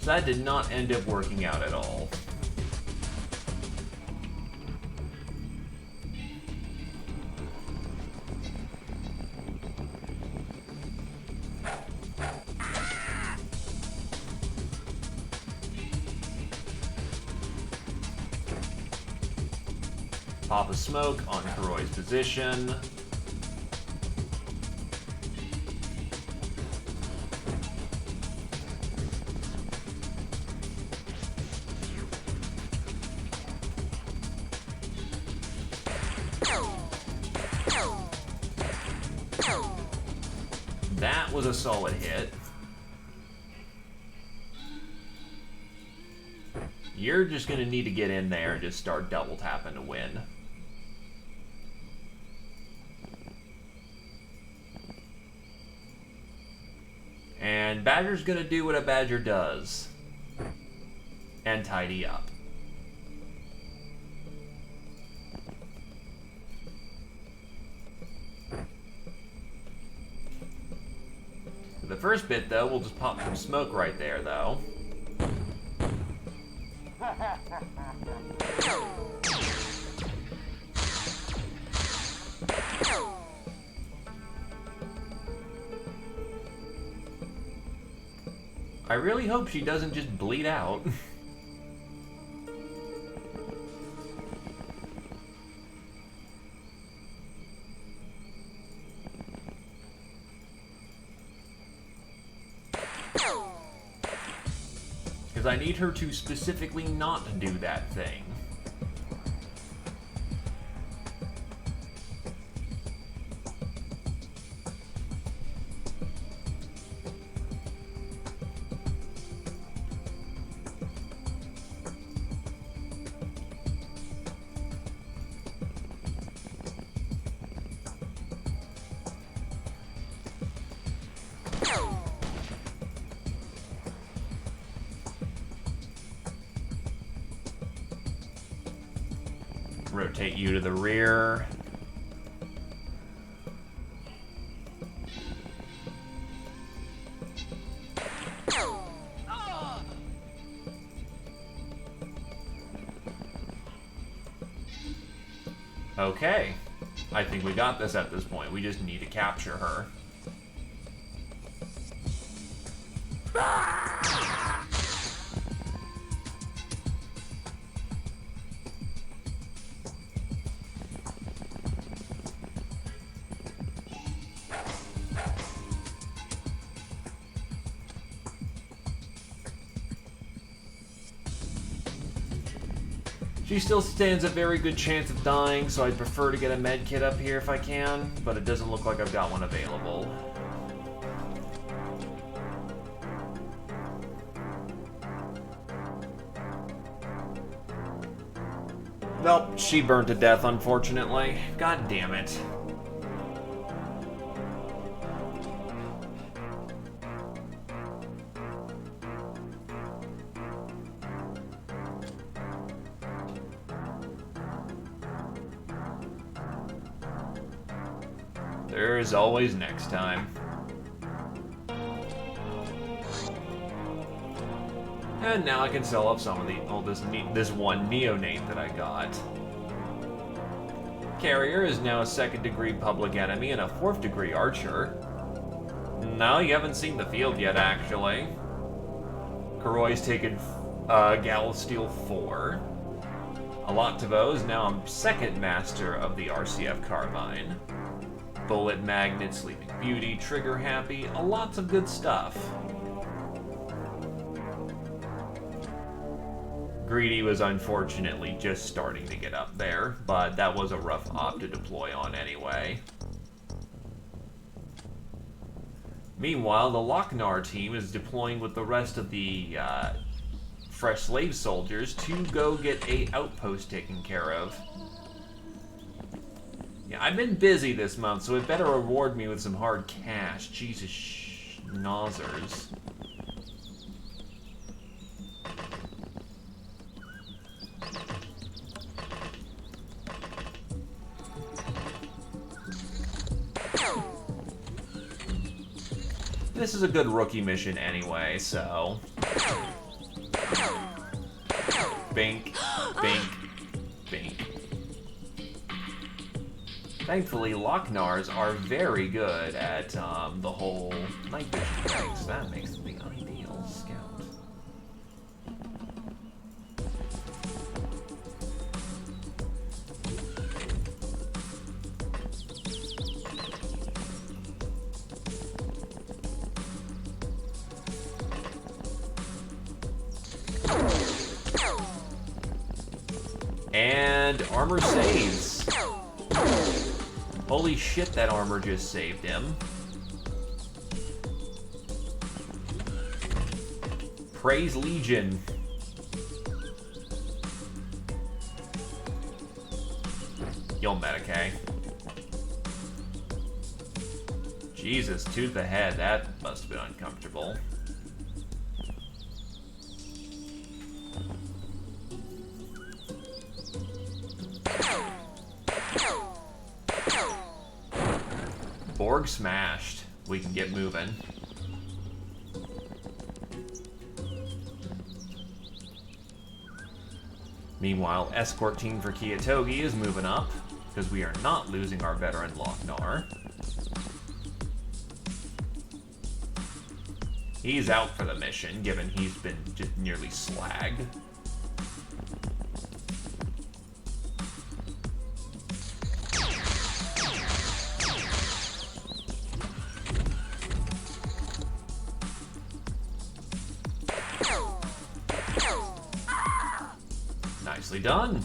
that did not end up working out at all. Pop a smoke on Kuroi's position. That was a solid hit. You're just gonna need to get in there and just start double tapping to win. And Badger's gonna do what a Badger does. And tidy up. The first bit, though, we'll just pop some smoke right there, though. I really hope she doesn't just bleed out. Because I need her to specifically not do that thing. Rotate you to the rear. Okay. I think we got this at this point. We just need to capture her. She still stands a very good chance of dying, so I'd prefer to get a med kit up here if I can, but it doesn't look like I've got one available. Nope, she burned to death, unfortunately. God damn it. There's always next time. And now I can sell off some of this one neonate that I got. Carrier is now a 2nd degree public enemy and a 4th degree archer. No, you haven't seen the field yet, actually. Kuroi's taken Galasteel 4. Alaktivo is now a 2nd master of the RCF Carbine. Bullet Magnet, Sleeping Beauty, Trigger Happy, lots of good stuff. Greedy was unfortunately just starting to get up there, but that was a rough op to deploy on anyway. Meanwhile, the Lochnar team is deploying with the rest of the fresh slave soldiers to go get a outpost taken care of. Yeah, I've been busy this month, so it better reward me with some hard cash. Jesus schnauzers. This is a good rookie mission anyway, so... Bink, bink, bink. Thankfully, Locknars are very good at the whole night vision thing, so that makes them the ideal scout. And armor saves. Holy shit, that armor just saved him. Praise Legion. Yo, Medicae. Jesus, to the head, that must have been uncomfortable. Borg smashed. We can get moving. Meanwhile, escort team for Kiyotogi is moving up, because we are not losing our veteran Lochnar. He's out for the mission, given he's been just nearly slagged. Nicely done.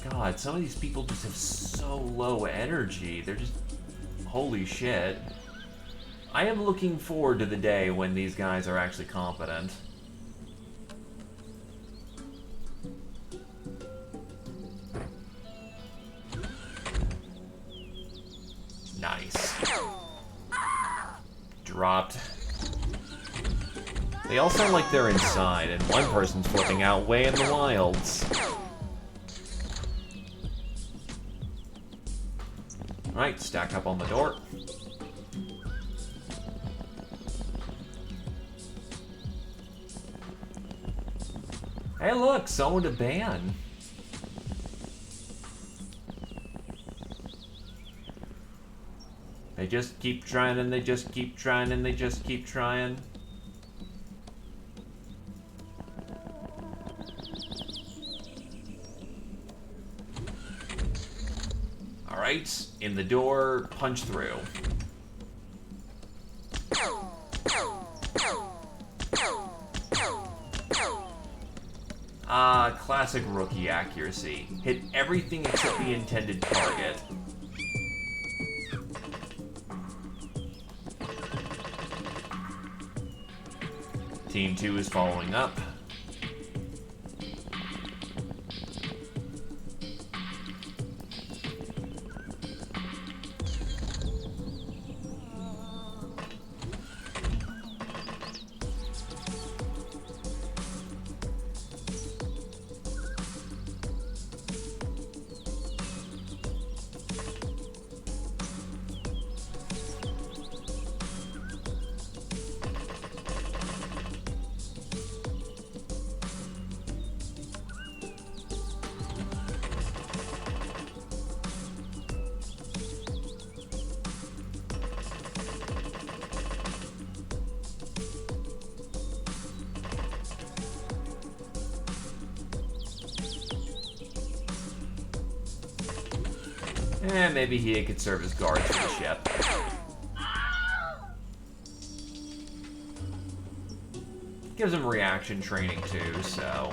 God, some of these people just have so low energy. They're just... holy shit. I am looking forward to the day when these guys are actually competent. Nice. Dropped. They all sound like they're inside, and one person's flipping out way in the wilds. Alright, stack up on the door. Hey look, someone to ban. They just keep trying and they just keep trying and they just keep trying. Alright, in the door, punch through. Ah, classic rookie accuracy. Hit everything except the intended target. Team 2 is following up. And maybe he could serve as guard for the ship. Gives him reaction training too, so...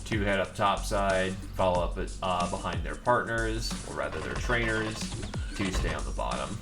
Two head up topside, follow up behind their partners, or rather their trainers. Two stay on the bottom.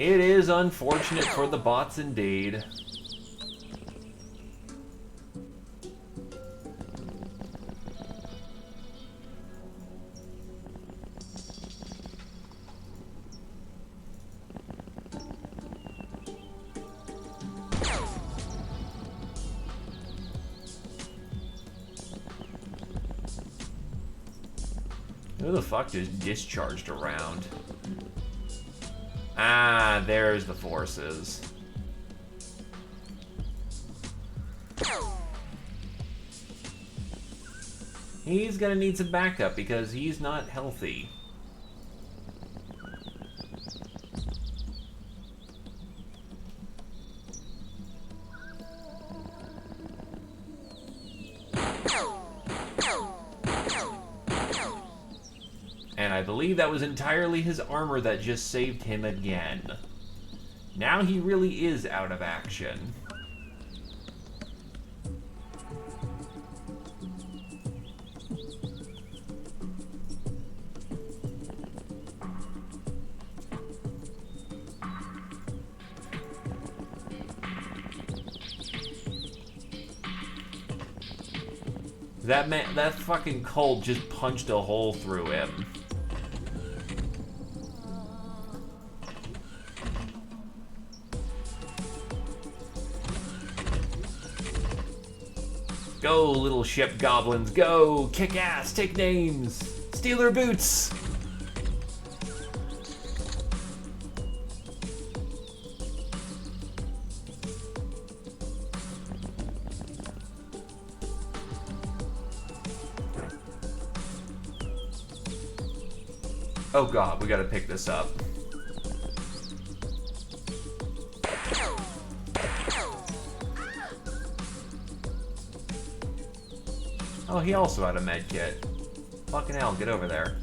It is unfortunate for the bots indeed. Who the fuck just discharged around? Ah, there's the forces. He's gonna need some backup because he's not healthy. And I believe that was entirely his armor that just saved him again. Now he really is out of action. That fucking Colt just punched a hole through him. Go, little ship goblins, go! Kick ass, take names, steal their boots! Oh god, we gotta pick this up. Oh, he also had a med kit. Fucking hell, get over there.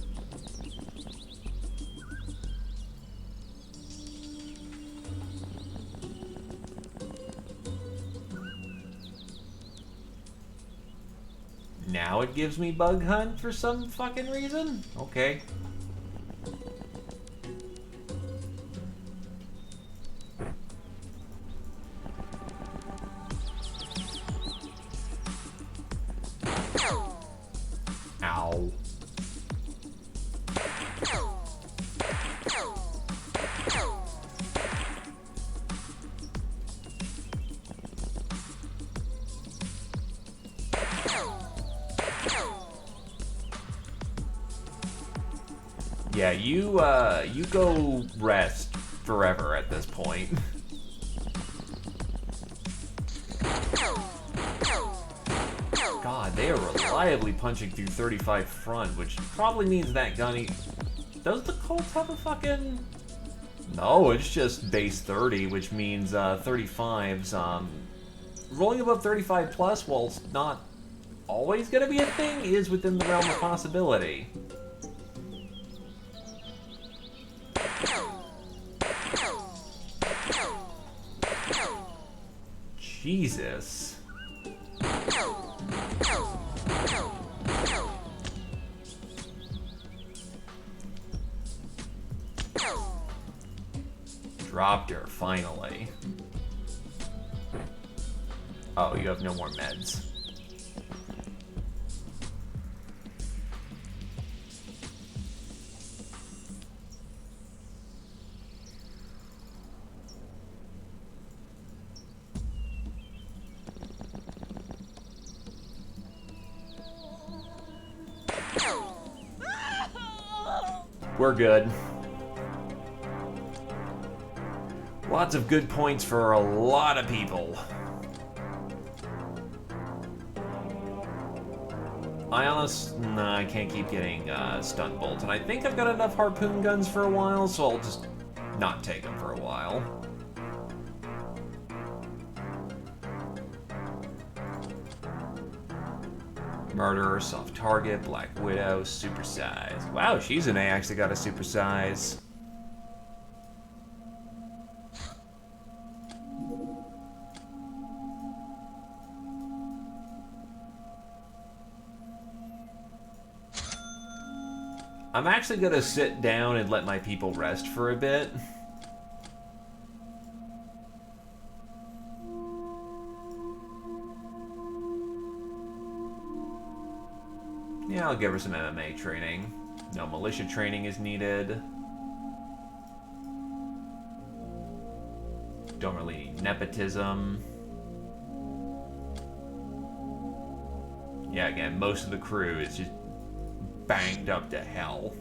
Now it gives me bug hunt for some fucking reason? Okay. Ow. Yeah, you go rest forever at this point. God, they are reliably punching through 35 front, which probably means that gunny... Does the Colt have a fucking... No, it's just base 30, which means 35s. Rolling above 35 plus, while it's not always gonna be a thing, is within the realm of possibility. Jesus. Dropped her, finally. Oh, you have no more meds. We're good. Lots of good points for a lot of people. I can't keep getting stun bolts, and I think I've got enough harpoon guns for a while, so I'll just not take them for a while. Murderer, soft target, Black Widow, supersize. Wow, Shizune actually got a supersize. I'm actually gonna sit down and let my people rest for a bit. Yeah, I'll give her some MMA training. No militia training is needed. Don't really need nepotism. Yeah, again, most of the crew is just banged up to hell.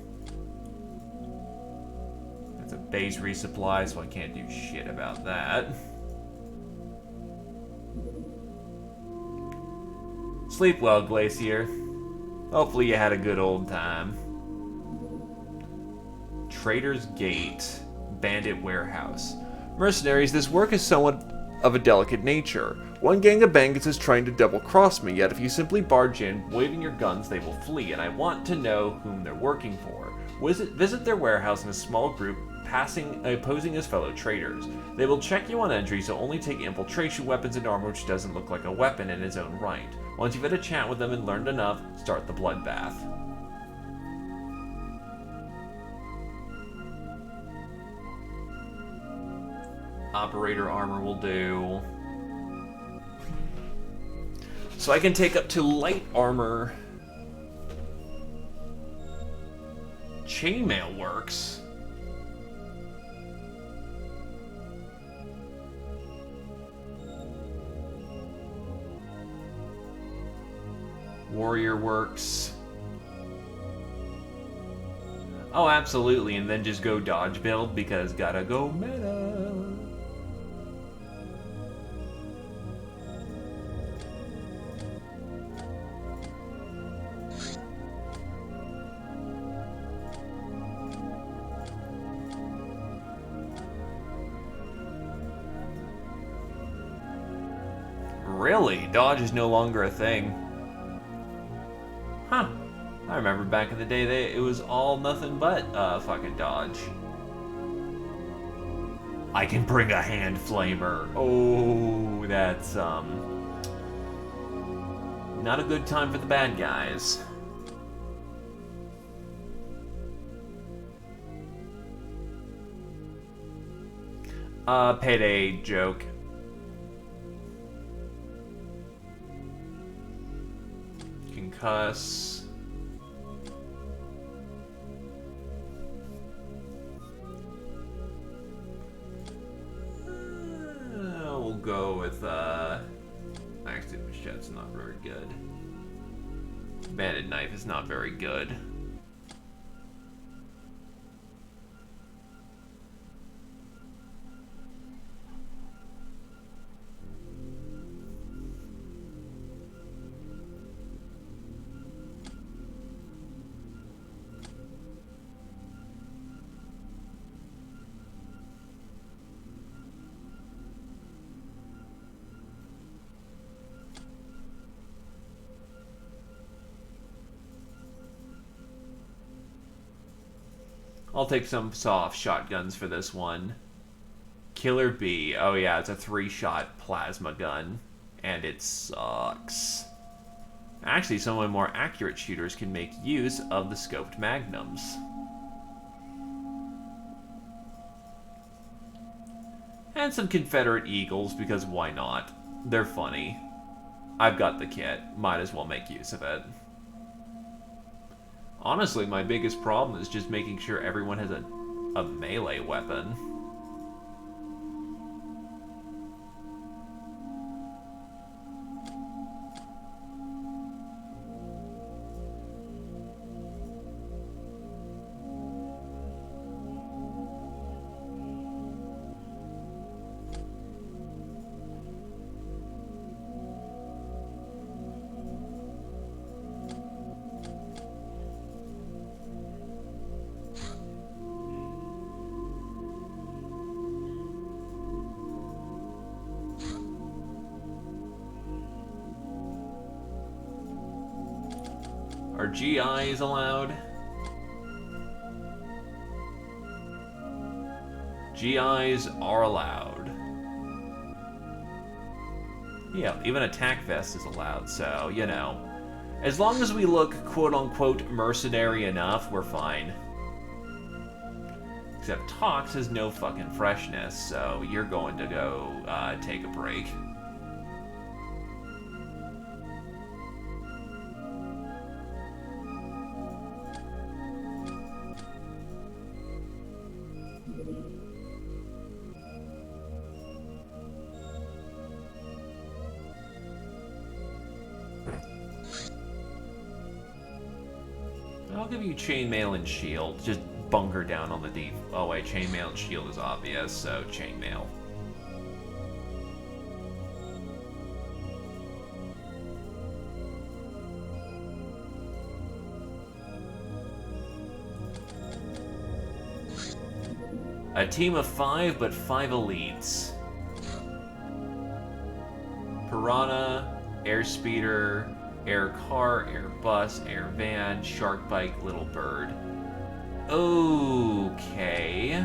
It's a base resupply, so I can't do shit about that. Sleep well, Glacier. Hopefully you had a good old time. Trader's Gate. Bandit Warehouse. Mercenaries, this work is somewhat of a delicate nature. One gang of bandits is trying to double-cross me, yet if you simply barge in, waving your guns, they will flee, and I want to know whom they're working for. Visit their warehouse in a small group, posing as fellow traders. They will check you on entry, so only take infiltration weapons and armor which doesn't look like a weapon in its own right. Once you've had a chat with them and learned enough, start the bloodbath. Operator armor will do. So I can take up to light armor. Chainmail works. Warrior works. Oh, absolutely, and then just go dodge build because gotta go meta. Really? Dodge is no longer a thing. Huh. I remember back in the day it was all nothing but fucking dodge. I can bring a hand flamer. Oh, that's not a good time for the bad guys. Payday joke. Concuss. We'll go with actually machete's not very good. Bandit knife is not very good. I'll take some soft shotguns for this one. Killer Bee. Oh yeah, it's a 3-shot plasma gun. And it sucks. Actually, some of my more accurate shooters can make use of the scoped magnums. And some Confederate Eagles, because why not? They're funny. I've got the kit. Might as well make use of it. Honestly, my biggest problem is just making sure everyone has a melee weapon. Are GIs allowed? GIs are allowed. Yeah, even attack vest is allowed, so, you know. As long as we look quote-unquote mercenary enough, we're fine. Except Tox has no fucking freshness, so you're going to go take a break. I'll give you chainmail and shield. Just bunker down on the deep. Oh wait, chainmail and shield is obvious, so chainmail. A team of 5, but 5 elites. Piranha, Airspeeder, Air Car, Air Bus, Air Van, Shark Bike, Little Bird. Okay.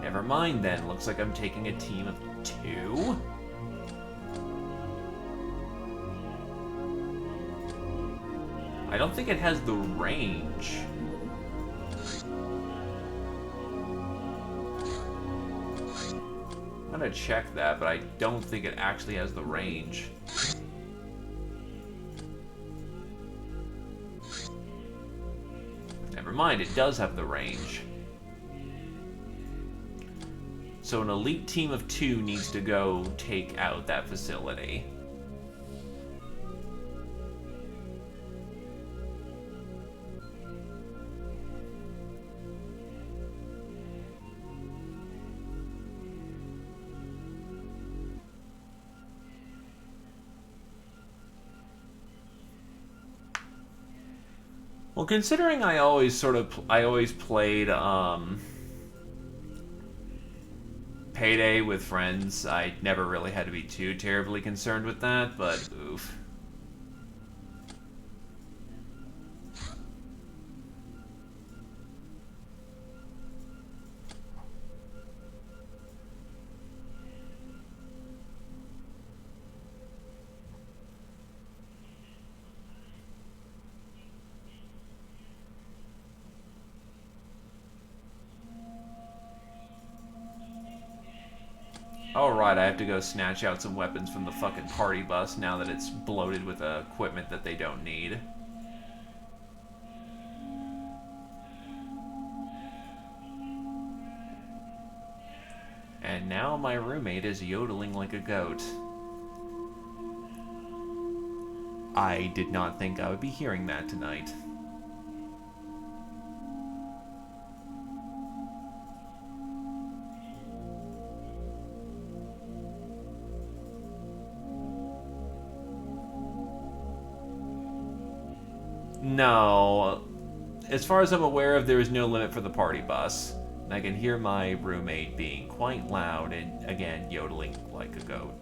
Never mind then. Looks like I'm taking a team of 2. I don't think it has the range. I'm gonna check that, but I don't think it actually has the range. Never mind, it does have the range. So an elite team of 2 needs to go take out that facility. Well, considering I always played Payday with friends, I never really had to be too terribly concerned with that, but oof. Alright, I have to go snatch out some weapons from the fucking party bus now that it's bloated with equipment that they don't need. And now my roommate is yodeling like a goat. I did not think I would be hearing that tonight. No. As far as I'm aware of, there is no limit for the party bus. And I can hear my roommate being quite loud and, again, yodeling like a goat.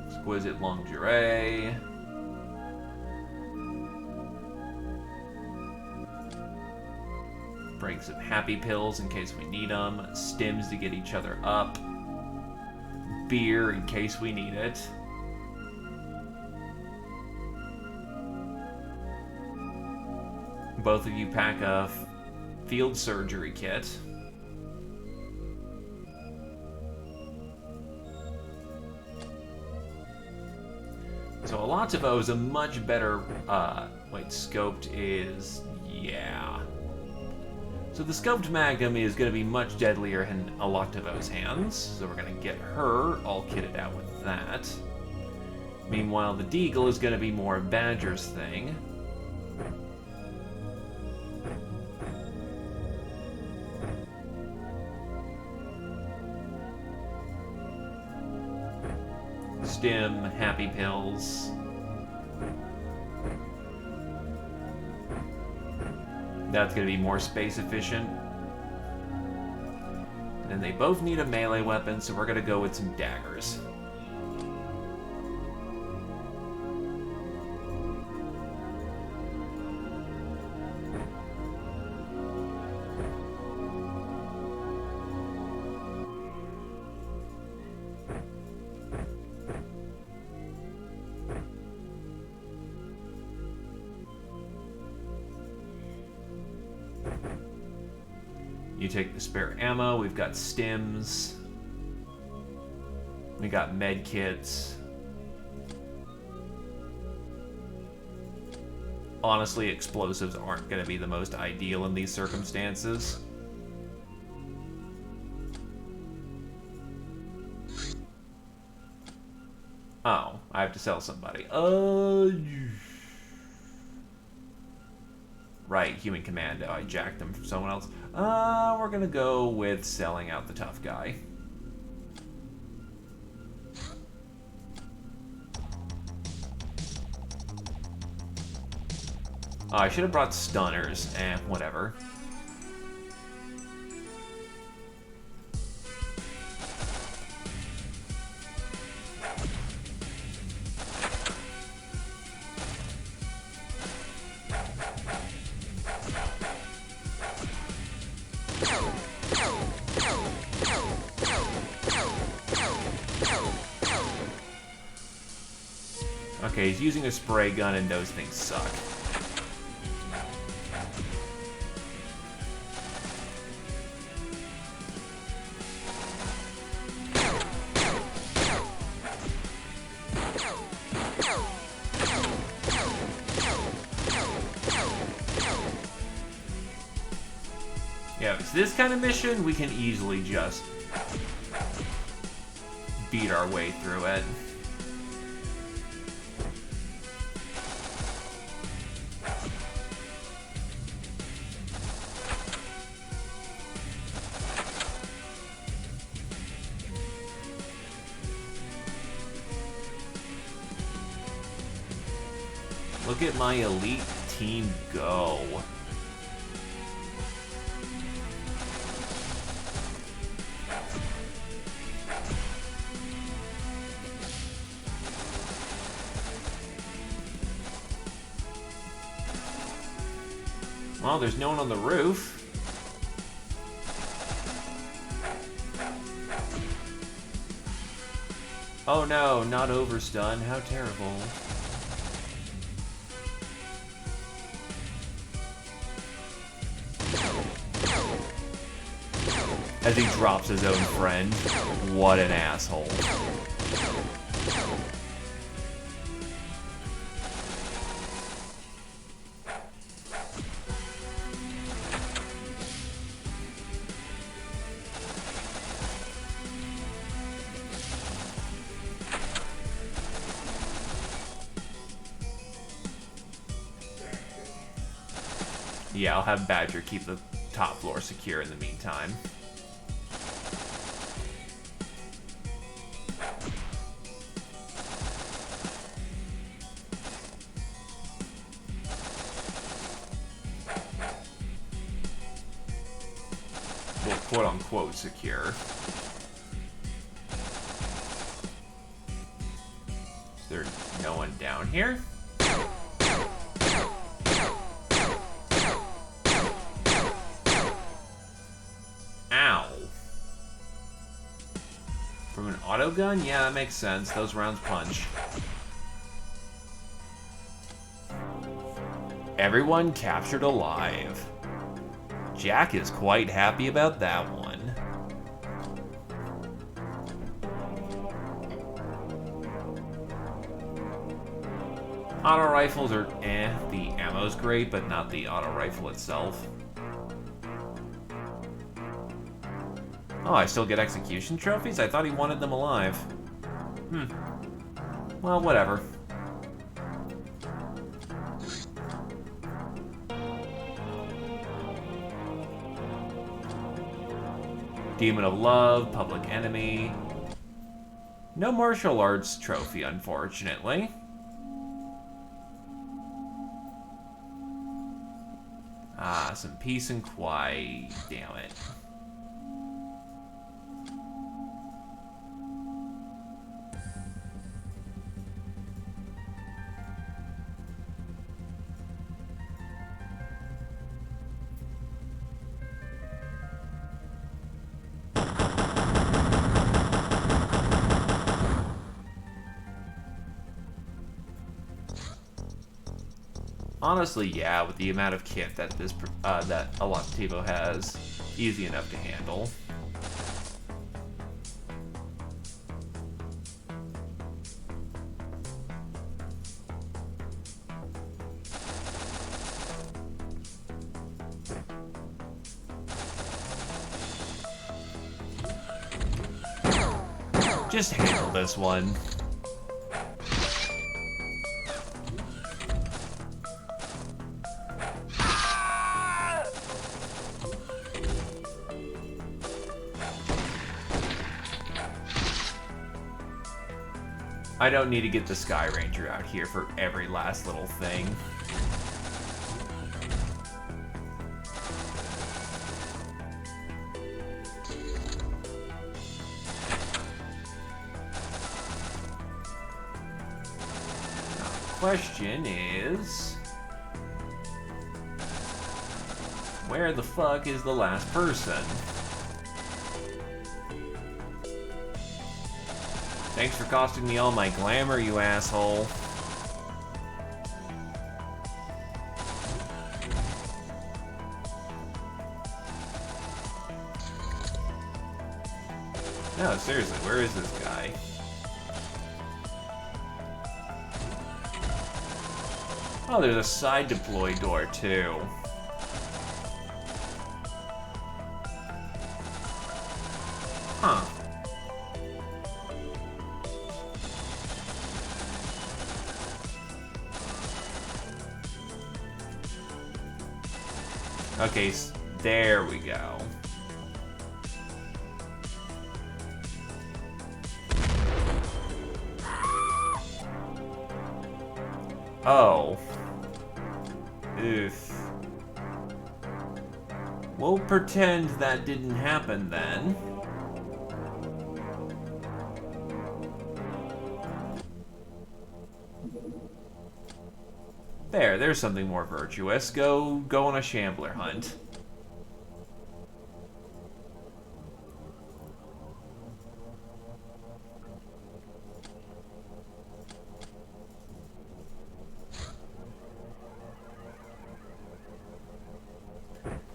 Exquisite lingerie. Bring some happy pills in case we need them. Stims to get each other up. Beer in case we need it. Both of you pack a field surgery kit. So Alativo is a much better, wait, scoped is, yeah. So the scoped Magnum is going to be much deadlier in Alativo's hands, so we're going to get her all kitted out with that. Meanwhile, the Deagle is going to be more Badger's thing. Stim, happy pills. That's going to be more space efficient. And they both need a melee weapon, so we're going to go with some daggers. You take the spare ammo, we've got stims. We got med kits. Honestly, explosives aren't going to be the most ideal in these circumstances. Oh, I have to sell somebody. Right, human commando. I jacked them from someone else. We're gonna go with selling out the tough guy. Oh, I should have brought stunners. Whatever. Okay, he's using a spray gun and those things suck. Yeah, if it's this kind of mission, we can easily just beat our way through it. Look at my elite team go. Well, there's no one on the roof. Oh no, not overstun. How terrible. As he drops his own friend. What an asshole. Yeah, I'll have Badger keep the top floor secure in the meantime. Well, quote-unquote secure. Is there no one down here? Ow. From an auto gun? Yeah, that makes sense. Those rounds punch. Everyone captured alive. Jack is quite happy about that one. Auto rifles are the ammo's great, but not the auto rifle itself. Oh, I still get execution trophies? I thought he wanted them alive. Well, whatever. Demon of Love, Public Enemy. No martial arts trophy, unfortunately. Ah, some peace and quiet. Damn it. Honestly, yeah, with the amount of kit that that Electivo has, easy enough to handle. Just handle this one. I don't need to get the Sky Ranger out here for every last little thing. Question is, where the fuck is the last person? Thanks for costing me all my glamour, you asshole. No, seriously, where is this guy? Oh, there's a side deploy door, too. Huh. Okay, there we go. Oh. Oof. We'll pretend that didn't happen then. There's something more virtuous. Go on a shambler hunt.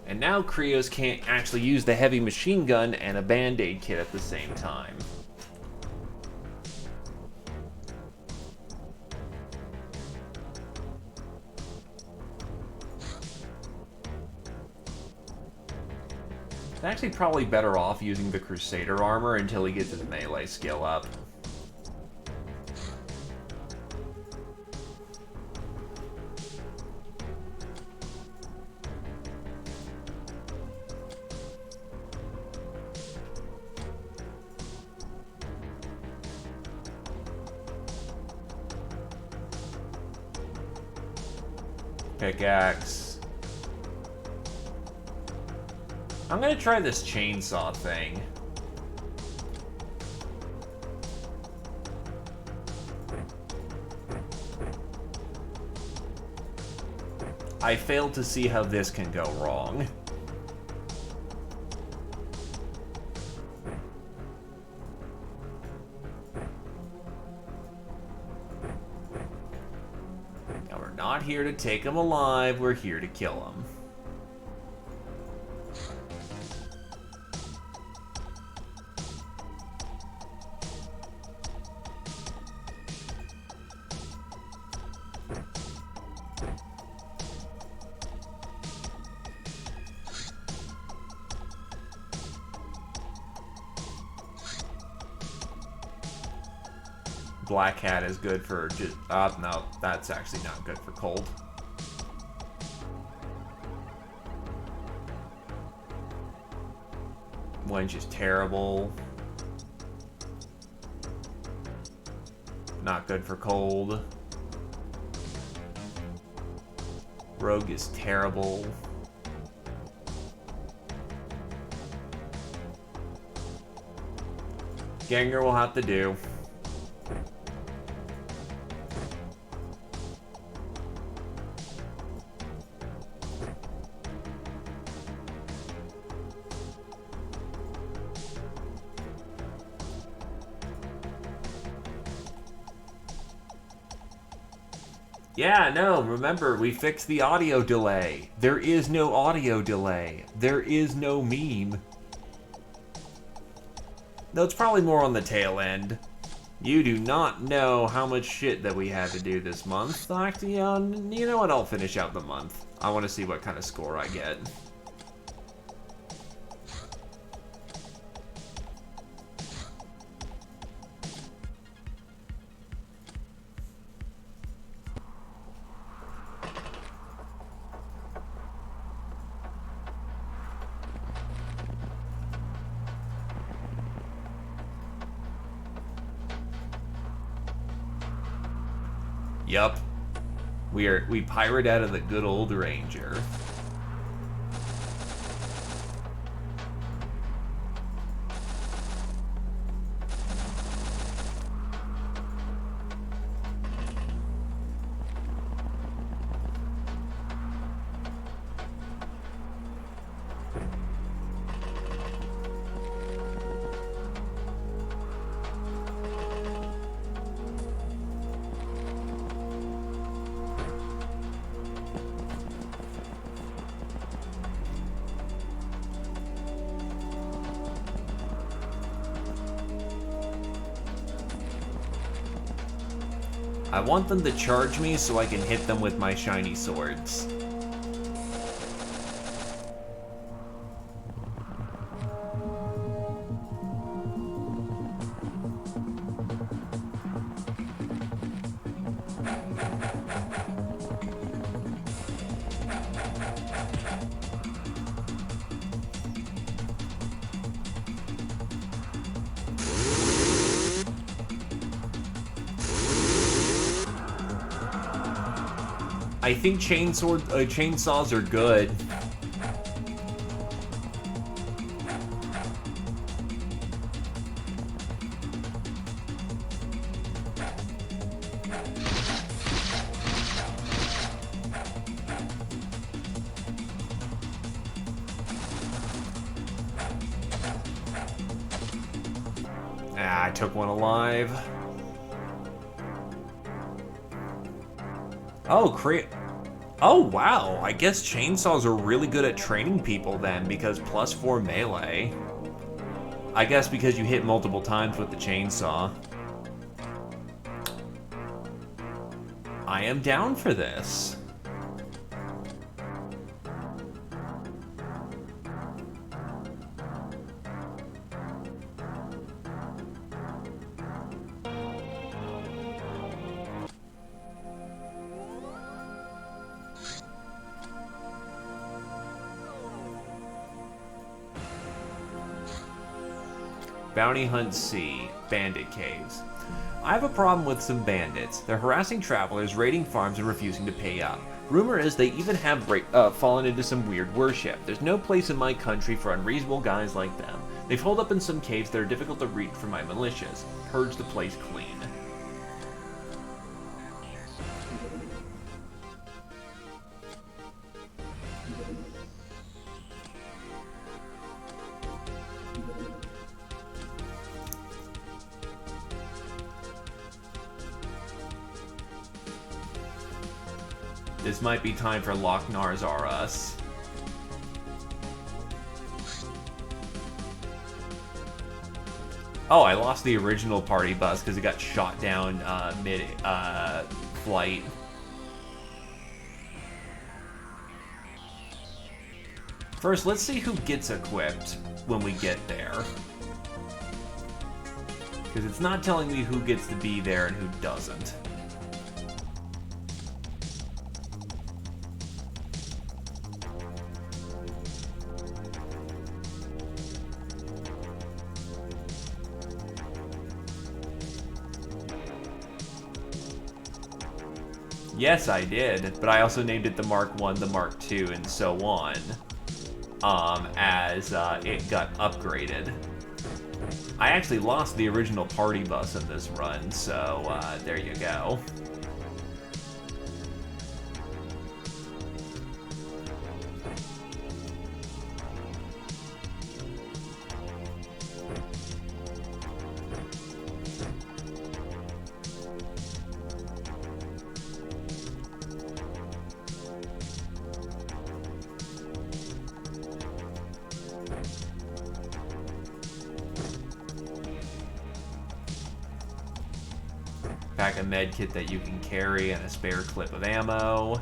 And now Krios can't actually use the heavy machine gun and a band-aid kit at the same time. He's actually probably better off using the Crusader armor until he gets his melee skill up. Pickaxe. I'm gonna try this chainsaw thing. I failed to see how this can go wrong. Now we're not here to take him alive, we're here to kill him. Black Hat is good for just, no, that's actually not good for cold. Wench is terrible. Not good for cold. Rogue is terrible. Ganger will have to do. Yeah, no, remember, we fixed the audio delay. There is no audio delay. There is no meme. No, it's probably more on the tail end. You do not know how much shit that we had to do this month. Actually, you know what? I'll finish out the month. I want to see what kind of score I get. Yup. We pirate out of the good old Ranger. I want them to charge me so I can hit them with my shiny swords. I think chainsaws are good. Ah, I took one alive. Oh, Oh, wow. I guess chainsaws are really good at training people then, because +4 melee. I guess because you hit multiple times with the chainsaw. I am down for this. Bounty Hunt C, Bandit Caves. I have a problem with some bandits. They're harassing travelers, raiding farms, and refusing to pay up. Rumor is they even have fallen into some weird worship. There's no place in my country for unreasonable guys like them. They've holed up in some caves that are difficult to reach for my militias. Purge the place clean. This might be time for Loch-Nar's R Us. Oh, I lost the original party bus because it got shot down mid-flight. First, let's see who gets equipped when we get there. Because it's not telling me who gets to be there and who doesn't. Yes, I did, but I also named it the Mark I, the Mark II, and so on, as it got upgraded. I actually lost the original party bus in this run, so there you go. Pack a med kit that you can carry and a spare clip of ammo.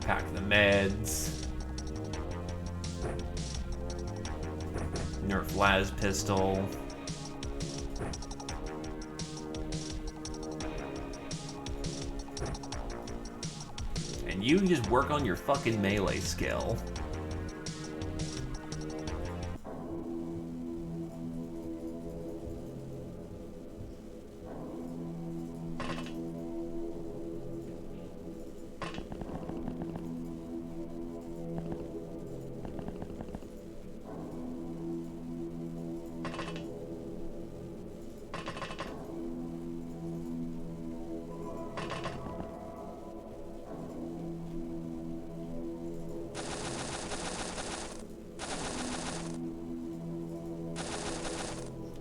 Pack the meds. Nerf las pistol. You can just work on your fucking melee skill.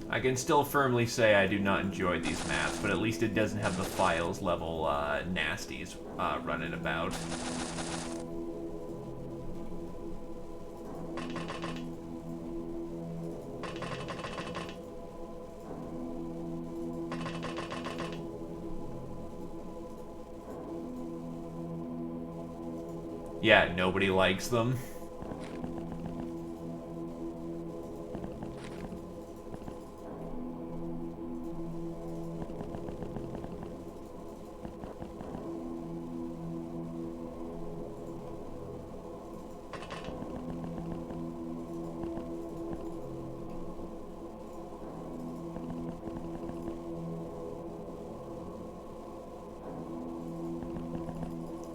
I can still firmly say I do not enjoy these maps, but at least it doesn't have the files level nasties running about. Yeah, nobody likes them.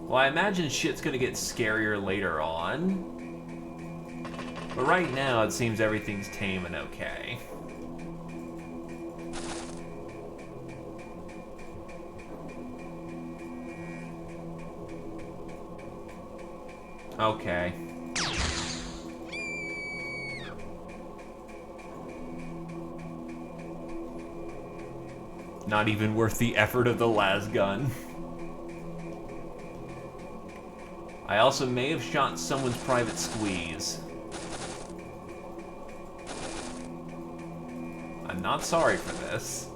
Well, I imagine shit's gonna get scarier later on. But right now, it seems everything's tame and okay. Okay. Not even worth the effort of the las gun. I also may have shot someone's private squeeze. I'm not sorry for this.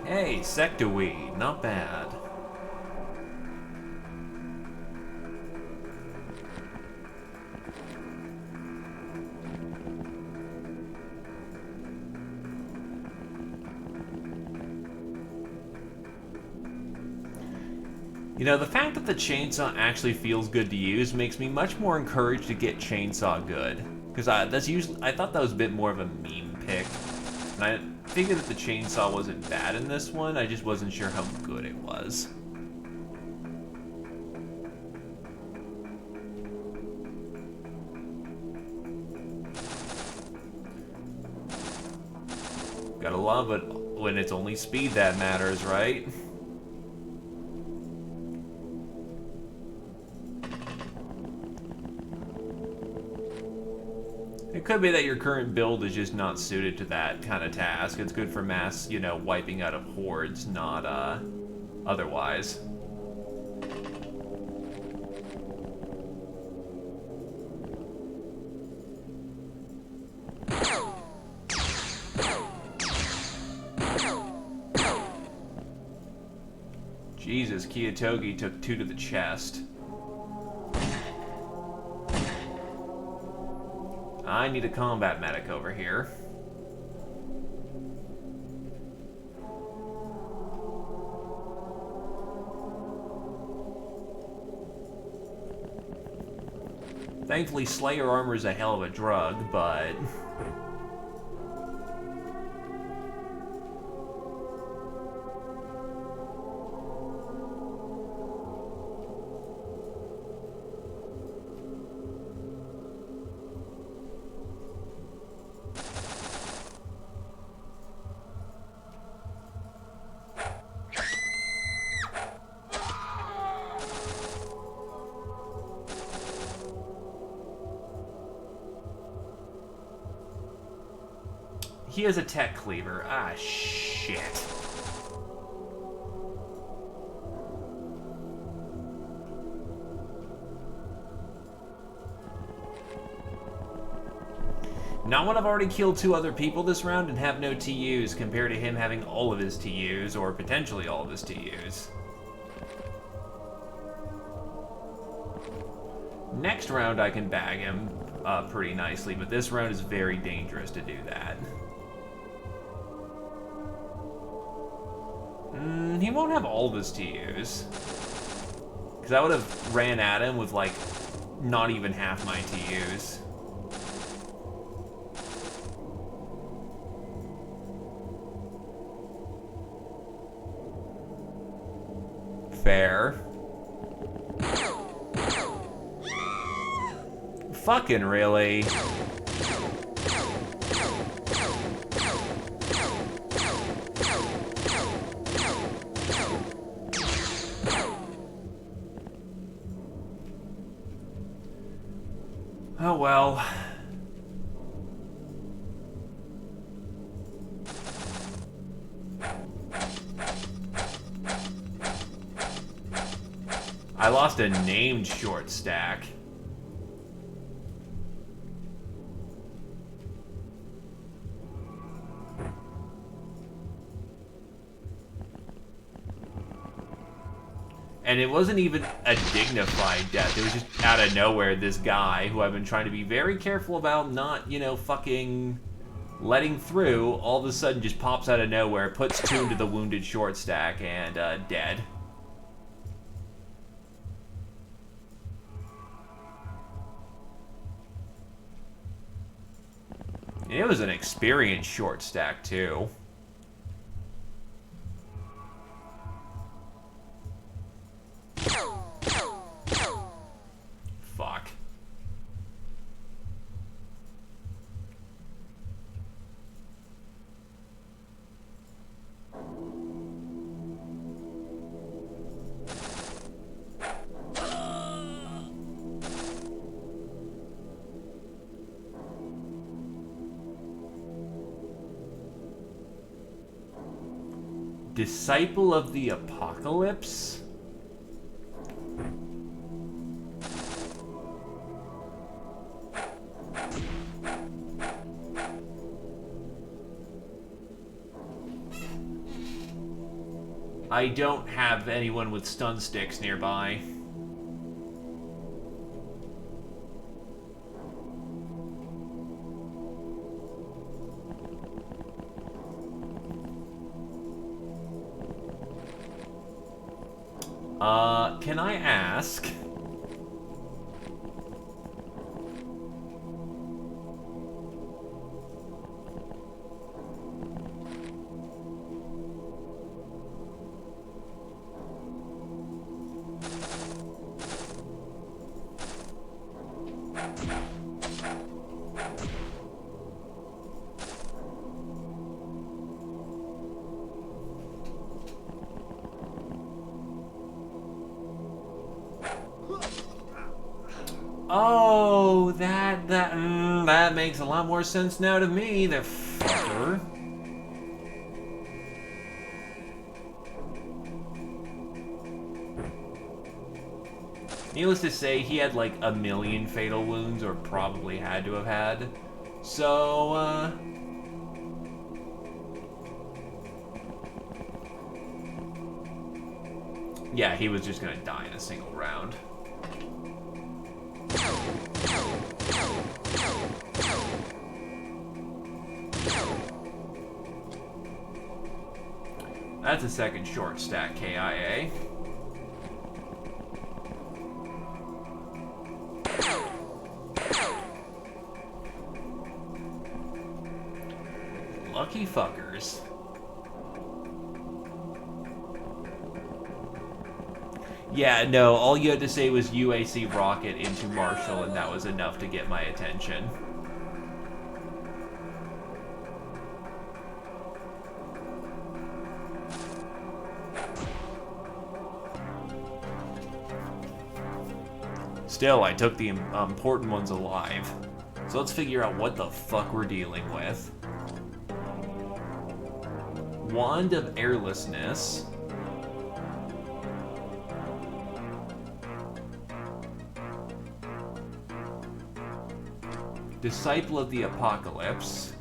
Hey, sectaweed, not bad. You know, the fact that the chainsaw actually feels good to use makes me much more encouraged to get chainsaw good. Because I thought that was a bit more of a meme pick. And I figured that the chainsaw wasn't bad in this one, I just wasn't sure how good it was. Gotta love it when it's only speed that matters, right? It could be that your current build is just not suited to that kind of task. It's good for mass, you know, wiping out of hordes, not, otherwise. Jesus, Kiyatogi took 2 to the chest. I need a combat medic over here. Thankfully, Slayer armor is a hell of a drug, but... He has a tech cleaver. Ah, shit. Not when I've already killed 2 other people this round and have no TUs compared to him having all of his TUs, or potentially all of his TUs. Next round I can bag him pretty nicely, but this round is very dangerous to do that. He won't have all of his TUs. Because I would have ran at him with, like, not even half my TUs. Fair. Fucking really? Oh well. I lost a named short stack. And it wasn't even a dignified death. It was just out of nowhere, this guy, who I've been trying to be very careful about not, you know, fucking letting through, all of a sudden just pops out of nowhere, puts 2 into the wounded short stack, and dead. And it was an experienced short stack, too. Fuck. Disciple of the Apocalypse? I don't have anyone with stun sticks nearby. Can I ask? Oh, that makes a lot more sense now to me, the fucker. Needless to say, he had like a million fatal wounds, or probably had to have had. So, yeah, he was just gonna die in a single round. That's a second short stack KIA. Lucky fuckers. Yeah, no, all you had to say was UAC rocket into Marshall, and that was enough to get my attention. Still, I took the important ones alive. So let's figure out what the fuck we're dealing with. Wand of Airlessness. Disciple of the Apocalypse.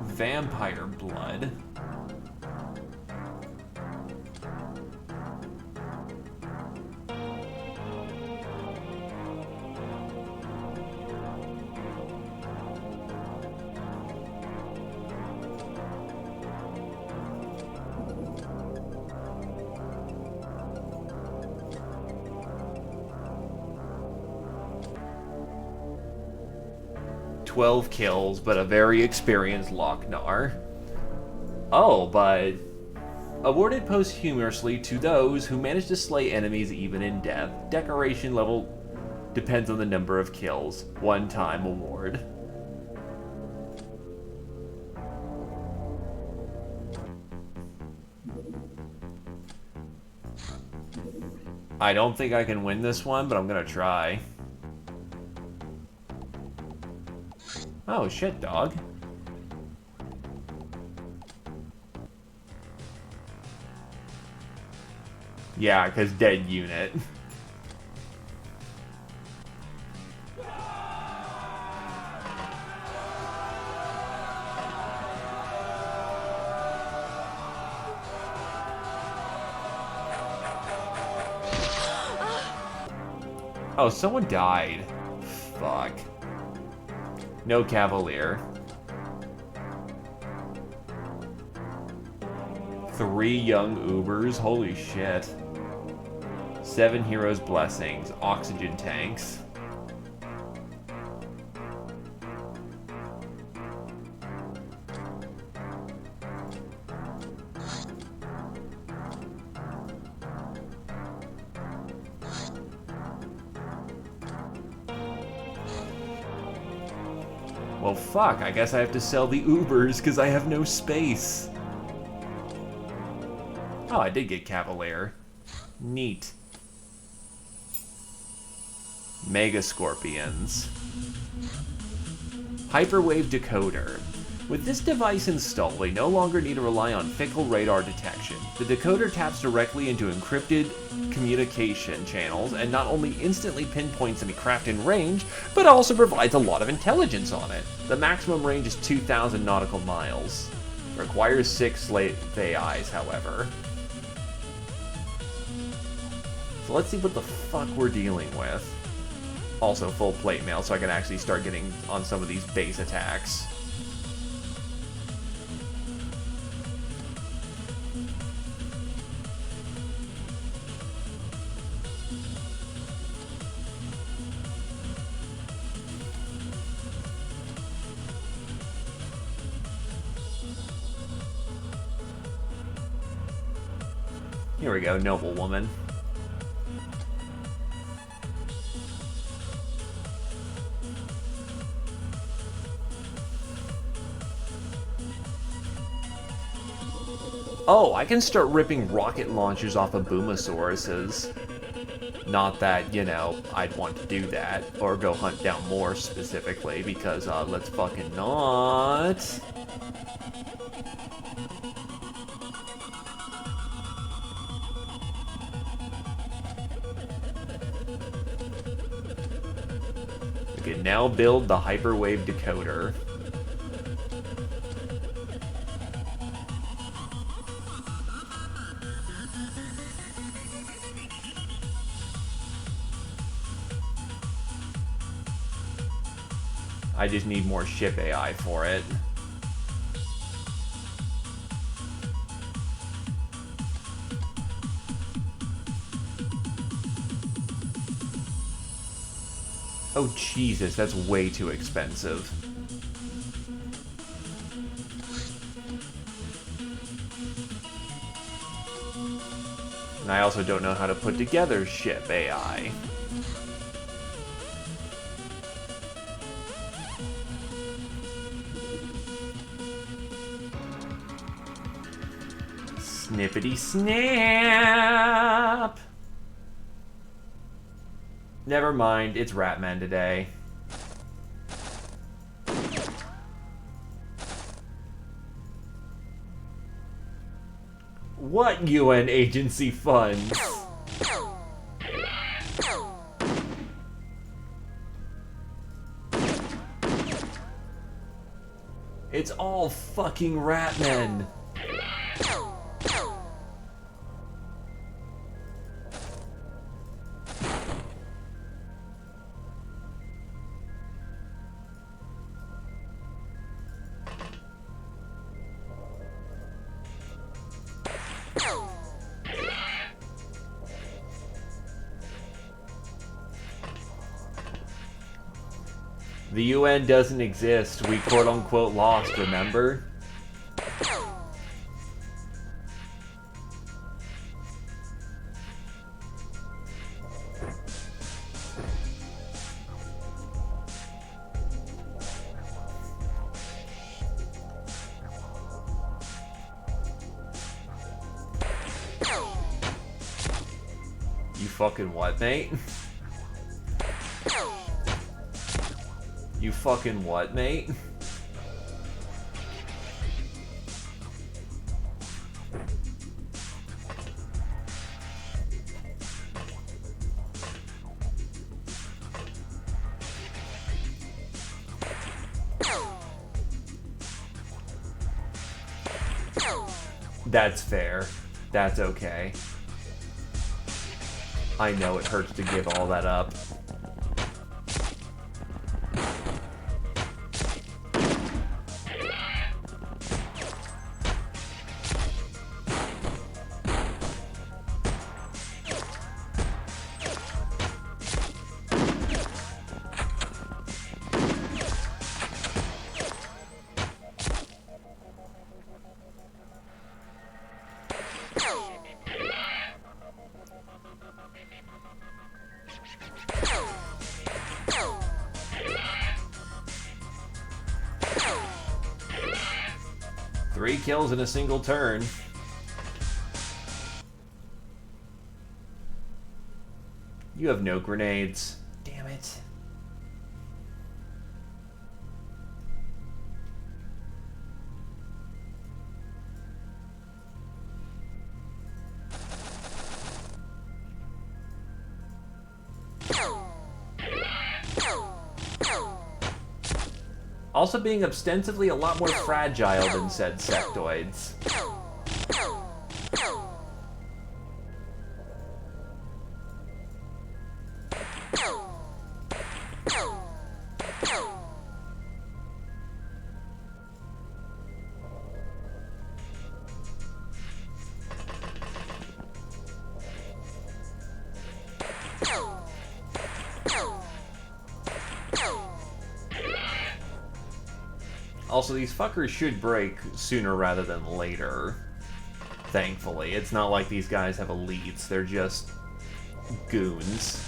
Vampire Blood. "12 kills, but a very experienced Lochnar." Oh, but awarded posthumously to those who manage to slay enemies even in death. Decoration level depends on the number of kills. One-time award. I don't think I can win this one, but I'm gonna try. Oh, shit, dog. Yeah, because dead unit. Oh, someone died. Fuck. No Cavalier. 3 young Ubers, holy shit. 7 heroes' blessings, oxygen tanks. Well, fuck, I guess I have to sell the Ubers because I have no space. Oh, I did get Cavalier. Neat. Mega Scorpions. Hyperwave Decoder. With this device installed, they no longer need to rely on fickle radar detection. The decoder taps directly into encrypted communication channels and not only instantly pinpoints any craft in range, but also provides a lot of intelligence on it. The maximum range is 2,000 nautical miles. Requires 6 slave AIs, however. So let's see what the fuck we're dealing with. Also full plate mail, so I can actually start getting on some of these base attacks. Here we go, noble woman. Oh, I can start ripping rocket launchers off of Boomosauruses. Not that, you know, I'd want to do that, or go hunt down more specifically, because, let's fucking not. We can now build the hyperwave decoder. I just need more ship AI for it. Oh Jesus, that's way too expensive. And I also don't know how to put together ship AI. Snippity snap! Never mind, it's Ratman today. What UN agency funds? all fucking rat men. The UN doesn't exist. We quote-unquote lost, remember? You fucking what, mate? You fucking what, mate? That's fair. That's okay. I know it hurts to give all that up. Three kills in a single turn. You have no grenades. Damn it. Also being ostensibly a lot more fragile than said sectoids. Also, these fuckers should break sooner rather than later. Thankfully. It's not like these guys have elites, they're just goons.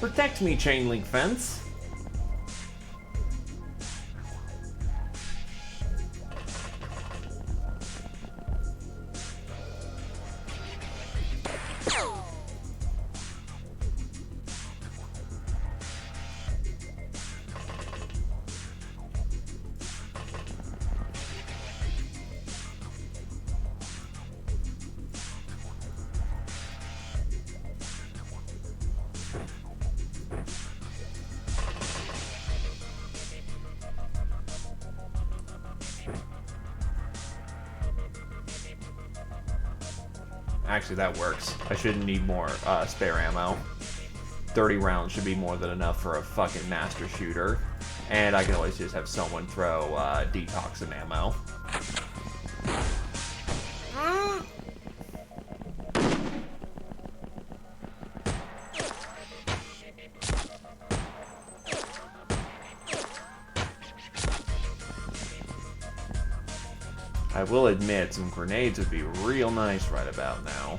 Protect me, chain link fence. Actually, that works. I shouldn't need more spare ammo. 30 rounds should be more than enough for a fucking master shooter. And I can always just have someone throw detoxin ammo. I will admit, some grenades would be real nice right about now.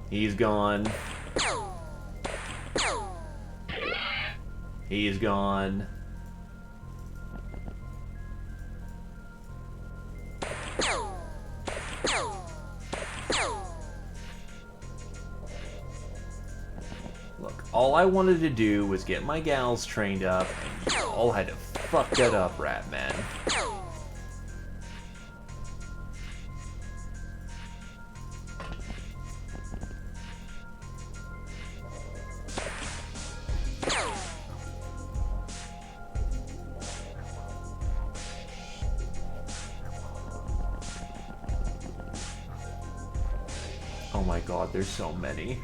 He's gone. He's gone. Look, all I wanted to do was get my gals trained up, and y'all had to fuck that up, Ratman. Oh my god, there's so many.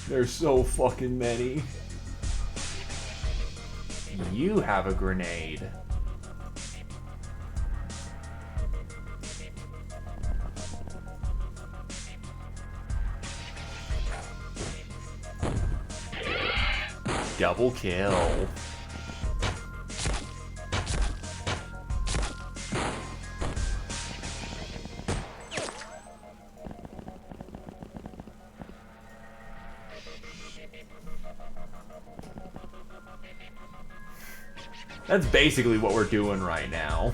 There's so fucking many. You have a grenade. Double kill. That's basically what we're doing right now.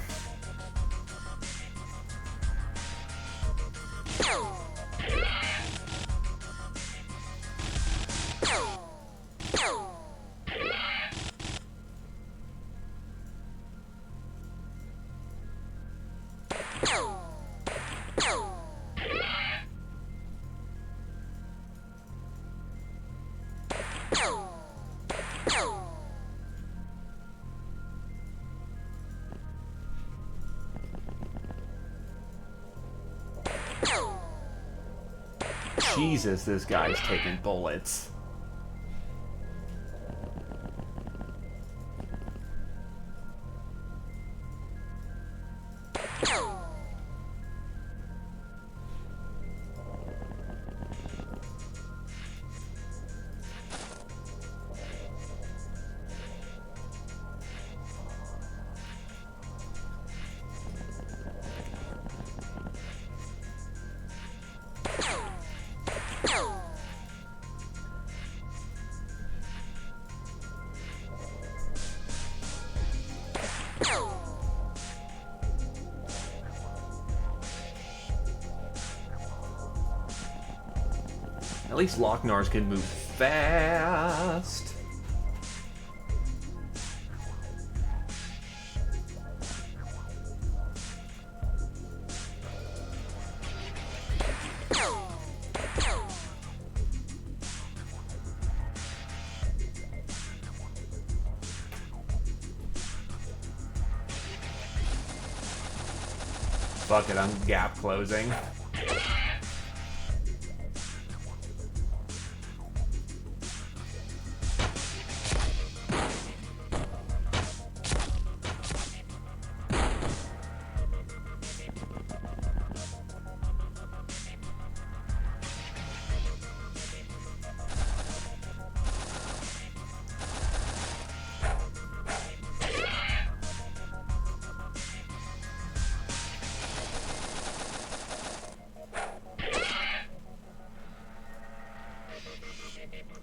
Jesus, this guy's taking bullets. At least Locknars can move fast. Fuck it, I'm gap closing.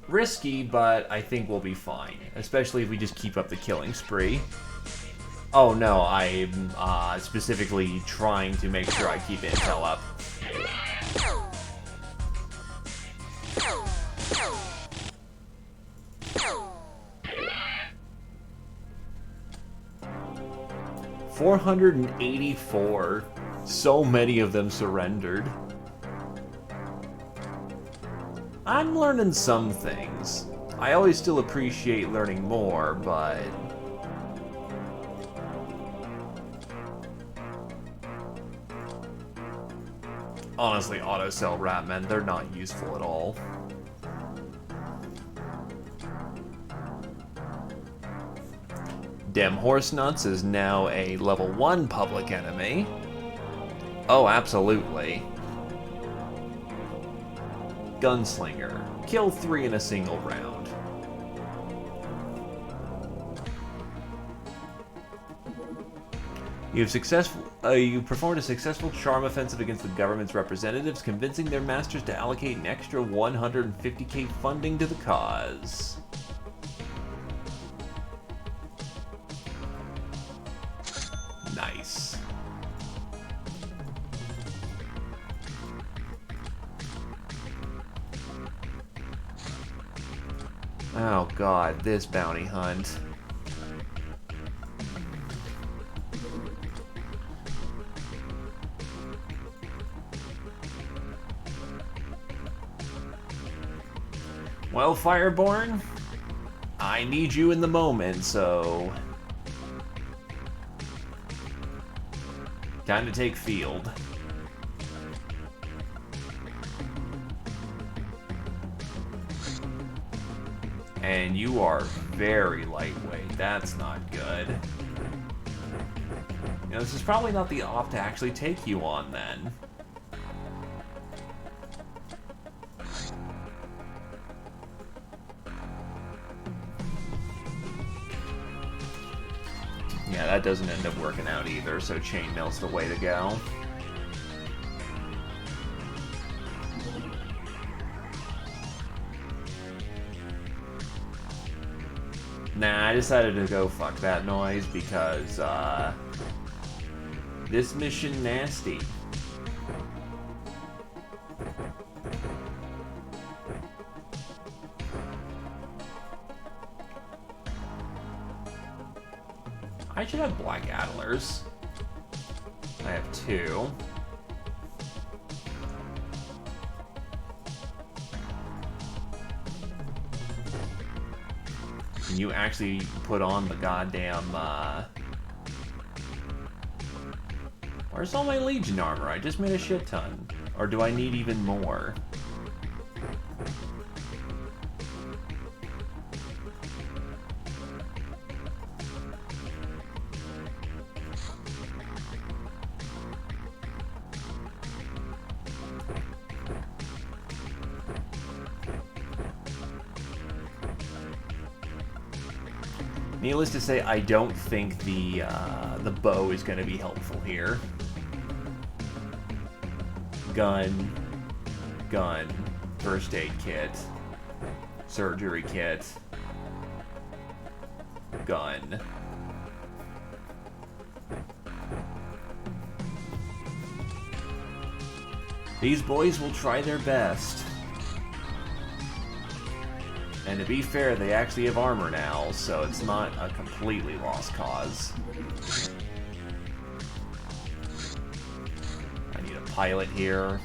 Risky, but I think we'll be fine. Especially if we just keep up the killing spree. Oh no, I'm specifically trying to make sure I keep intel up. $484. So many of them surrendered. I'm learning some things. I always still appreciate learning more, but... honestly, autocell Ratmen, they're not useful at all. Dem Horse Nuts is now a level 1 public enemy. Oh, absolutely. Gunslinger. Kill 3 in a single round. You've performed a successful charm offensive against the government's representatives, convincing their masters to allocate an extra 150k funding to the cause. Nice. Oh god, this bounty hunt. Well, Fireborn, I need you in the moment, so... time to take field. And you are very lightweight. That's not good. You know, this is probably not the op to actually take you on, then. Yeah, that doesn't end up working out either, so chainmail's the way to go. Nah, I decided to go fuck that noise because, this mission nasty. I should have black Adlers. I have 2. Can you actually put on the goddamn, where's all my Legion armor? I just made a shit ton. Or do I need even more? Needless to say, I don't think the bow is going to be helpful here. Gun, first aid kit, surgery kit, gun. These boys will try their best. And to be fair, they actually have armor now, so it's not a completely lost cause. I need a pilot here.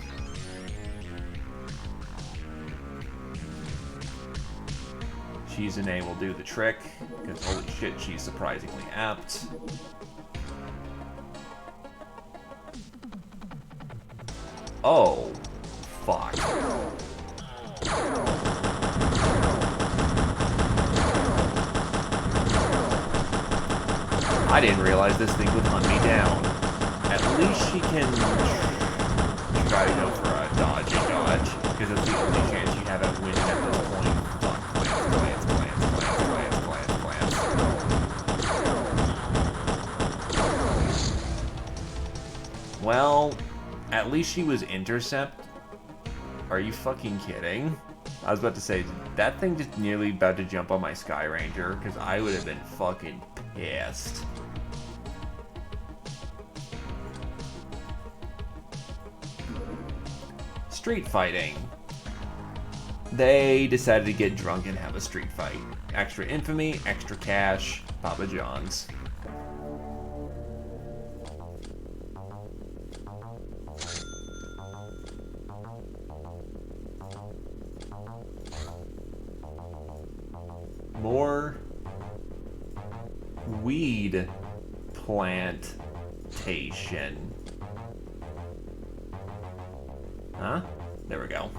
Shizune will do the trick, because holy shit, she's surprisingly apt. Oh, fuck. I didn't realize this thing would hunt me down. At least she can try to go for a dodge, because it's the only chance you have at winning at this point. Fuck, plants. Well, at least she was intercept. Are you fucking kidding? I was about to say, that thing just nearly about to jump on my Sky Ranger, because I would have been fucking pissed. Street fighting. They decided to get drunk and have a street fight. Extra infamy, extra cash, Papa John's. More weed plantation. Huh? There we go.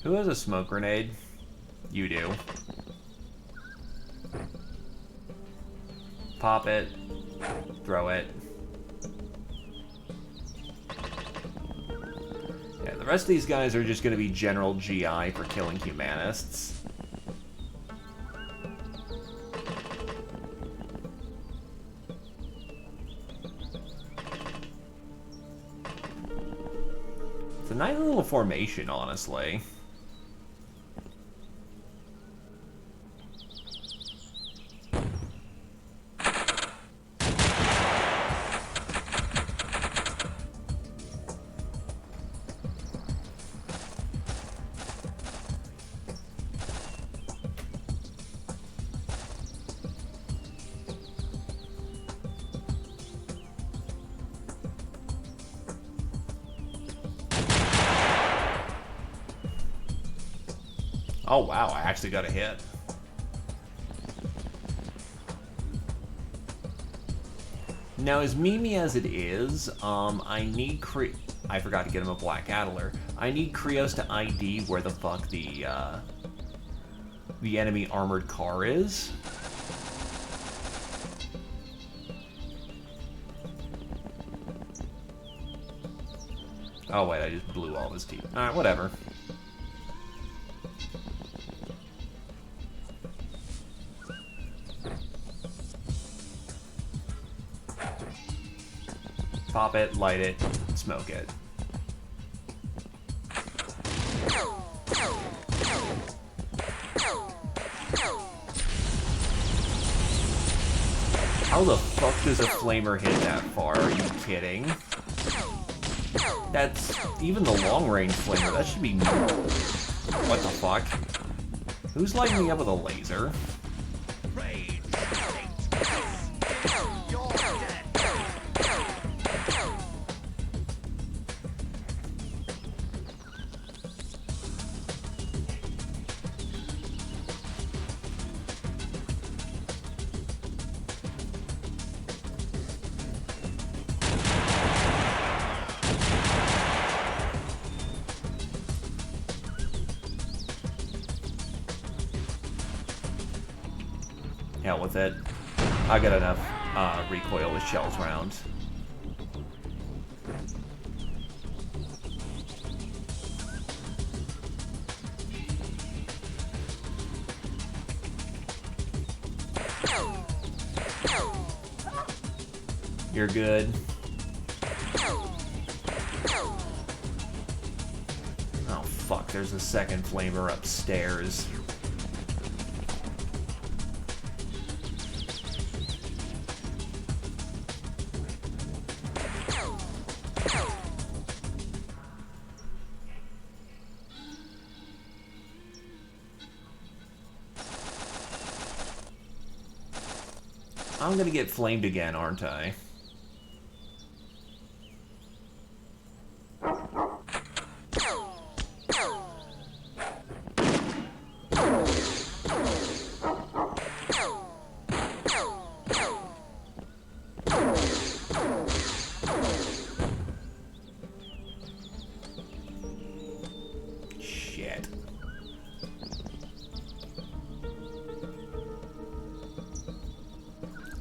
Who has a smoke grenade? You do. Pop it. Throw it. Yeah, the rest of these guys are just going to be general GI for killing humanists. It's a nice little formation, honestly. Oh wow, I actually got a hit. Now, as memey as it is, I need I forgot to get him a Black Adler. I need Krios to ID where the fuck the enemy armored car is. Oh wait, I just blew all of his teeth. Alright, whatever. Pop it, light it, smoke it. How the fuck does a flamer hit that far? Are you kidding? That's... even the long-range flamer, that should be... What the fuck? Who's lighting me up with a laser? Hell with it. I got enough recoil with shells rounds. You're good. Oh fuck, there's a second flamer upstairs. I'm gonna get flamed again, aren't I? Shit.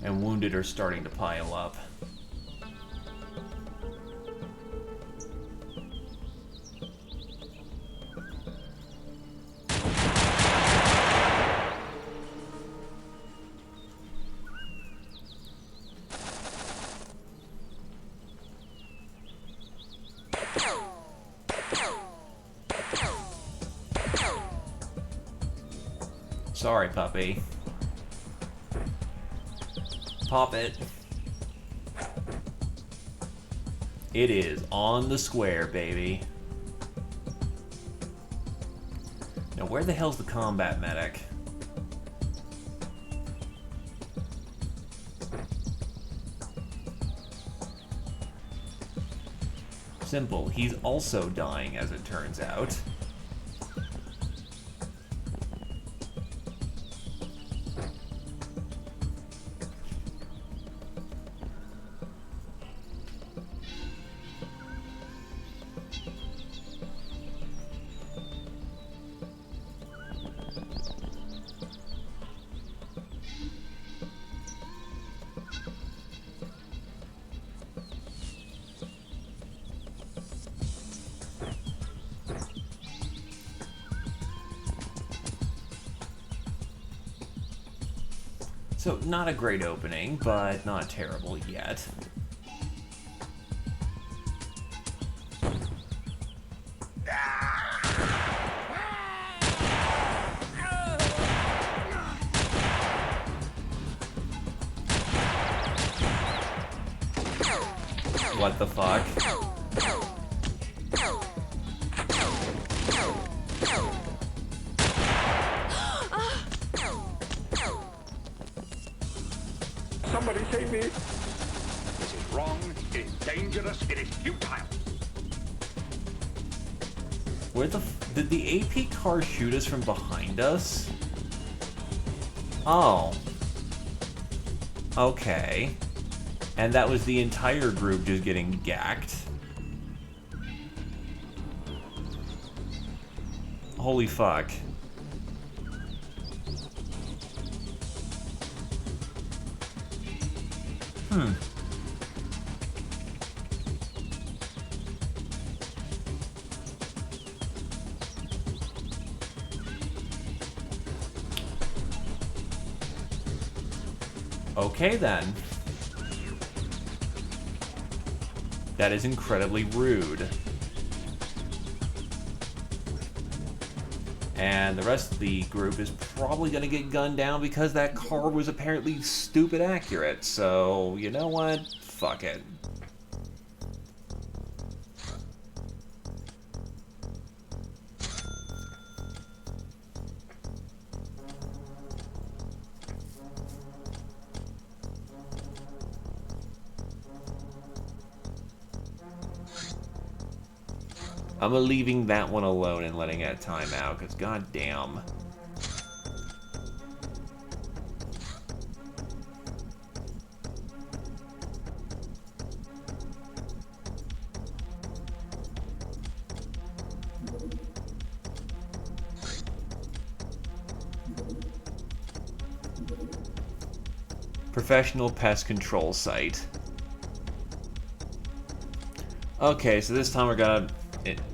And wounded are starting to pile up. Sorry, puppy. Pop it. It is on the square, baby. Now, where the hell's the combat medic? Simple. He's also dying, as it turns out. So, not a great opening, but not terrible yet. What the fuck? Somebody save me. This is wrong, it is dangerous, it is futile. Where the did the AP car shoot us from behind us? Oh. Okay. And that was the entire group just getting gacked. Holy fuck. Okay then. That is incredibly rude. And the rest of the group is probably gonna get gunned down because that car was apparently stupid accurate. So, you know what? Fuck it. I'm leaving that one alone and letting it time out, because goddamn. Professional pest control site. Okay, so this time we're gonna...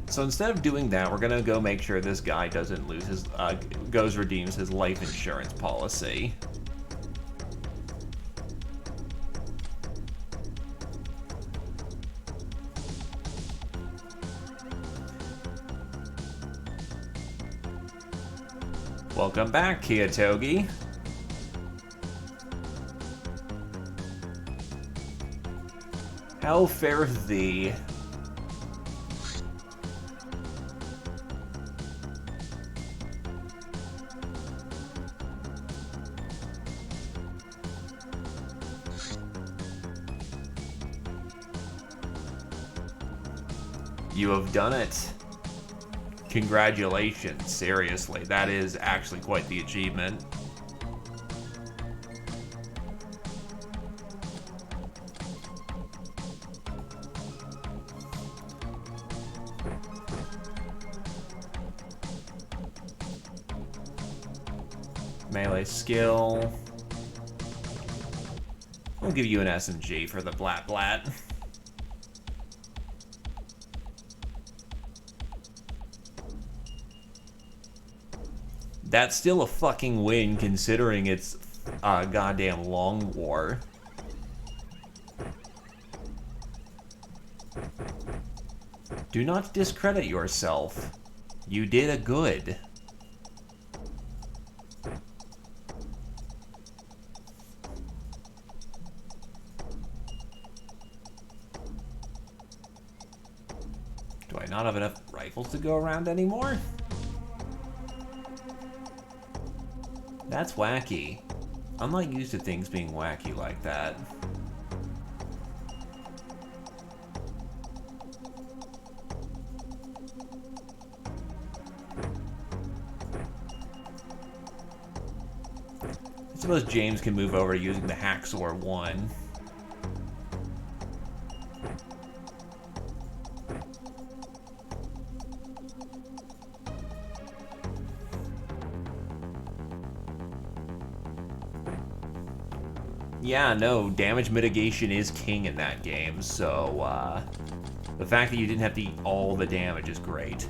So instead of doing that, we're gonna go make sure this guy doesn't lose his, redeems his life insurance policy. Welcome back, Kiyatogi. How fareth thee? You have done it. Congratulations, seriously. That is actually quite the achievement. Melee skill. We'll give you an SMG for the blat blat. That's still a fucking win considering it's a goddamn long war. Do not discredit yourself. You did a good. Do I not have enough rifles to go around anymore? That's wacky. I'm not used to things being wacky like that. I suppose James can move over to using the Hacksaw 1. Yeah, no, damage mitigation is king in that game, so, the fact that you didn't have to eat all the damage is great.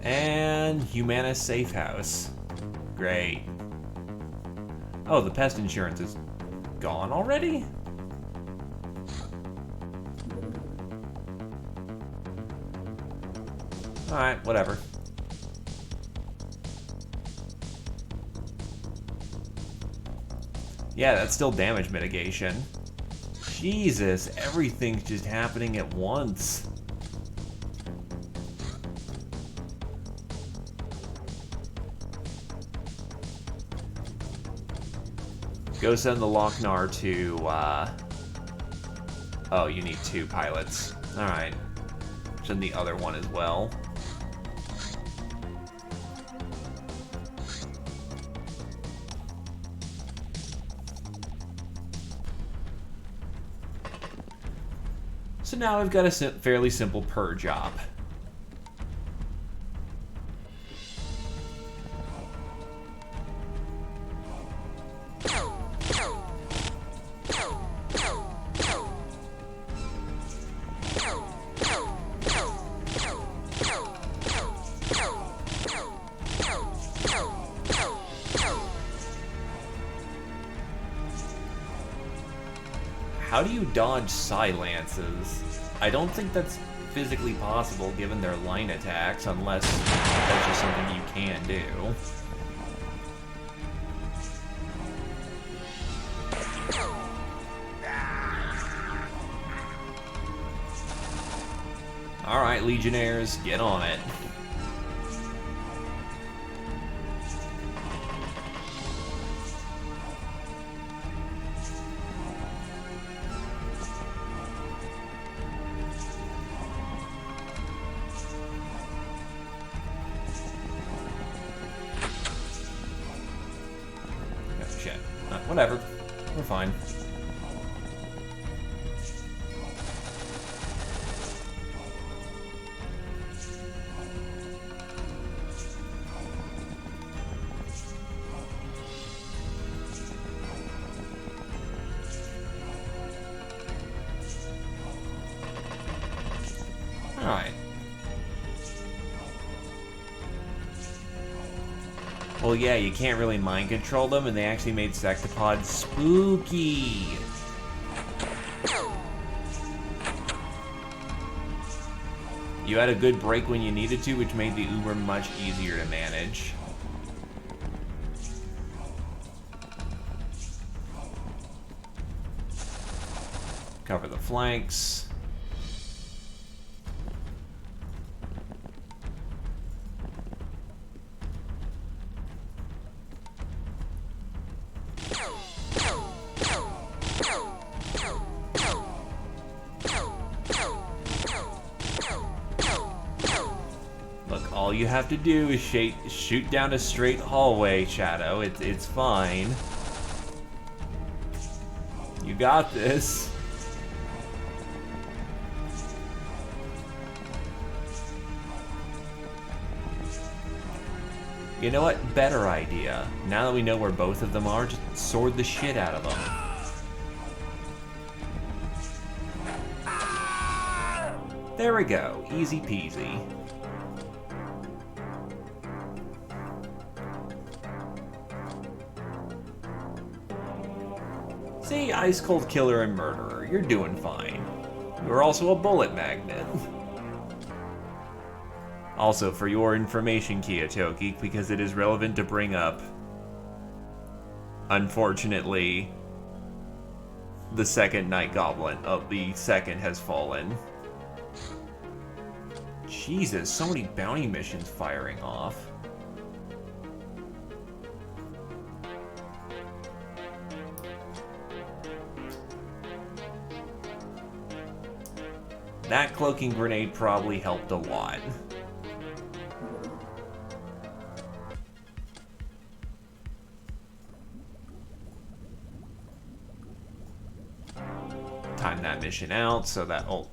And and Humanist Safe House. Great. Oh, the pest insurance is gone already? Alright, whatever. Yeah, that's still damage mitigation. Jesus, everything's just happening at once. Go send the Lochnar to, Oh, you need 2 pilots. Alright. Send the other one as well. So now I've got a fairly simple purge job. How do you dodge silences? I don't think that's physically possible given their line attacks, unless that's just something you can do. Alright, Legionnaires, get on it. Whatever. We're fine. Alright. Well, yeah, you can't really mind control them, and they actually made Sectopods spooky. You had a good break when you needed to, which made the Uber much easier to manage. Cover the flanks. All you have to do is shoot down a straight hallway, Shadow. It's fine. You got this. You know what? Better idea. Now that we know where both of them are, just sword the shit out of them. There we go. Easy peasy. See, Ice Cold Killer and Murderer, you're doing fine. You're also a bullet magnet. Also, for your information, Kiyotoki, because it is relevant to bring up, unfortunately, the second Night Goblin of the second has fallen. Jesus, so many bounty missions firing off. That cloaking grenade probably helped a lot. Time that mission out so that I'll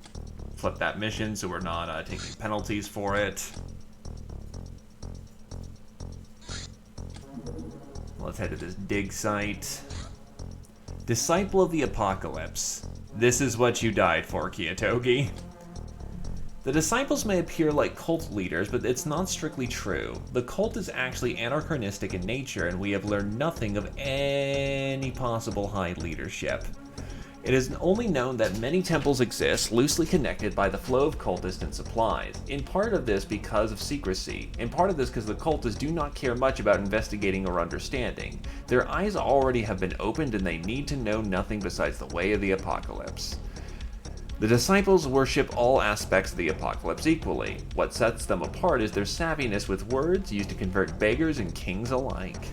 flip that mission so we're not taking penalties for it. Let's head to this dig site. Disciple of the Apocalypse. This is what you died for, Kiyotoki. The disciples may appear like cult leaders, but it's not strictly true. The cult is actually anachronistic in nature, and we have learned nothing of any possible high leadership. It is only known that many temples exist, loosely connected by the flow of cultists and supplies. In part of this because of secrecy. In part of this because the cultists do not care much about investigating or understanding. Their eyes already have been opened and they need to know nothing besides the way of the apocalypse. The disciples worship all aspects of the apocalypse equally. What sets them apart is their savviness with words used to convert beggars and kings alike.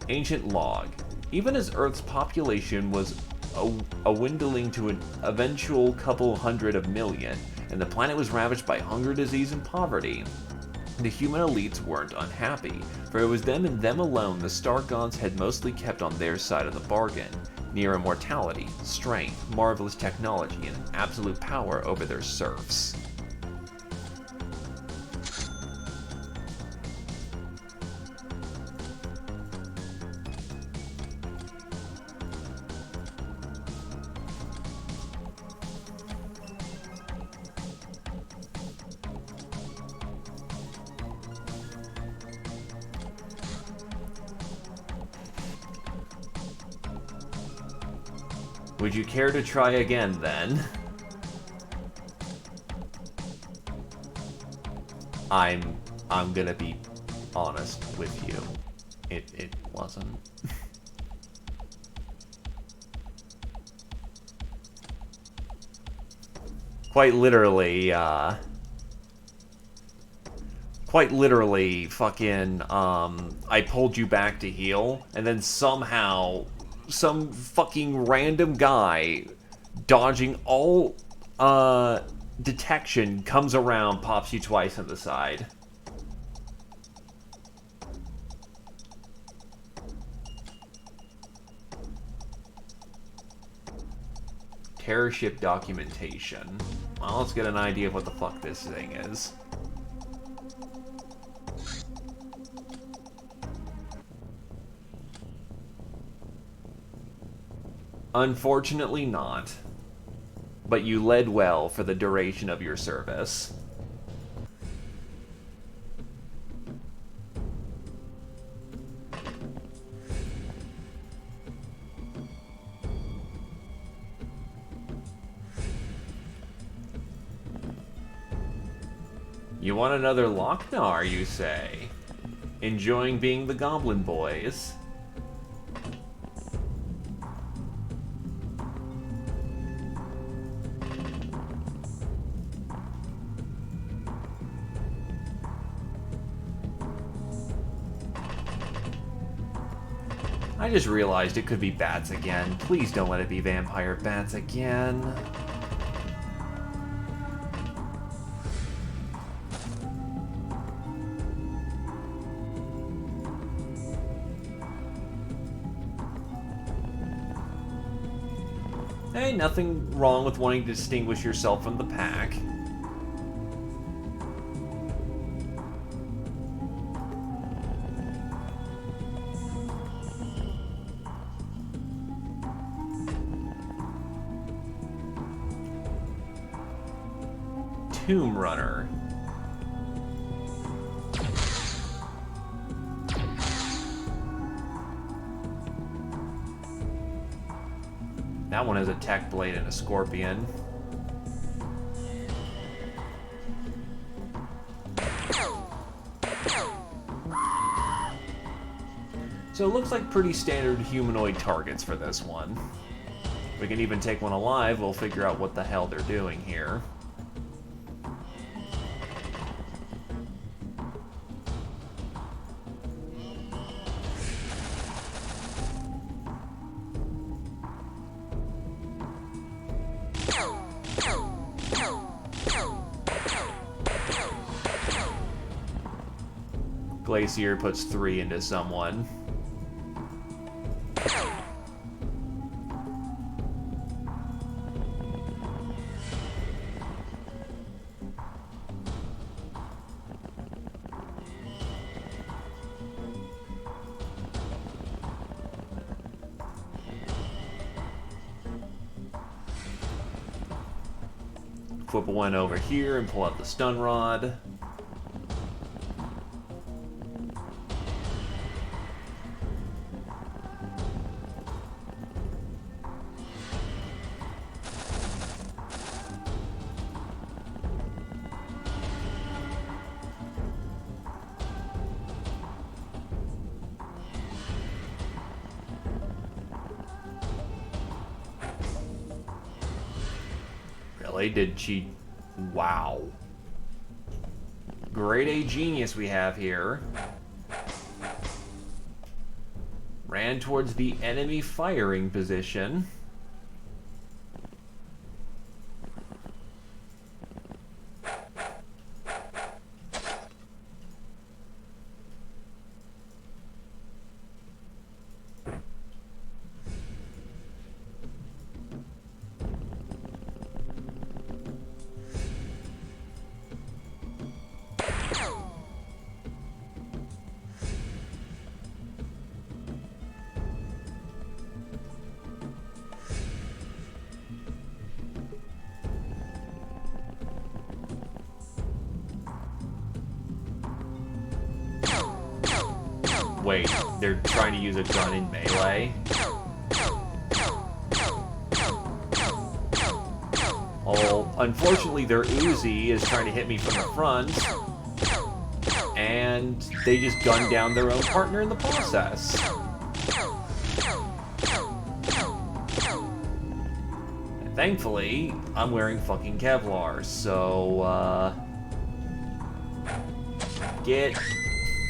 Ancient log. Even as Earth's population was a dwindling to an eventual couple hundred of million, and the planet was ravaged by hunger, disease, and poverty, the human elites weren't unhappy, for it was them and them alone the star gods had mostly kept on their side of the bargain. Near immortality, strength, marvelous technology, and absolute power over their serfs. Would you care to try again, then? I'm gonna be honest with you. It wasn't. Quite literally, fucking, I pulled you back to heal, and then somehow some fucking random guy dodging all detection comes around, pops you twice on the side. Terror ship documentation. Well, let's get an idea of what the fuck this thing is. Unfortunately not. But you led well for the duration of your service. You want another Lochnar, you say? Enjoying being the Goblin Boys? I just realized it could be bats again. Please don't let it be vampire bats again. Hey, nothing wrong with wanting to distinguish yourself from the pack. Tomb Runner. That one has a tech blade and a scorpion. So it looks like pretty standard humanoid targets for this one. We can even take one alive, we'll figure out what the hell they're doing here. Glacier puts 3 into someone. equip one over here and pull out the stun rod. Really? Did she... Wow. Grade A genius we have here. Ran towards the enemy firing position. Wait, they're trying to use a gun in melee? Oh, unfortunately their Uzi is trying to hit me from the front. And they just gunned down their own partner in the process. And thankfully, I'm wearing fucking Kevlar, so, get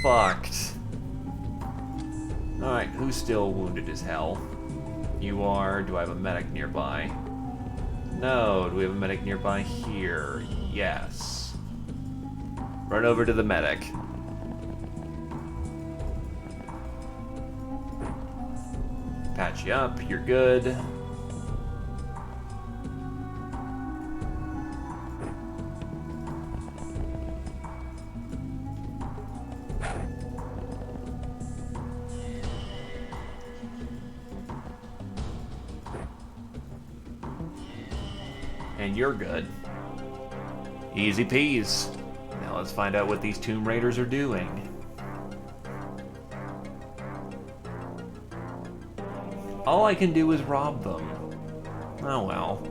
fucked. Alright, who's still wounded as hell? You are. Do I have a medic nearby? No. Do we have a medic nearby here? Yes. Run over to the medic. Patch you up. You're good. And you're good. Easy peas. Now let's find out what these Tomb Raiders are doing. All I can do is rob them. Oh well.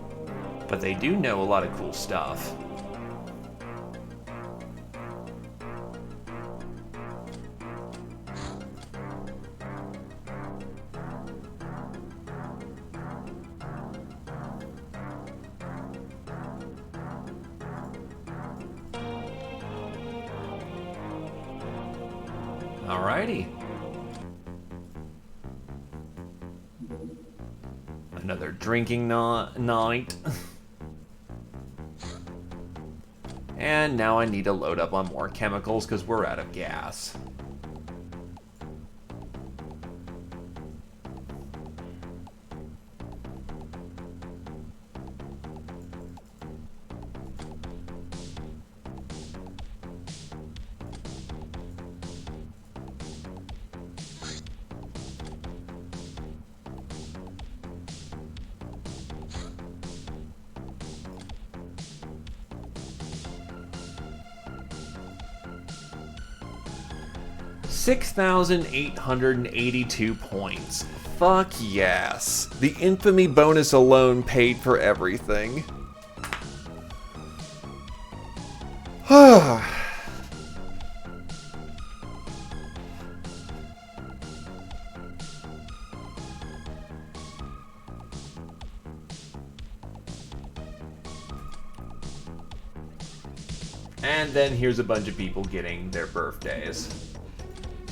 But they do know a lot of cool stuff. Alrighty. Another drinking night. And now I need to load up on more chemicals because we're out of gas. $6,882 points. Fuck yes. The infamy bonus alone paid for everything. And then here's a bunch of people getting their birthdays.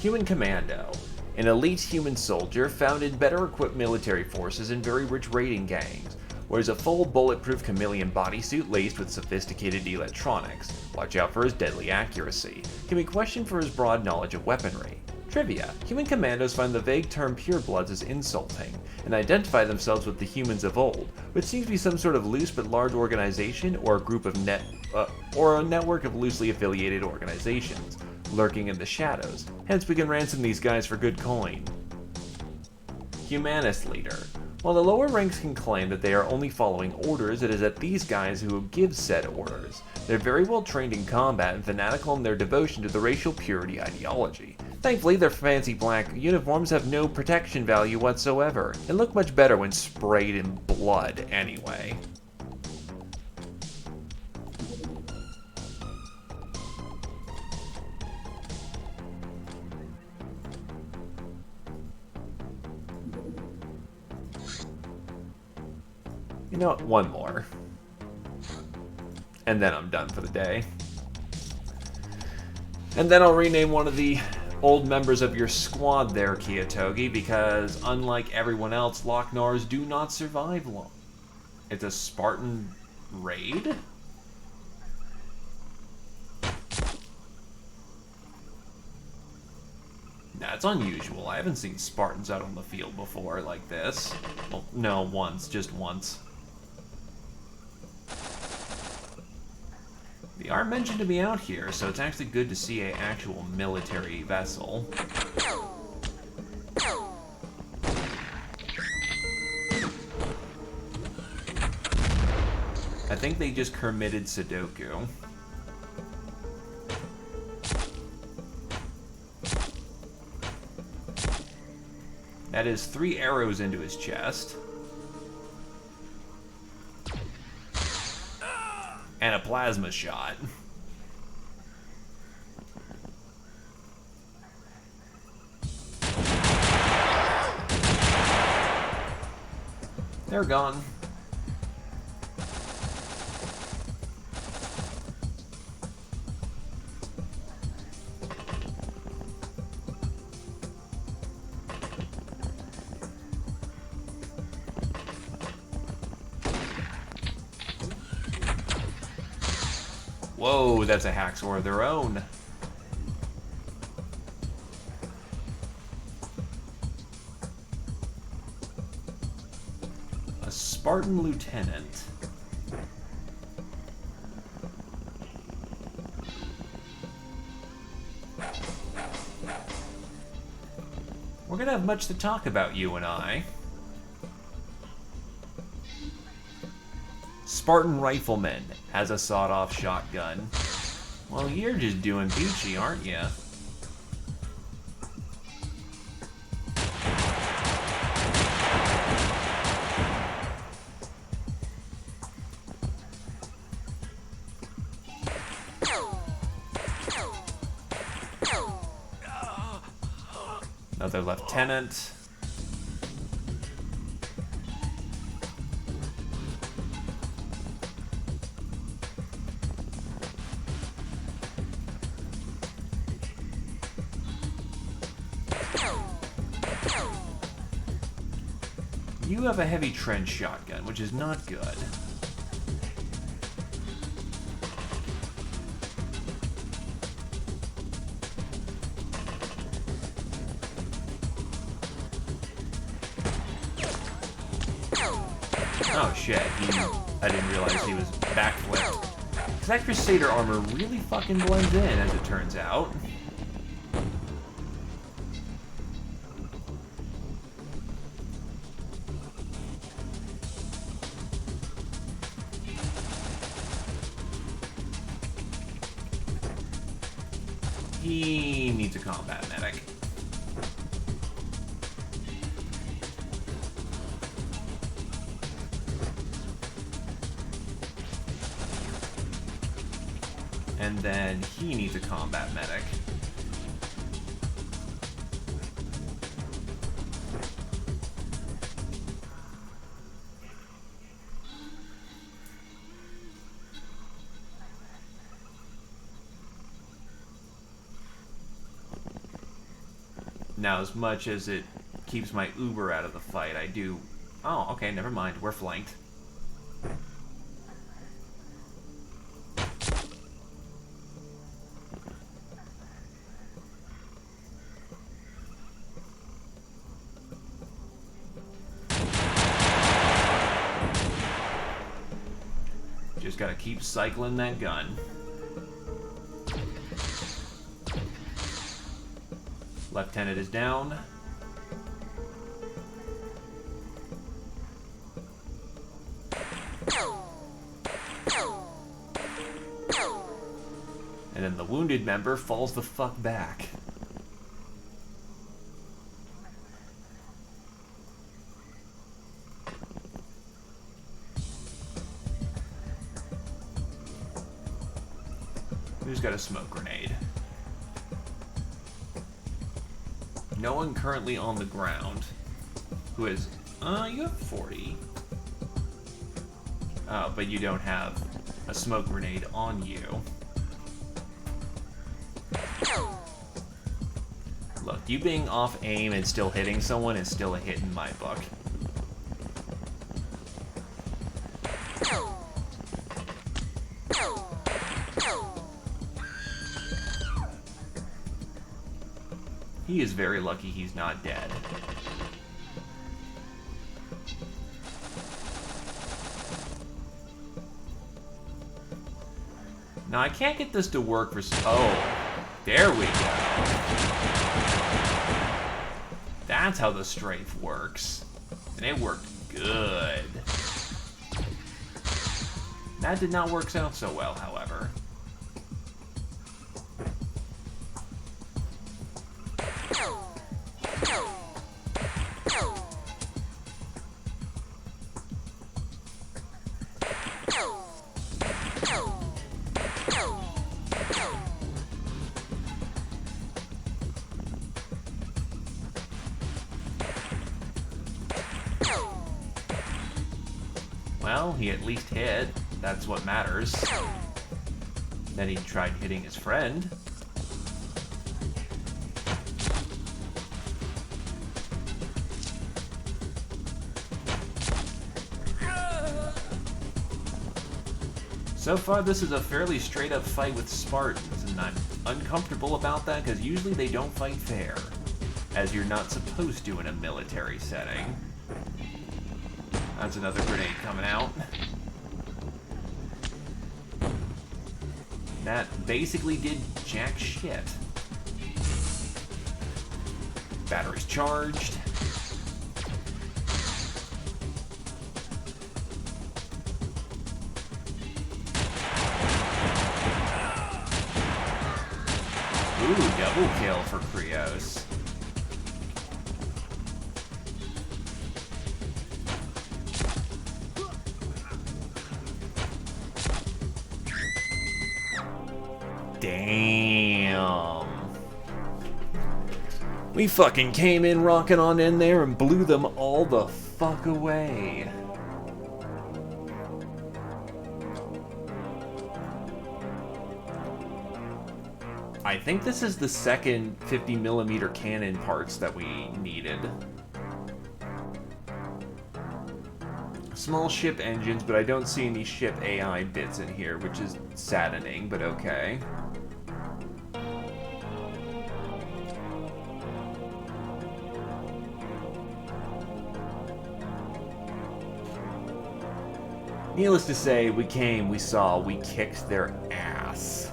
Human Commando, an elite human soldier found in better equipped military forces and very rich raiding gangs, wears a full bulletproof chameleon bodysuit laced with sophisticated electronics. Watch out for his deadly accuracy. Can be questioned for his broad knowledge of weaponry. Trivia: Human Commandos find the vague term purebloods as insulting, and identify themselves with the humans of old, which seems to be some sort of loose but large organization or a group of or a network of loosely affiliated organizations, lurking in the shadows. Hence we can ransom these guys for good coin. Humanist leader. While the lower ranks can claim that they are only following orders, it is at these guys who give said orders. They're very well trained in combat and fanatical in their devotion to the racial purity ideology. Thankfully, their fancy black uniforms have no protection value whatsoever, and look much better when sprayed in blood anyway. You know what? One more. And then I'm done for the day. And then I'll rename one of the old members of your squad there, Kiyatogi, because unlike everyone else, Loch-Nars do not survive long. It's a Spartan raid? That's unusual. I haven't seen Spartans out on the field before like this. Well, no, once. Just once. They are mentioned to be out here, so it's actually good to see an actual military vessel. I think they just committed Sudoku. That is 3 arrows into his chest. And a plasma shot. They're gone. Whoa, that's a hacksaw of their own. A Spartan lieutenant. We're gonna have much to talk about, you and I. Spartan rifleman has a sawed-off shotgun. Well, you're just doing peachy, aren't you? Another lieutenant. You have a heavy trench shotgun, which is not good. Oh shit, I didn't realize he was backflipped. Because that Crusader armor really fucking blends in, as it turns out. He needs a combat medic. And then he needs a combat medic. Now, as much as it keeps my Uber out of the fight, I do... Oh, okay, never mind. We're flanked. Just gotta keep cycling that gun. Lieutenant is down. And then the wounded member falls the fuck back. Who's got a smoke grenade? No one currently on the ground. Who is... you have 40. Oh, but you don't have a smoke grenade on you. Look, you being off aim and still hitting someone is still a hit in my book. He is very lucky he's not dead. Now, I can't get this to work for... Oh, there we go. That's how the strafe works. And it worked good. That did not work out so well, however. Well, he at least hit. That's what matters. Then he tried hitting his friend. So far, this is a fairly straight-up fight with Spartans, and I'm uncomfortable about that because usually they don't fight fair, as you're not supposed to in a military setting. That's another grenade coming out. That basically did jack shit. Battery's charged. Ooh, double kill for XPiratez. Damn. We fucking came in rocking on in there and blew them all the fuck away. I think this is the second 50mm cannon parts that we needed. Small ship engines, but I don't see any ship AI bits in here, which is saddening, but okay. Needless to say, we came, we saw, we kicked their ass.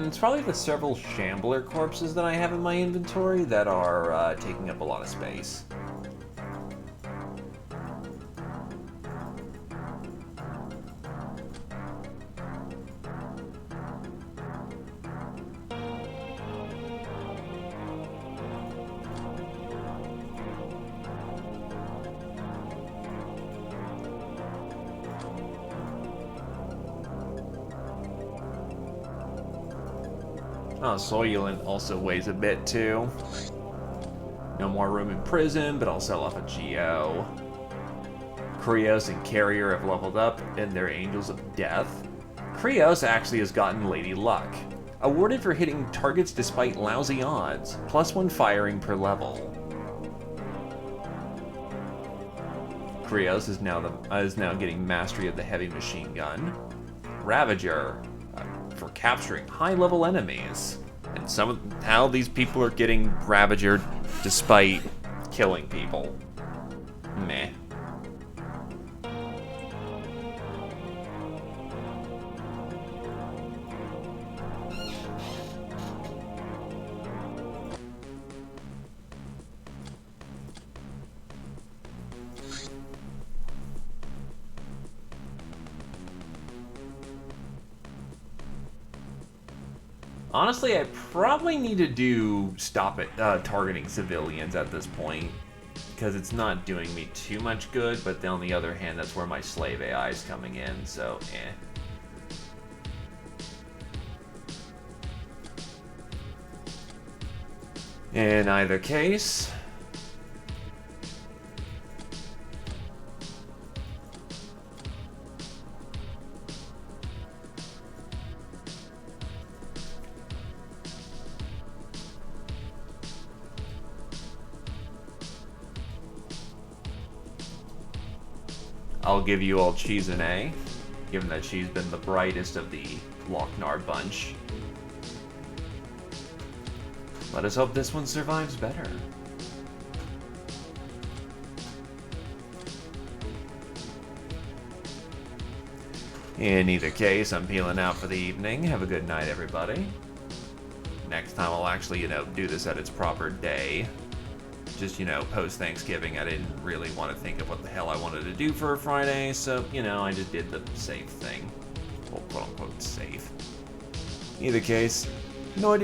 It's probably the several Shambler corpses that I have in my inventory that are taking up a lot of space. Oh, Soylent also weighs a bit too. No more room in prison, but I'll sell off a Geo. XPiratez and Carrier have leveled up, and they're Angels of Death. XPiratez actually has gotten Lady Luck. Awarded for hitting targets despite lousy odds, +1 firing per level. XPiratez is now getting mastery of the heavy machine gun. Ravager for capturing high-level enemies. And how these people are getting Ravager despite killing people. Meh. Honestly, I probably need to stop it targeting civilians at this point, because it's not doing me too much good, but then on the other hand, that's where my slave AI is coming in, so eh. In either case, I'll give you all cheese an A, given that she's been the brightest of the Lochnar bunch. Let us hope this one survives better. In either case, I'm peeling out for the evening. Have a good night, everybody. Next time I'll actually, do this at its proper day. Just, post-Thanksgiving, I didn't really want to think of what the hell I wanted to do for a Friday, so, I just did the safe thing. Well, quote-unquote safe. Either case, noit.